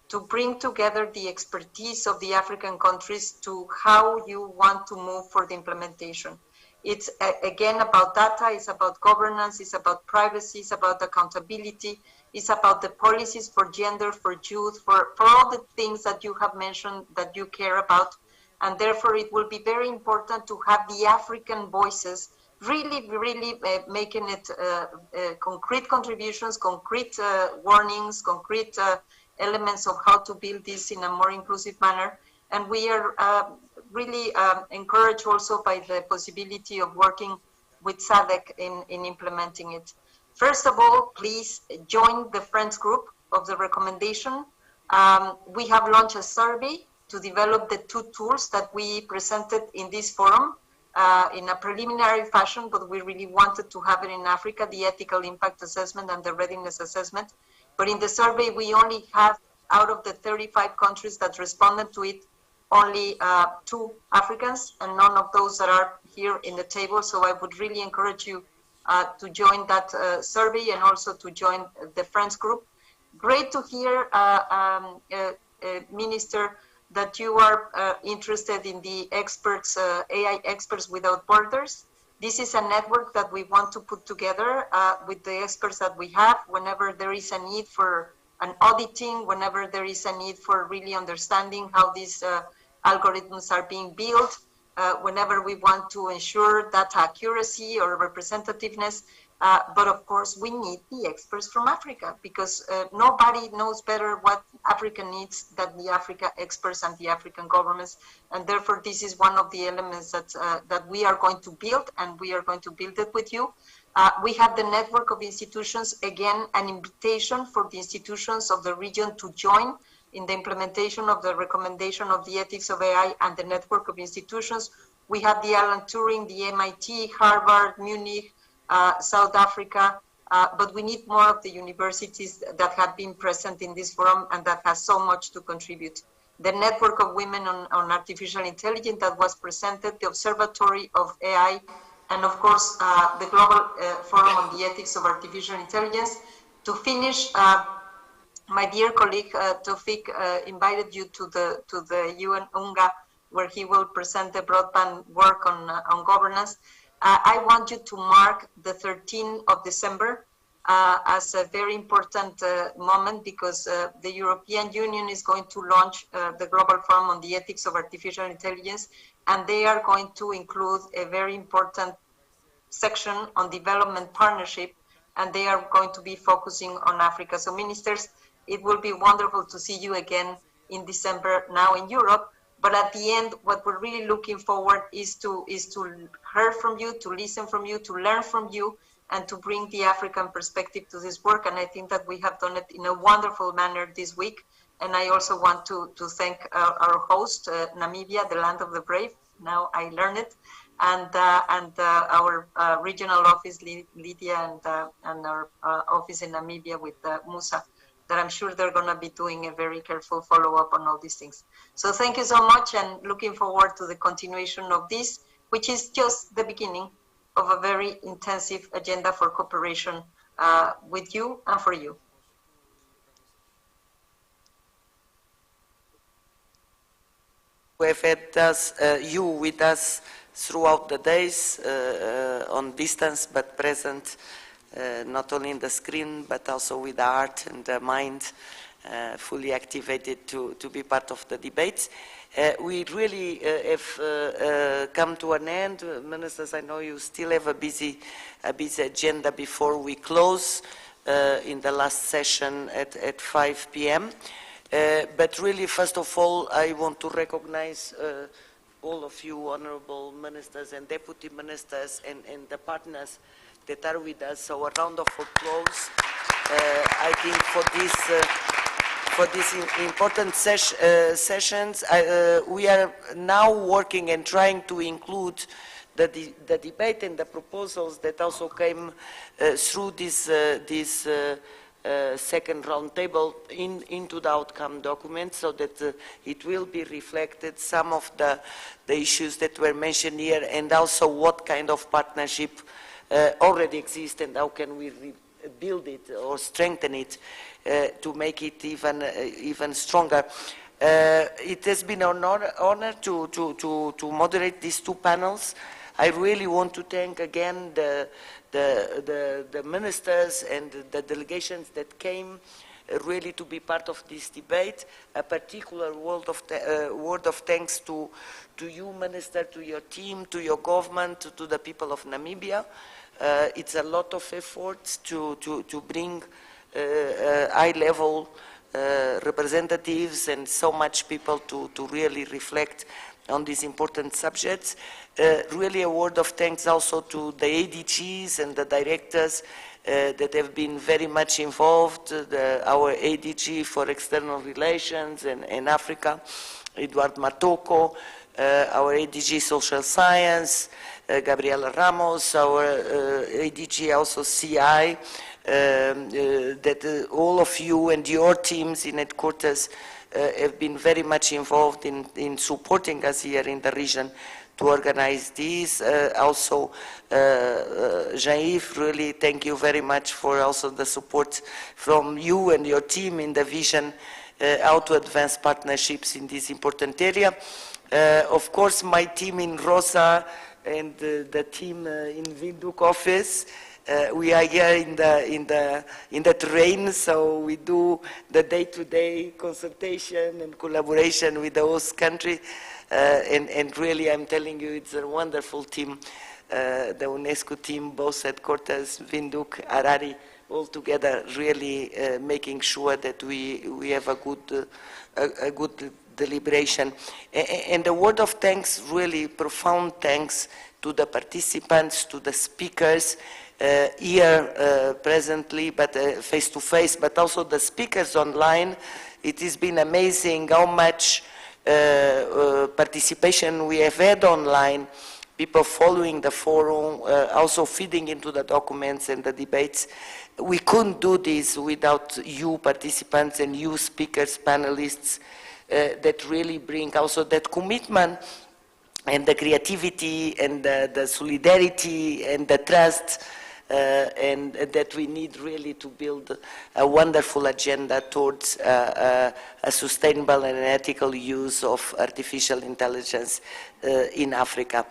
to bring together the expertise of the African countries to how you want to move for the implementation. It's again about data, it's about governance, it's about privacy, it's about accountability, it's about the policies for gender, for youth, for all the things that you have mentioned that you care about. And therefore, it will be very important to have the African voices really making it concrete contributions, concrete warnings, concrete elements of how to build this in a more inclusive manner. And we are really encouraged also by the possibility of working with SADC in implementing it. First of all, please join the Friends group of the recommendation. We have launched a survey to develop the 2 tools that we presented in this forum in a preliminary fashion, but we really wanted to have it in Africa, the ethical impact assessment and the readiness assessment. But in the survey, we only have, out of the 35 countries that responded to it, only 2 Africans, and none of those that are here in the table. So I would really encourage you to join that survey and also to join the Friends group. Great to hear, Minister, that you are interested in the experts, AI Experts Without Borders. This is a network that we want to put together with the experts that we have whenever there is a need for an auditing, whenever there is a need for really understanding how these algorithms are being built, whenever we want to ensure data accuracy or representativeness. But of course, we need the experts from Africa, because nobody knows better what Africa needs than the Africa experts and the African governments. And therefore, this is one of the elements that we are going to build, and we are going to build it with you. We have the network of institutions, again, an invitation for the institutions of the region to join in the implementation of the recommendation of the ethics of AI and the network of institutions. We have the Alan Turing, the MIT, Harvard, Munich, South Africa, but we need more of the universities that have been present in this forum and that has so much to contribute. The Network of Women on Artificial Intelligence that was presented, the Observatory of AI, and of course, the Global Forum on the Ethics of Artificial Intelligence. To finish, my dear colleague Tawfiq invited you to the UN UNGA, where he will present the broadband work on governance. I want you to mark the 13th of December as a very important moment, because the European Union is going to launch the Global Forum on the Ethics of Artificial Intelligence, and they are going to include a very important section on development partnership, and they are going to be focusing on Africa. So ministers, it will be wonderful to see you again in December now in Europe. But at the end, what we're really looking forward is to hear from you, to listen from you, to learn from you, and to bring the African perspective to this work. And I think that we have done it in a wonderful manner this week. And I also want to thank our host, Namibia, the land of the brave. Now I learned it. And our regional office, Lydia, and our office in Namibia with Musa, that I'm sure they're going to be doing a very careful follow-up on all these things. So thank you so much, and looking forward to the continuation of this, which is just the beginning of a very intensive agenda for cooperation with you and for you. We have had you with us throughout the days on distance, but present not only in the screen, but also with the heart and the mind fully activated to be part of the debates. We really have come to an end. Ministers, I know you still have a busy agenda before we close in the last session at 5 p.m. But really, first of all, I want to recognize all of you honorable ministers and deputy ministers and the partners that are with us. So a round of applause, I think, for these important sessions. We are now working and trying to include the debate and the proposals that also came through this second roundtable into the outcome document, so that it will be reflected, some of the issues that were mentioned here, and also what kind of partnership already exists and how can we build it or strengthen it to make it even stronger. It has been an honor to moderate these two panels. I really want to thank again the ministers and the delegations that came really to be part of this debate. A particular word of thanks to you, Minister, to your team, to your government, to the people of Namibia. It's a lot of effort to bring high-level representatives and so much people to really reflect on these important subjects. Really a word of thanks also to the ADGs and the directors that have been very much involved, our ADG for External Relations and Africa, Eduardo Matoko, our ADG Social Science, Gabriela Ramos, our ADG also CI, that all of you and your teams in headquarters have been very much involved in supporting us here in the region to organize these. Also, Jean-Yves, really thank you very much for also the support from you and your team in the vision how to advance partnerships in this important area. Of course, my team in Rosa and the team in Windhoek office. We are here in the terrain, so we do the day-to-day consultation and collaboration with the host country. And really, I'm telling you, it's a wonderful team, the UNESCO team, both headquarters, Windhoek, Harare, all together, really making sure that we have a good deliberation. And a word of thanks, really profound thanks to the participants, to the speakers, here presently, but face-to-face, but also the speakers online. It has been amazing how much participation we have had online, people following the forum, also feeding into the documents and the debates. We couldn't do this without you participants and you speakers, panelists, that really bring also that commitment and the creativity and the solidarity and the trust and that we need really to build a wonderful agenda towards a sustainable and ethical use of artificial intelligence in Africa.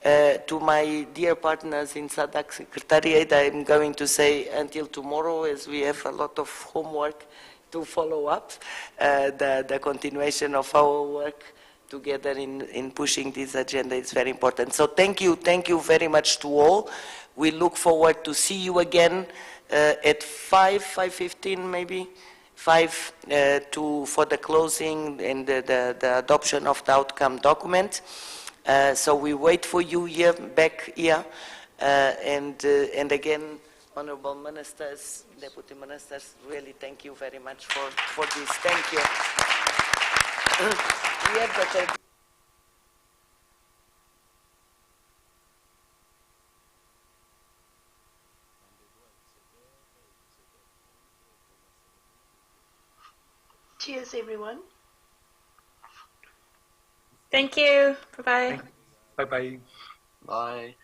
To my dear partners in SADC Secretariat, I'm going to say until tomorrow, as we have a lot of homework to follow up, the continuation of our work together in pushing this agenda is very important. So thank you very much to all. We look forward to see you again at 5:15 maybe, 5 for the closing and the adoption of the outcome document. So we wait for you here, back here, and again, honorable ministers, deputy ministers, really thank you very much for this. Thank you. We have the Cheers, everyone. Thank you. Bye-bye. Bye-bye. Bye.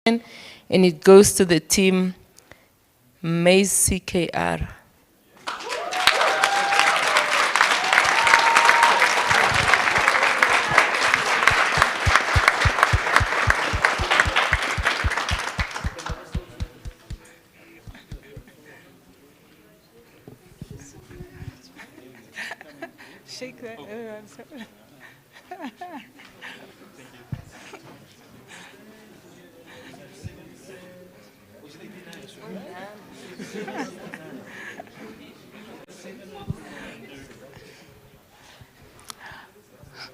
and it goes to the team MICT. Shake that.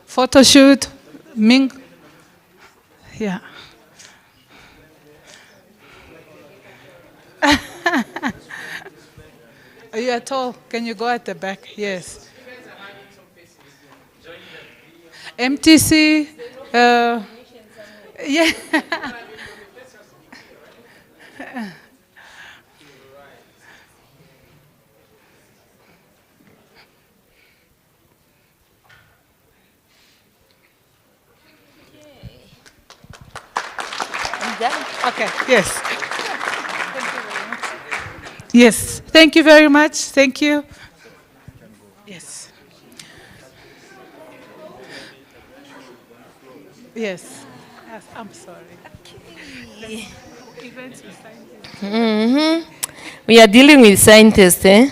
Photo shoot, Ming. Yeah. You are tall. Can you go at the back? Yes. MTC. Yeah. I'm done. Okay. Yes. Yes. Thank you very much. Thank you. Yes. Yes. Yes. I'm sorry. Okay. Events with scientists. Mm-hmm. We are dealing with scientists, eh?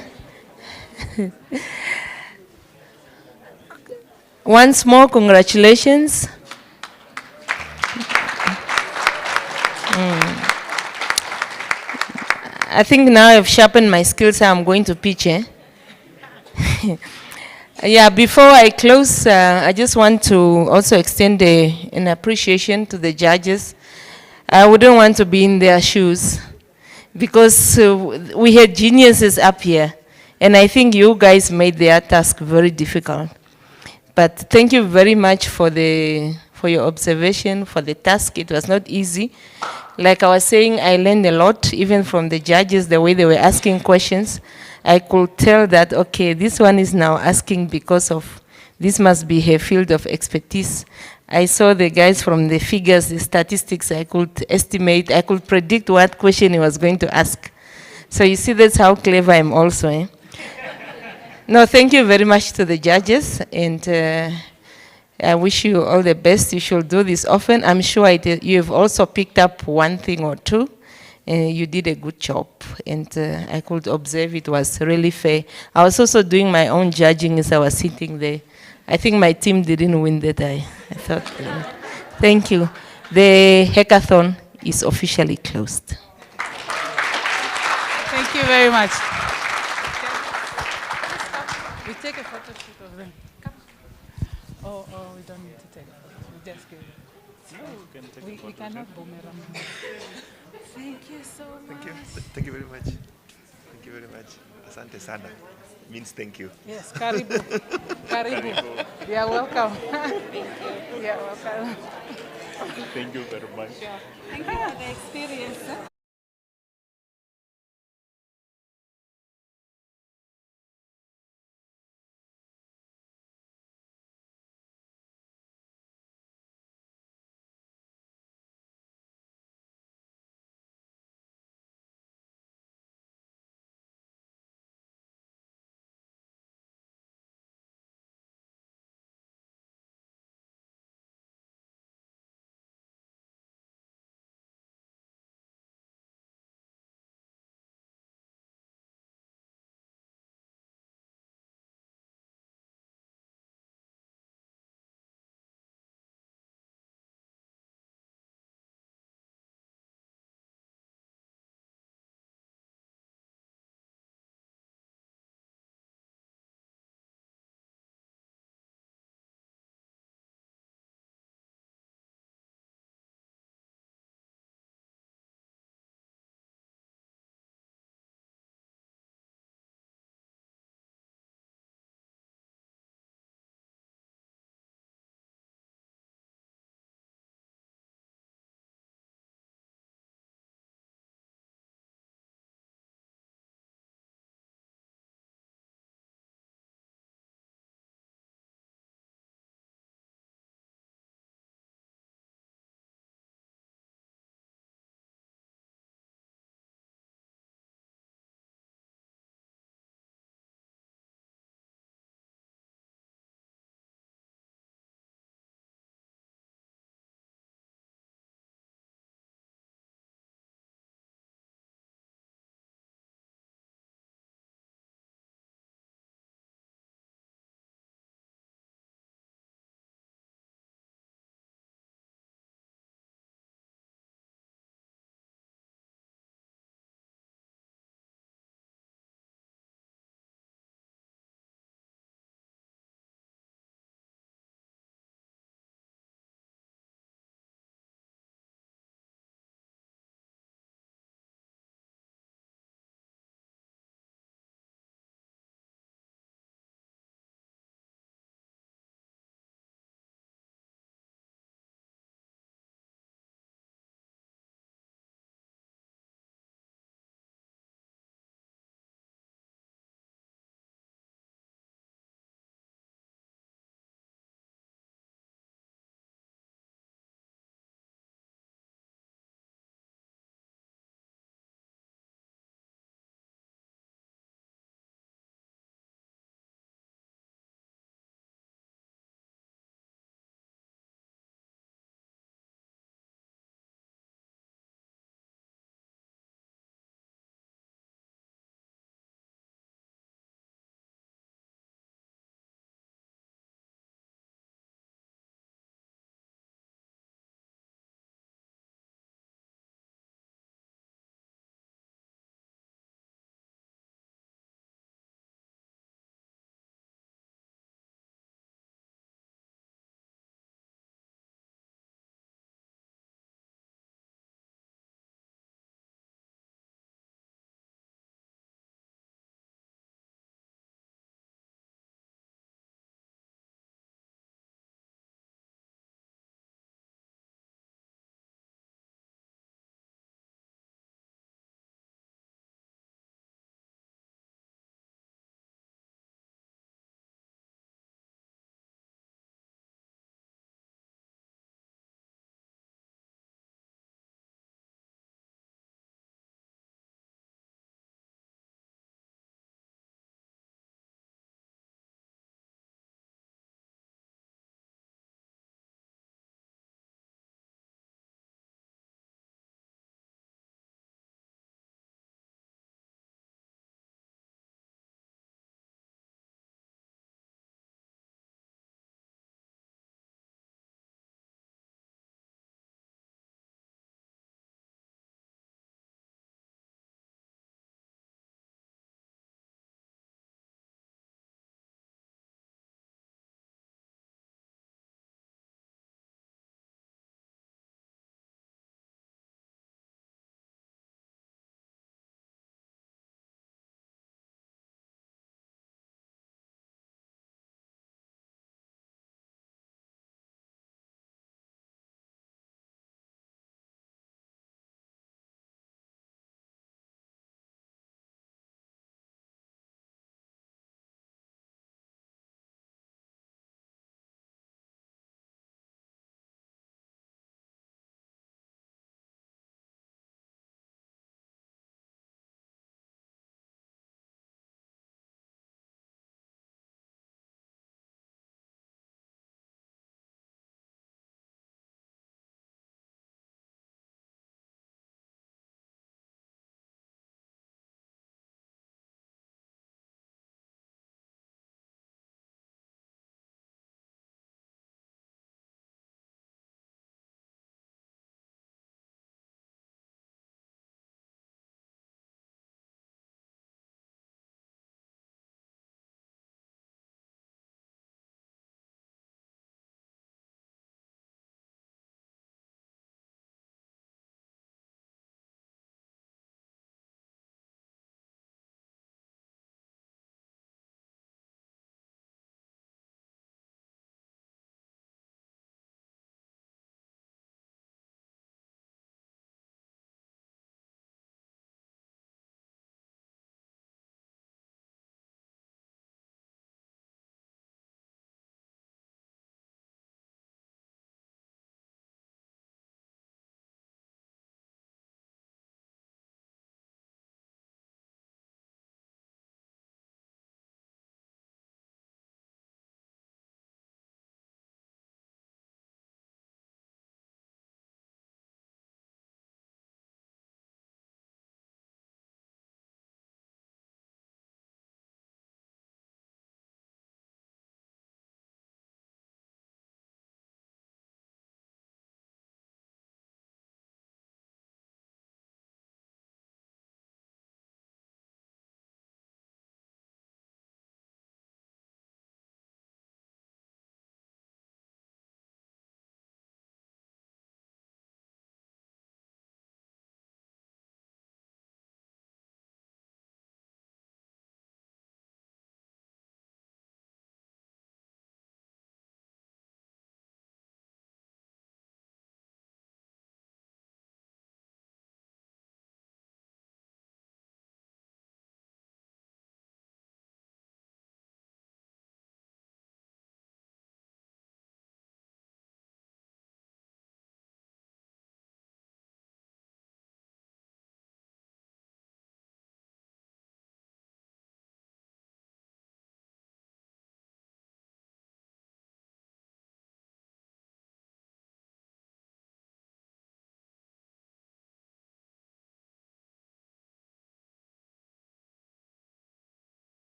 Once more, congratulations. I think now I've sharpened my skills, I'm going to pitch, eh? Yeah, before I close, I just want to also extend an appreciation to the judges. I wouldn't want to be in their shoes because we had geniuses up here, and I think you guys made their task very difficult. But thank you very much for your observation, for the task. It was not easy. Like I was saying, I learned a lot, even from the judges, the way they were asking questions. I could tell that, okay, this one is now asking because of, this must be her field of expertise. I saw the guys from the figures, the statistics, I could estimate, I could predict what question he was going to ask. So you see, that's how clever I'm also, eh? No, thank you very much to the judges, and I wish you all the best. You should do this often. I'm sure you've also picked up one thing or two. You did a good job, and I could observe it was really fair. I was also doing my own judging as I was sitting there. I think my team didn't win that. I thought, thank you. The hackathon is officially closed. Thank you very much. We take a photo shoot of them. Come. Oh, we don't need to take a photo. We just give it. We cannot boomerang. Thank you so much. Thank you. Thank you very much. Thank you very much. Asante sana. Means thank you. Yes, karibu. Karibu. You are welcome. Thank you. You are welcome. Thank you very much. Thank you for the experience.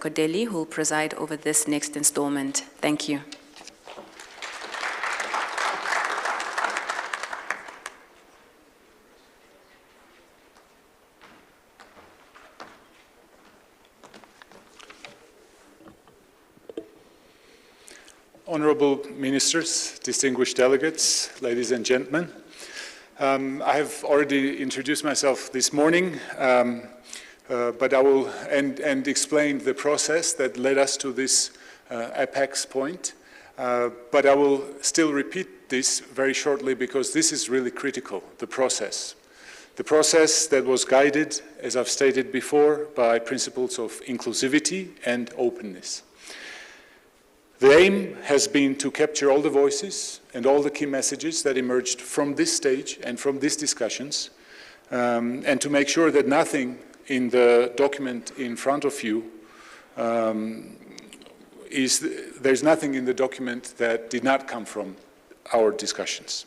Kodeli, who will preside over this next installment. Thank you. Honorable Ministers, distinguished delegates, ladies and gentlemen. I have already introduced myself this morning, but I will and explain the process that led us to this apex point. But I will still repeat this very shortly because this is really critical, the process. The process that was guided, as I've stated before, by principles of inclusivity and openness. The aim has been to capture all the voices and all the key messages that emerged from this stage and from these discussions, and to make sure that nothing in the document in front of you there's nothing in the document that did not come from our discussions.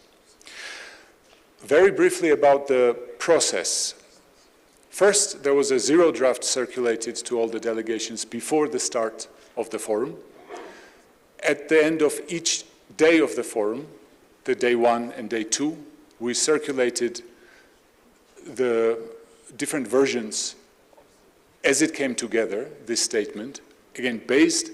Very briefly about the process. First, there was a zero draft circulated to all the delegations before the start of the forum. At the end of each day of the forum, the day 1 and day 2, we circulated the different versions as it came together, this statement, again, based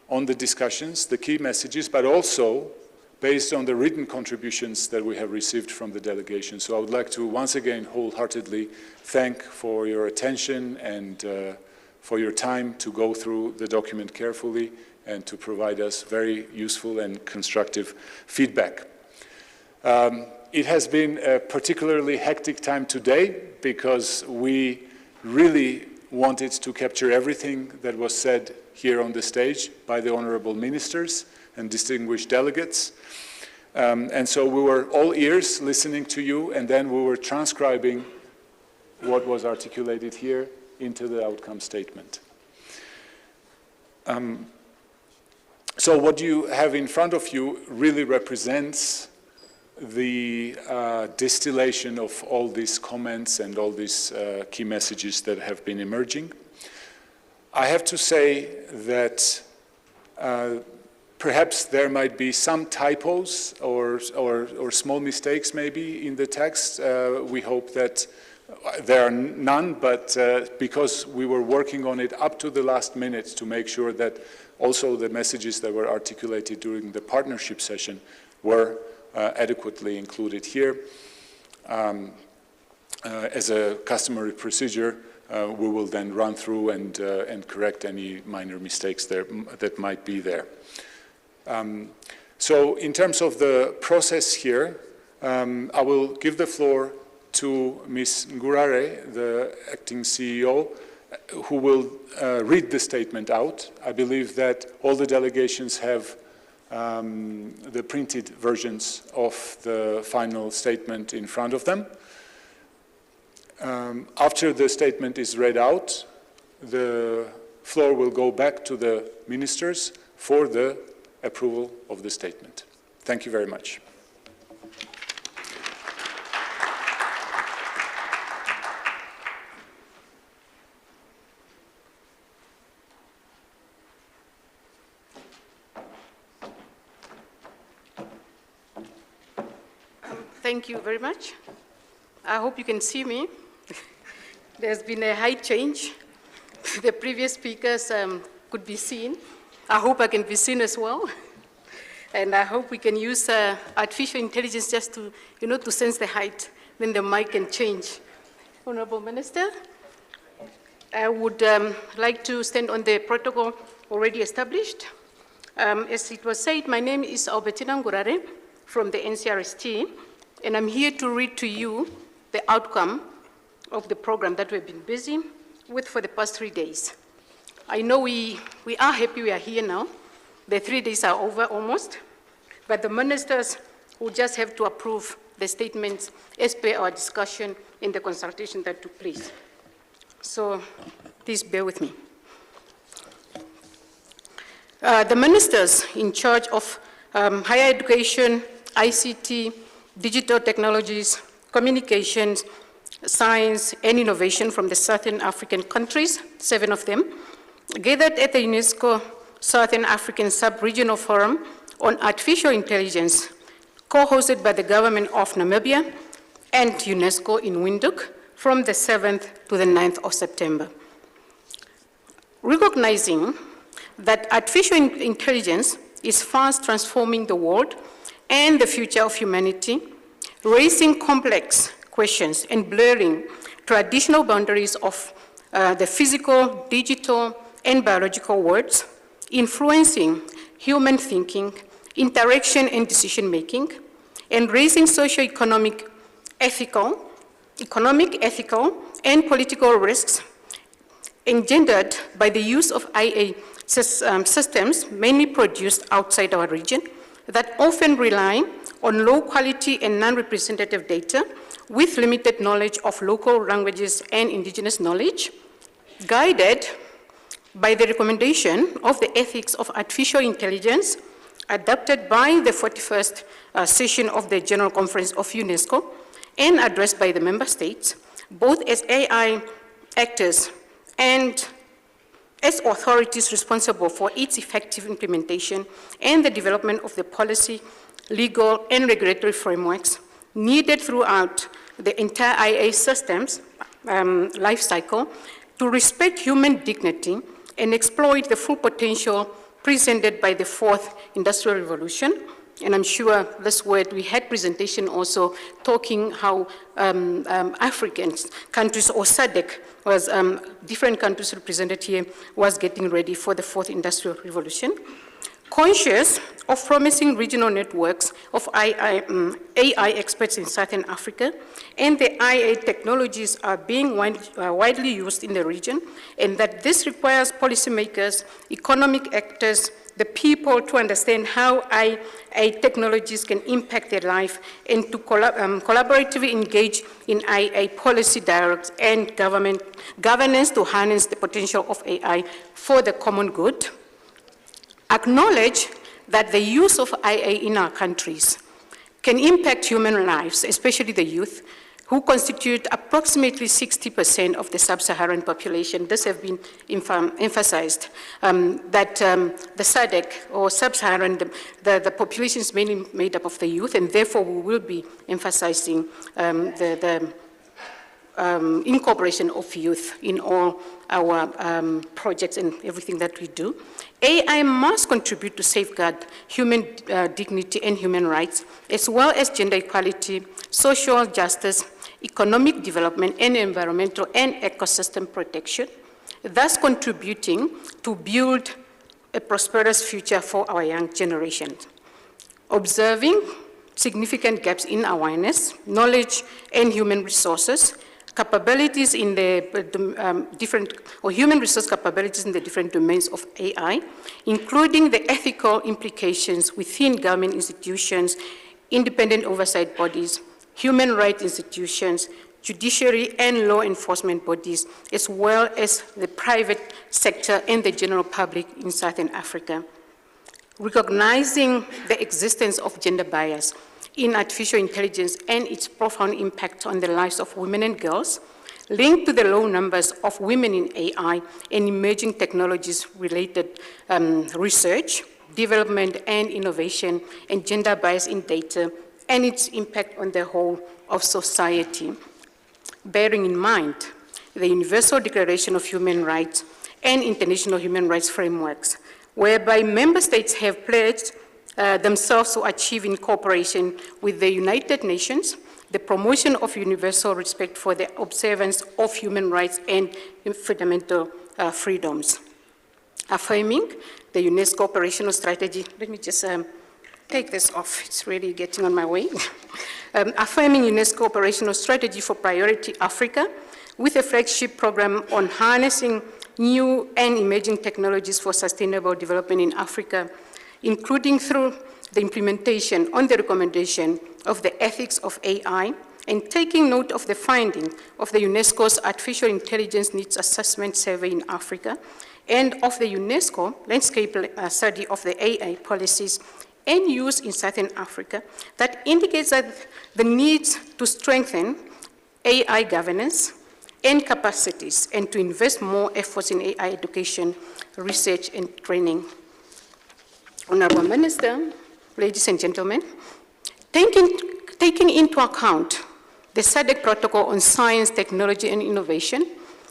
on the discussions, the key messages, but also based on the written contributions that we have received from the delegation. So I would like to once again wholeheartedly thank for your attention and for your time to go through the document carefully and to provide us very useful and constructive feedback. It has been a particularly hectic time today because we really wanted to capture everything that was said here on the stage by the honorable ministers and distinguished delegates. And so we were all ears listening to you, and then we were transcribing what was articulated here into the outcome statement. So what you have in front of you really represents the distillation of all these comments and all these key messages that have been emerging. I have to say that perhaps there might be some typos or small mistakes maybe in the text. We hope that there are none, but because we were working on it up to the last minute to make sure that also the messages that were articulated during the partnership session were adequately included here. As a customary procedure, we will then run through and correct any minor mistakes there that might be there. So in terms of the process here, I will give the floor to Ms. Ngurare, the acting CEO, who will read the statement out. I believe that all the delegations have the printed versions of the final statement in front of them. After the statement is read out, the floor will go back to the ministers for the approval of the statement. Thank you very much. Thank you very much. I hope you can see me. There's been a high change. The previous speakers could be seen. I hope I can be seen as well. And I hope we can use artificial intelligence just to, to sense the height. Then the mic can change. Honorable Minister, I would like to stand on the protocol already established. As it was said, my name is Albertina Ngurare from the NCRST, and I'm here to read to you the outcome of the program that we've been busy with for the past 3 days. I know we are happy we are here now. The 3 days are over almost, but the ministers will just have to approve the statements as per our discussion in the consultation that took place. So please bear with me. The ministers in charge of higher education, ICT, digital technologies, communications, science, and innovation from the Southern African countries, 7 of them, gathered at the UNESCO Southern African Sub-Regional Forum on Artificial Intelligence, co-hosted by the government of Namibia and UNESCO in Windhoek from the 7th to the 9th of September. Recognizing that artificial intelligence is fast transforming the world and the future of humanity, raising complex questions and blurring traditional boundaries of the physical, digital, and biological worlds, influencing human thinking, interaction, and decision-making, and raising socio-economic, ethical, and political risks engendered by the use of IA systems mainly produced outside our region that often rely on low quality and non-representative data with limited knowledge of local languages and indigenous knowledge, guided by the recommendation of the ethics of artificial intelligence adopted by the 41st session of the General Conference of UNESCO and addressed by the member states, both as AI actors and as authorities responsible for its effective implementation and the development of the policy, legal, and regulatory frameworks needed throughout the entire IA systems life cycle to respect human dignity and exploit the full potential presented by the fourth industrial revolution. And I'm sure this word, we had presentation also talking how African countries or SADC was, different countries represented here, was getting ready for the fourth industrial revolution. Conscious of promising regional networks of AI experts in Southern Africa, and the IA technologies are being widely used in the region, and that this requires policymakers, economic actors, the people to understand how AI technologies can impact their life and to collaboratively engage in IA policy dialogues and governance to harness the potential of AI for the common good. Acknowledge that the use of IA in our countries can impact human lives, especially the youth, who constitute approximately 60% of the sub-Saharan population. This has been emphasized, that the SADC or sub-Saharan, the population is mainly made up of the youth, and therefore we will be emphasizing the incorporation of youth in all our projects and everything that we do. AI must contribute to safeguard human dignity and human rights, as well as gender equality, social justice, economic development, and environmental and ecosystem protection, thus contributing to build a prosperous future for our young generation. Observing significant gaps in awareness, knowledge, and human resources, capabilities in the human resource capabilities in the different domains of AI, including the ethical implications within government institutions, independent oversight bodies, human rights institutions, judiciary and law enforcement bodies, as well as the private sector and the general public in Southern Africa. Recognizing the existence of gender bias in artificial intelligence and its profound impact on the lives of women and girls, linked to the low numbers of women in AI and emerging technologies-related research, development and innovation, and gender bias in data, and its impact on the whole of society. Bearing in mind the Universal Declaration of Human Rights and international human rights frameworks, whereby member states have pledged themselves to achieve in cooperation with the United Nations the promotion of universal respect for the observance of human rights and fundamental freedoms. Affirming the UNESCO operational strategy, let me just take this off, it's really getting on my way. Affirming UNESCO operational strategy for Priority Africa with a flagship program on harnessing new and emerging technologies for sustainable development in Africa, including through the implementation on the recommendation of the ethics of AI, and taking note of the finding of the UNESCO's Artificial Intelligence Needs Assessment Survey in Africa, and of the UNESCO landscape study of the AI policies and use in Southern Africa that indicates that the need to strengthen AI governance, and capacities, and to invest more efforts in AI education, research, and training. Honorable Minister, ladies and gentlemen, taking into account the SADC Protocol on Science, Technology, and Innovation,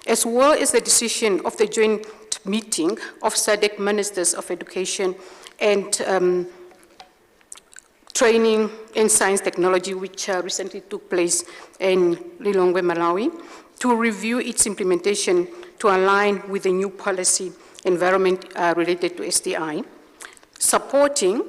as well as the decision of the joint meeting of SADC Ministers of Education and Training in Science Technology, which recently took place in Lilongwe, Malawi, to review its implementation to align with the new policy environment related to STI, supporting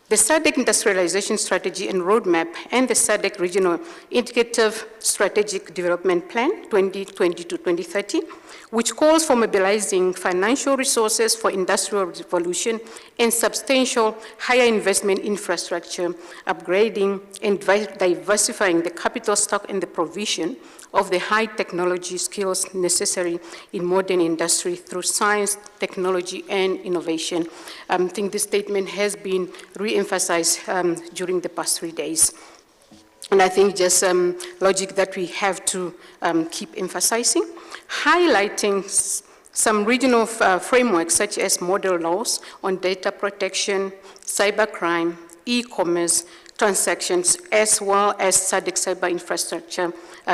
the SADC Industrialization Strategy and Roadmap and the SADC Regional Indicative Strategic Development Plan 2020 to 2030, which calls for mobilizing financial resources for industrial revolution and substantial higher investment infrastructure, upgrading and diversifying the capital stock and the provision of the high technology skills necessary in modern industry through science, technology, and innovation. I think this statement has been re-emphasized during the past 3 days. And I think just logic that we have to keep emphasizing, highlighting some regional frameworks such as model laws on data protection, cybercrime, e-commerce, transactions, as well as SADC cyber infrastructure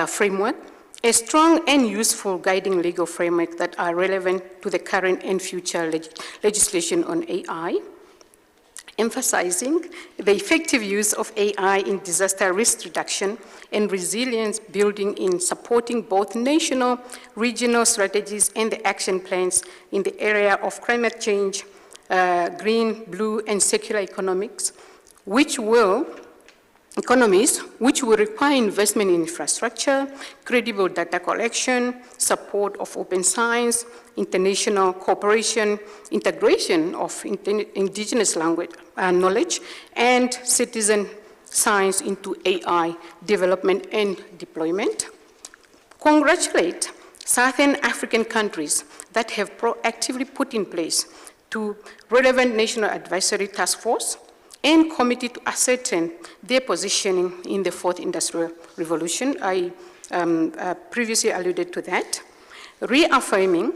framework, a strong and useful guiding legal framework that are relevant to the current and future legislation on AI, emphasizing the effective use of AI in disaster risk reduction and resilience building in supporting both national, regional strategies and the action plans in the area of climate change, green, blue, and circular economics, which will require investment in infrastructure, credible data collection, support of open science, international cooperation, integration of indigenous language knowledge, and citizen science into AI development and deployment. Congratulate Southern African countries that have proactively put in place to relevant national advisory task force and committee to ascertain their positioning in the fourth industrial revolution. I previously alluded to that. Reaffirming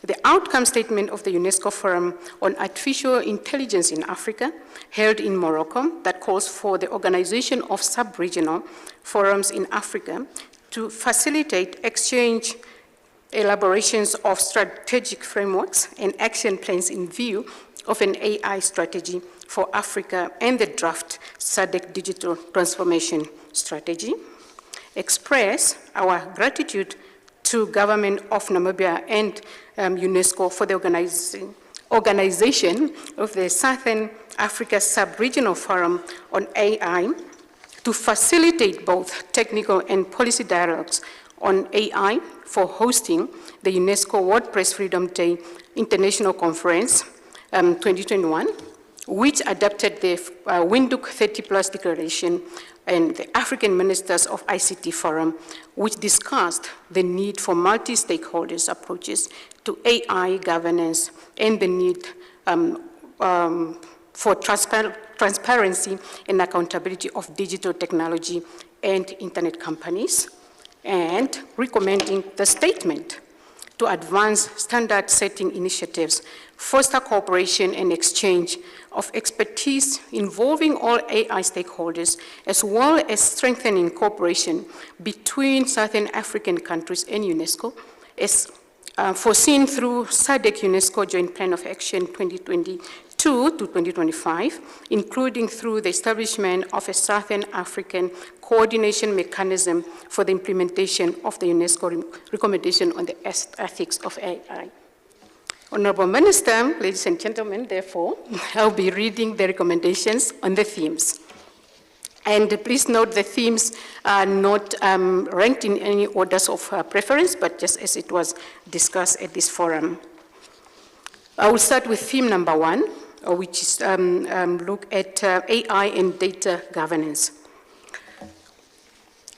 the outcome statement of the UNESCO Forum on Artificial Intelligence in Africa, held in Morocco, that calls for the organization of sub-regional forums in Africa to facilitate exchange, elaborations of strategic frameworks and action plans in view of an AI strategy for Africa and the draft SADC digital transformation strategy. Express our gratitude to government of Namibia and UNESCO for the organization of the Southern Africa Sub-Regional Forum on AI to facilitate both technical and policy dialogues on AI for hosting the UNESCO World Press Freedom Day International Conference 2021, which adopted the Windhoek 30+ Declaration and the African Ministers of ICT Forum, which discussed the need for multi-stakeholders approaches to AI governance and the need for transparency and accountability of digital technology and internet companies, and recommending the statement to advance standard-setting initiatives, foster cooperation and exchange of expertise involving all AI stakeholders, as well as strengthening cooperation between Southern African countries and UNESCO, as foreseen through SADC UNESCO Joint Plan of Action 2022 to 2025, including through the establishment of a Southern African coordination mechanism for the implementation of the UNESCO recommendation on the ethics of AI. Honorable Minister, ladies and gentlemen, therefore, I'll be reading the recommendations on the themes. And please note the themes are not ranked in any orders of preference, but just as it was discussed at this forum. I will start with theme number 1, which is look at AI and data governance.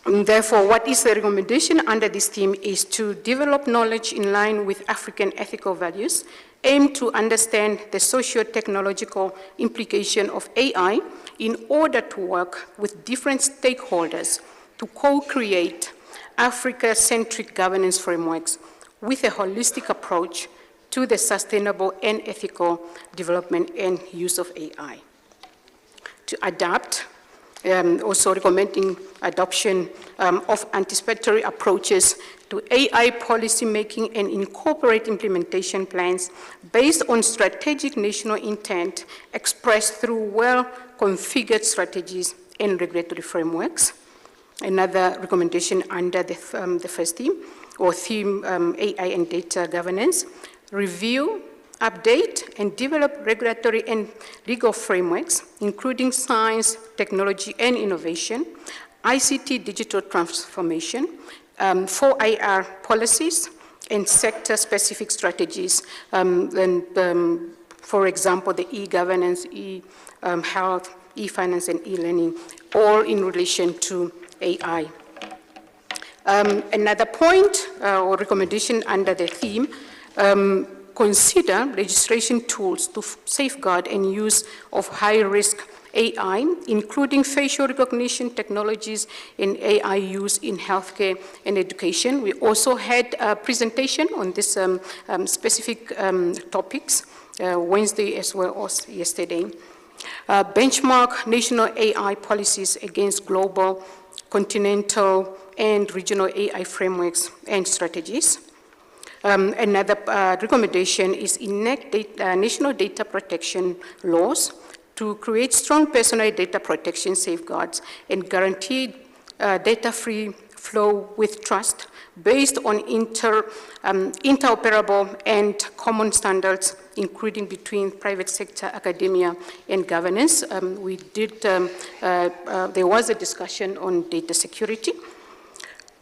And therefore, what is the recommendation under this theme is to develop knowledge in line with African ethical values, aim to understand the socio-technological implication of AI in order to work with different stakeholders to co-create Africa-centric governance frameworks with a holistic approach to the sustainable and ethical development and use of AI. To adapt, also recommending adoption of anticipatory approaches to AI policy making and incorporate implementation plans based on strategic national intent expressed through well-configured strategies and regulatory frameworks. Another recommendation under the first theme, or theme AI and data governance, review, update, and develop regulatory and legal frameworks, including science, technology, and innovation, ICT digital transformation, for IR policies, and sector-specific strategies, for example, the e-governance, e-health, e-finance, and e-learning, all in relation to AI. Another point or recommendation under the theme, consider registration tools to safeguard and use of high-risk AI, including facial recognition technologies and AI use in healthcare and education. We also had a presentation on this specific topics Wednesday as well as yesterday. Benchmark national AI policies against global, continental, and regional AI frameworks and strategies. Another recommendation is enact national data protection laws to create strong personal data protection safeguards and guarantee data-free flow with trust based on interoperable and common standards, including between private sector, academia, and governance. There was a discussion on data security.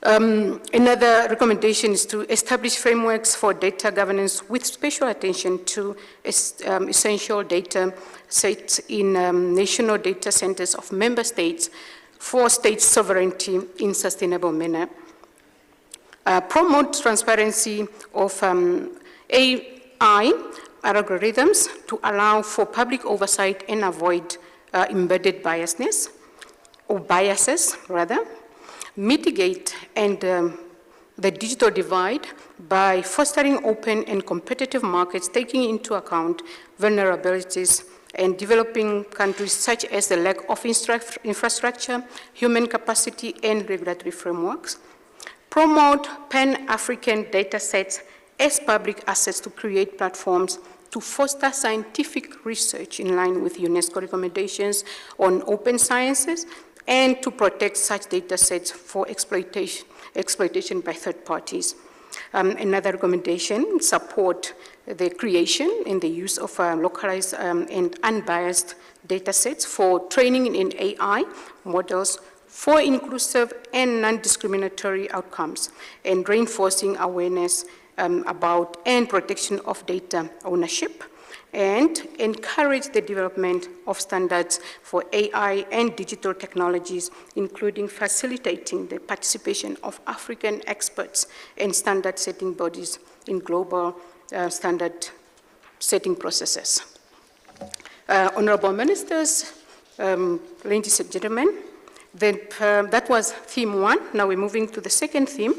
Another recommendation is to establish frameworks for data governance with special attention to essential data sets in national data centers of member states for state sovereignty in sustainable manner. Promote transparency of AI algorithms to allow for public oversight and avoid embedded biases. Mitigate the digital divide by fostering open and competitive markets, taking into account vulnerabilities and developing countries such as the lack of infrastructure, human capacity, and regulatory frameworks. Promote Pan-African data sets as public assets to create platforms to foster scientific research in line with UNESCO recommendations on open sciences, and to protect such data sets for exploitation by third parties. Another recommendation, support the creation and the use of localized and unbiased data sets for training in AI models for inclusive and non-discriminatory outcomes, and reinforcing awareness about and protection of data ownership, and encourage the development of standards for AI and digital technologies, including facilitating the participation of African experts and standard setting bodies in global standard setting processes. Honorable Ministers, ladies and gentlemen, that was theme 1. Now we're moving to the second theme,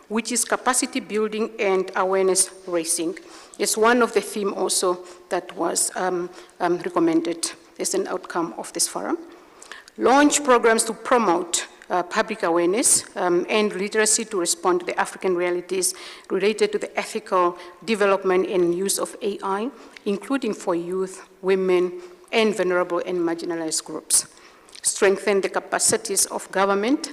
which is capacity building and awareness raising. It's one of the themes also that was recommended as an outcome of this forum. Launch programs to promote public awareness and literacy to respond to the African realities related to the ethical development and use of AI, including for youth, women, and vulnerable and marginalized groups. Strengthen the capacities of governments,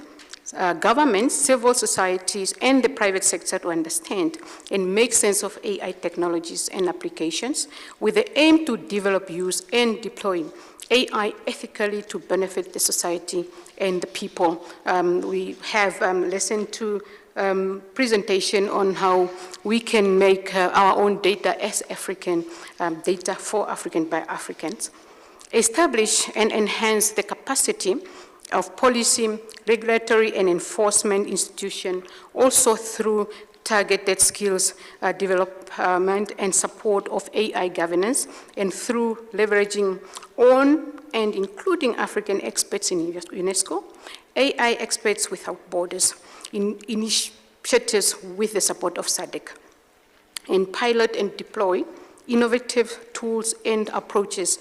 civil societies, and the private sector to understand and make sense of AI technologies and applications with the aim to develop, use, and deploy AI ethically to benefit the society and the people. We have listened to presentation on how we can make our own data as African data for African by Africans. Establish and enhance the capacity of policy, regulatory, and enforcement institutions, also through targeted skills development and support of AI governance, and through leveraging on and including African experts in UNESCO, AI Experts Without Borders, in initiatives with the support of SADC, and pilot and deploy innovative tools and approaches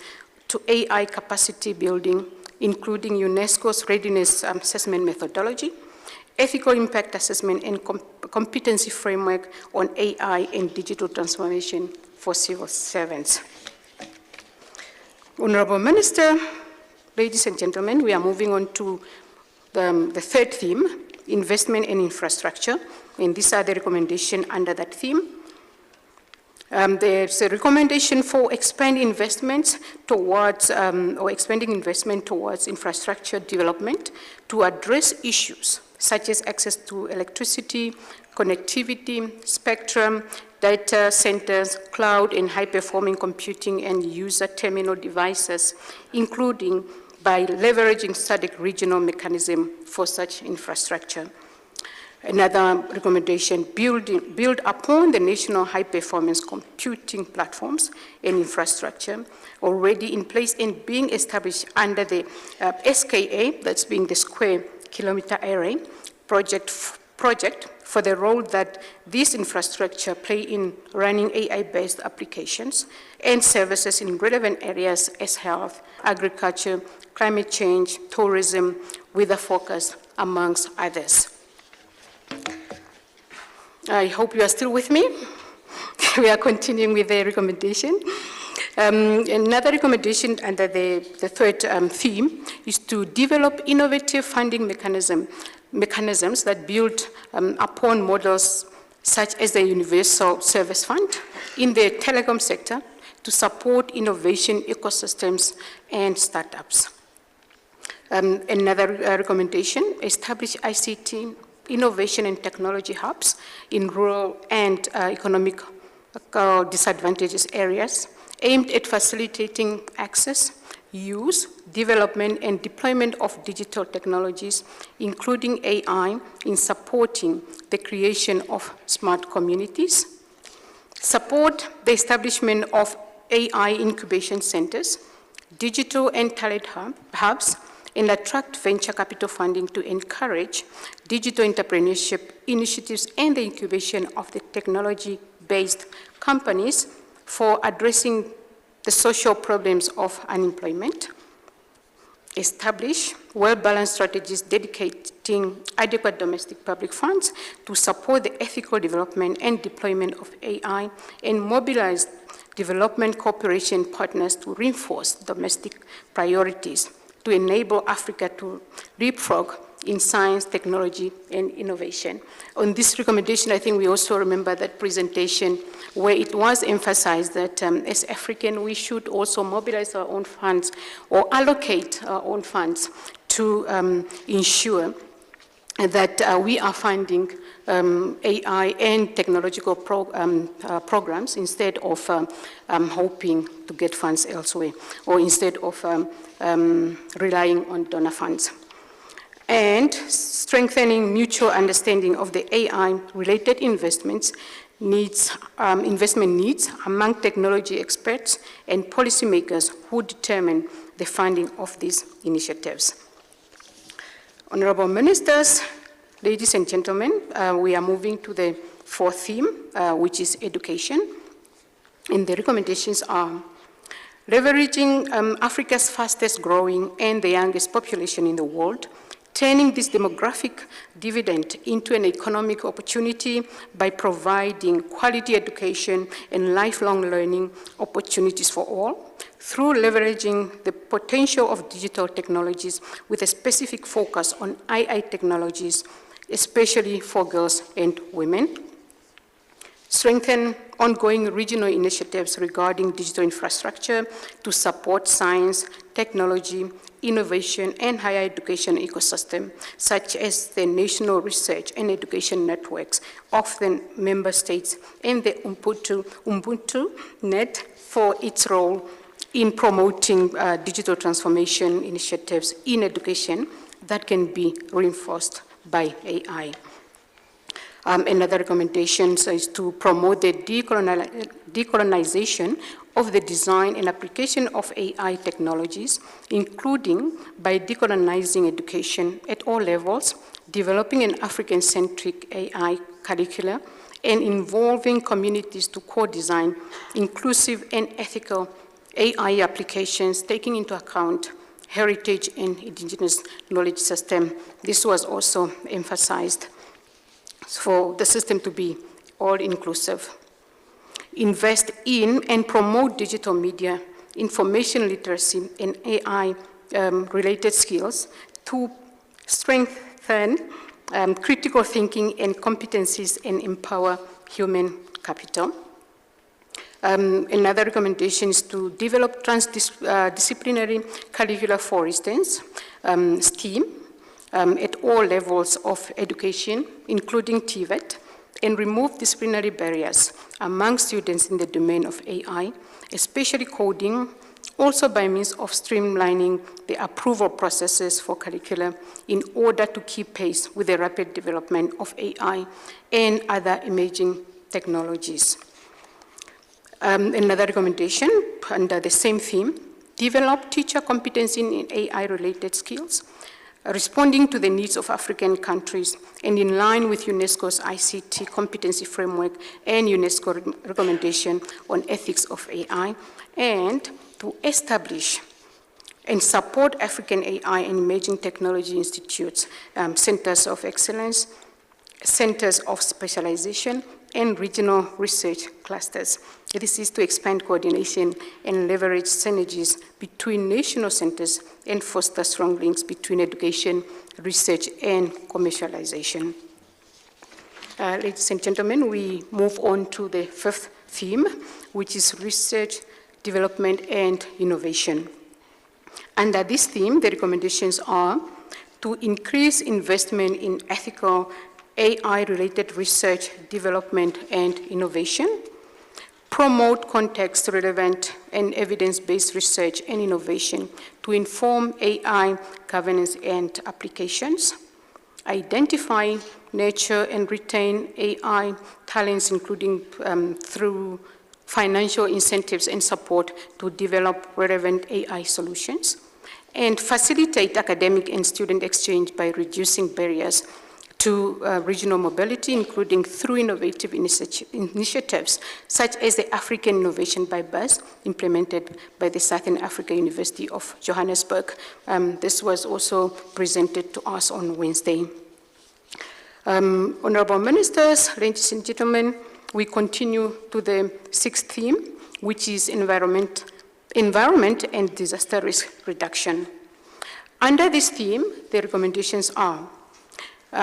to AI capacity building, including UNESCO's readiness assessment methodology, ethical impact assessment, and competency framework on AI and digital transformation for civil servants. Honorable Minister, ladies and gentlemen, we are moving on to the third theme, investment and infrastructure, and these are the recommendations under that theme. There's a recommendation for expanding investment towards infrastructure development to address issues such as access to electricity, connectivity, spectrum, data centers, cloud, and high-performing computing and user terminal devices, including by leveraging SADC regional mechanism for such infrastructure. Another recommendation, build upon the national high-performance computing platforms and infrastructure already in place and being established under the SKA, that's being the Square Kilometer Array project for the role that this infrastructure play in running AI-based applications and services in relevant areas as health, agriculture, climate change, tourism, with a focus amongst others. I hope you are still with me. We are continuing with the recommendation. Another recommendation under the third theme is to develop innovative funding mechanisms that build upon models such as the Universal Service Fund in the telecom sector to support innovation ecosystems and startups. Another recommendation, establish ICT innovation and technology hubs in rural and economic disadvantaged areas aimed at facilitating access, use, development, and deployment of digital technologies, including AI, in supporting the creation of smart communities. Support the establishment of AI incubation centers, digital and talent hubs, and attract venture capital funding to encourage digital entrepreneurship initiatives and the incubation of the technology-based companies for addressing the social problems of unemployment. Establish well-balanced strategies dedicating adequate domestic public funds to support the ethical development and deployment of AI, and mobilize development cooperation partners to reinforce domestic priorities to enable Africa to leapfrog in science, technology, and innovation. On this recommendation, I think we also remember that presentation where it was emphasized that as African, we should also mobilize our own funds or allocate our own funds to ensure that we are funding AI and technological programs instead of hoping to get funds elsewhere, or instead of relying on donor funds. And strengthening mutual understanding of the AI-related investment needs among technology experts and policymakers who determine the funding of these initiatives. Honorable Ministers, ladies and gentlemen, we are moving to the fourth theme, which is education. And the recommendations are leveraging Africa's fastest growing and the youngest population in the world, turning this demographic dividend into an economic opportunity by providing quality education and lifelong learning opportunities for all, through leveraging the potential of digital technologies with a specific focus on AI technologies, especially for girls and women. Strengthen ongoing regional initiatives regarding digital infrastructure to support science, technology, innovation, and higher education ecosystem, such as the national research and education networks of the member states and the Ubuntu Net for its role in promoting digital transformation initiatives in education that can be reinforced by AI. Another recommendation is to promote the decolonization of the design and application of AI technologies, including by decolonizing education at all levels, developing an African-centric AI curricula, and involving communities to co-design inclusive and ethical AI applications, taking into account heritage and indigenous knowledge system. This was also emphasized for the system to be all-inclusive. Invest in and promote digital media, information literacy, and AI-related skills to strengthen critical thinking and competencies and empower human capital. Another recommendation is to develop transdisciplinary curricula, for instance, STEAM, at all levels of education, including TVET, and remove disciplinary barriers among students in the domain of AI, especially coding, also by means of streamlining the approval processes for curricula in order to keep pace with the rapid development of AI and other emerging technologies. Another recommendation under the same theme, develop teacher competency in AI-related skills, responding to the needs of African countries and in line with UNESCO's ICT competency framework and UNESCO recommendation on ethics of AI, and to establish and support African AI and emerging technology institutes, centers of excellence, centers of specialization, and regional research clusters. This is to expand coordination and leverage synergies between national centers and foster strong links between education, research, and commercialization. Ladies and gentlemen, we move on to the fifth theme, which is research, development, and innovation. Under this theme, the recommendations are to increase investment in ethical AI-related research, development, and innovation, promote context-relevant and evidence-based research and innovation to inform AI governance and applications, identify, nurture, and retain AI talents, including through financial incentives and support to develop relevant AI solutions, and facilitate academic and student exchange by reducing barriers to regional mobility, including through innovative initiatives, such as the African Innovation by Bus, implemented by the Southern Africa University of Johannesburg. This was also presented to us on Wednesday. Honorable Ministers, ladies and gentlemen, we continue to the sixth theme, which is environment and disaster risk reduction. Under this theme, the recommendations are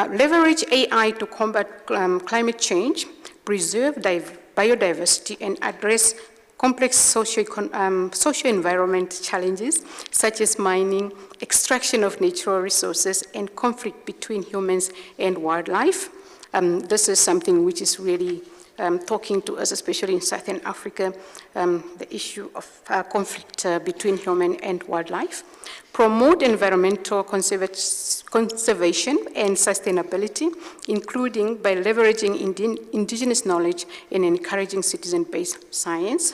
leverage AI to combat climate change, preserve biodiversity, and address complex socio-environment challenges, such as mining, extraction of natural resources, and conflict between humans and wildlife. This is something which is really talking to us, especially in Southern Africa, the issue of conflict between human and wildlife. Promote environmental conservation and sustainability, including by leveraging indigenous knowledge and encouraging citizen-based science.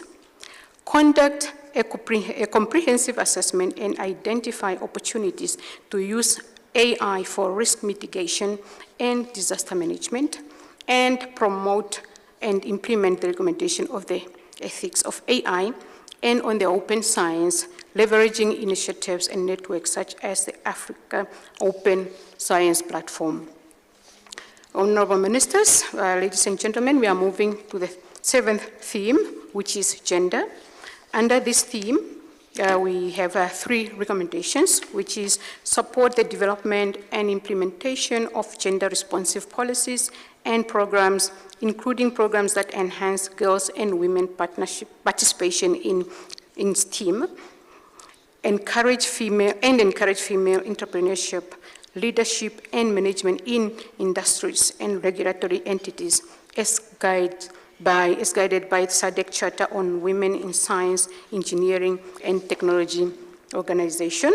Conduct a comprehensive assessment and identify opportunities to use AI for risk mitigation and disaster management, and promote and implement the recommendation of the ethics of AI and on the open science, leveraging initiatives and networks such as the Africa Open Science Platform. Honorable Ministers, ladies and gentlemen, we are moving to the seventh theme, which is gender. Under this theme, we have three recommendations, which is support the development and implementation of gender-responsive policies and programs, including programs that enhance girls and women participation in STEAM, encourage female entrepreneurship, leadership, and management in industries and regulatory entities as guided by the SADC Charter on Women in Science, Engineering, and Technology Organization.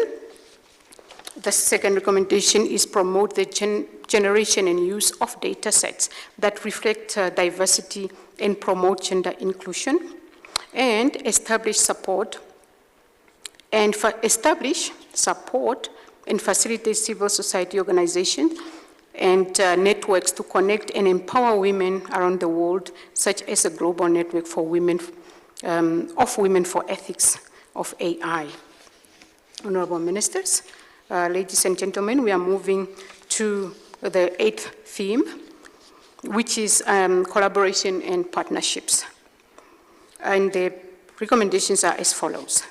The second recommendation is promote the generation and use of data sets that reflect diversity and promote gender inclusion, and establish support and facilitate civil society organizations and networks to connect and empower women around the world, such as a global network for women, of Women for Ethics of AI. Honorable Ministers, ladies and gentlemen, we are moving to the 8th theme, which is collaboration and partnerships. And the recommendations are as follows.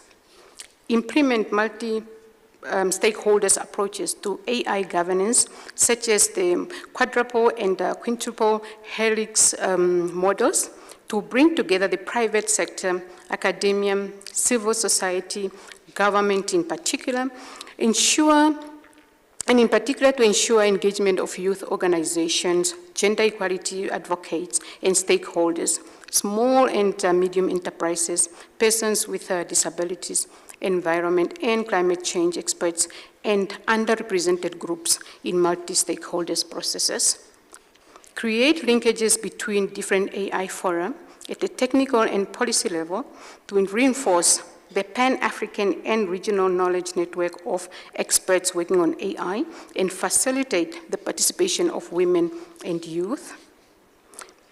Implement multi-stakeholders approaches to AI governance, such as the quadruple and quintuple helix models, to bring together the private sector, academia, civil society, government in particular, to ensure engagement of youth organizations, gender equality advocates, and stakeholders, small and medium enterprises, persons with disabilities, environment and climate change experts, and underrepresented groups in multi-stakeholders processes. Create linkages between different AI fora at the technical and policy level to reinforce the Pan-African and regional knowledge network of experts working on AI and facilitate the participation of women and youth.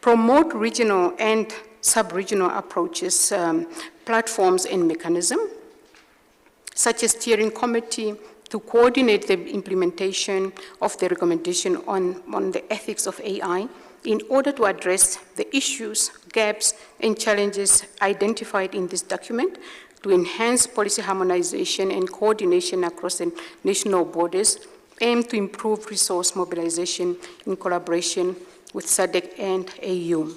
Promote regional and sub-regional approaches, platforms and mechanisms, such as steering committee to coordinate the implementation of the recommendation on the ethics of AI in order to address the issues, gaps, and challenges identified in this document, to enhance policy harmonization and coordination across the national borders, and to improve resource mobilization in collaboration with SADC and AU.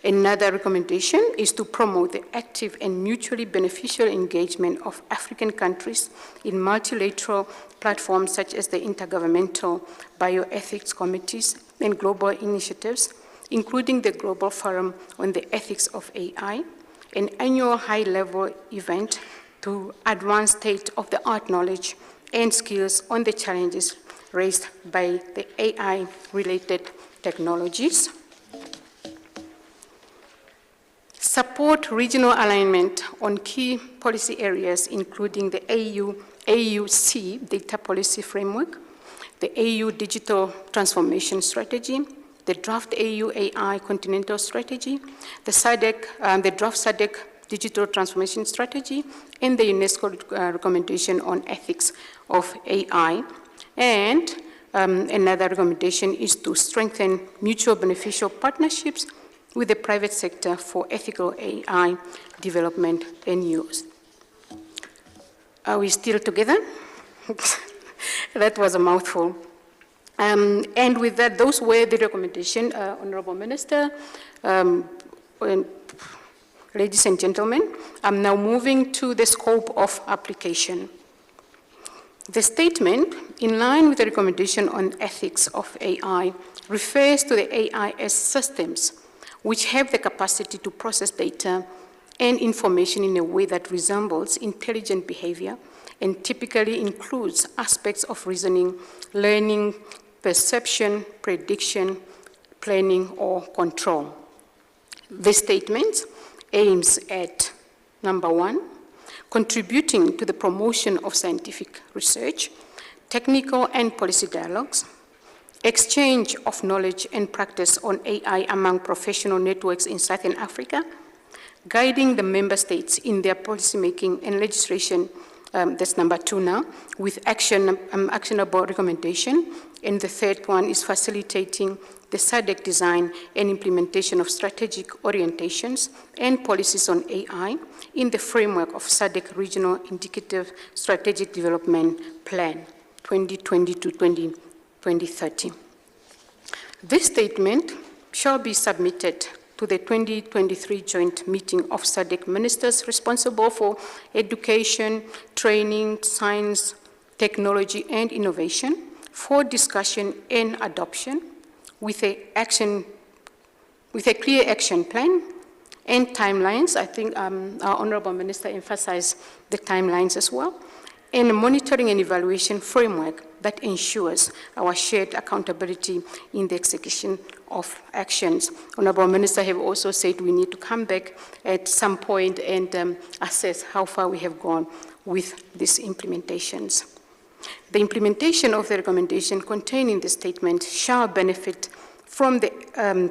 Another recommendation is to promote the active and mutually beneficial engagement of African countries in multilateral platforms such as the Intergovernmental Bioethics Committees and global initiatives, including the Global Forum on the Ethics of AI, an annual high-level event to advance state-of-the-art knowledge and skills on the challenges raised by the AI-related technologies. Support regional alignment on key policy areas, including the AUC data policy framework, the AU digital transformation strategy, the draft AU AI continental strategy, the draft SADC digital transformation strategy, and the UNESCO recommendation on ethics of AI. And another recommendation is to strengthen mutual beneficial partnerships with the private sector for ethical AI development and use. Are we still together? That was a mouthful. And with that, those were the recommendations, Honorable Minister, ladies and gentlemen. I'm now moving to the scope of application. The statement, in line with the recommendation on ethics of AI, refers to the AI as systems which have the capacity to process data and information in a way that resembles intelligent behavior and typically includes aspects of reasoning, learning, perception, prediction, planning, or control. This statement aims at, number one, contributing to the promotion of scientific research, technical and policy dialogues, exchange of knowledge and practice on AI among professional networks in Southern Africa, guiding the member states in their policymaking and legislation, that's number two now, with actionable recommendation. And the third one is facilitating the SADC design and implementation of strategic orientations and policies on AI in the framework of SADC Regional Indicative Strategic Development Plan 2020 to 2030. This statement shall be submitted to the 2023 joint meeting of SADC ministers responsible for education, training, science, technology, and innovation for discussion and adoption with a clear action plan and timelines. I think our Honorable Minister emphasized the timelines as well, and a monitoring and evaluation framework that ensures our shared accountability in the execution of actions. Honourable Minister have also said we need to come back at some point and assess how far we have gone with these implementations. The implementation of the recommendation contained in the statement shall benefit from the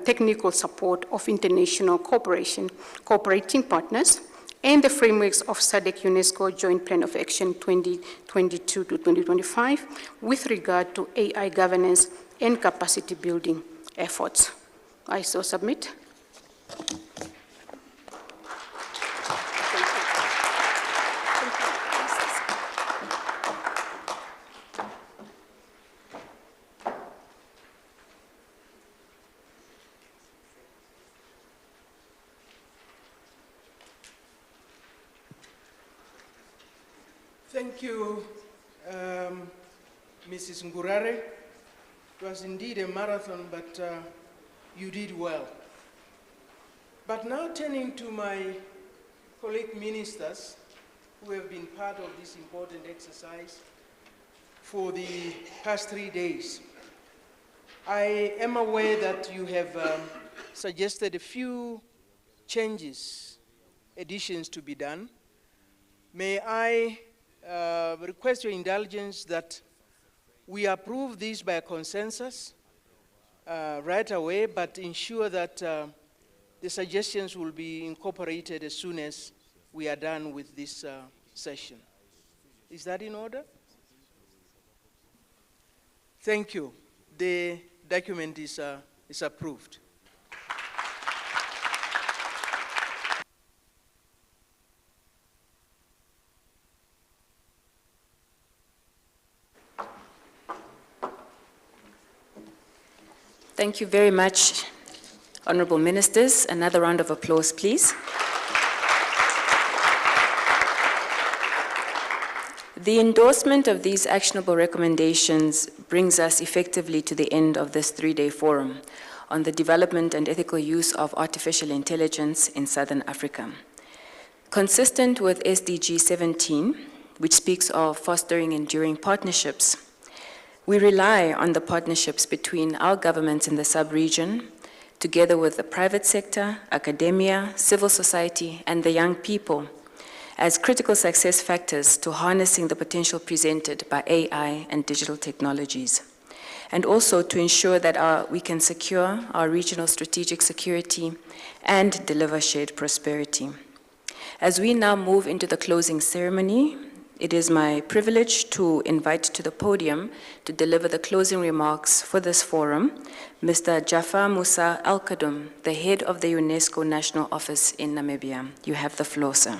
technical support of international cooperating partners and the frameworks of SADC UNESCO Joint Plan of Action 2022 to 2025 with regard to AI governance and capacity building efforts. I so submit. Thank you, Mrs. Ngurare. It was indeed a marathon, but you did well. But now turning to my colleague ministers who have been part of this important exercise for the past 3 days. I am aware that you have suggested a few changes, additions to be done. May I request your indulgence that we approve this by consensus right away, but ensure that the suggestions will be incorporated as soon as we are done with this session. Is that in order? Thank you. The document is approved. Thank you very much, Honourable Ministers. Another round of applause, please. The endorsement of these actionable recommendations brings us effectively to the end of this 3-day forum on the development and ethical use of artificial intelligence in Southern Africa. Consistent with SDG 17, which speaks of fostering enduring partnerships, we rely on the partnerships between our governments in the sub-region, together with the private sector, academia, civil society, and the young people, as critical success factors to harnessing the potential presented by AI and digital technologies, and also to ensure that we can secure our regional strategic security and deliver shared prosperity. As we now move into the closing ceremony, it is my privilege to invite to the podium to deliver the closing remarks for this forum, Mr. Jafar Musa Al-Kadum, the head of the UNESCO National Office in Namibia. You have the floor, sir.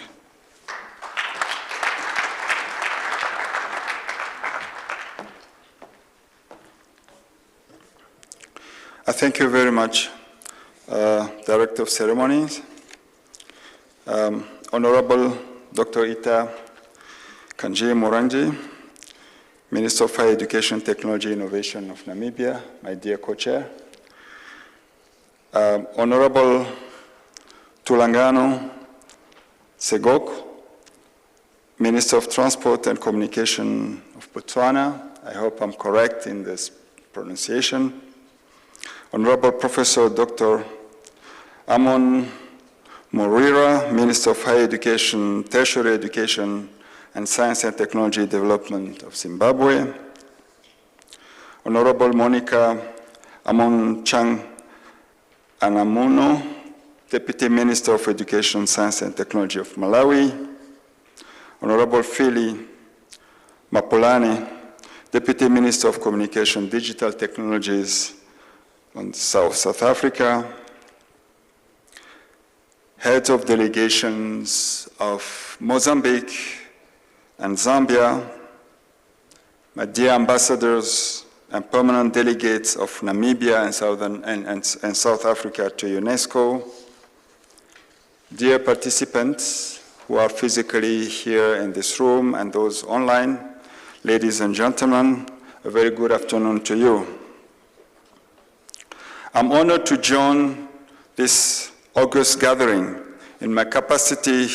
Thank you very much, Director of Ceremonies, Honorable Dr. Ita Kanji Moranji, Minister of Higher Education, Technology, Innovation of Namibia, my dear co-chair, Honorable Tulangano Segok, Minister of Transport and Communication of Botswana. I hope I'm correct in this pronunciation. Honorable Professor Dr. Amon Morira, Minister of Higher Education, Tertiary Education, and Science and Technology Development of Zimbabwe. Honorable Monica Amon Chang Anamuno, Deputy Minister of Education, Science and Technology of Malawi. Honorable Phili Mapulani, Deputy Minister of Communication, Digital Technologies on South Africa. Heads of delegations of Mozambique and Zambia, my dear ambassadors and permanent delegates of Namibia and South Africa to UNESCO, dear participants who are physically here in this room and those online, ladies and gentlemen, a very good afternoon to you. I'm honored to join this august gathering in my capacity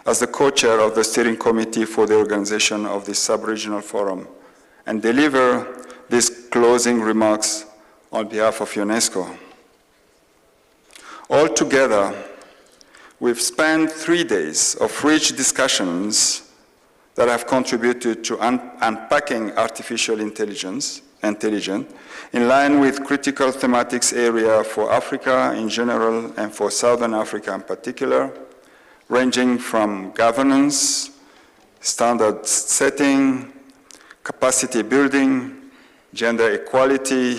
as the co-chair of the steering committee for the organization of this sub-regional forum and deliver these closing remarks on behalf of UNESCO. Altogether, we've spent 3 days of rich discussions that have contributed to unpacking artificial intelligence in line with critical thematics area for Africa in general and for Southern Africa in particular, ranging from governance, standard setting, capacity building, gender equality,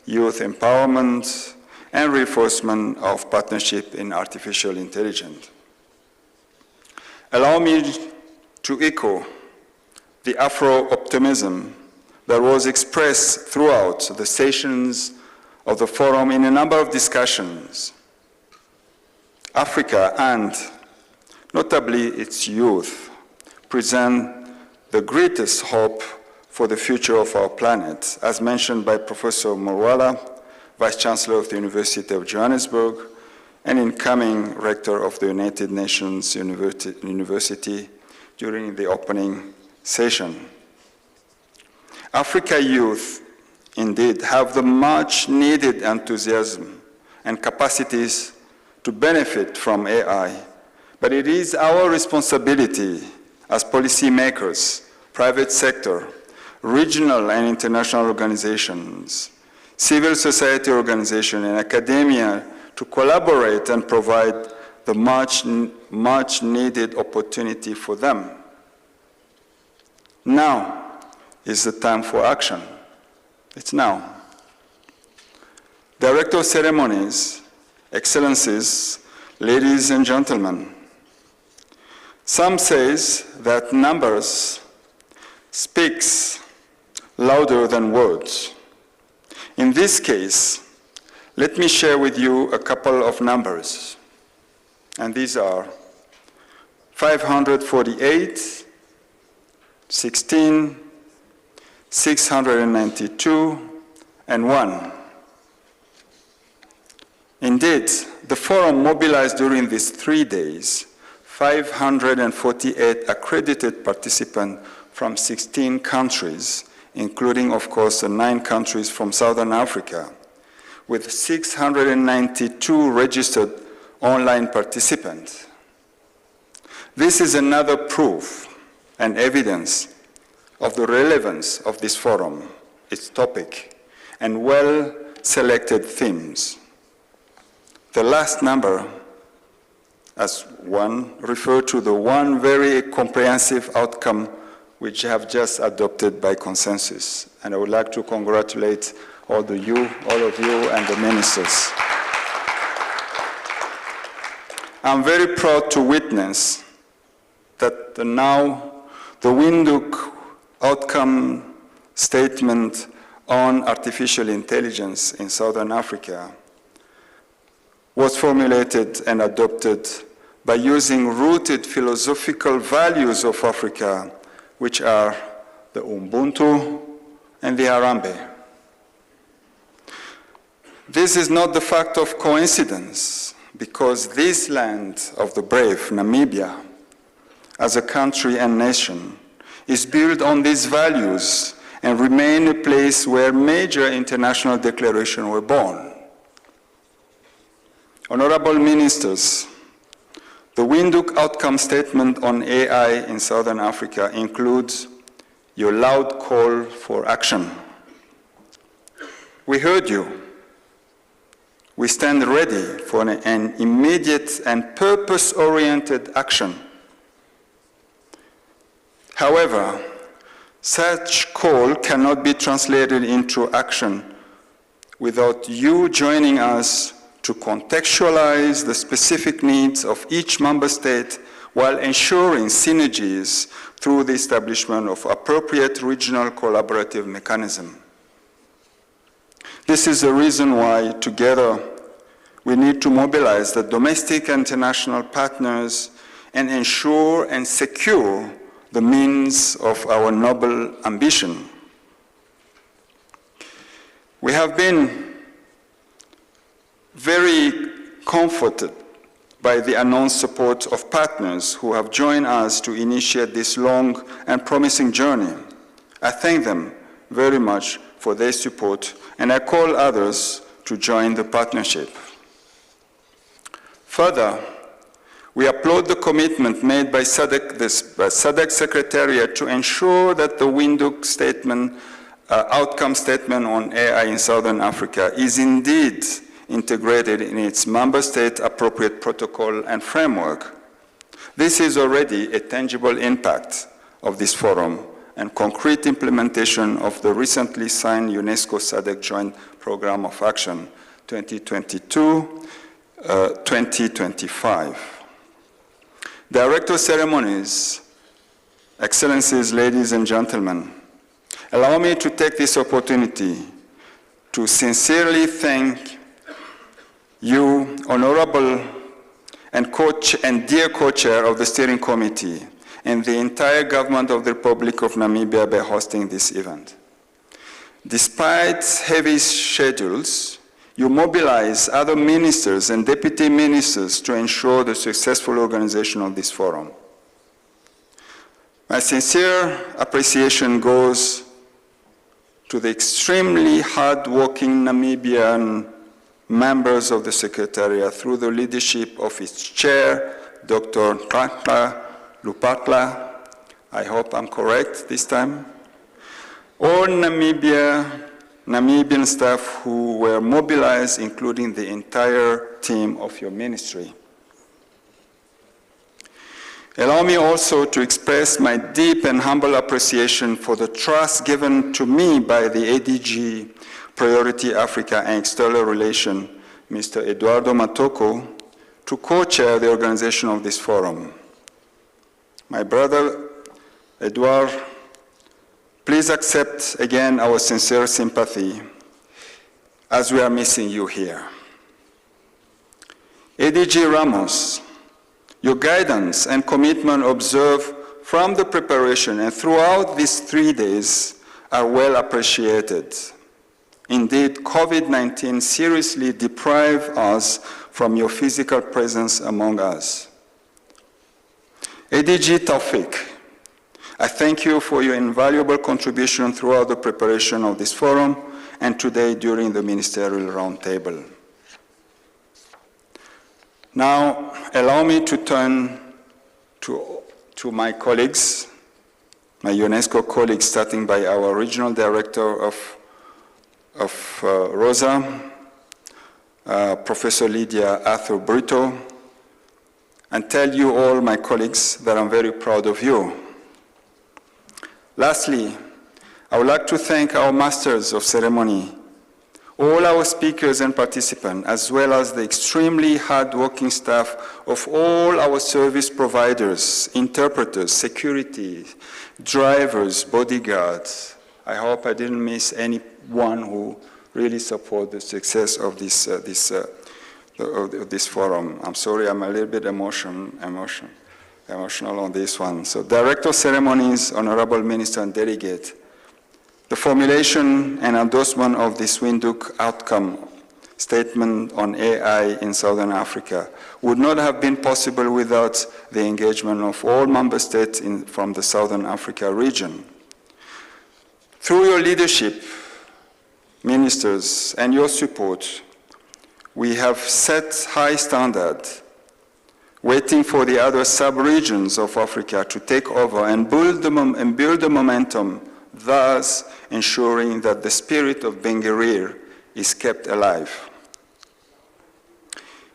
youth empowerment, and reinforcement of partnership in artificial intelligence. Allow me to echo the Afro-optimism that was expressed throughout the sessions of the forum in a number of discussions. Africa, and notably its youth, present the greatest hope for the future of our planet, as mentioned by Professor Morwala, Vice-Chancellor of the University of Johannesburg, and incoming Rector of the United Nations University during the opening session. Africa youth, indeed, have the much-needed enthusiasm and capacities to benefit from AI, but it is our responsibility as policymakers, private sector, regional and international organizations, civil society organizations, and academia to collaborate and provide the much-needed opportunity for them. Now is the time for action. It's now. Director of Ceremonies, Excellencies, ladies and gentlemen, some says that numbers speaks louder than words. In this case, let me share with you a couple of numbers. And these are 548, 16, 692, and 1. Indeed, the forum mobilized during these 3 days 548 accredited participants from 16 countries, including, of course, 9 countries from Southern Africa, with 692 registered online participants. This is another proof and evidence of the relevance of this forum, its topic, and well-selected themes. The last number, as one, refer to the one very comprehensive outcome which have just adopted by consensus. And I would like to congratulate all of you and the ministers. I'm very proud to witness that now the Windhoek outcome statement on artificial intelligence in Southern Africa was formulated and adopted by using rooted philosophical values of Africa, which are the Ubuntu and the Harambee. This is not the fact of coincidence, because this land of the brave, Namibia, as a country and nation, is built on these values and remain a place where major international declarations were born. Honorable Ministers, the Windhoek Outcome Statement on AI in Southern Africa includes your loud call for action. We heard you. We stand ready for an immediate and purpose-oriented action. However, such call cannot be translated into action without you joining us to contextualize the specific needs of each member state while ensuring synergies through the establishment of appropriate regional collaborative mechanisms. This is the reason why, together, we need to mobilize the domestic and international partners and ensure and secure the means of our noble ambition. We have been very comforted by the announced support of partners who have joined us to initiate this long and promising journey. I thank them very much for their support, and I call others to join the partnership. Further, we applaud the commitment made by SADC Secretariat to ensure that the Windhoek statement, outcome statement on AI in Southern Africa is indeed integrated in its member state appropriate protocol and framework. This is already a tangible impact of this forum and concrete implementation of the recently signed UNESCO SADC Joint Program of Action 2022-2025. Director of Ceremonies, Excellencies, ladies and gentlemen, allow me to take this opportunity to sincerely thank you, Honorable and dear co-chair of the steering committee, and the entire government of the Republic of Namibia by hosting this event. Despite heavy schedules, you mobilize other ministers and deputy ministers to ensure the successful organization of this forum. My sincere appreciation goes to the extremely hard-working Namibian members of the Secretariat through the leadership of its chair, Dr. Ntaka Lupatla. I hope I'm correct this time. All Namibian staff who were mobilized, including the entire team of your ministry. Allow me also to express my deep and humble appreciation for the trust given to me by the ADG Priority Africa and External Relations, Mr. Eduardo Matoko, to co-chair the organization of this forum. My brother, Eduardo, please accept again our sincere sympathy as we are missing you here. ADG Ramos, your guidance and commitment observed from the preparation and throughout these 3 days are well appreciated. Indeed, COVID-19 seriously deprived us from your physical presence among us. ADG Taufik, I thank you for your invaluable contribution throughout the preparation of this forum and today during the Ministerial Roundtable. Now, allow me to turn to my colleagues, my UNESCO colleagues, starting by our Regional Director of ROSA, Professor Lydia Arthur-Brito, and tell you all, my colleagues, that I'm very proud of you. Lastly, I would like to thank our Masters of Ceremony, all our speakers and participants, as well as the extremely hard-working staff of all our service providers, interpreters, security, drivers, bodyguards. I hope I didn't miss anyone who really support the success of this forum. I'm sorry, I'm a little bit emotional on this one. So, Director of Ceremonies, Honorable Minister and Delegate, the formulation and endorsement of this Windhoek outcome statement on AI in Southern Africa would not have been possible without the engagement of all member states from the Southern Africa region. Through your leadership, ministers, and your support, we have set high standards, waiting for the other sub-regions of Africa to take over and build the momentum, thus ensuring that the spirit of Benguerir is kept alive.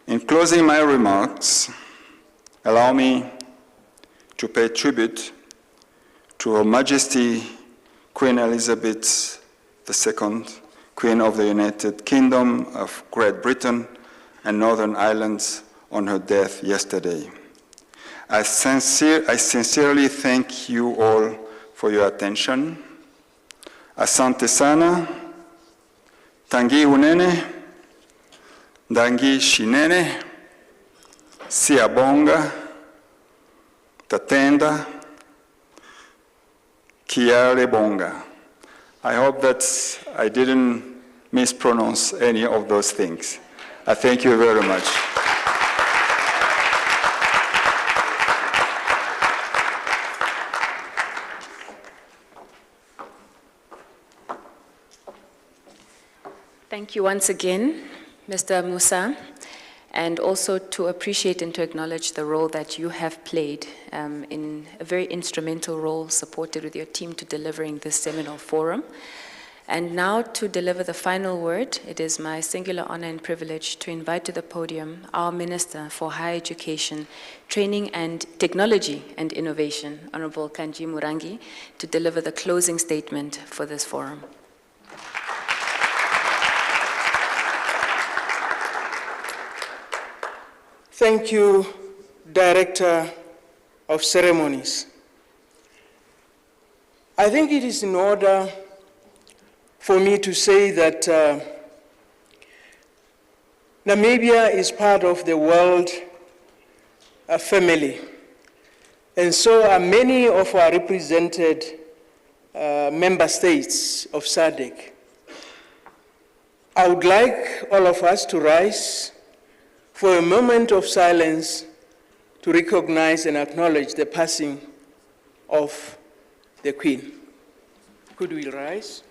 In closing my remarks, allow me to pay tribute to Her Majesty Queen Elizabeth II, Queen of the United Kingdom of Great Britain and Northern Ireland, on her death yesterday. I sincerely thank you all for your attention. Asante sana, tangi unene, dangi shinene, siabonga, tatenda, kiale bonga. I hope that I didn't mispronounce any of those things. I thank you very much. Thank you once again, Mr. Musa, and also to appreciate and to acknowledge the role that you have played in a very instrumental role supported with your team to delivering this seminal forum. And now to deliver the final word, it is my singular honor and privilege to invite to the podium our Minister for Higher Education, Training and Technology and Innovation, Honorable Kanji Murangi, to deliver the closing statement for this forum. Thank you, Director of Ceremonies. I think it is in order for me to say that Namibia is part of the world family, and so are many of our represented member states of SADC. I would like all of us to rise for a moment of silence to recognize and acknowledge the passing of the Queen. Could we rise?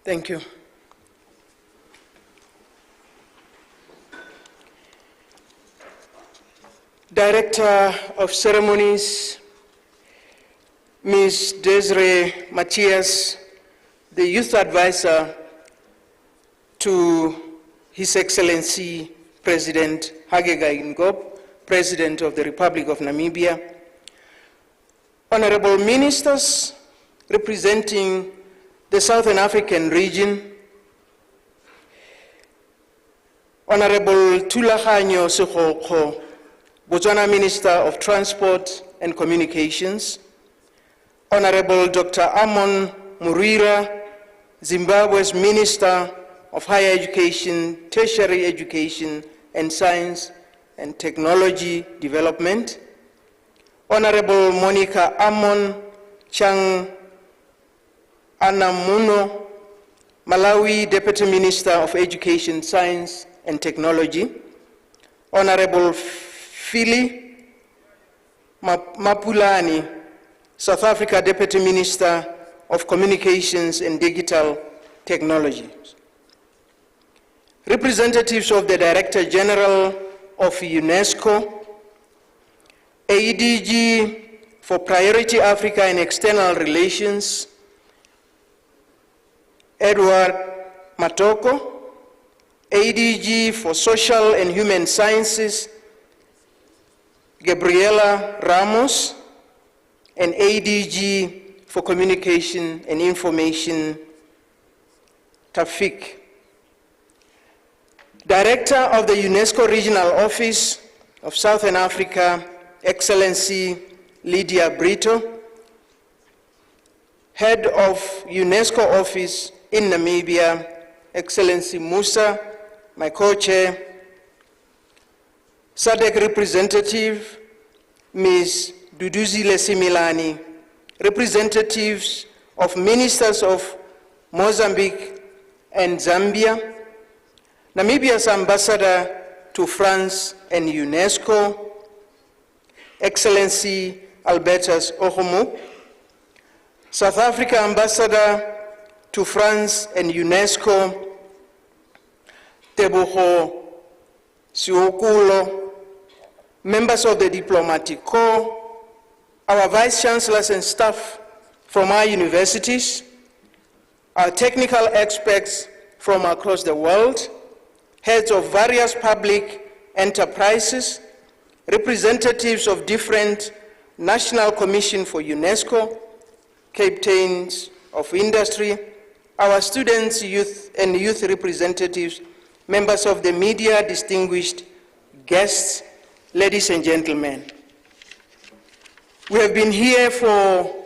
Thank you. Director of Ceremonies, Ms. Desiree Matthias, the Youth Advisor to His Excellency President Hage Geingob, President of the Republic of Namibia, Honorable Ministers representing the Southern African region, Honorable Thulaganyo Sekgokgo, Botswana Minister of Transport and Communications, Honorable Dr. Amon Murira, Zimbabwe's Minister of Higher Education, Tertiary Education, and Science and Technology Development, Honorable Monica Amon Chang Anamuno, Malawi Deputy Minister of Education, Science and Technology, Honorable Phili Mapulani, South Africa Deputy Minister of Communications and Digital Technologies, representatives of the Director General of UNESCO, ADG for Priority Africa and External Relations, Edward Matoko, ADG for Social and Human Sciences, Gabriela Ramos, and ADG for Communication and Information, Tafik. Director of the UNESCO Regional Office of Southern Africa, Excellency Lydia Brito, Head of UNESCO Office in Namibia, Excellency Musa, my co-chair, SADC representative, Ms. Duduzile Similani, representatives of ministers of Mozambique and Zambia, Namibia's ambassador to France and UNESCO, Excellency Albertus Ohomu, South Africa ambassador to France and UNESCO, Tebogo Siokulo, members of the Diplomatic Corps, our vice chancellors and staff from our universities, our technical experts from across the world, heads of various public enterprises, representatives of different National Commission for UNESCO, captains of industry, our students, youth, and youth representatives, members of the media, distinguished guests, ladies and gentlemen. We have been here for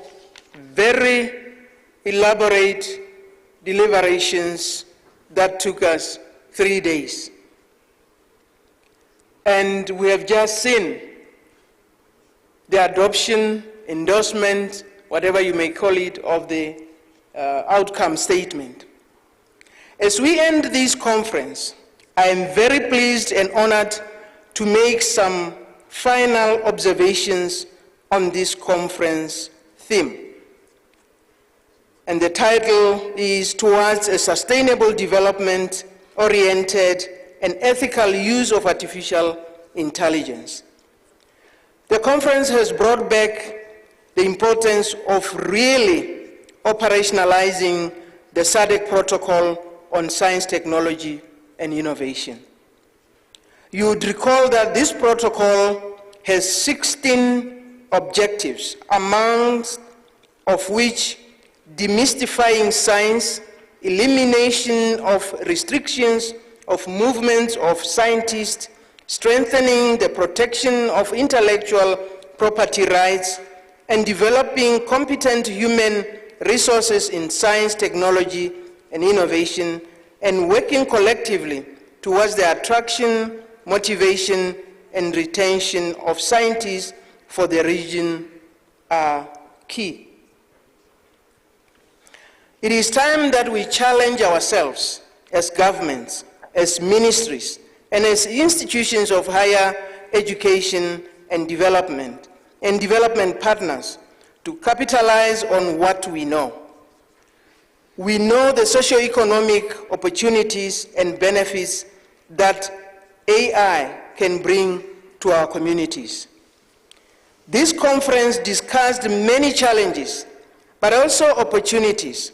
very elaborate deliberations that took us 3 days. And we have just seen the adoption, endorsement, whatever you may call it, of the outcome statement. As we end this conference, I am very pleased and honored to make some final observations on this conference theme. And the title is Towards a Sustainable Development Oriented and Ethical Use of Artificial Intelligence. The conference has brought back the importance of really operationalizing the SADC protocol on science, technology, and innovation. You would recall that this protocol has 16 objectives, amongst of which demystifying science, elimination of restrictions of movements of scientists, strengthening the protection of intellectual property rights, and developing competent human resources in science, technology, and innovation, and working collectively towards the attraction, motivation, and retention of scientists for the region are key. It is time that we challenge ourselves as governments, as ministries, and as institutions of higher education and development partners to capitalize on what we know. We know the socio-economic opportunities and benefits that AI can bring to our communities. This conference discussed many challenges, but also opportunities,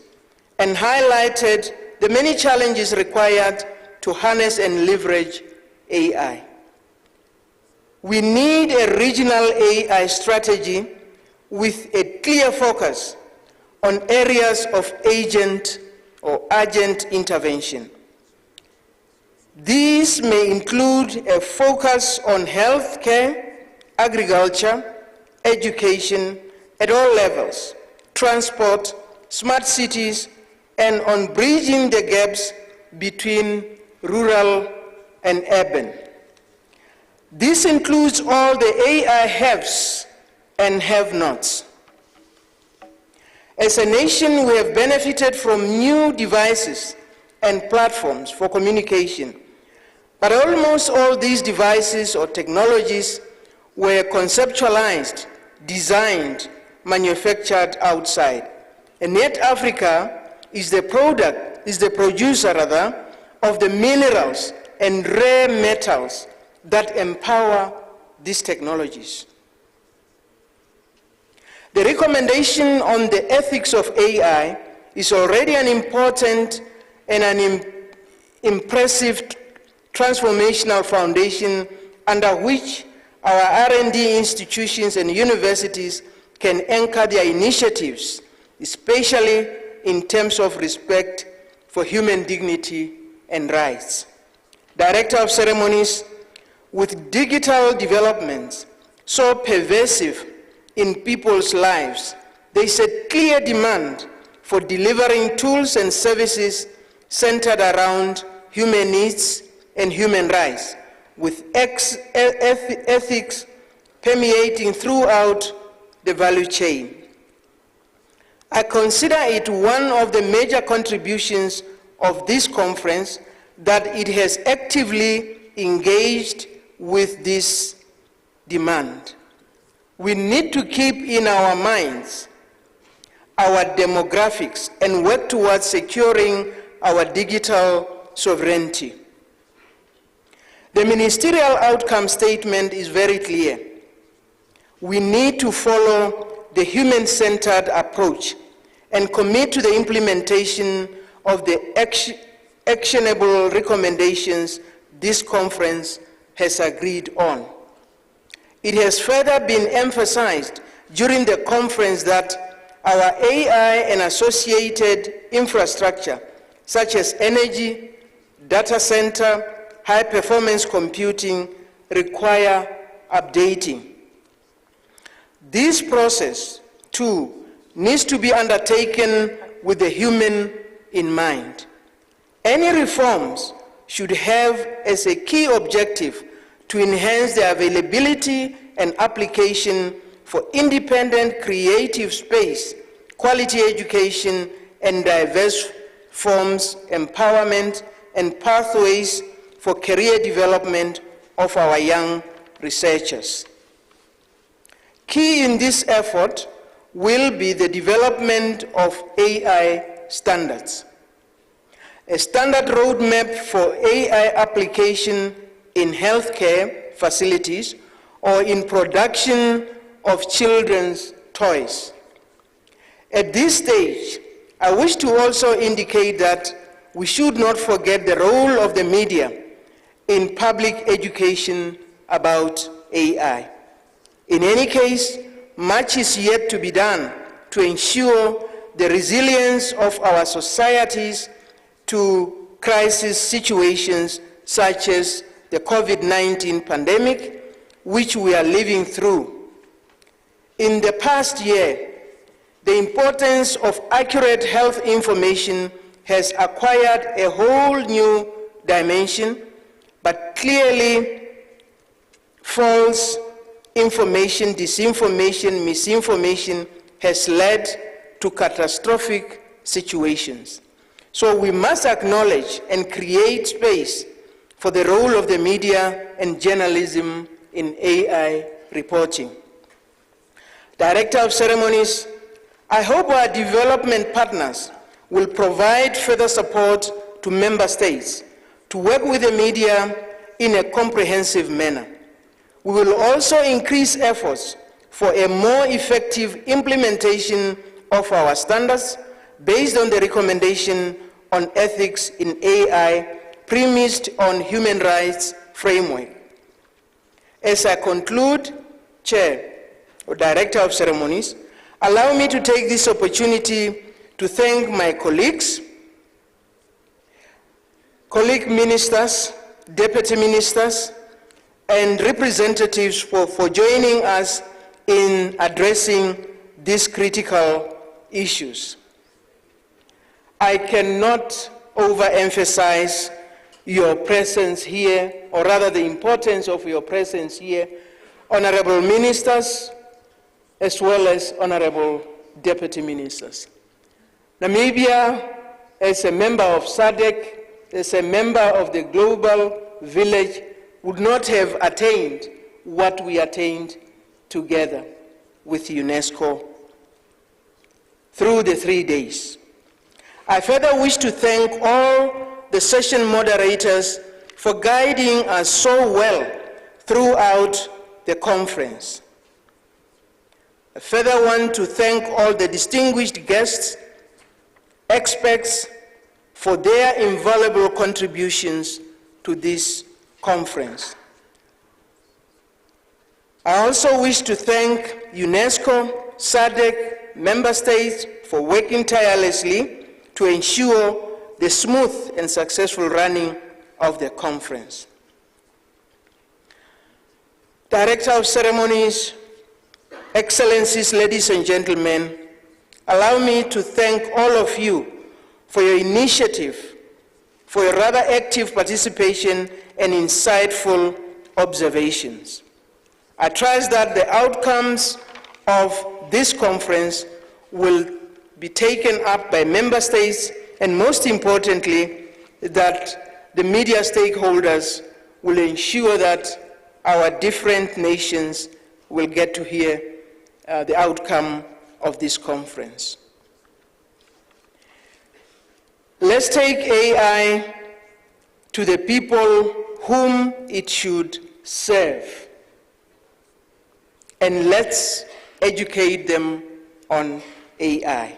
and highlighted the many challenges required to harness and leverage AI. We need a regional AI strategy with a clear focus on areas of urgent intervention. These may include a focus on healthcare, agriculture, education at all levels, transport, smart cities, and on bridging the gaps between rural and urban. This includes all the AI haves and have-nots. As a nation, we have benefited from new devices and platforms for communication, but almost all these devices or technologies were conceptualized, designed, manufactured outside. And yet Africa is the producer of the minerals and rare metals that empower these technologies. The recommendation on the ethics of AI is already an important and an impressive transformational foundation under which our R&D institutions and universities can anchor their initiatives, especially in terms of respect for human dignity and rights. Director of Ceremonies, with digital developments so pervasive in people's lives, there is a clear demand for delivering tools and services centered around human needs and human rights, with ethics permeating throughout the value chain. I consider it one of the major contributions of this conference that it has actively engaged with this demand. We need to keep in our minds our demographics and work towards securing our digital sovereignty. The ministerial outcome statement is very clear. We need to follow the human-centered approach and commit to the implementation of the actionable recommendations this conference has agreed on. It has further been emphasized during the conference that our AI and associated infrastructure, such as energy, data center, high-performance computing, require updating. This process, too, needs to be undertaken with the human in mind. Any reforms should have as a key objective to enhance the availability and application for independent creative space, quality education, and diverse forms, empowerment, and pathways for career development of our young researchers. Key in this effort will be the development of AI standards. A standard roadmap for AI application in healthcare facilities or in production of children's toys. At this stage, I wish to also indicate that we should not forget the role of the media in public education about AI. In any case, much is yet to be done to ensure the resilience of our societies to crisis situations such as the COVID-19 pandemic, which we are living through. In the past year, the importance of accurate health information has acquired a whole new dimension, but clearly false information, disinformation, misinformation has led to catastrophic situations. So we must acknowledge and create space for the role of the media and journalism in AI reporting. Director of Ceremonies, I hope our development partners will provide further support to member states to work with the media in a comprehensive manner. We will also increase efforts for a more effective implementation of our standards based on the recommendation on ethics in AI premised on human rights framework. As I conclude, Chair or Director of Ceremonies, allow me to take this opportunity to thank my colleagues, colleague ministers, deputy ministers, and representatives for joining us in addressing these critical issues. I cannot overemphasize your presence here, or rather the importance of your presence here, honorable ministers, as well as honorable deputy ministers. Namibia, as a member of SADC, as a member of the global village, would not have attained what we attained together with UNESCO through the 3 days. I further wish to thank all the session moderators for guiding us so well throughout the conference. I further want to thank all the distinguished guests, experts, for their invaluable contributions to this conference. I also wish to thank UNESCO, SADC, member states for working tirelessly to ensure the smooth and successful running of the conference. Director of Ceremonies, Excellencies, ladies and gentlemen, allow me to thank all of you for your initiative, for your rather active participation and insightful observations. I trust that the outcomes of this conference will be taken up by member states, and most importantly, that the media stakeholders will ensure that our different nations will get to hear the outcome of this conference. Let's take AI to the people whom it should serve, and let's educate them on AI.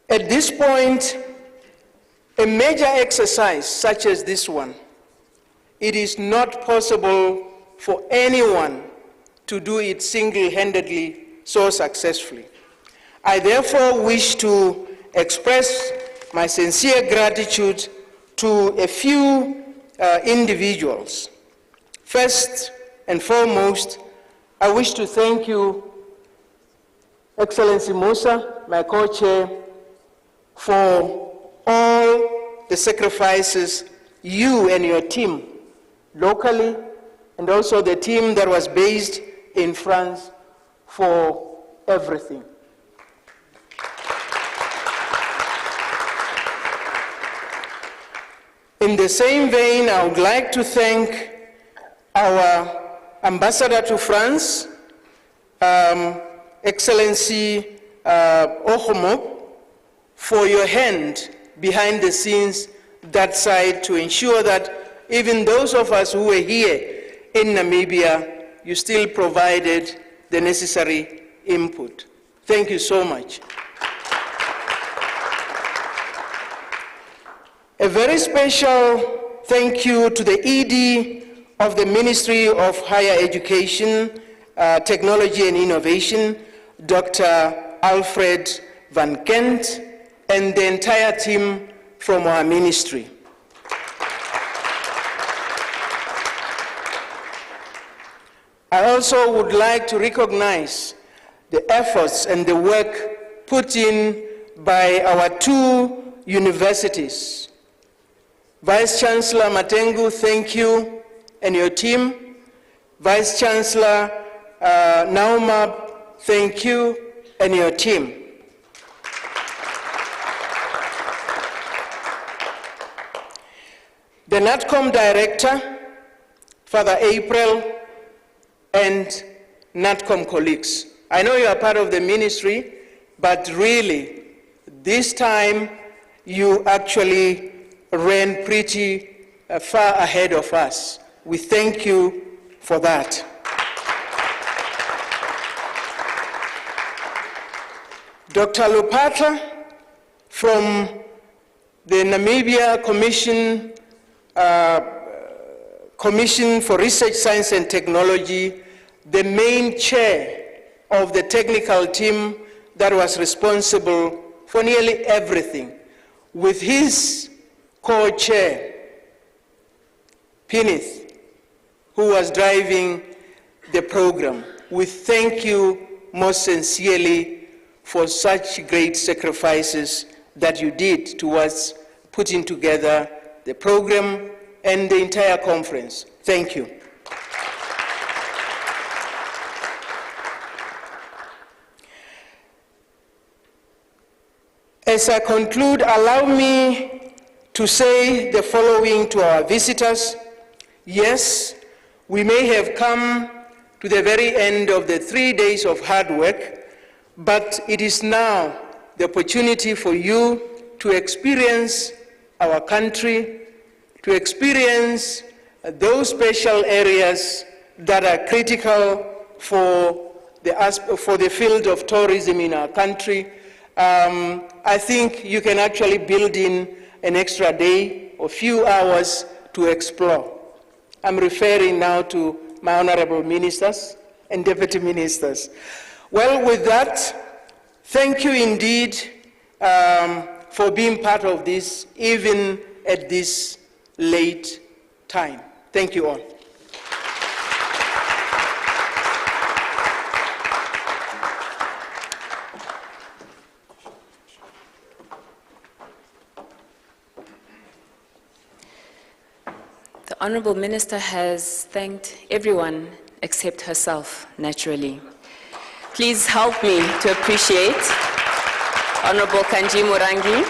At this point, a major exercise such as this one, it is not possible for anyone to do it single-handedly so successfully. I therefore wish to express my sincere gratitude to a few individuals. First and foremost, I wish to thank you, Excellency Musa, my co-chair, for all the sacrifices you and your team locally, and also the team that was based in France, for everything. In the same vein, I would like to thank our ambassador to France, Excellency Ohomo, for your hand behind the scenes that side to ensure that even those of us who were here in Namibia, you still provided the necessary input. Thank you so much. A very special thank you to the ED of the Ministry of Higher Education, Technology and Innovation, Dr. Alfred Van Kent, and the entire team from our ministry. I also would like to recognize the efforts and the work put in by our two universities. Vice Chancellor Matengu, thank you, and your team. Vice Chancellor Naumab, thank you, and your team. The NATCOM Director, Father April, and NATCOM colleagues. I know you are part of the ministry, but really, this time you actually ran pretty far ahead of us. We thank you for that. Dr. Lupata from the Namibia Commission for Research, Science and Technology, the main chair of the technical team that was responsible for nearly everything, with his co-chair, Pinith, who was driving the program. We thank you most sincerely for such great sacrifices that you did towards putting together the program and the entire conference. Thank you. As I conclude, allow me to say the following to our visitors. Yes, we may have come to the very end of the 3 days of hard work, but it is now the opportunity for you to experience our country, to experience those special areas that are critical for the field of tourism in our country. I think you can actually build in an extra day or few hours to explore. I'm referring now to my honorable ministers and deputy ministers. Well, with that, thank you indeed for being part of this, even at this late time. Thank you all. The Honourable Minister has thanked everyone except herself, naturally. Please help me to appreciate Honourable Kanji Murangi.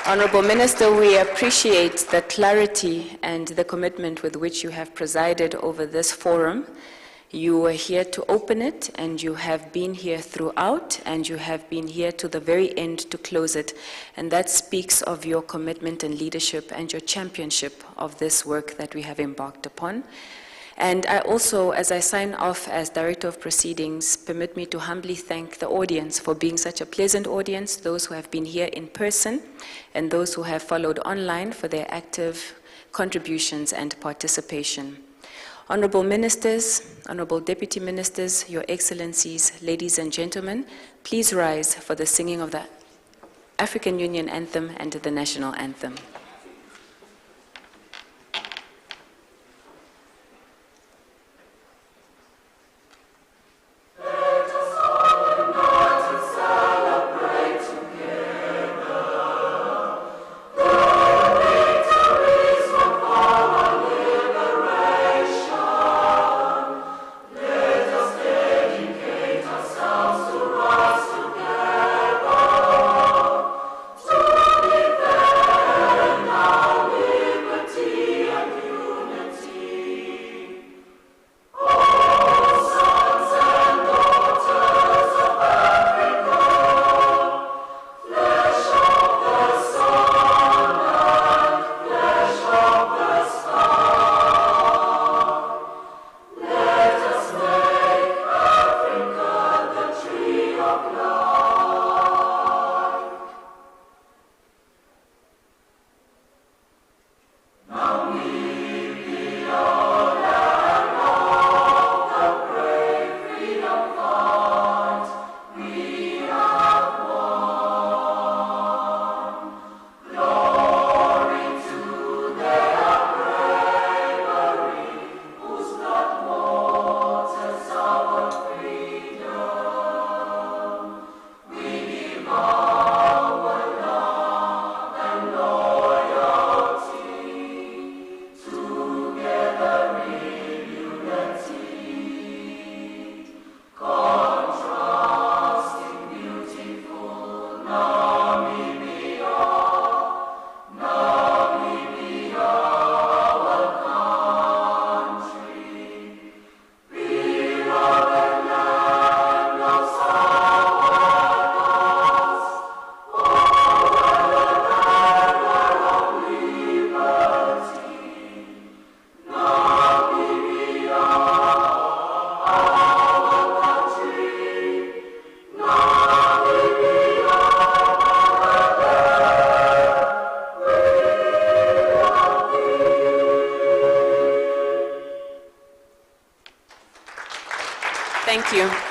Honourable Minister, we appreciate the clarity and the commitment with which you have presided over this forum. You were here to open it, and you have been here throughout, and you have been here to the very end to close it. And that speaks of your commitment and leadership and your championship of this work that we have embarked upon. And I also, as I sign off as Director of Proceedings, permit me to humbly thank the audience for being such a pleasant audience, those who have been here in person, and those who have followed online for their active contributions and participation. Honourable Ministers, Honourable Deputy Ministers, Your Excellencies, ladies and gentlemen, please rise for the singing of the African Union Anthem and the National Anthem. Together Thank you.